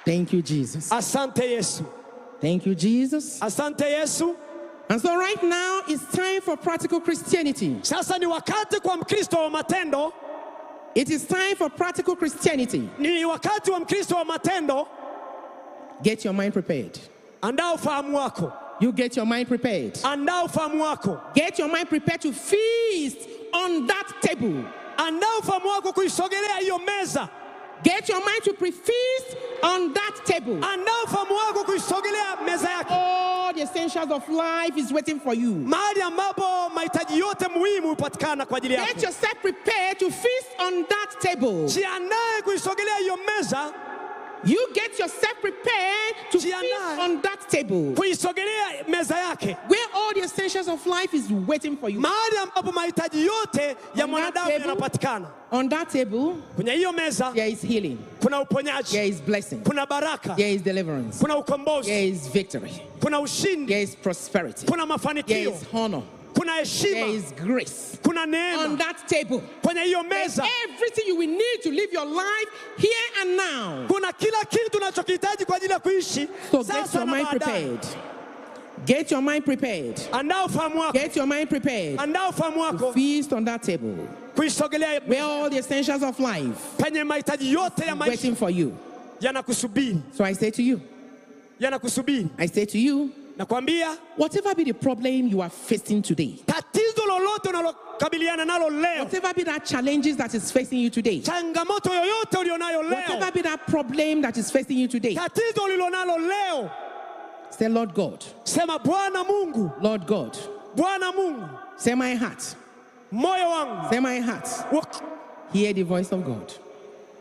Thank you, Jesus. Asante Yesu. Thank you, Jesus. Asante Yesu. And so right now it's time for practical Christianity. Sasa ni wakati kwa Mkristo wa matendo. It is time for practical Christianity. Ni wakati wa Mkristo wa matendo. Get your mind prepared. Andaa ufahamu wako. You get your mind prepared. Andaa ufahamu wako. Get your mind prepared to feast on that table. Andaa ufahamu wako kuisogelea hiyo meza. Get your mind to feast on that table. Andaa ufahamu wako kuisogelea meza yake. All the essentials of life is waiting for you. Mahali ambapo mahitaji yote muhimu hupatikana kwa ajili yako. Get yourself prepared to feast on that table. Jiandae kuisogelea hiyo meza. You get yourself prepared to feast on that table. Kuisogelea meza yake. Where all the essentials of life is waiting for you. Mahali ambapo mahitaji yote ya mwanadamu yanapatikana. On that table, kwenye hiyo meza, there is healing. Kuna uponyaji. There is blessing. Kuna baraka. There is deliverance. Kuna ukombozi. There is victory. Kuna ushindi. There is prosperity. Kuna mafanikio. There is honor. Kuna heshima. There is grace. Kuna neema. On that table. Kwenye hiyo meza. Everything you will need to live your life here and now. Kuna kila kitu unachokihitaji kwa ajili ya kuishi. So get your mind prepared. Get your mind prepared. Andaa ufahamu wako. Get your mind prepared. Andaa ufahamu wako. Feast on that table. Kuisogelea where all the essentials of life penye mahitaji yote ya maisha waiting for you. Yanakusubiri. So I say to you. Yanakusubiri. I say to you. Nakwambia, whatever be the problem you are facing today, tatizo lolote unalokabiliana nalo leo, whatever be that challenges that is facing you today, changamoto yoyote ulionayo leo, whatever be that problem that is facing you today, tatizo ulilonalo leo, say, Lord God. Sema Bwana Mungu. Lord God. Bwana Mungu. Say, my heart. Moyo wangu. Say, my heart. Hear the voice of God.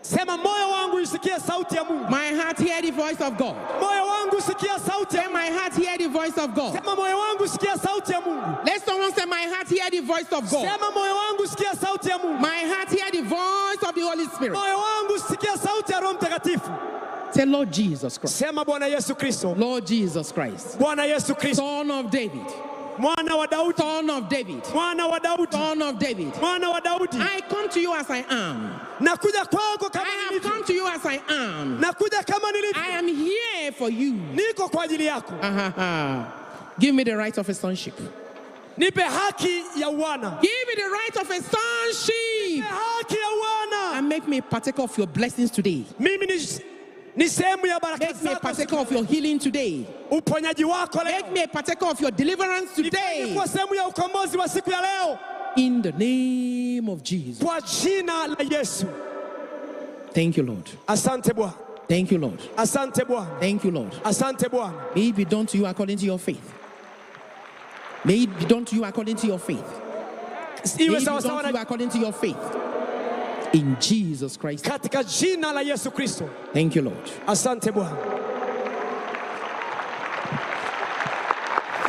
Sema moyo wangu isikie sauti ya Mungu. My heart hear the voice of God. Moyo wangu sikia sauti ya Mungu. Say, my heart hear the voice of God. Sema moyo wangu sikia sauti ya Mungu. Let someone say, my heart hear the voice of God. Sema moyo wangu sikia sauti ya Mungu. My heart hear the voice of the Holy Spirit. Moyo wangu sikia sauti ya Roho Mtakatifu. Say, Lord Jesus Christ. Sema Bwana Yesu Kristo. Lord Jesus Christ. Bwana Yesu Kristo. Son of David. Mwana wa Daudi. Son of David. Mwana wa Daudi. Son of David. Mwana wa Daudi. I come to you as I am. Nakuja kwako kama I have come to you as I am. Nakuja kama nilivyo. I am here for you. Niko kwa ajili yako. Give me the right of a sonship. Nipe haki ya wana. Give me the right of a sonship. Nipe haki ya wana. And make me a partaker of your blessings today. Mimi ni sehemu ya baraka zako. Make me a partaker of your healing today. Uponyaji wako leo. Make me a partaker of your deliverance today. Nifanye sehemu ya ukombozi wa siku ya leo. In the name of Jesus. Kwa jina la Yesu. Thank you, Lord. Asante Bwana. Thank you, Lord. Asante Bwana. Thank you, Lord. Asante Bwana. May it be done to you according to your faith. May it be done to you according to your faith. May it be done to you according to your faith. In Jesus Christ. Katika jina la Yesu Kristo. Thank you, Lord. Asante Bwana.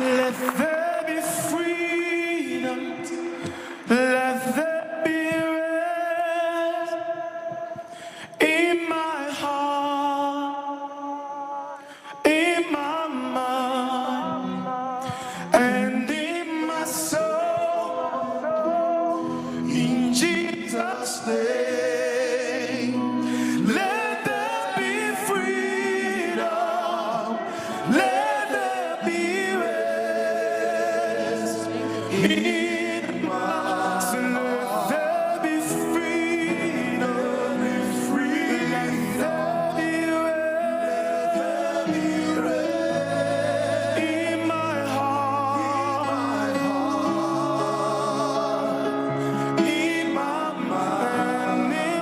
Let there be freedom. Let there be rest in my heart, in my mind, and in my soul. In Jesus' name, let there be freedom. Let there be rest in my soul. Let there be freedom, let there be rest in my heart, in my mind, in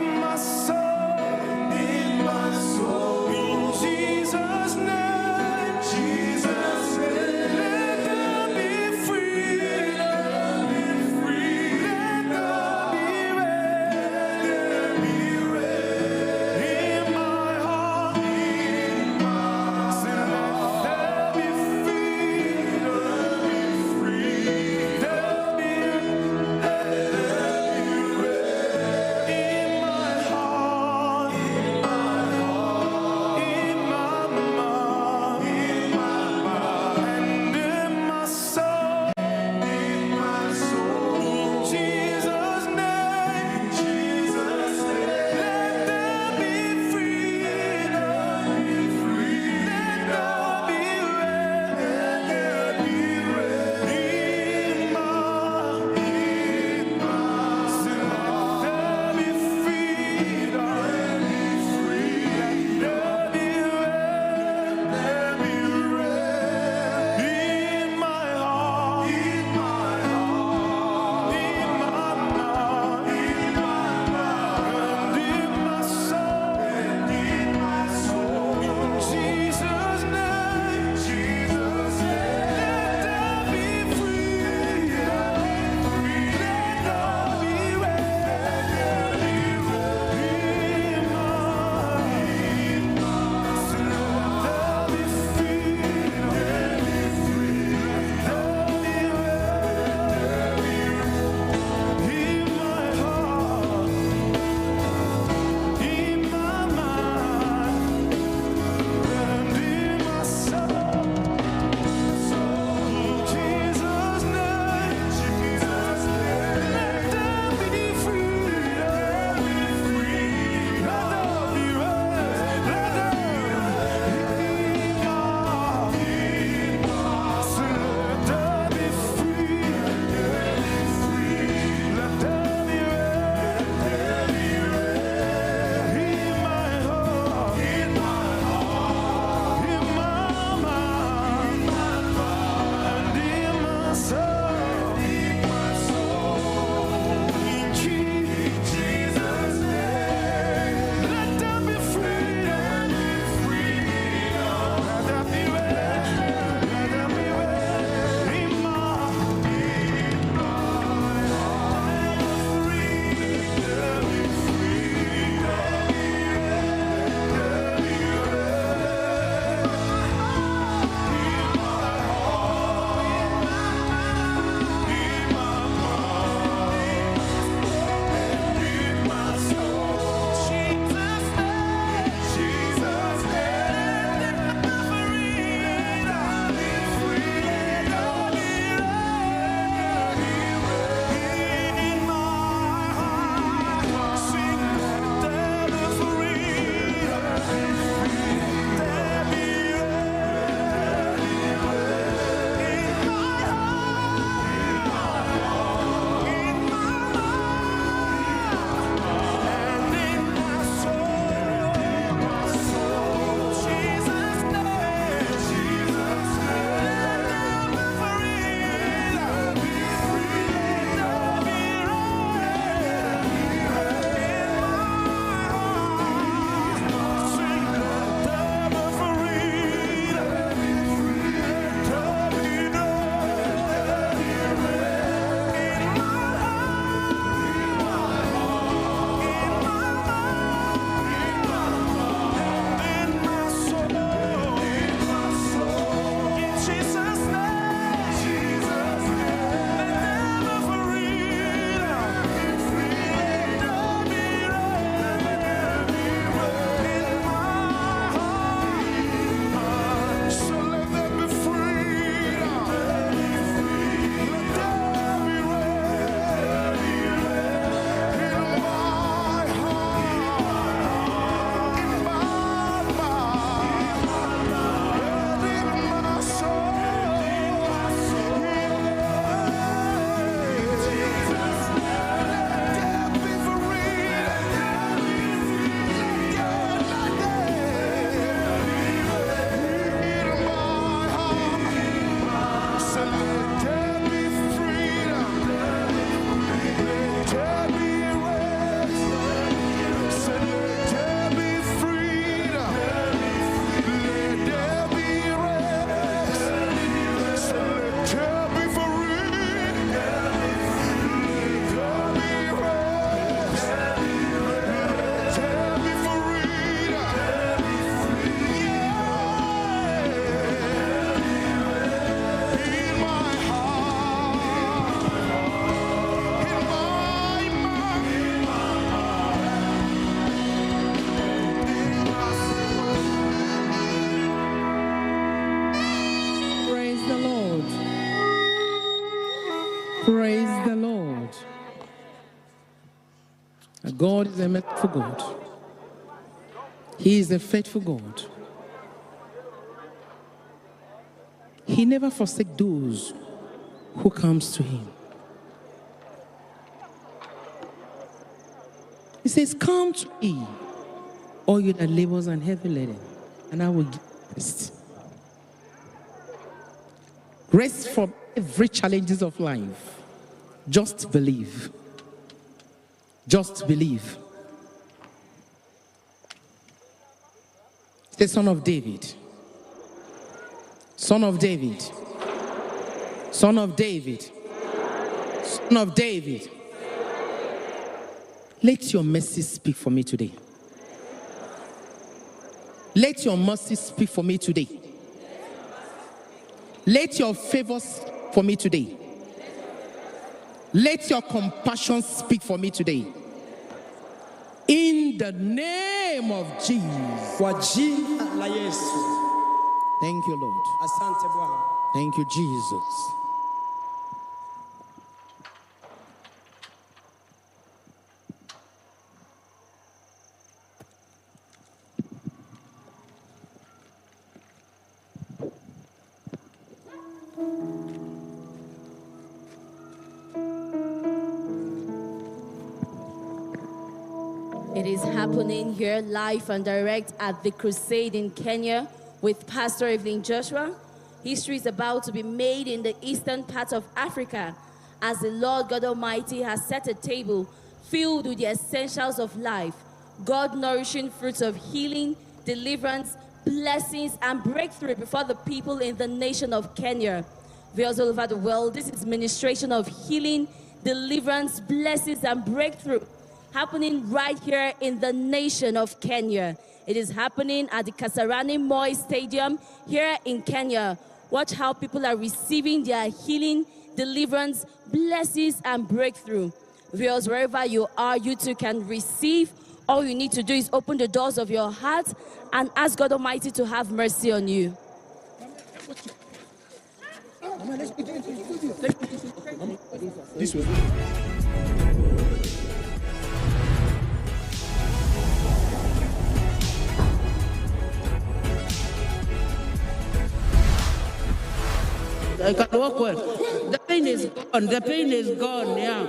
God is a merciful God. He is a faithful God. He never forsakes those who comes to him. He says, come to me, all you that labors and heavy laden, and I will give you rest. Rest from every challenges of life. Just believe. Just believe. The Son of David. Son of David. Son of David. Son of David. Let your mercy speak for me today. Let your mercy speak for me today. Let your favors for me today. Let your compassion speak for me today. In the name of Jesus. Kwa jina la Yesu. Thank you, Lord. Asante Bwana. Thank you, Jesus. It is happening here live and direct at the Crusade in Kenya with Pastor Evelyn Joshua. History is about to be made in the eastern part of Africa as the Lord God Almighty has set a table filled with the essentials of life, God-nourishing fruits of healing, deliverance, blessings, and breakthrough before the people in the nation of Kenya. Viewers all over the world, this is ministration of healing, deliverance, blessings, and breakthrough happening right here in the nation of Kenya. It is happening at the Kasarani Moi Stadium here in Kenya. Watch how people are receiving their healing, deliverance, blessings, and breakthrough. Viewers, wherever you are, you too can receive. All you need to do is open the doors of your heart and ask God Almighty to have mercy on you. This way. I can walk well. The pain is gone. The pain is gone. Yeah.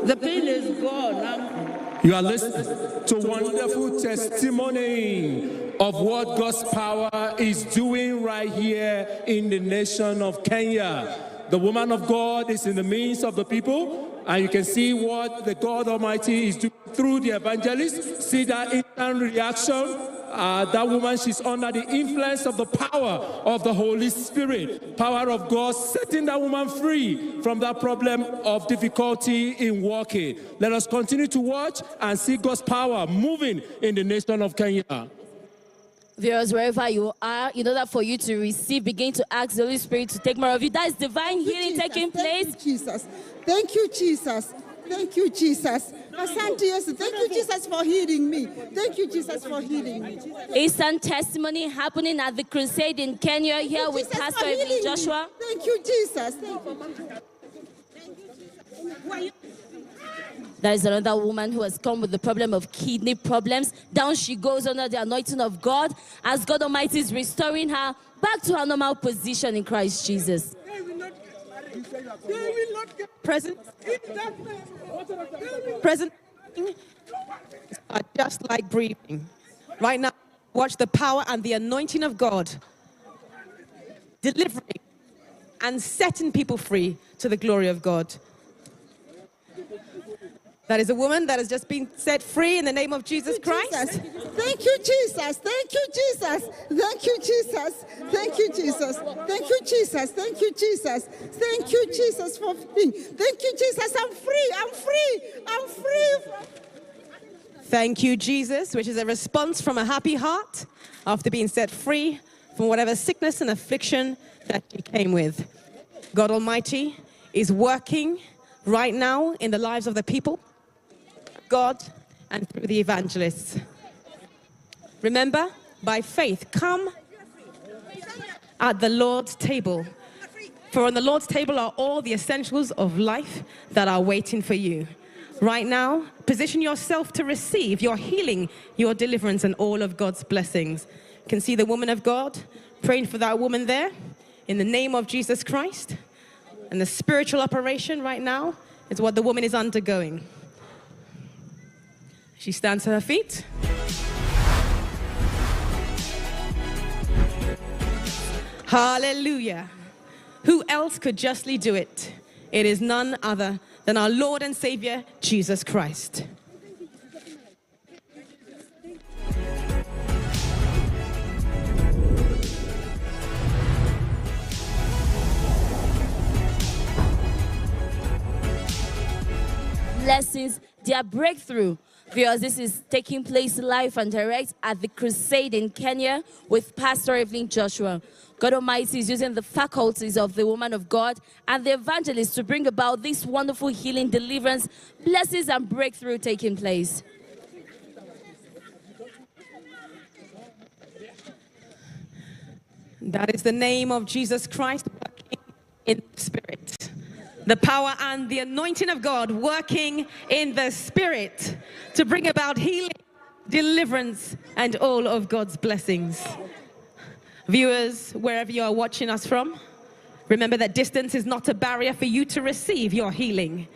The pain is gone. You are listening to wonderful testimony of what God's power is doing right here in the nation of Kenya. The woman of God is in the midst of the people, and you can see what the God Almighty is doing through the evangelist. See that instant reaction. That woman, she's under the influence of the power of the Holy Spirit. Power of God setting that woman free from that problem of difficulty in walking. Let us continue to watch and see God's power moving in the nation of Kenya. Viewers, wherever you are, in order for you to receive, begin to ask the Holy Spirit to take more of you. That is divine healing taking place. Thank you, Jesus. Thank you, Jesus. Thank you, Jesus. Asante Yesu. Thank you, Jesus, for healing me. Thank you, Jesus, for healing me. Instant testimony happening at the Crusade in Kenya here with Pastor Evelyn Joshua. Thank you, Jesus. There is another woman who has come with the problem of kidney problems. Down she goes under the anointing of God as God Almighty is restoring her back to her normal position in Christ Jesus. They will not get present. Present are just like breathing. Right now, watch the power and the anointing of God delivering and setting people free to the glory of God. That is a woman that has just been set free in the name of Jesus Christ. Thank you, Jesus. Thank you, Jesus. Thank you, Jesus. Thank you, Jesus. Thank you, Jesus. Thank you, Jesus. Thank you, Jesus, for free. Thank you, Jesus. I'm free. I'm free. I'm free. Thank you, Jesus, which is a response from a happy heart after being set free from whatever sickness and affliction that you came with. God Almighty is working right now in the lives of the people, God, and through the evangelists. Remember, by faith, come at the Lord's table. For on the Lord's table are all the essentials of life that are waiting for you. Right now, position yourself to receive your healing, your deliverance, and all of God's blessings. You can see the woman of God praying for that woman there in the name of Jesus Christ. And the spiritual operation right now is what the woman is undergoing. She stands to her feet. Hallelujah. Who else could justly do it? It is none other than our Lord and Savior, Jesus Christ. Blessings, their breakthrough. Because this is taking place live and direct at the Crusade in Kenya with Pastor Evelyn Joshua. God Almighty is using the faculties of the woman of God and the evangelist to bring about this wonderful healing, deliverance, blessings, and breakthrough taking place. That is the name of Jesus Christ working in the Spirit. The power and the anointing of God working in the Spirit to bring about healing, deliverance, and all of God's blessings. Viewers, wherever you are watching us from, remember that distance is not a barrier for you to receive your healing.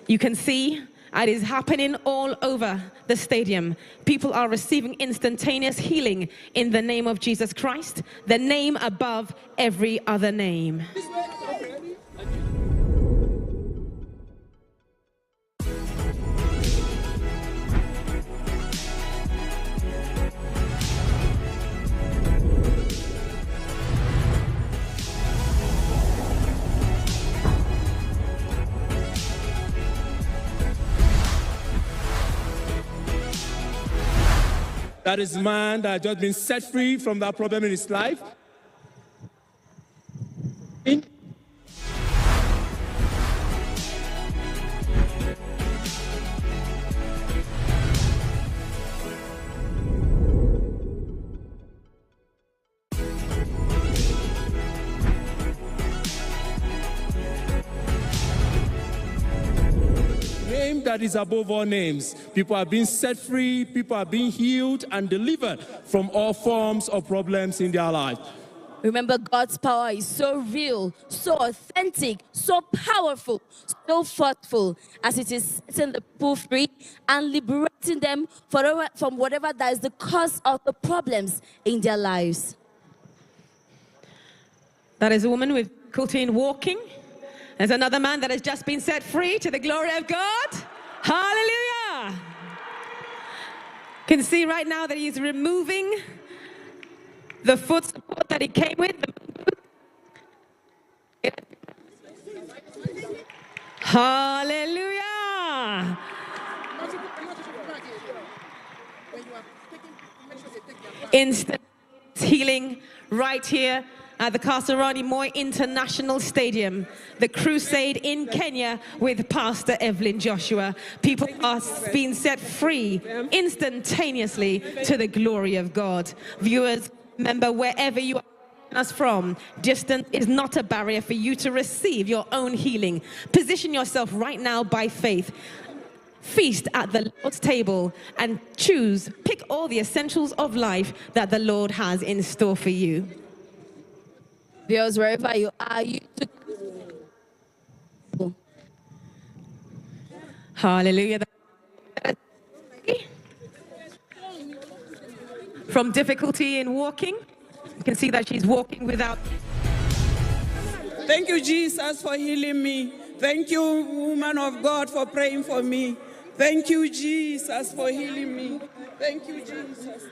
You can see it is happening all over the stadium. People are receiving instantaneous healing in the name of Jesus Christ, the name above every other name. That is man that has just been set free from that problem in his life. Name that is above all names. People are being set free, people are being healed and delivered from all forms of problems in their life. Remember, God's power is so real, so authentic, so powerful, so thoughtful, as it is setting the people free and liberating them from whatever that is the cause of the problems in their lives. That is a woman with difficulty in walking. There's another man that has just been set free to the glory of God. Hallelujah! You can see right now that he's removing the foot support that he came with. Hallelujah! Instant healing right here at the Kasarani Moi International Stadium, the Crusade in Kenya with Pastor Evelyn Joshua. People are being set free instantaneously to the glory of God. Viewers, remember, wherever you are us from, distance is not a barrier for you to receive your own healing. Position yourself right now by faith. Feast at the Lord's table and pick all the essentials of life that the Lord has in store for you. Because wherever you are, Hallelujah. From difficulty in walking, you can see that she's walking without. Thank you, Jesus, for healing me. Thank you, woman of God, for praying for me. Thank you, Jesus, for healing me. Thank you, Jesus.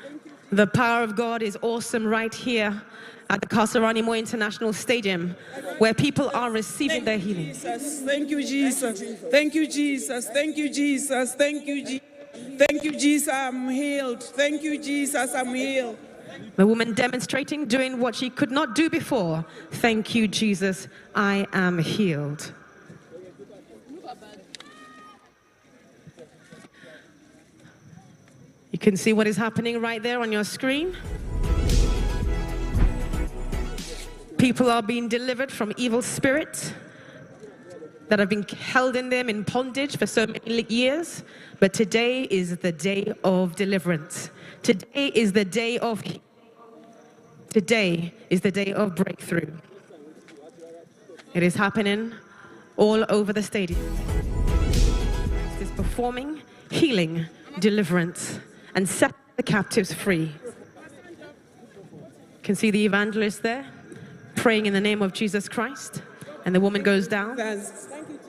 The power of God is awesome right here at the Kasarani Moi International Stadium, where people are receiving their healing. Thank you, Jesus. Thank you, Jesus. Thank you, Jesus. Thank you, Jesus. Thank you, Jesus. I'm healed. Thank you, Jesus. I'm healed. The woman demonstrating, doing what she could not do before. Thank you, Jesus. I am healed. You can see what is happening right there on your screen. People are being delivered from evil spirits. that have been held in them in bondage for so many years. But today is the day of deliverance. Today is the day of healing. Today is the day of breakthrough. It is happening all over the stadium. It is performing healing, deliverance, and setting the captives free. You can see the evangelist there praying in the name of Jesus Christ, and the woman goes down.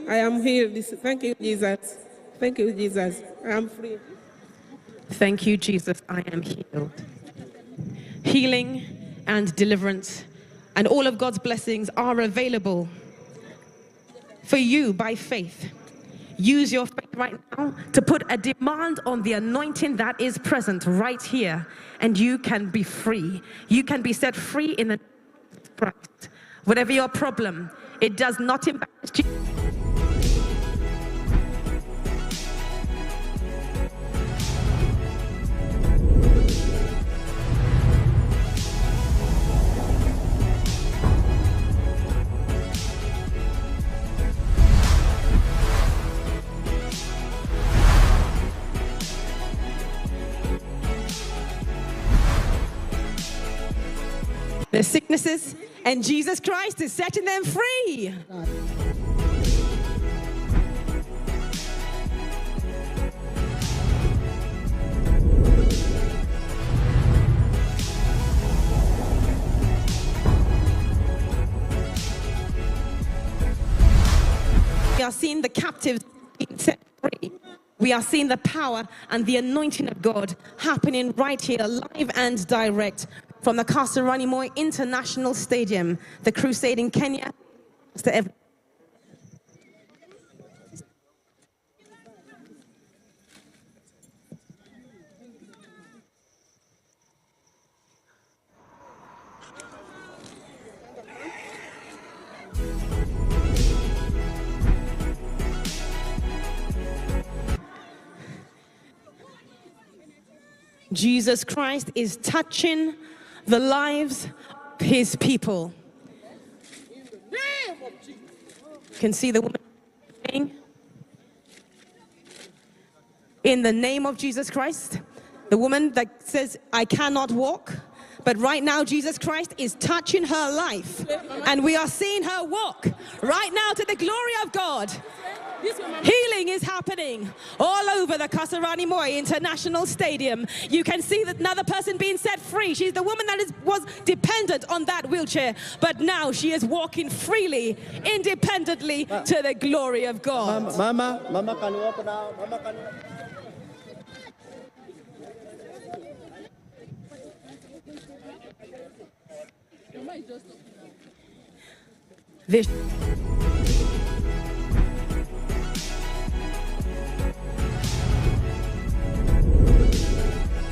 I am healed. Thank you, Jesus. Thank you, Jesus. I am free. Thank you, Jesus. I am healed. Healing and deliverance and all of God's blessings are available for you by faith. Use your faith right now to put a demand on the anointing that is present right here, and you can be free. You can be set free in the name of Christ. Whatever your problem, it does not embarrass you. Their sicknesses, and Jesus Christ is setting them free. We are seeing the captives being set free. We are seeing the power and the anointing of God happening right here, live and direct, from the Kasarani Moi International Stadium, the Crusade in Kenya. Mr. Evelyn. Jesus Christ is touching the lives of his people. You can see the woman praying. In the name of Jesus Christ, the woman that says, I cannot walk, but right now Jesus Christ is touching her life, and we are seeing her walk right now to the glory of God. Healing is happening all over the Kasarani Moi International Stadium. You can see that another person being set free. She's the woman that was dependent on that wheelchair, but now she is walking freely, independently to the glory of God. Mama can walk now. Mama can walk. This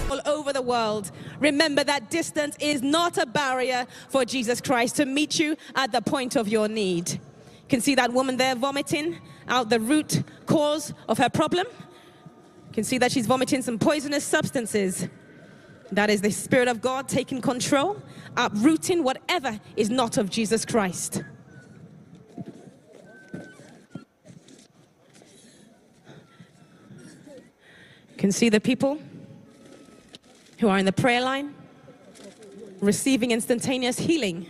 all over the world. Remember that distance is not a barrier for Jesus Christ to meet you at the point of your need. You can see that woman there vomiting out the root cause of her problem. You can see that she's vomiting some poisonous substances. That is the Spirit of God taking control, uprooting whatever is not of Jesus Christ. You can see the people who are in the prayer line receiving instantaneous healing.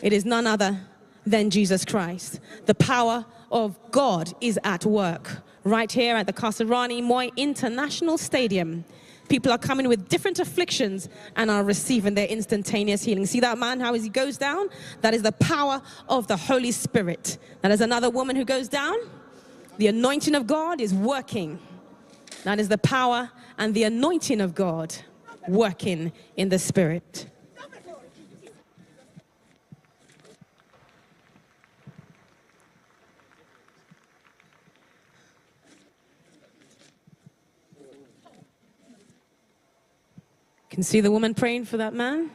It is none other than Jesus Christ. The power of God is at work right here at the Kasarani Moi International Stadium. People are coming with different afflictions and are receiving their instantaneous healing. See that man, how he goes down? That is the power of the Holy Spirit. That is another woman who goes down. The anointing of God is working. That is the power and the anointing of God working in the Spirit. You can see the woman praying for that man.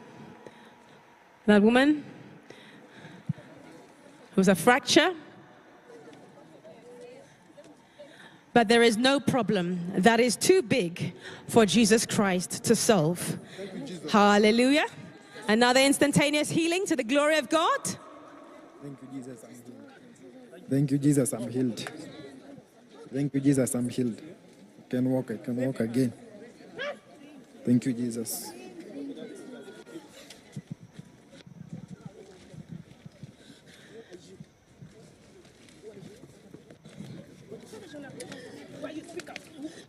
That woman who was a fracture. But there is no problem that is too big for Jesus Christ to solve. Hallelujah. Another instantaneous healing to the glory of God. Thank you, Jesus. Thank you, Jesus, I'm healed. Thank you, Jesus, I'm healed. I can walk again. Thank you, Jesus.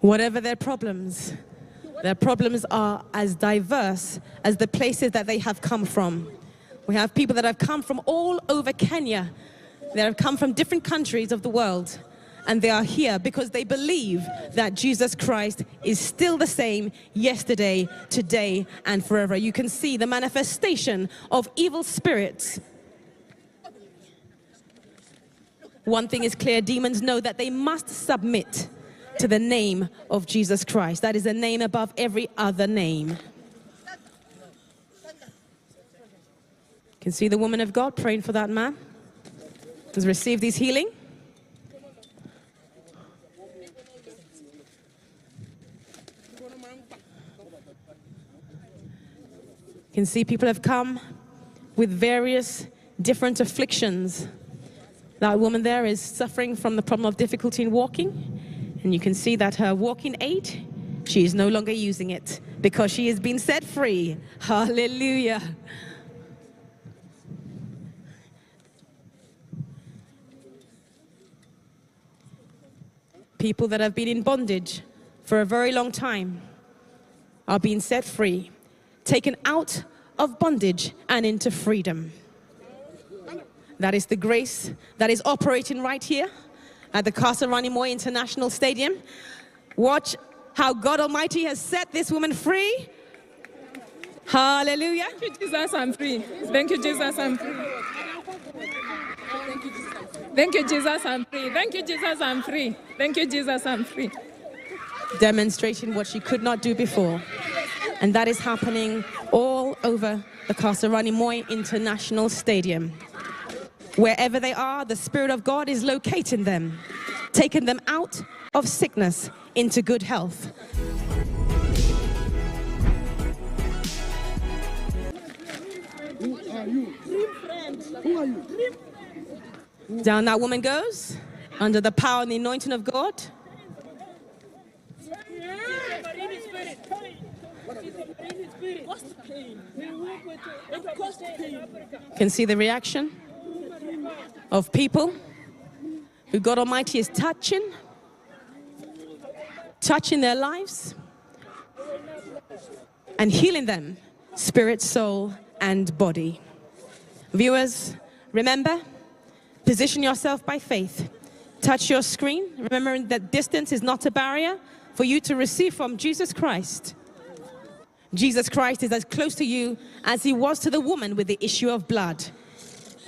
Whatever their problems are as diverse as the places that they have come from. We have people that have come from all over Kenya. They have come from different countries of the world. And they are here because they believe that Jesus Christ is still the same yesterday, today, and forever. You can see the manifestation of evil spirits. One thing is clear, demons know that they must submit to the name of Jesus Christ. That is a name above every other name. You can see the woman of God praying for that man who's received his healing. You can see people have come with various different afflictions. That woman there is suffering from the problem of difficulty in walking. And you can see that her walking aid, she is no longer using it because she has been set free. Hallelujah. People that have been in bondage for a very long time are being set free, taken out of bondage and into freedom. That is the grace that is operating right here at the Kasarani Moi International Stadium. Watch how God Almighty has set this woman free. Hallelujah. Thank you, Jesus, I'm free. Thank you, Jesus, I'm free. Thank you, Jesus, I'm free. Thank you, Jesus, I'm free. Thank you, Jesus, I'm free. Demonstrating what she could not do before. And that is happening all over the Kasarani Moi International Stadium. Wherever they are, the Spirit of God is locating them, taking them out of sickness into good health. Who are you? Who are you? Down that woman goes, under the power and the anointing of God. You can see the reaction of people who God Almighty is touching their lives and healing them, spirit, soul, and body. Viewers, remember, position yourself by faith. Touch your screen, remembering that distance is not a barrier for you to receive from Jesus Christ. Jesus Christ is as close to you as he was to the woman with the issue of blood.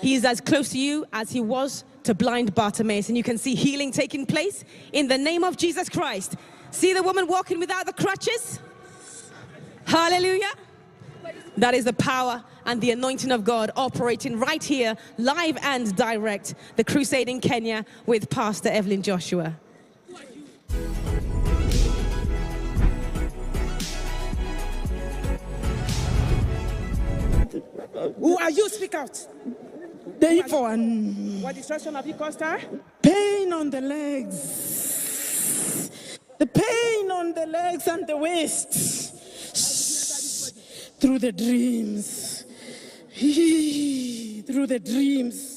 He is as close to you as he was to blind Bartimaeus. And you can see healing taking place in the name of Jesus Christ. See the woman walking without the crutches? Hallelujah. That is the power and the anointing of God operating right here, live and direct. The Crusade in Kenya with Pastor Evelyn Joshua. Who are you? Speak out. What distraction have you caused her? Pain on the legs. The pain on the legs and the waist. Through the dreams. Through the dreams.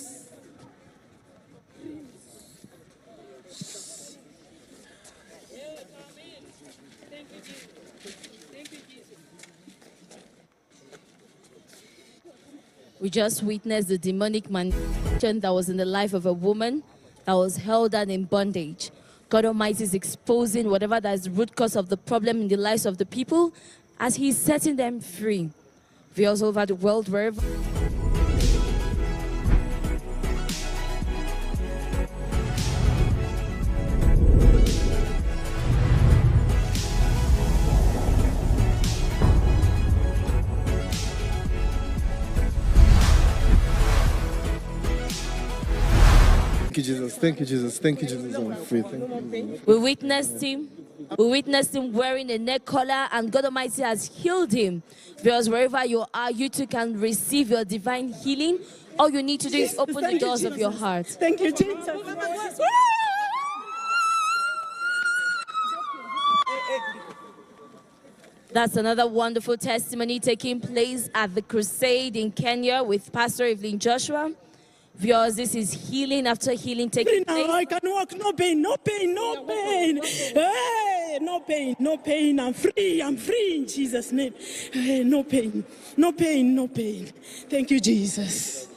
We just witnessed the demonic manipulation that was in the life of a woman that was held down in bondage. God Almighty is exposing whatever that is the root cause of the problem in the lives of the people as He's setting them free. We also over the world wherever. Thank you, Jesus. Thank you, Jesus. Thank you, Jesus. I'm free. Thank you. We witnessed him wearing a neck collar, and God Almighty has healed him. Because wherever you are, you too can receive your divine healing All you need to do is open the Thank you, doors of your Jesus. heart. Thank you, Jesus. That's another wonderful testimony taking place at the Crusade in Kenya with Pastor Evelyn Joshua. Viewers, this is healing after healing taking place. Now I can walk, no pain, no pain, no pain. Hey, no pain, no pain. I'm free in Jesus' name. Hey, no pain, no pain, no pain. Thank you, Jesus.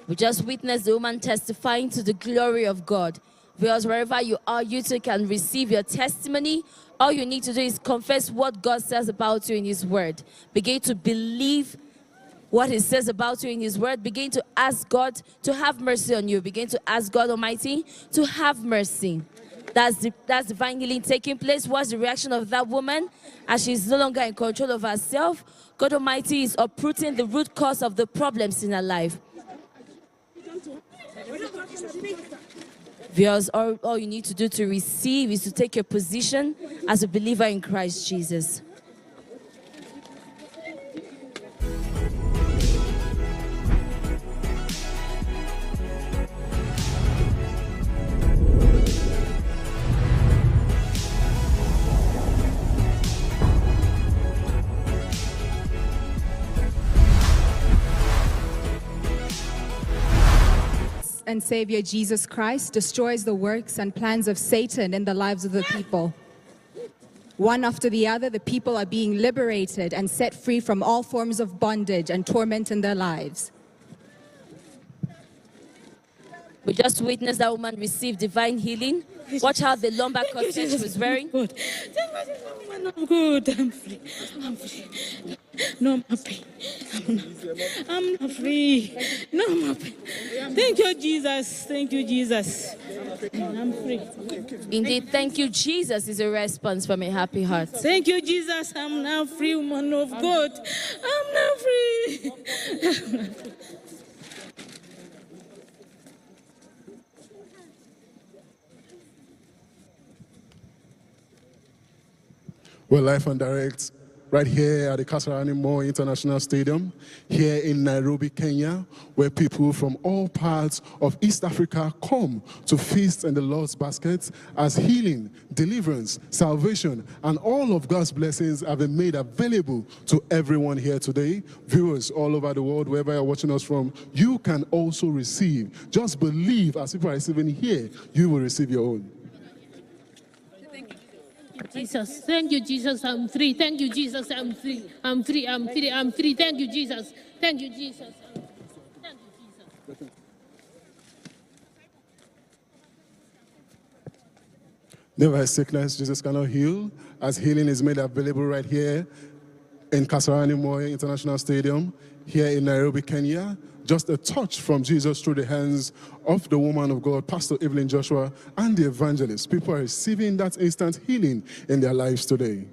We just witnessed the woman testifying to the glory of God. Viewers, wherever you are, you too can receive your testimony. All you need to do is confess what God says about you in His Word. Begin to believe what He says about you in His Word. Begin to ask God to have mercy on you. Begin to ask God Almighty to have mercy. That's divine healing taking place. What's the reaction of that woman as she's no longer in control of herself? God Almighty is uprooting the root cause of the problems in her life. Viewers, all you need to do to receive is to take your position as a believer in Christ Jesus. And Savior Jesus Christ destroys the works and plans of Satan in the lives of the people. One after the other, the people are being liberated and set free from all forms of bondage and torment in their lives. We just witnessed that woman receive divine healing. Watch how the lumbar corset she was wearing. Good. I'm good. I'm free. I'm free. No more pain. I'm not free. No more pain. Thank you, Jesus. Thank you, Jesus. I'm free. Indeed, thank you, Jesus, is a response from a happy heart. Thank you, Jesus. I'm now free, woman of God. I'm now free. We're live and direct right here at the Kasarani Moi International Stadium, here in Nairobi, Kenya, where people from all parts of East Africa come to feast in the Lord's basket as healing, deliverance, salvation, and all of God's blessings have been made available to everyone here today. Viewers all over the world, wherever you're watching us from, you can also receive. Just believe as people are receiving here, you will receive your own. Jesus, thank you, Jesus, I'm free. Thank you, Jesus, I'm free. I'm free, I'm free, I'm free. Thank you, Jesus. Thank you, Jesus. Thank you, Jesus. Never has sickness Jesus cannot heal, as healing is made available right here in Kasarani Moi International Stadium, here in Nairobi, Kenya. Just a touch from Jesus through the hands of the woman of God, Pastor Evelyn Joshua, and the evangelist. People are receiving that instant healing in their lives today.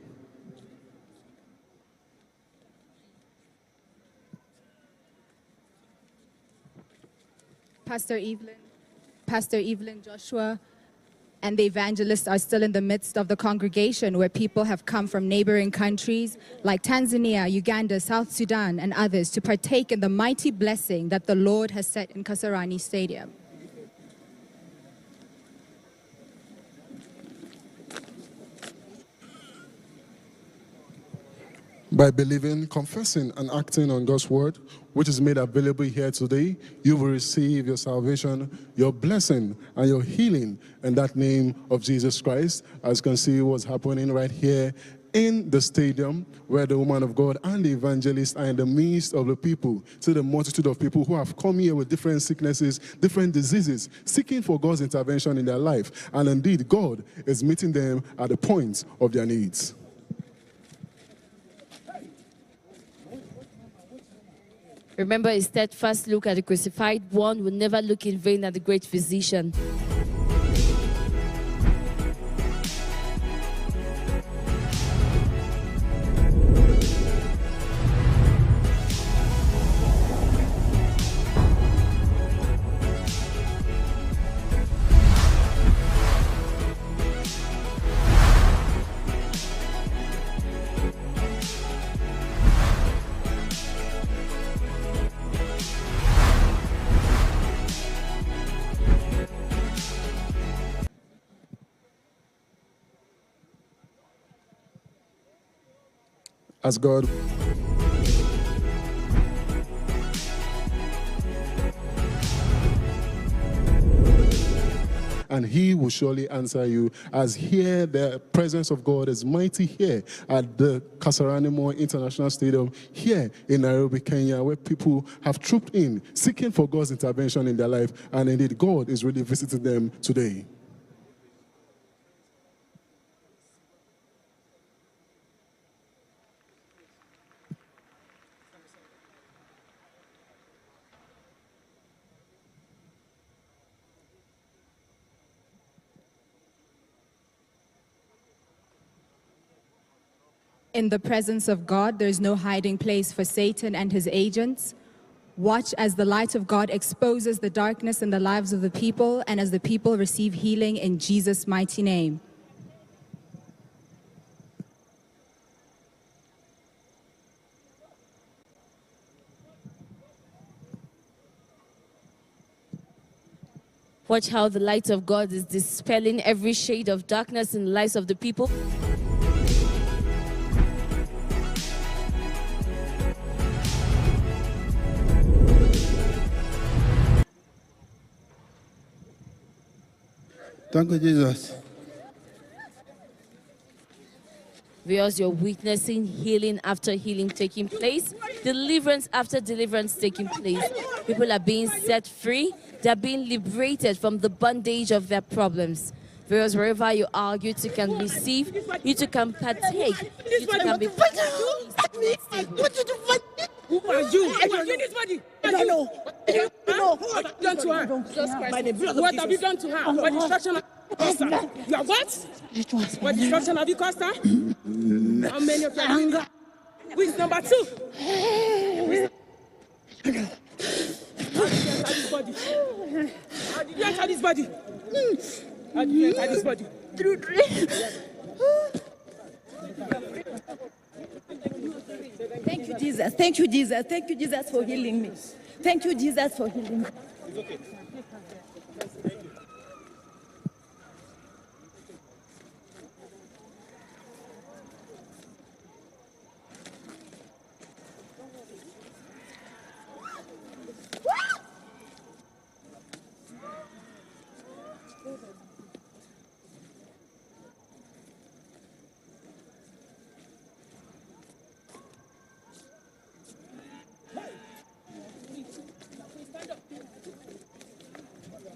Pastor Evelyn Joshua and the evangelist are still in the midst of the congregation where people have come from neighboring countries like Tanzania, Uganda, South Sudan, and others to partake in the mighty blessing that the Lord has set in Kasarani Stadium. By believing, confessing, and acting on God's word, which is made available here today, you will receive your salvation, your blessing, and your healing in that name of Jesus Christ. As you can see what's happening right here in the stadium, where the woman of God and the evangelist are in the midst of the people. So the multitude of people who have come here with different sicknesses, different diseases, seeking for God's intervention in their life. And indeed, God is meeting them at the point of their needs. Remember, a steadfast look at the crucified one will never look in vain at the great physician. As God and he will surely answer you. As here, the presence of God is mighty here at the Kasarani Moi International Stadium, here in Nairobi, Kenya, where people have trooped in, seeking for God's intervention in their life, and indeed God is really visiting them today. In the presence of God, there is no hiding place for Satan and his agents. Watch as the light of God exposes the darkness in the lives of the people, and as the people receive healing in Jesus' mighty name. Watch how the light of God is dispelling every shade of darkness in the lives of the people. Thank you, Jesus. Because you're witnessing healing after healing taking place, deliverance after deliverance taking place. People are being set free. They're being liberated from the bondage of their problems. Because wherever you are, you too can receive, you too can partake, you too can be... Who are you? I don't know this body. I don't know. What have you done to her? What have you done to her? What destruction have you caused her? You are what? What destruction have you caused her? How many of you? Who is number 2? How did you enter this body? How did you enter this body? Thank you, Jesus. Thank you, Jesus. Thank you, Jesus, for healing me. Thank you, Jesus, for healing me. It's okay.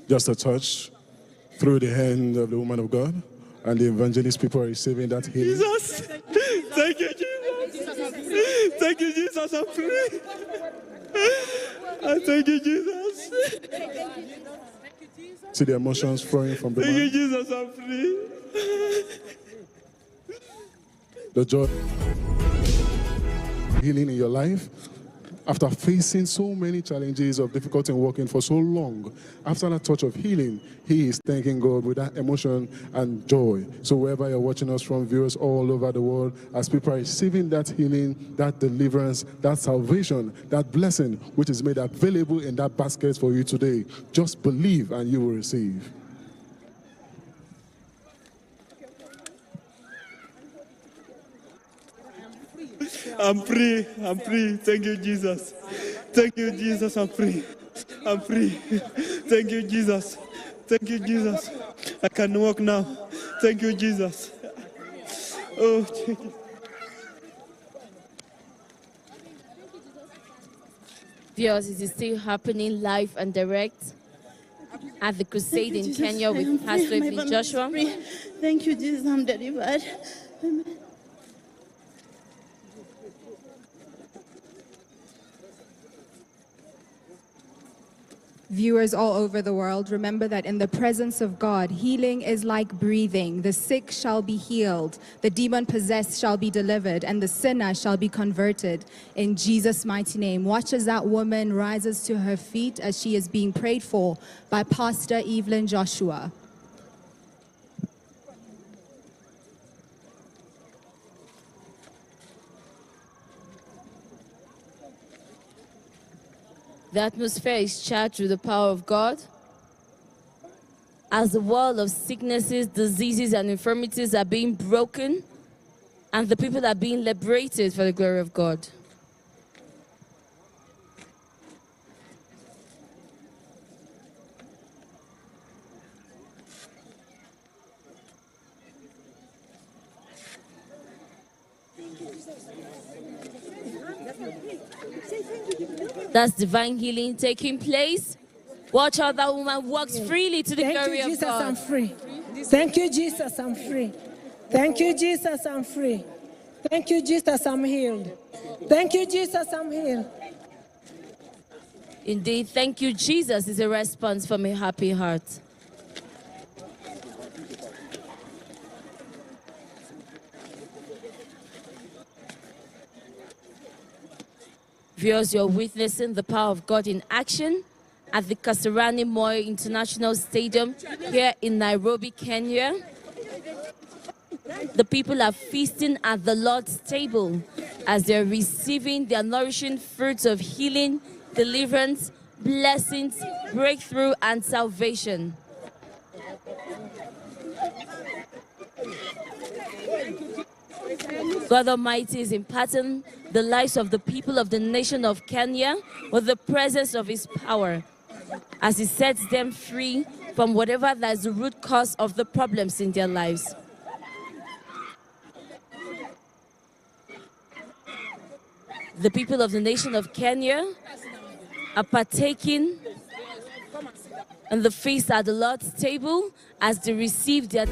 Just a touch through the hand of the woman of God, and the evangelist people are receiving that healing. Jesus! Thank you, Jesus! Thank you, Jesus, I'm free! Thank you, Jesus! See the emotions flowing from the Thank you, man. Jesus, I'm free! The joy, healing in your life. After facing so many challenges of difficulty in working for so long, after that touch of healing, he is thanking God with that emotion and joy. So wherever you're watching us from, viewers all over the world, as people are receiving that healing, that deliverance, that salvation, that blessing, which is made available in that basket for you today, just believe and you will receive. I'm free. I'm free. Thank you, Jesus. Thank you, Jesus. I'm free. I'm free. Thank you, Jesus. Thank you, Jesus. I can walk now. Thank you, Jesus. Oh, thank you. Viewers, it is still happening live and direct at the Crusade in Kenya with Pastor Evelyn Joshua. Thank you, Jesus. I'm delivered. Amen. Viewers all over the world, remember that in the presence of God, healing is like breathing. The sick shall be healed, the demon-possessed shall be delivered, and the sinner shall be converted in Jesus' mighty name. Watch as that woman rises to her feet as she is being prayed for by Pastor Evelyn Joshua. The atmosphere is charged with the power of God. As the wall of sicknesses, diseases, and infirmities are being broken, And the people are being liberated for the glory of God. That's divine healing taking place. Watch how that woman walks freely to the glory of God. I'm free. Thank you, Jesus, I'm free. Thank you, Jesus, I'm free. Thank you, Jesus, I'm healed. Thank you, Jesus, I'm healed. Indeed, thank you, Jesus, is a response from a happy heart. Viewers, you're witnessing the power of God in action at the Kasarani Moi International Stadium here in Nairobi, Kenya. The people are feasting at the Lord's table as they're receiving their nourishing fruits of healing, deliverance, blessings, breakthrough, and salvation. God Almighty is imparting the lives of the people of the nation of Kenya with the presence of His power as He sets them free from whatever that is the root cause of the problems in their lives. The people of the nation of Kenya are partaking in the feast at the Lord's table as they receive their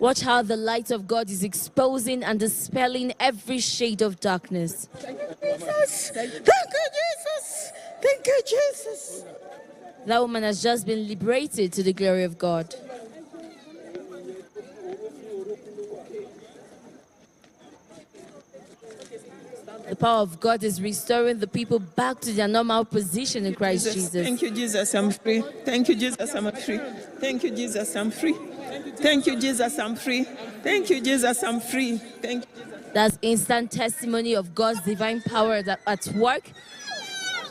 Watch how the light of God is exposing and dispelling every shade of darkness. Thank you, Jesus. Thank you, Jesus. Thank you, Jesus. That woman has just been liberated to the glory of God. The power of God is restoring the people back to their normal position in Christ Jesus. Thank you, Jesus, I'm free. Thank you, Jesus, I'm free. Thank you, Jesus, I'm free. Thank you, Jesus, I'm free. Thank you, Jesus, I'm free. Thank you, Jesus. That's instant testimony of God's divine power at work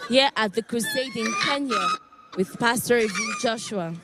here at the Crusade in Kenya with Pastor Evelyn Joshua.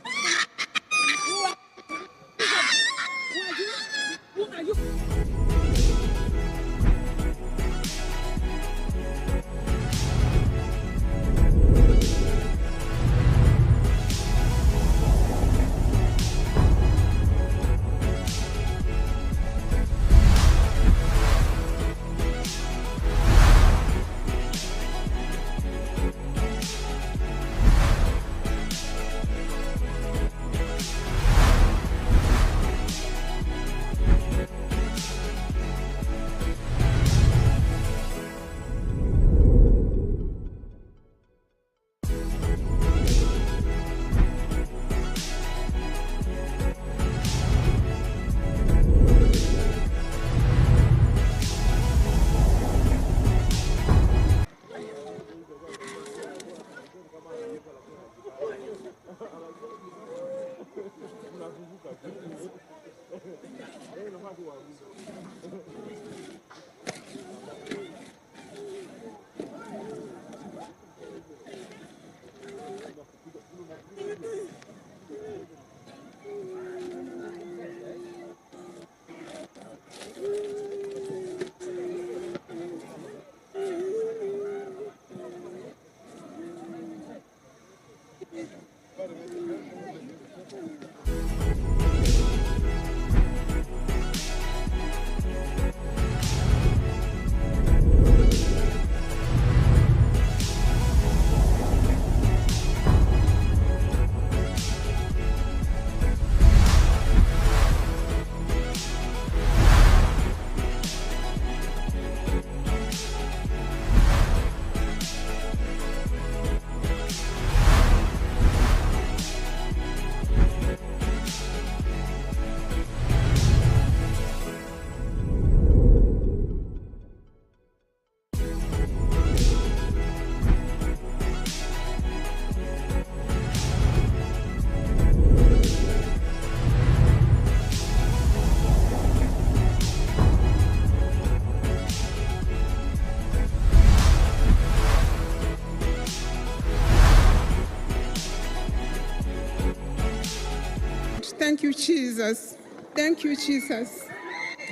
Thank you, Jesus. Thank you, Jesus.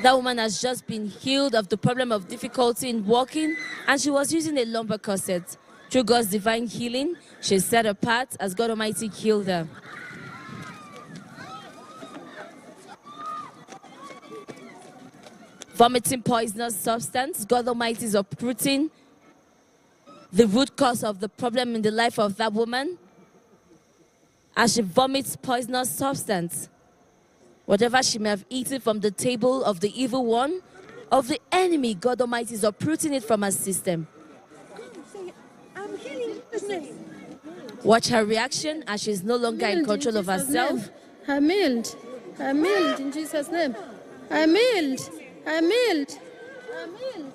That woman has just been healed of the problem of difficulty in walking, and she was using a lumbar corset. Through God's divine healing, she's set apart as God Almighty healed her. Vomiting poisonous substance, God Almighty is uprooting the root cause of the problem in the life of that woman as she vomits poisonous substance. Whatever she may have eaten from the table of the evil one, of the enemy, God Almighty is uprooting it from her system. I'm healing his name. Watch her reaction as she's no longer in control of herself. I'm healed. I'm healed in Jesus' name. I'm healed. I'm healed. I'm healed.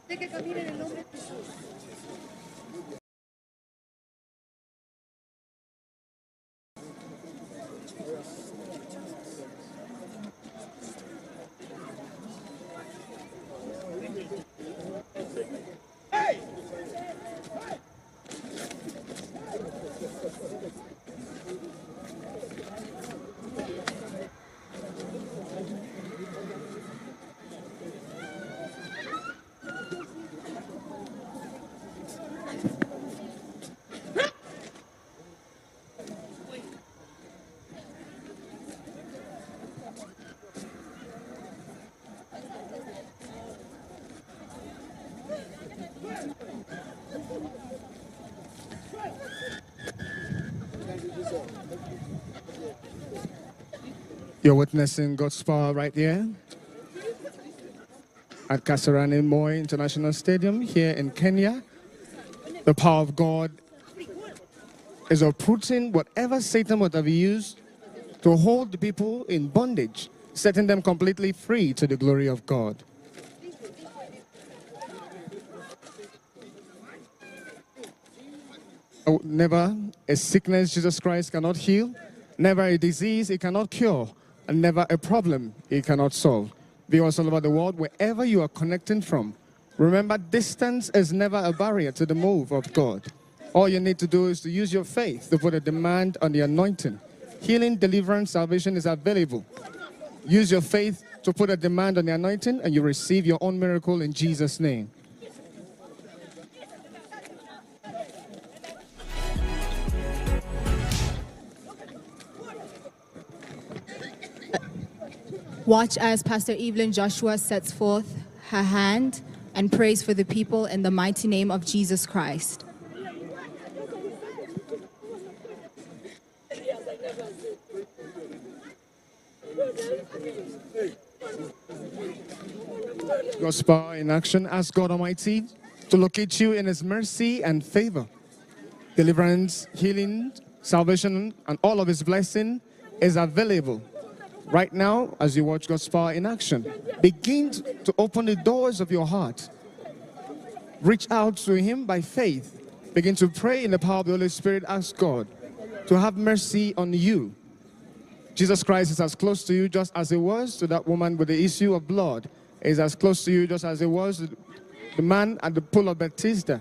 De que camine en el nombre de Jesús. You're witnessing God's power right here at Kasarani Moi International Stadium here in Kenya. The power of God is uprooting whatever Satan would have used to hold the people in bondage, setting them completely free to the glory of God. Never a sickness Jesus Christ cannot heal, never a disease he cannot cure, and never a problem he cannot solve. Viewers all over the world, wherever you are connecting from, remember distance is never a barrier to the move of God. All you need to do is to use your faith to put a demand on the anointing. Healing, deliverance, salvation is available. Use your faith to put a demand on the anointing and you receive your own miracle in Jesus' name. Watch as Pastor Evelyn Joshua sets forth her hand and prays for the people in the mighty name of Jesus Christ. God's power in action. Ask God Almighty to locate you in His mercy and favor. Deliverance, healing, salvation, and all of His blessing is available. Right now, as you watch God's power in action, begin to open the doors of your heart. Reach out to Him by faith. Begin to pray in the power of the Holy Spirit. Ask God to have mercy on you. Jesus Christ is as close to you just as He was to that woman with the issue of blood. He is as close to you just as He was to the man at the pool of Bethesda.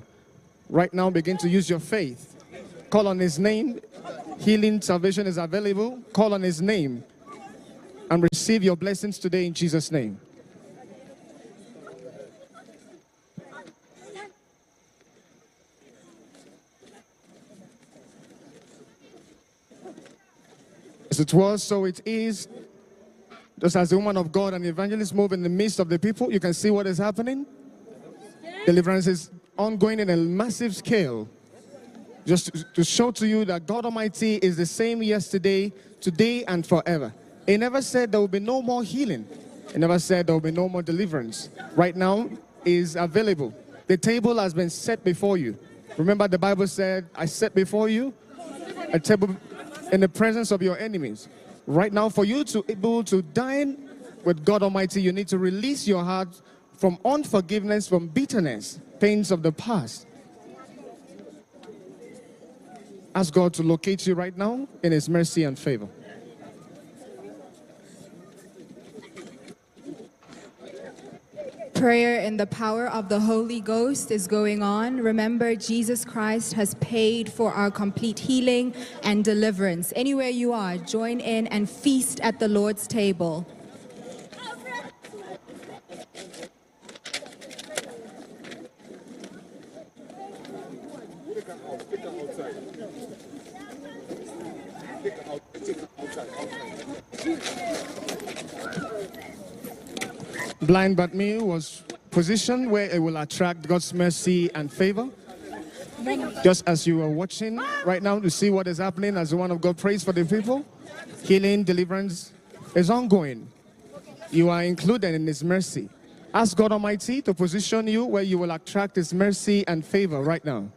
Right now, begin to use your faith. Call on His name. Healing, salvation is available. Call on His name and receive your blessings today in Jesus' name. As it was, so it is. Just as the woman of God and the evangelist move in the midst of the people, you can see what is happening. Deliverance is ongoing in a massive scale. Just to show to you that God Almighty is the same yesterday, today, and forever. He never said there will be no more healing. He never said there will be no more deliverance. Right now is available. The table has been set before you. Remember the Bible said, I set before you a table in the presence of your enemies. Right now, for you to be able to dine with God Almighty, you need to release your heart from unforgiveness, from bitterness, pains of the past. Ask God to locate you right now in His mercy and favor. Prayer in the power of the Holy Ghost is going on. Remember, Jesus Christ has paid for our complete healing and deliverance. Anywhere you are, join in and feast at the Lord's table. Blind Bartimaeus was positioned where it will attract God's mercy and favor. Just as you are watching right now to see what is happening as the one of God prays for the people, healing, deliverance is ongoing. You are included in His mercy. Ask God Almighty to position you where you will attract His mercy and favor right now.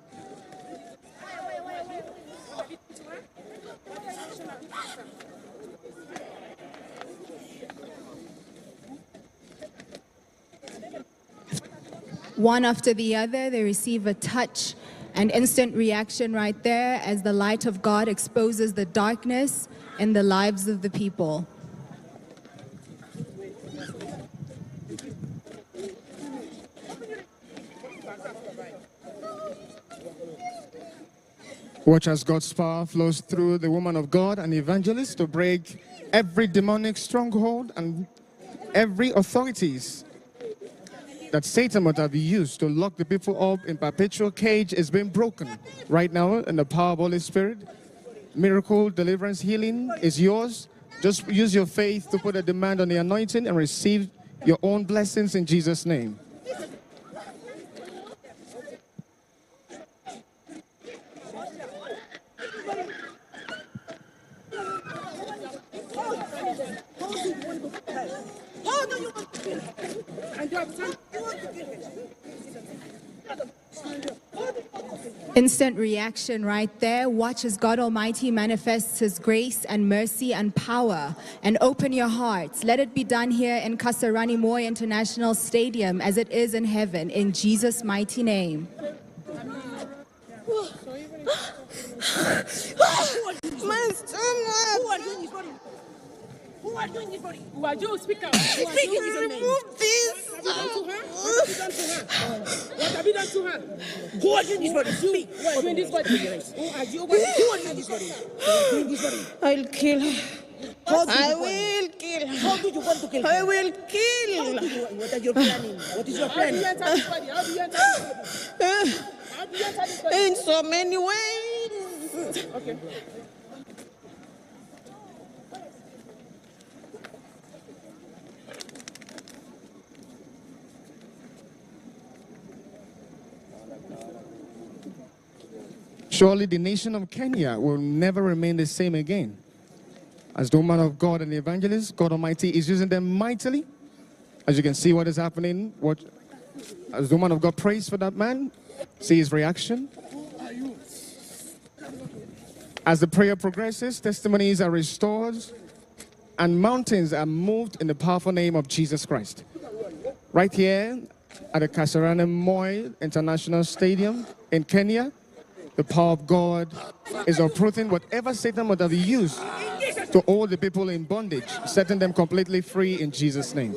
One after the other, they receive a touch and instant reaction right there as the light of God exposes the darkness in the lives of the people. Watch as God's power flows through the woman of God and evangelist to break every demonic stronghold and every authorities that Satan might have used to lock the people up in perpetual cage is being broken right now in the power of Holy Spirit. Miracle, deliverance, healing is yours. Just use your faith to put a demand on the anointing and receive your own blessings in Jesus' name. Instant reaction right there. Watch as God Almighty manifests His grace and mercy and power. And open your hearts. Let it be done here in Kasarani Moy International Stadium as it is in heaven, in Jesus' mighty name. My stomach! Who are doing this body? Who are you? Speak out. Speak, remove this. What have you done to her? Who are doing this body? Speak. Who are doing this body? Who are you? Who are doing this body? Who are doing this body? I'll kill her. I will kill her. How do you want to kill her? I will kill her. What are you planning? What is your plan? How do you enter this body? How do you enter this body? How do you enter this body? In so many ways. Okay. Surely the nation of Kenya will never remain the same again. As the woman of God and the evangelist, God Almighty is using them mightily. As you can see what is happening, as the woman of God prays for that man, see his reaction. As the prayer progresses, testimonies are restored and mountains are moved in the powerful name of Jesus Christ. Right here at the Kasarani Moy International Stadium in Kenya, the power of God is uprooting whatever Satan would have used to hold the people in bondage, setting them completely free in Jesus' name.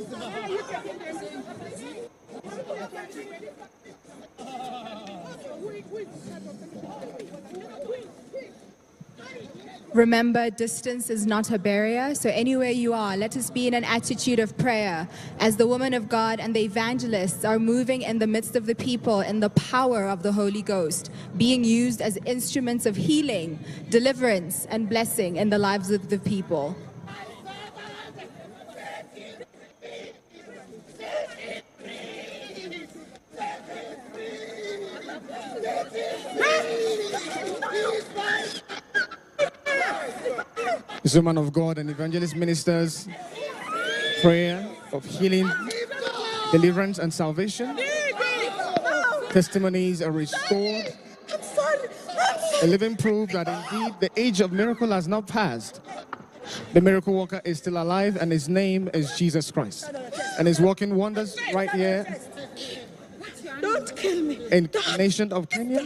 Remember, distance is not a barrier, so anywhere you are, let us be in an attitude of prayer as the woman of God and the evangelists are moving in the midst of the people in the power of the Holy Ghost, being used as instruments of healing, deliverance, and blessing in the lives of the people. This woman of God and evangelist ministers prayer of healing, deliverance, and salvation. Testimonies are restored. A living proof that indeed the age of miracle has not passed. The miracle worker is still alive and his name is Jesus Christ. And he's working wonders right here Don't kill me. in the nation of Kenya.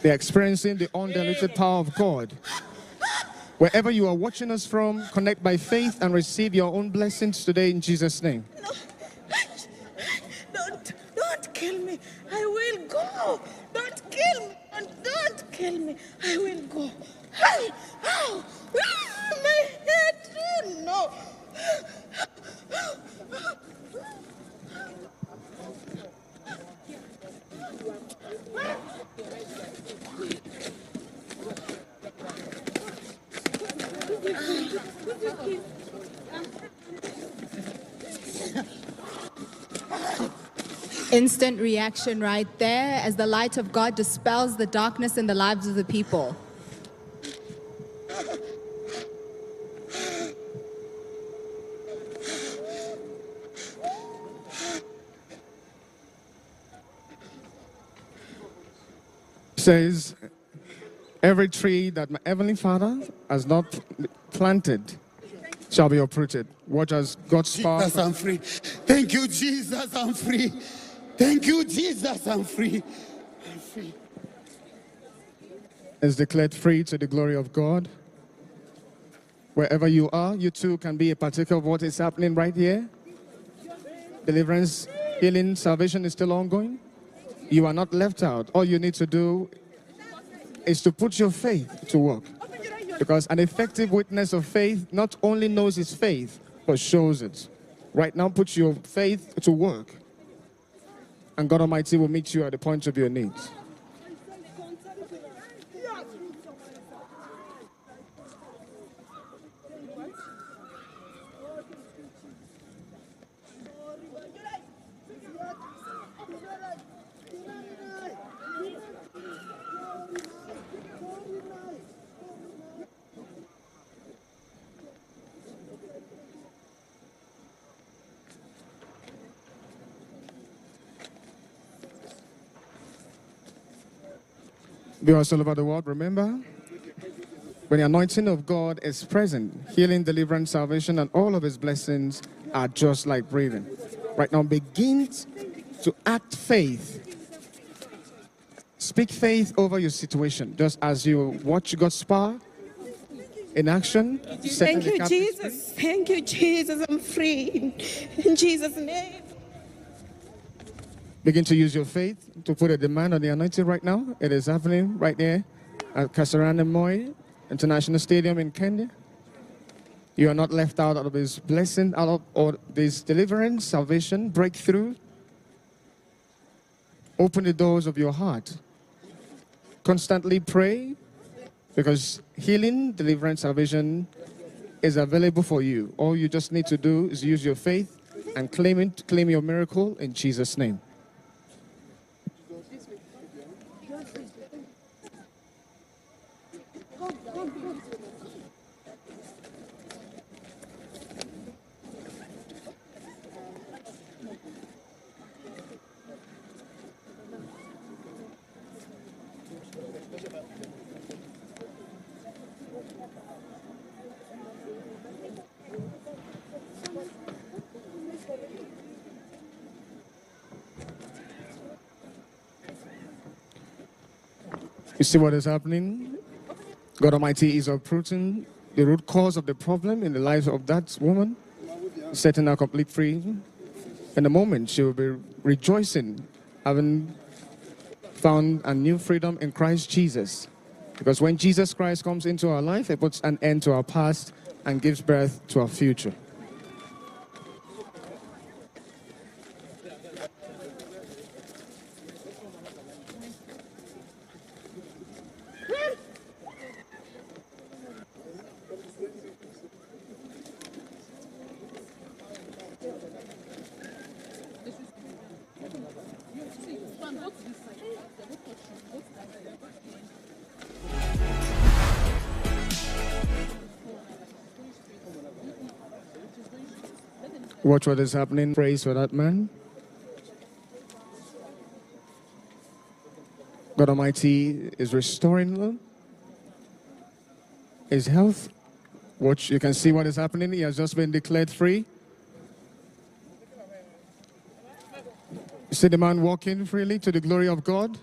They're experiencing the undiluted power of God. Wherever you are watching us from, connect by faith and receive your own blessings today in Jesus' name. kill me. I will go. Don't kill me. Don't kill me. I will go. Ow! Ow! Ah, my head! No. Instant reaction right there as the light of God dispels the darkness in the lives of the people. Says, every tree that my heavenly Father has not planted shall be uprooted. Watch as God's power. Jesus, I'm free. Thank you, Jesus, I'm free. Thank you, Jesus, I'm free. I'm free. Is declared free to the glory of God. Wherever you are, you too can be a partaker of what is happening right here. Deliverance, healing, salvation is still ongoing. You are not left out. All you need to do is to put your faith to work. Because an effective witness of faith not only knows his faith, but shows it. Right now, put your faith to work. And God Almighty will meet you at the point of your needs. Viewers all over the world, remember, when the anointing of God is present, healing, deliverance, salvation, and all of his blessings are just like breathing. Right now, begin to act faith. Speak faith over your situation, just as you watch God's power in action. Thank you, Jesus. Thank you, Jesus. I'm free. In Jesus' name. Begin to use your faith to put a demand on the anointing right now. It is happening right there at Kasarani Moi International Stadium in Kenya. You are not left out of his blessing, out of or this deliverance, salvation, breakthrough. Open the doors of your heart. Constantly pray, because healing, deliverance, salvation is available for you. All you just need to do is use your faith and claim it, claim your miracle in Jesus' name. You see what is happening? God Almighty is uprooting the root cause of the problem in the life of that woman, setting her complete free. In a moment, she will be rejoicing, having found a new freedom in Christ Jesus. Because when Jesus Christ comes into our life, it puts an end to our past and gives birth to our future. Watch what is happening. Praise for that man. God Almighty is restoring his health. Watch, you can see what is happening. He has just been declared free. You see the man walking freely to the glory of God.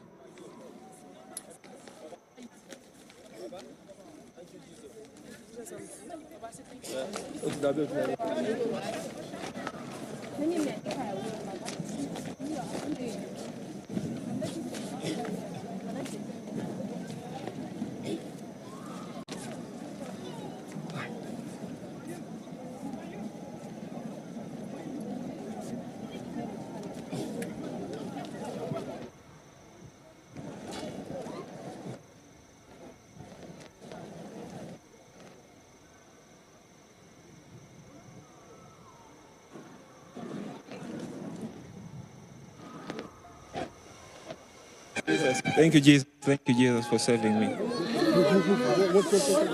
Jesus. Thank you, Jesus. Thank you, Jesus, for saving me.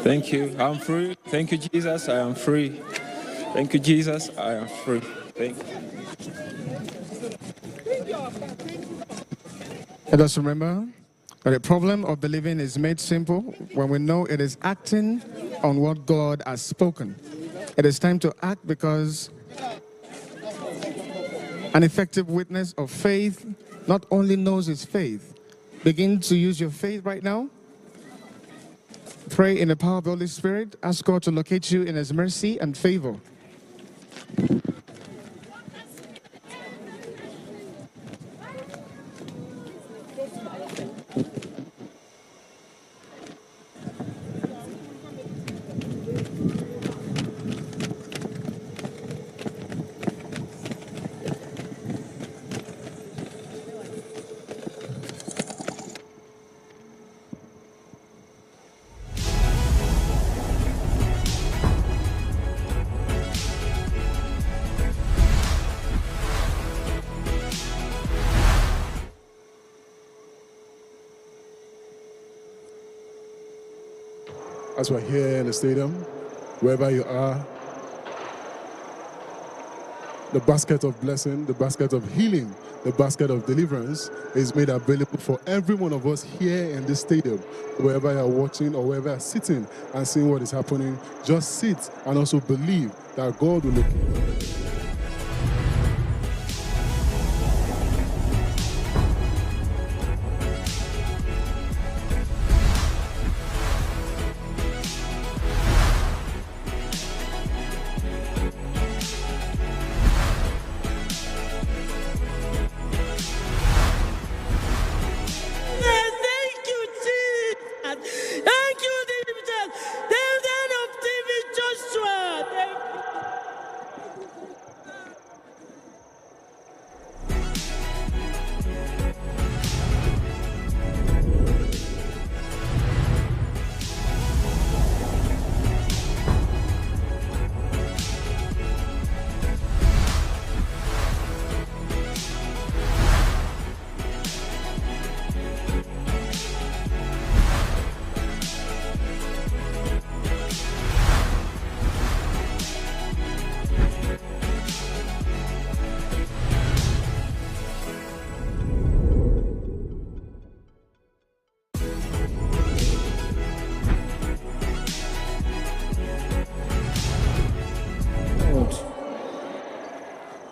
Thank you. I'm free. Thank you, Jesus. I am free. Thank you, Jesus. I am free. Thank you. Let us remember that the problem of believing is made simple when we know it is acting on what God has spoken. It is time to act because an effective witness of faith not only knows his faith. Begin to use your faith right now. Pray in the power of the Holy Spirit. Ask God to locate you in his mercy and favor. As we're here in the stadium, wherever you are, the basket of blessing, the basket of healing, the basket of deliverance is made available for every one of us here in this stadium. Wherever you're watching or wherever you're sitting and seeing what is happening, just sit and also believe that God will look at you.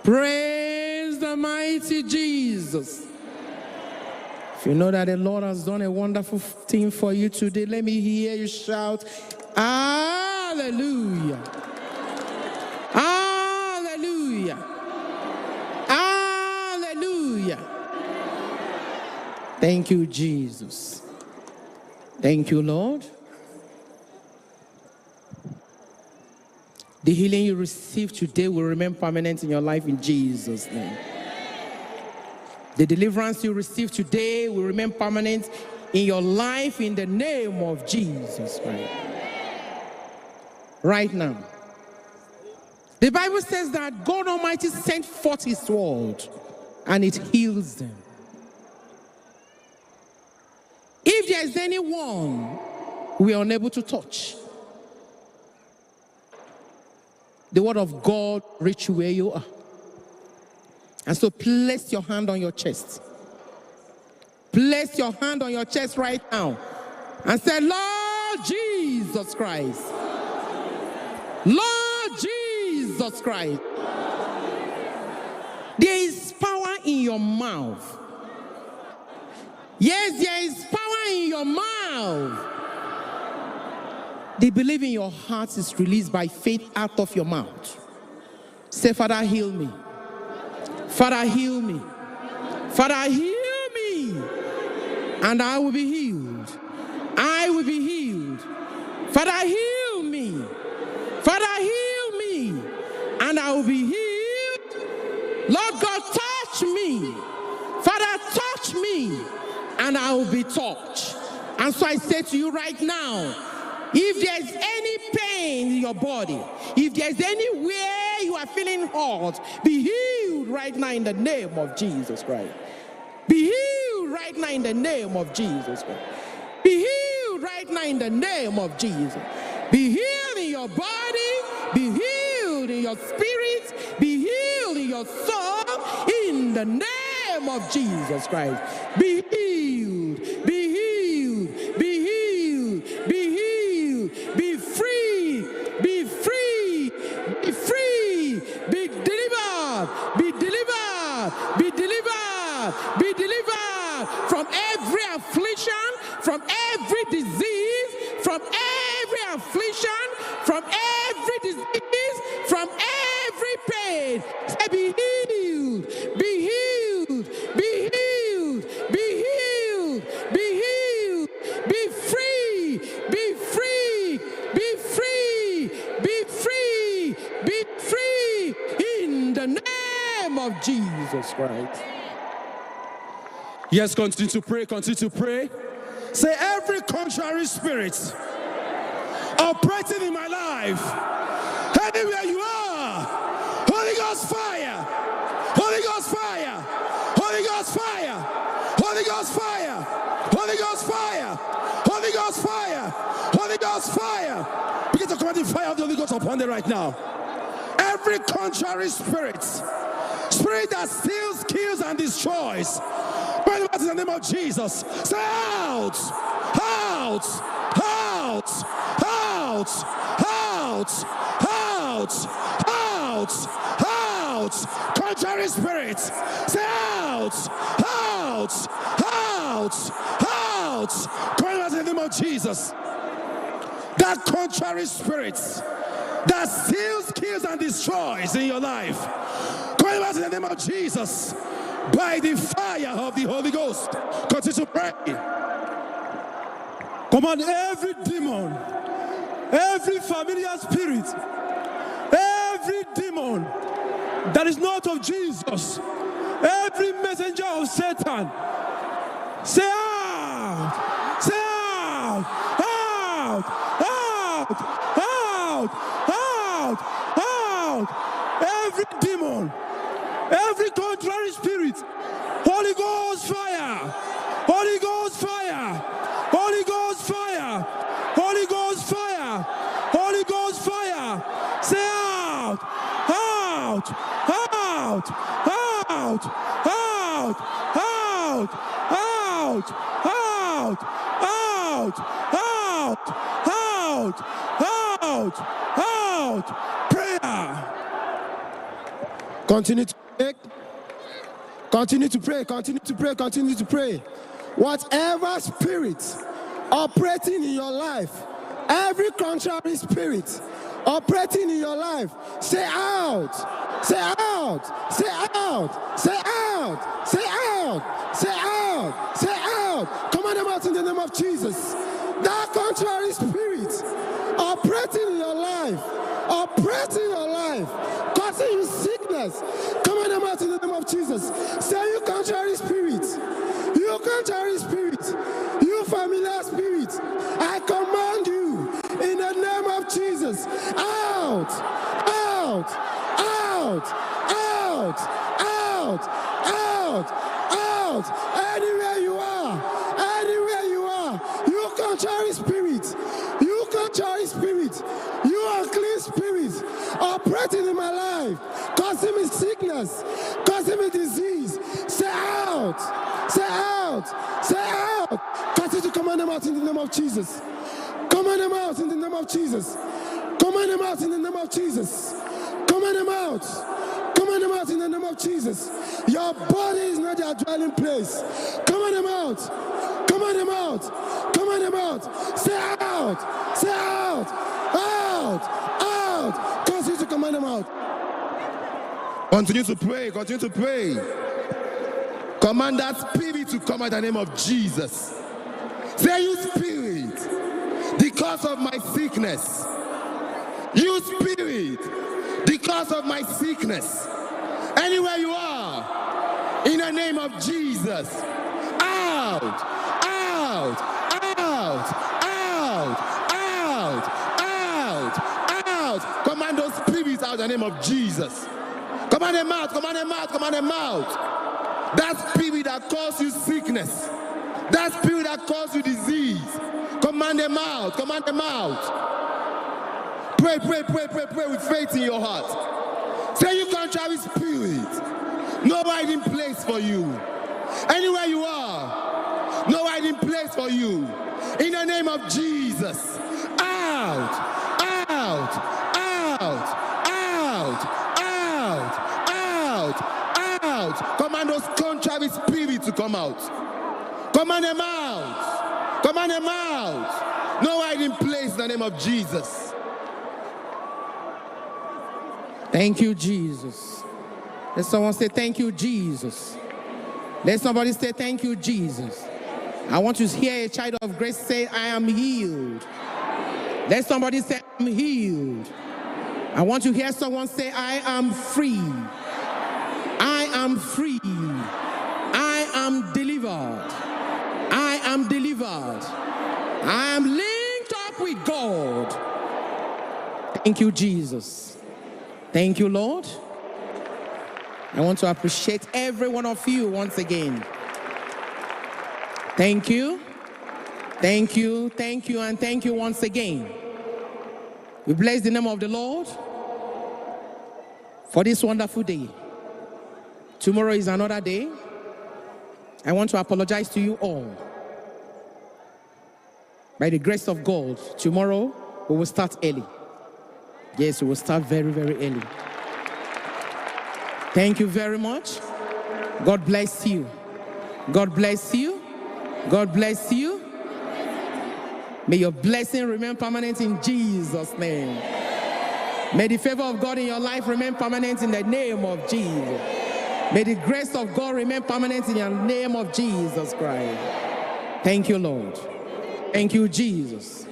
Praise the mighty Jesus. If you know that the Lord has done a wonderful thing for you today, let me hear you shout, Hallelujah. Hallelujah. Hallelujah. Thank you, Jesus. Thank you, Lord. The healing you receive today will remain permanent in your life in Jesus' name. The deliverance you receive today will remain permanent in your life in the name of Jesus Christ. Right now. The Bible says that God Almighty sent forth his word and it heals them. If there is anyone we are unable to touch, the word of God reach you where you are. And so place your hand on your chest. Place your hand on your chest right now and say, Lord Jesus Christ. Lord Jesus Christ. There is power in your mouth. Yes, there is power in your mouth. The belief in your heart is released by faith out of your mouth. Say, Father, heal me. Father, heal me. Father, heal me. And I will be healed. I will be healed. Father, heal me. Father, heal me. And I will be healed. Lord God, touch me. Father, touch me. And I will be touched. And so I say to you right now, if there's any pain in your body, if there's anywhere you are feeling hurt, be healed right now in the name of Jesus Christ. Be healed healed right now in the name of Jesus Christ. Be healed right now in the name of Jesus. Be healed in your body. Be healed in your spirit. Be healed in your soul. In the name of Jesus Christ. Be healed. Be healed. Be healed. Be healed. Be free. Be free. Be free. Be delivered. Be delivered. Be delivered. Be delivered from every affliction, from every disease, from every affliction, from every disease, from every pain. Say, be healed, be healed, be healed, be healed, be healed, be free, be free, be free, be free, be free in the name of Jesus Christ. Yes, continue to pray, continue to pray. Say, every contrary spirit operating in my life, anywhere you are, Holy Ghost fire, Holy Ghost fire, Holy Ghost fire, Holy Ghost fire, Holy Ghost fire, Holy Ghost fire, Holy Ghost fire. Begin to command the fire of the Holy Ghost upon them right now. Every contrary spirit, spirit that steals, kills, and destroys, in the name of Jesus, say out, out, out, out, out, out, out, out, contrary spirits, say out, out, out, out, in the name of Jesus. That contrary spirits that steals, kills, and destroys in your life, going out in the name of Jesus. By the fire of the Holy Ghost, continue to pray. Command every demon, every familiar spirit, every demon that is not of Jesus, every messenger of Satan, say out, say out, out, out, out, out, out, every demon, every contrary spirit, Holy Ghost fire, Holy Ghost fire, Holy Ghost fire, Holy Ghost fire, Holy Ghost fire, say out, out, out, out, out, out, out, out, out, out, out, out, prayer. Continue to pray. Continue to pray. Continue to pray. Continue to pray. Whatever spirit operating in your life, every contrary spirit operating in your life, say out, say out, say out, say out, say out, say out, say out. Command them out in the name of Jesus. That contrary spirit operating in your life, operating in your life, causing you sickness, command them out in the name of Jesus. Say, you contrary spirit, you contrary spirit, you familiar spirit, I command you in the name of Jesus, out, out, out, out, out, out, out, anywhere you are, you contrary spirit, you contrary spirit, you unclean spirit, operating in my life, causing me sickness, causing me disease, say out, say out, say out. Continue to command them out in the name of Jesus. Command them out in the name of Jesus. Command them out in the name of Jesus. Command them out. Command them out in the name of Jesus. Your body is not your dwelling place. Command them out. Command them out. Command them out. Say out. Say out. Out. Out. Continue to command them out. Continue to pray. Continue to pray. Command that spirit to come out in the name of Jesus. Say, you spirit, because of my sickness. You spirit, because of my sickness. Anywhere you are, in the name of Jesus. Out, out, out, out, out, out, out. Command those spirits out in the name of Jesus. Command them out, command them out, command them out. That spirit that causes you sickness. sickness, that spirit that caused you disease, command them out, command them out. Pray, pray, pray, pray, pray with faith in your heart. Say, you contrary spirit, no hiding place for you. Anywhere you are, no hiding place for you. In the name of Jesus, out, out, out, out, out, out, out. Command those contrary spirits to come out. Command them out. Command them out. No hiding place in the name of Jesus. Thank you, Jesus. Let someone say, thank you, Jesus. Let somebody say, thank you, Jesus. I want to hear a child of grace say, I am healed. Let somebody say, I'm healed. I want to hear someone say, I am free. I am free. I am delivered. I am delivered. I am linked up with God. Thank you, Jesus. Thank you, Lord. I want to appreciate every one of you once again. Thank you. Thank you, thank you, and thank you once again. We bless the name of the Lord for this wonderful day. Tomorrow is another day. I want to apologize to you all. By the grace of God, tomorrow we will start early. Yes, we will start very, very early. Thank you very much. God bless you. God bless you. God bless you. May your blessing remain permanent in Jesus' name. May the favor of God in your life remain permanent in the name of Jesus. May the grace of God remain permanent in the name of Jesus Christ. Thank you, Lord. Thank you, Jesus.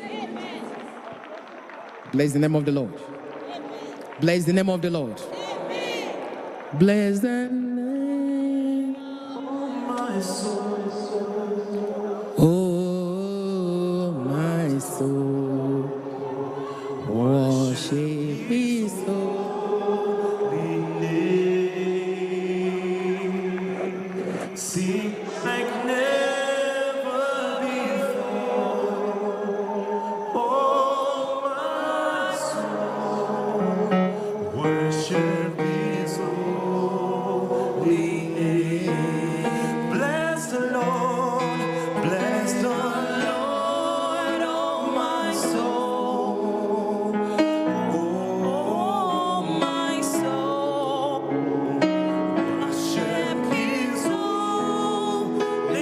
Bless the name of the Lord. Bless the name of the Lord. Bless the name of my soul. Oh, my soul. Worship His holy name. Sing like never before. Oh, my soul. Worship His holy name. Bless the Lord. Bless the Lord, oh my soul. Oh, my soul. Worship His holy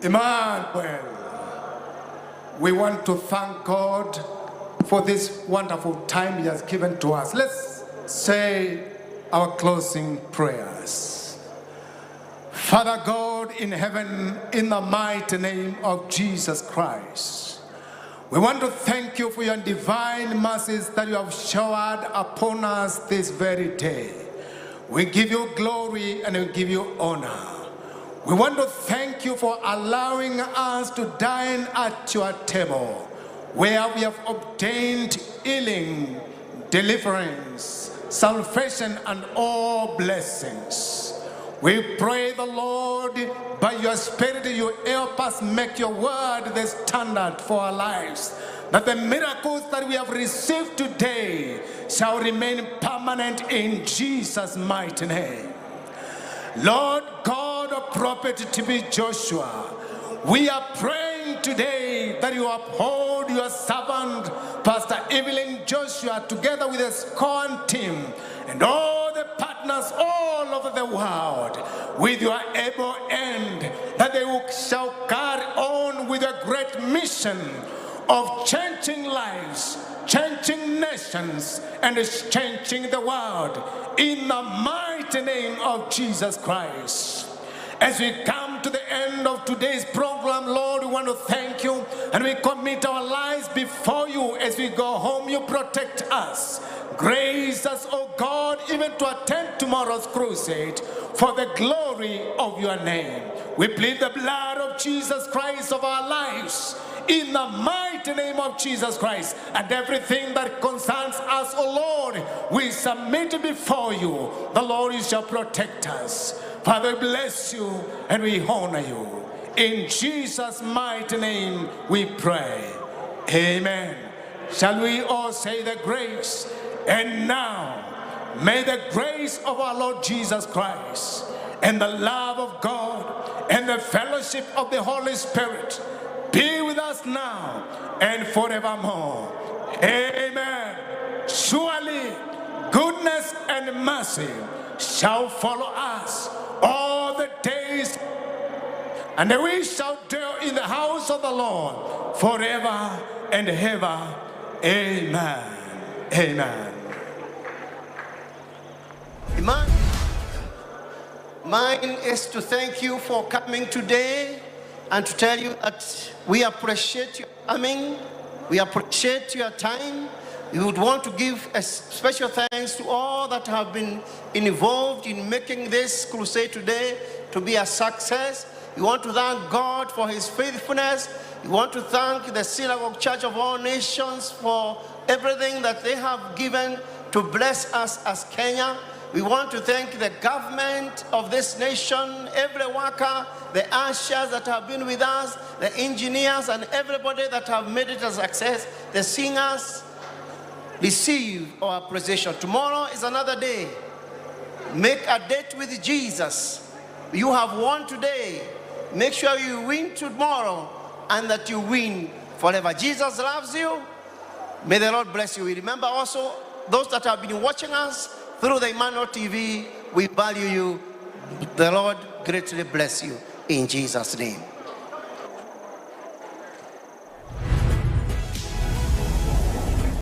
Emmanuel, we want to thank God for this wonderful time He has given to us. Let's say our closing prayers. Father God in heaven, in the mighty name of Jesus Christ, we want to thank you for your divine mercies that you have showered upon us this very day. We give you glory and we give you honor. We want to thank you for allowing us to dine at your table, where we have obtained healing, deliverance, salvation, and all blessings. We pray the Lord, by your Spirit, you help us make your word the standard for our lives, that the miracles that we have received today shall remain permanent in Jesus' mighty name. Lord God of Prophet TB Joshua, we are praying today that you uphold your servant, Pastor Evelyn Joshua, together with the SCOAN team and all the partners all over the world, with your able hand, that they shall carry on with a great mission of changing lives, changing nations, and changing the world, in the mighty name of Jesus Christ. As we come to the end of today's program, Lord, we want to thank you, and we commit our lives before you. As we go home, you protect us. Grace us, O God, even to attend tomorrow's crusade for the glory of your name. We plead the blood of Jesus Christ of our lives, in the mighty name of Jesus Christ, and everything that concerns us, O Lord, we submit before you. The Lord, you shall protect us. Father, bless you and we honor you. In Jesus' mighty name we pray. Amen. Shall we all say the grace? And now, may the grace of our Lord Jesus Christ and the love of God and the fellowship of the Holy Spirit be with us now and forevermore. Amen. Surely goodness and mercy shall follow us all the days, and we shall dwell in the house of the Lord forever and ever. Amen. Amen. Amen. Mine is to thank you for coming today and to tell you that we appreciate your coming. We appreciate your time. We would want to give a special thanks to all that have been involved in making this crusade today to be a success. We want to thank God for his faithfulness. We want to thank the Synagogue Church of All Nations for everything that they have given to bless us as Kenya. We want to thank the government of this nation, every worker, the ushers that have been with us, the engineers, and everybody that have made it a success, the singers. Receive our appreciation. Tomorrow is another day. Make a date with Jesus. You have won today. Make sure you win tomorrow and that you win forever. Jesus loves you. May the Lord bless you. We remember also those that have been watching us through the Emmanuel TV. We value you. The Lord greatly bless you in Jesus' name.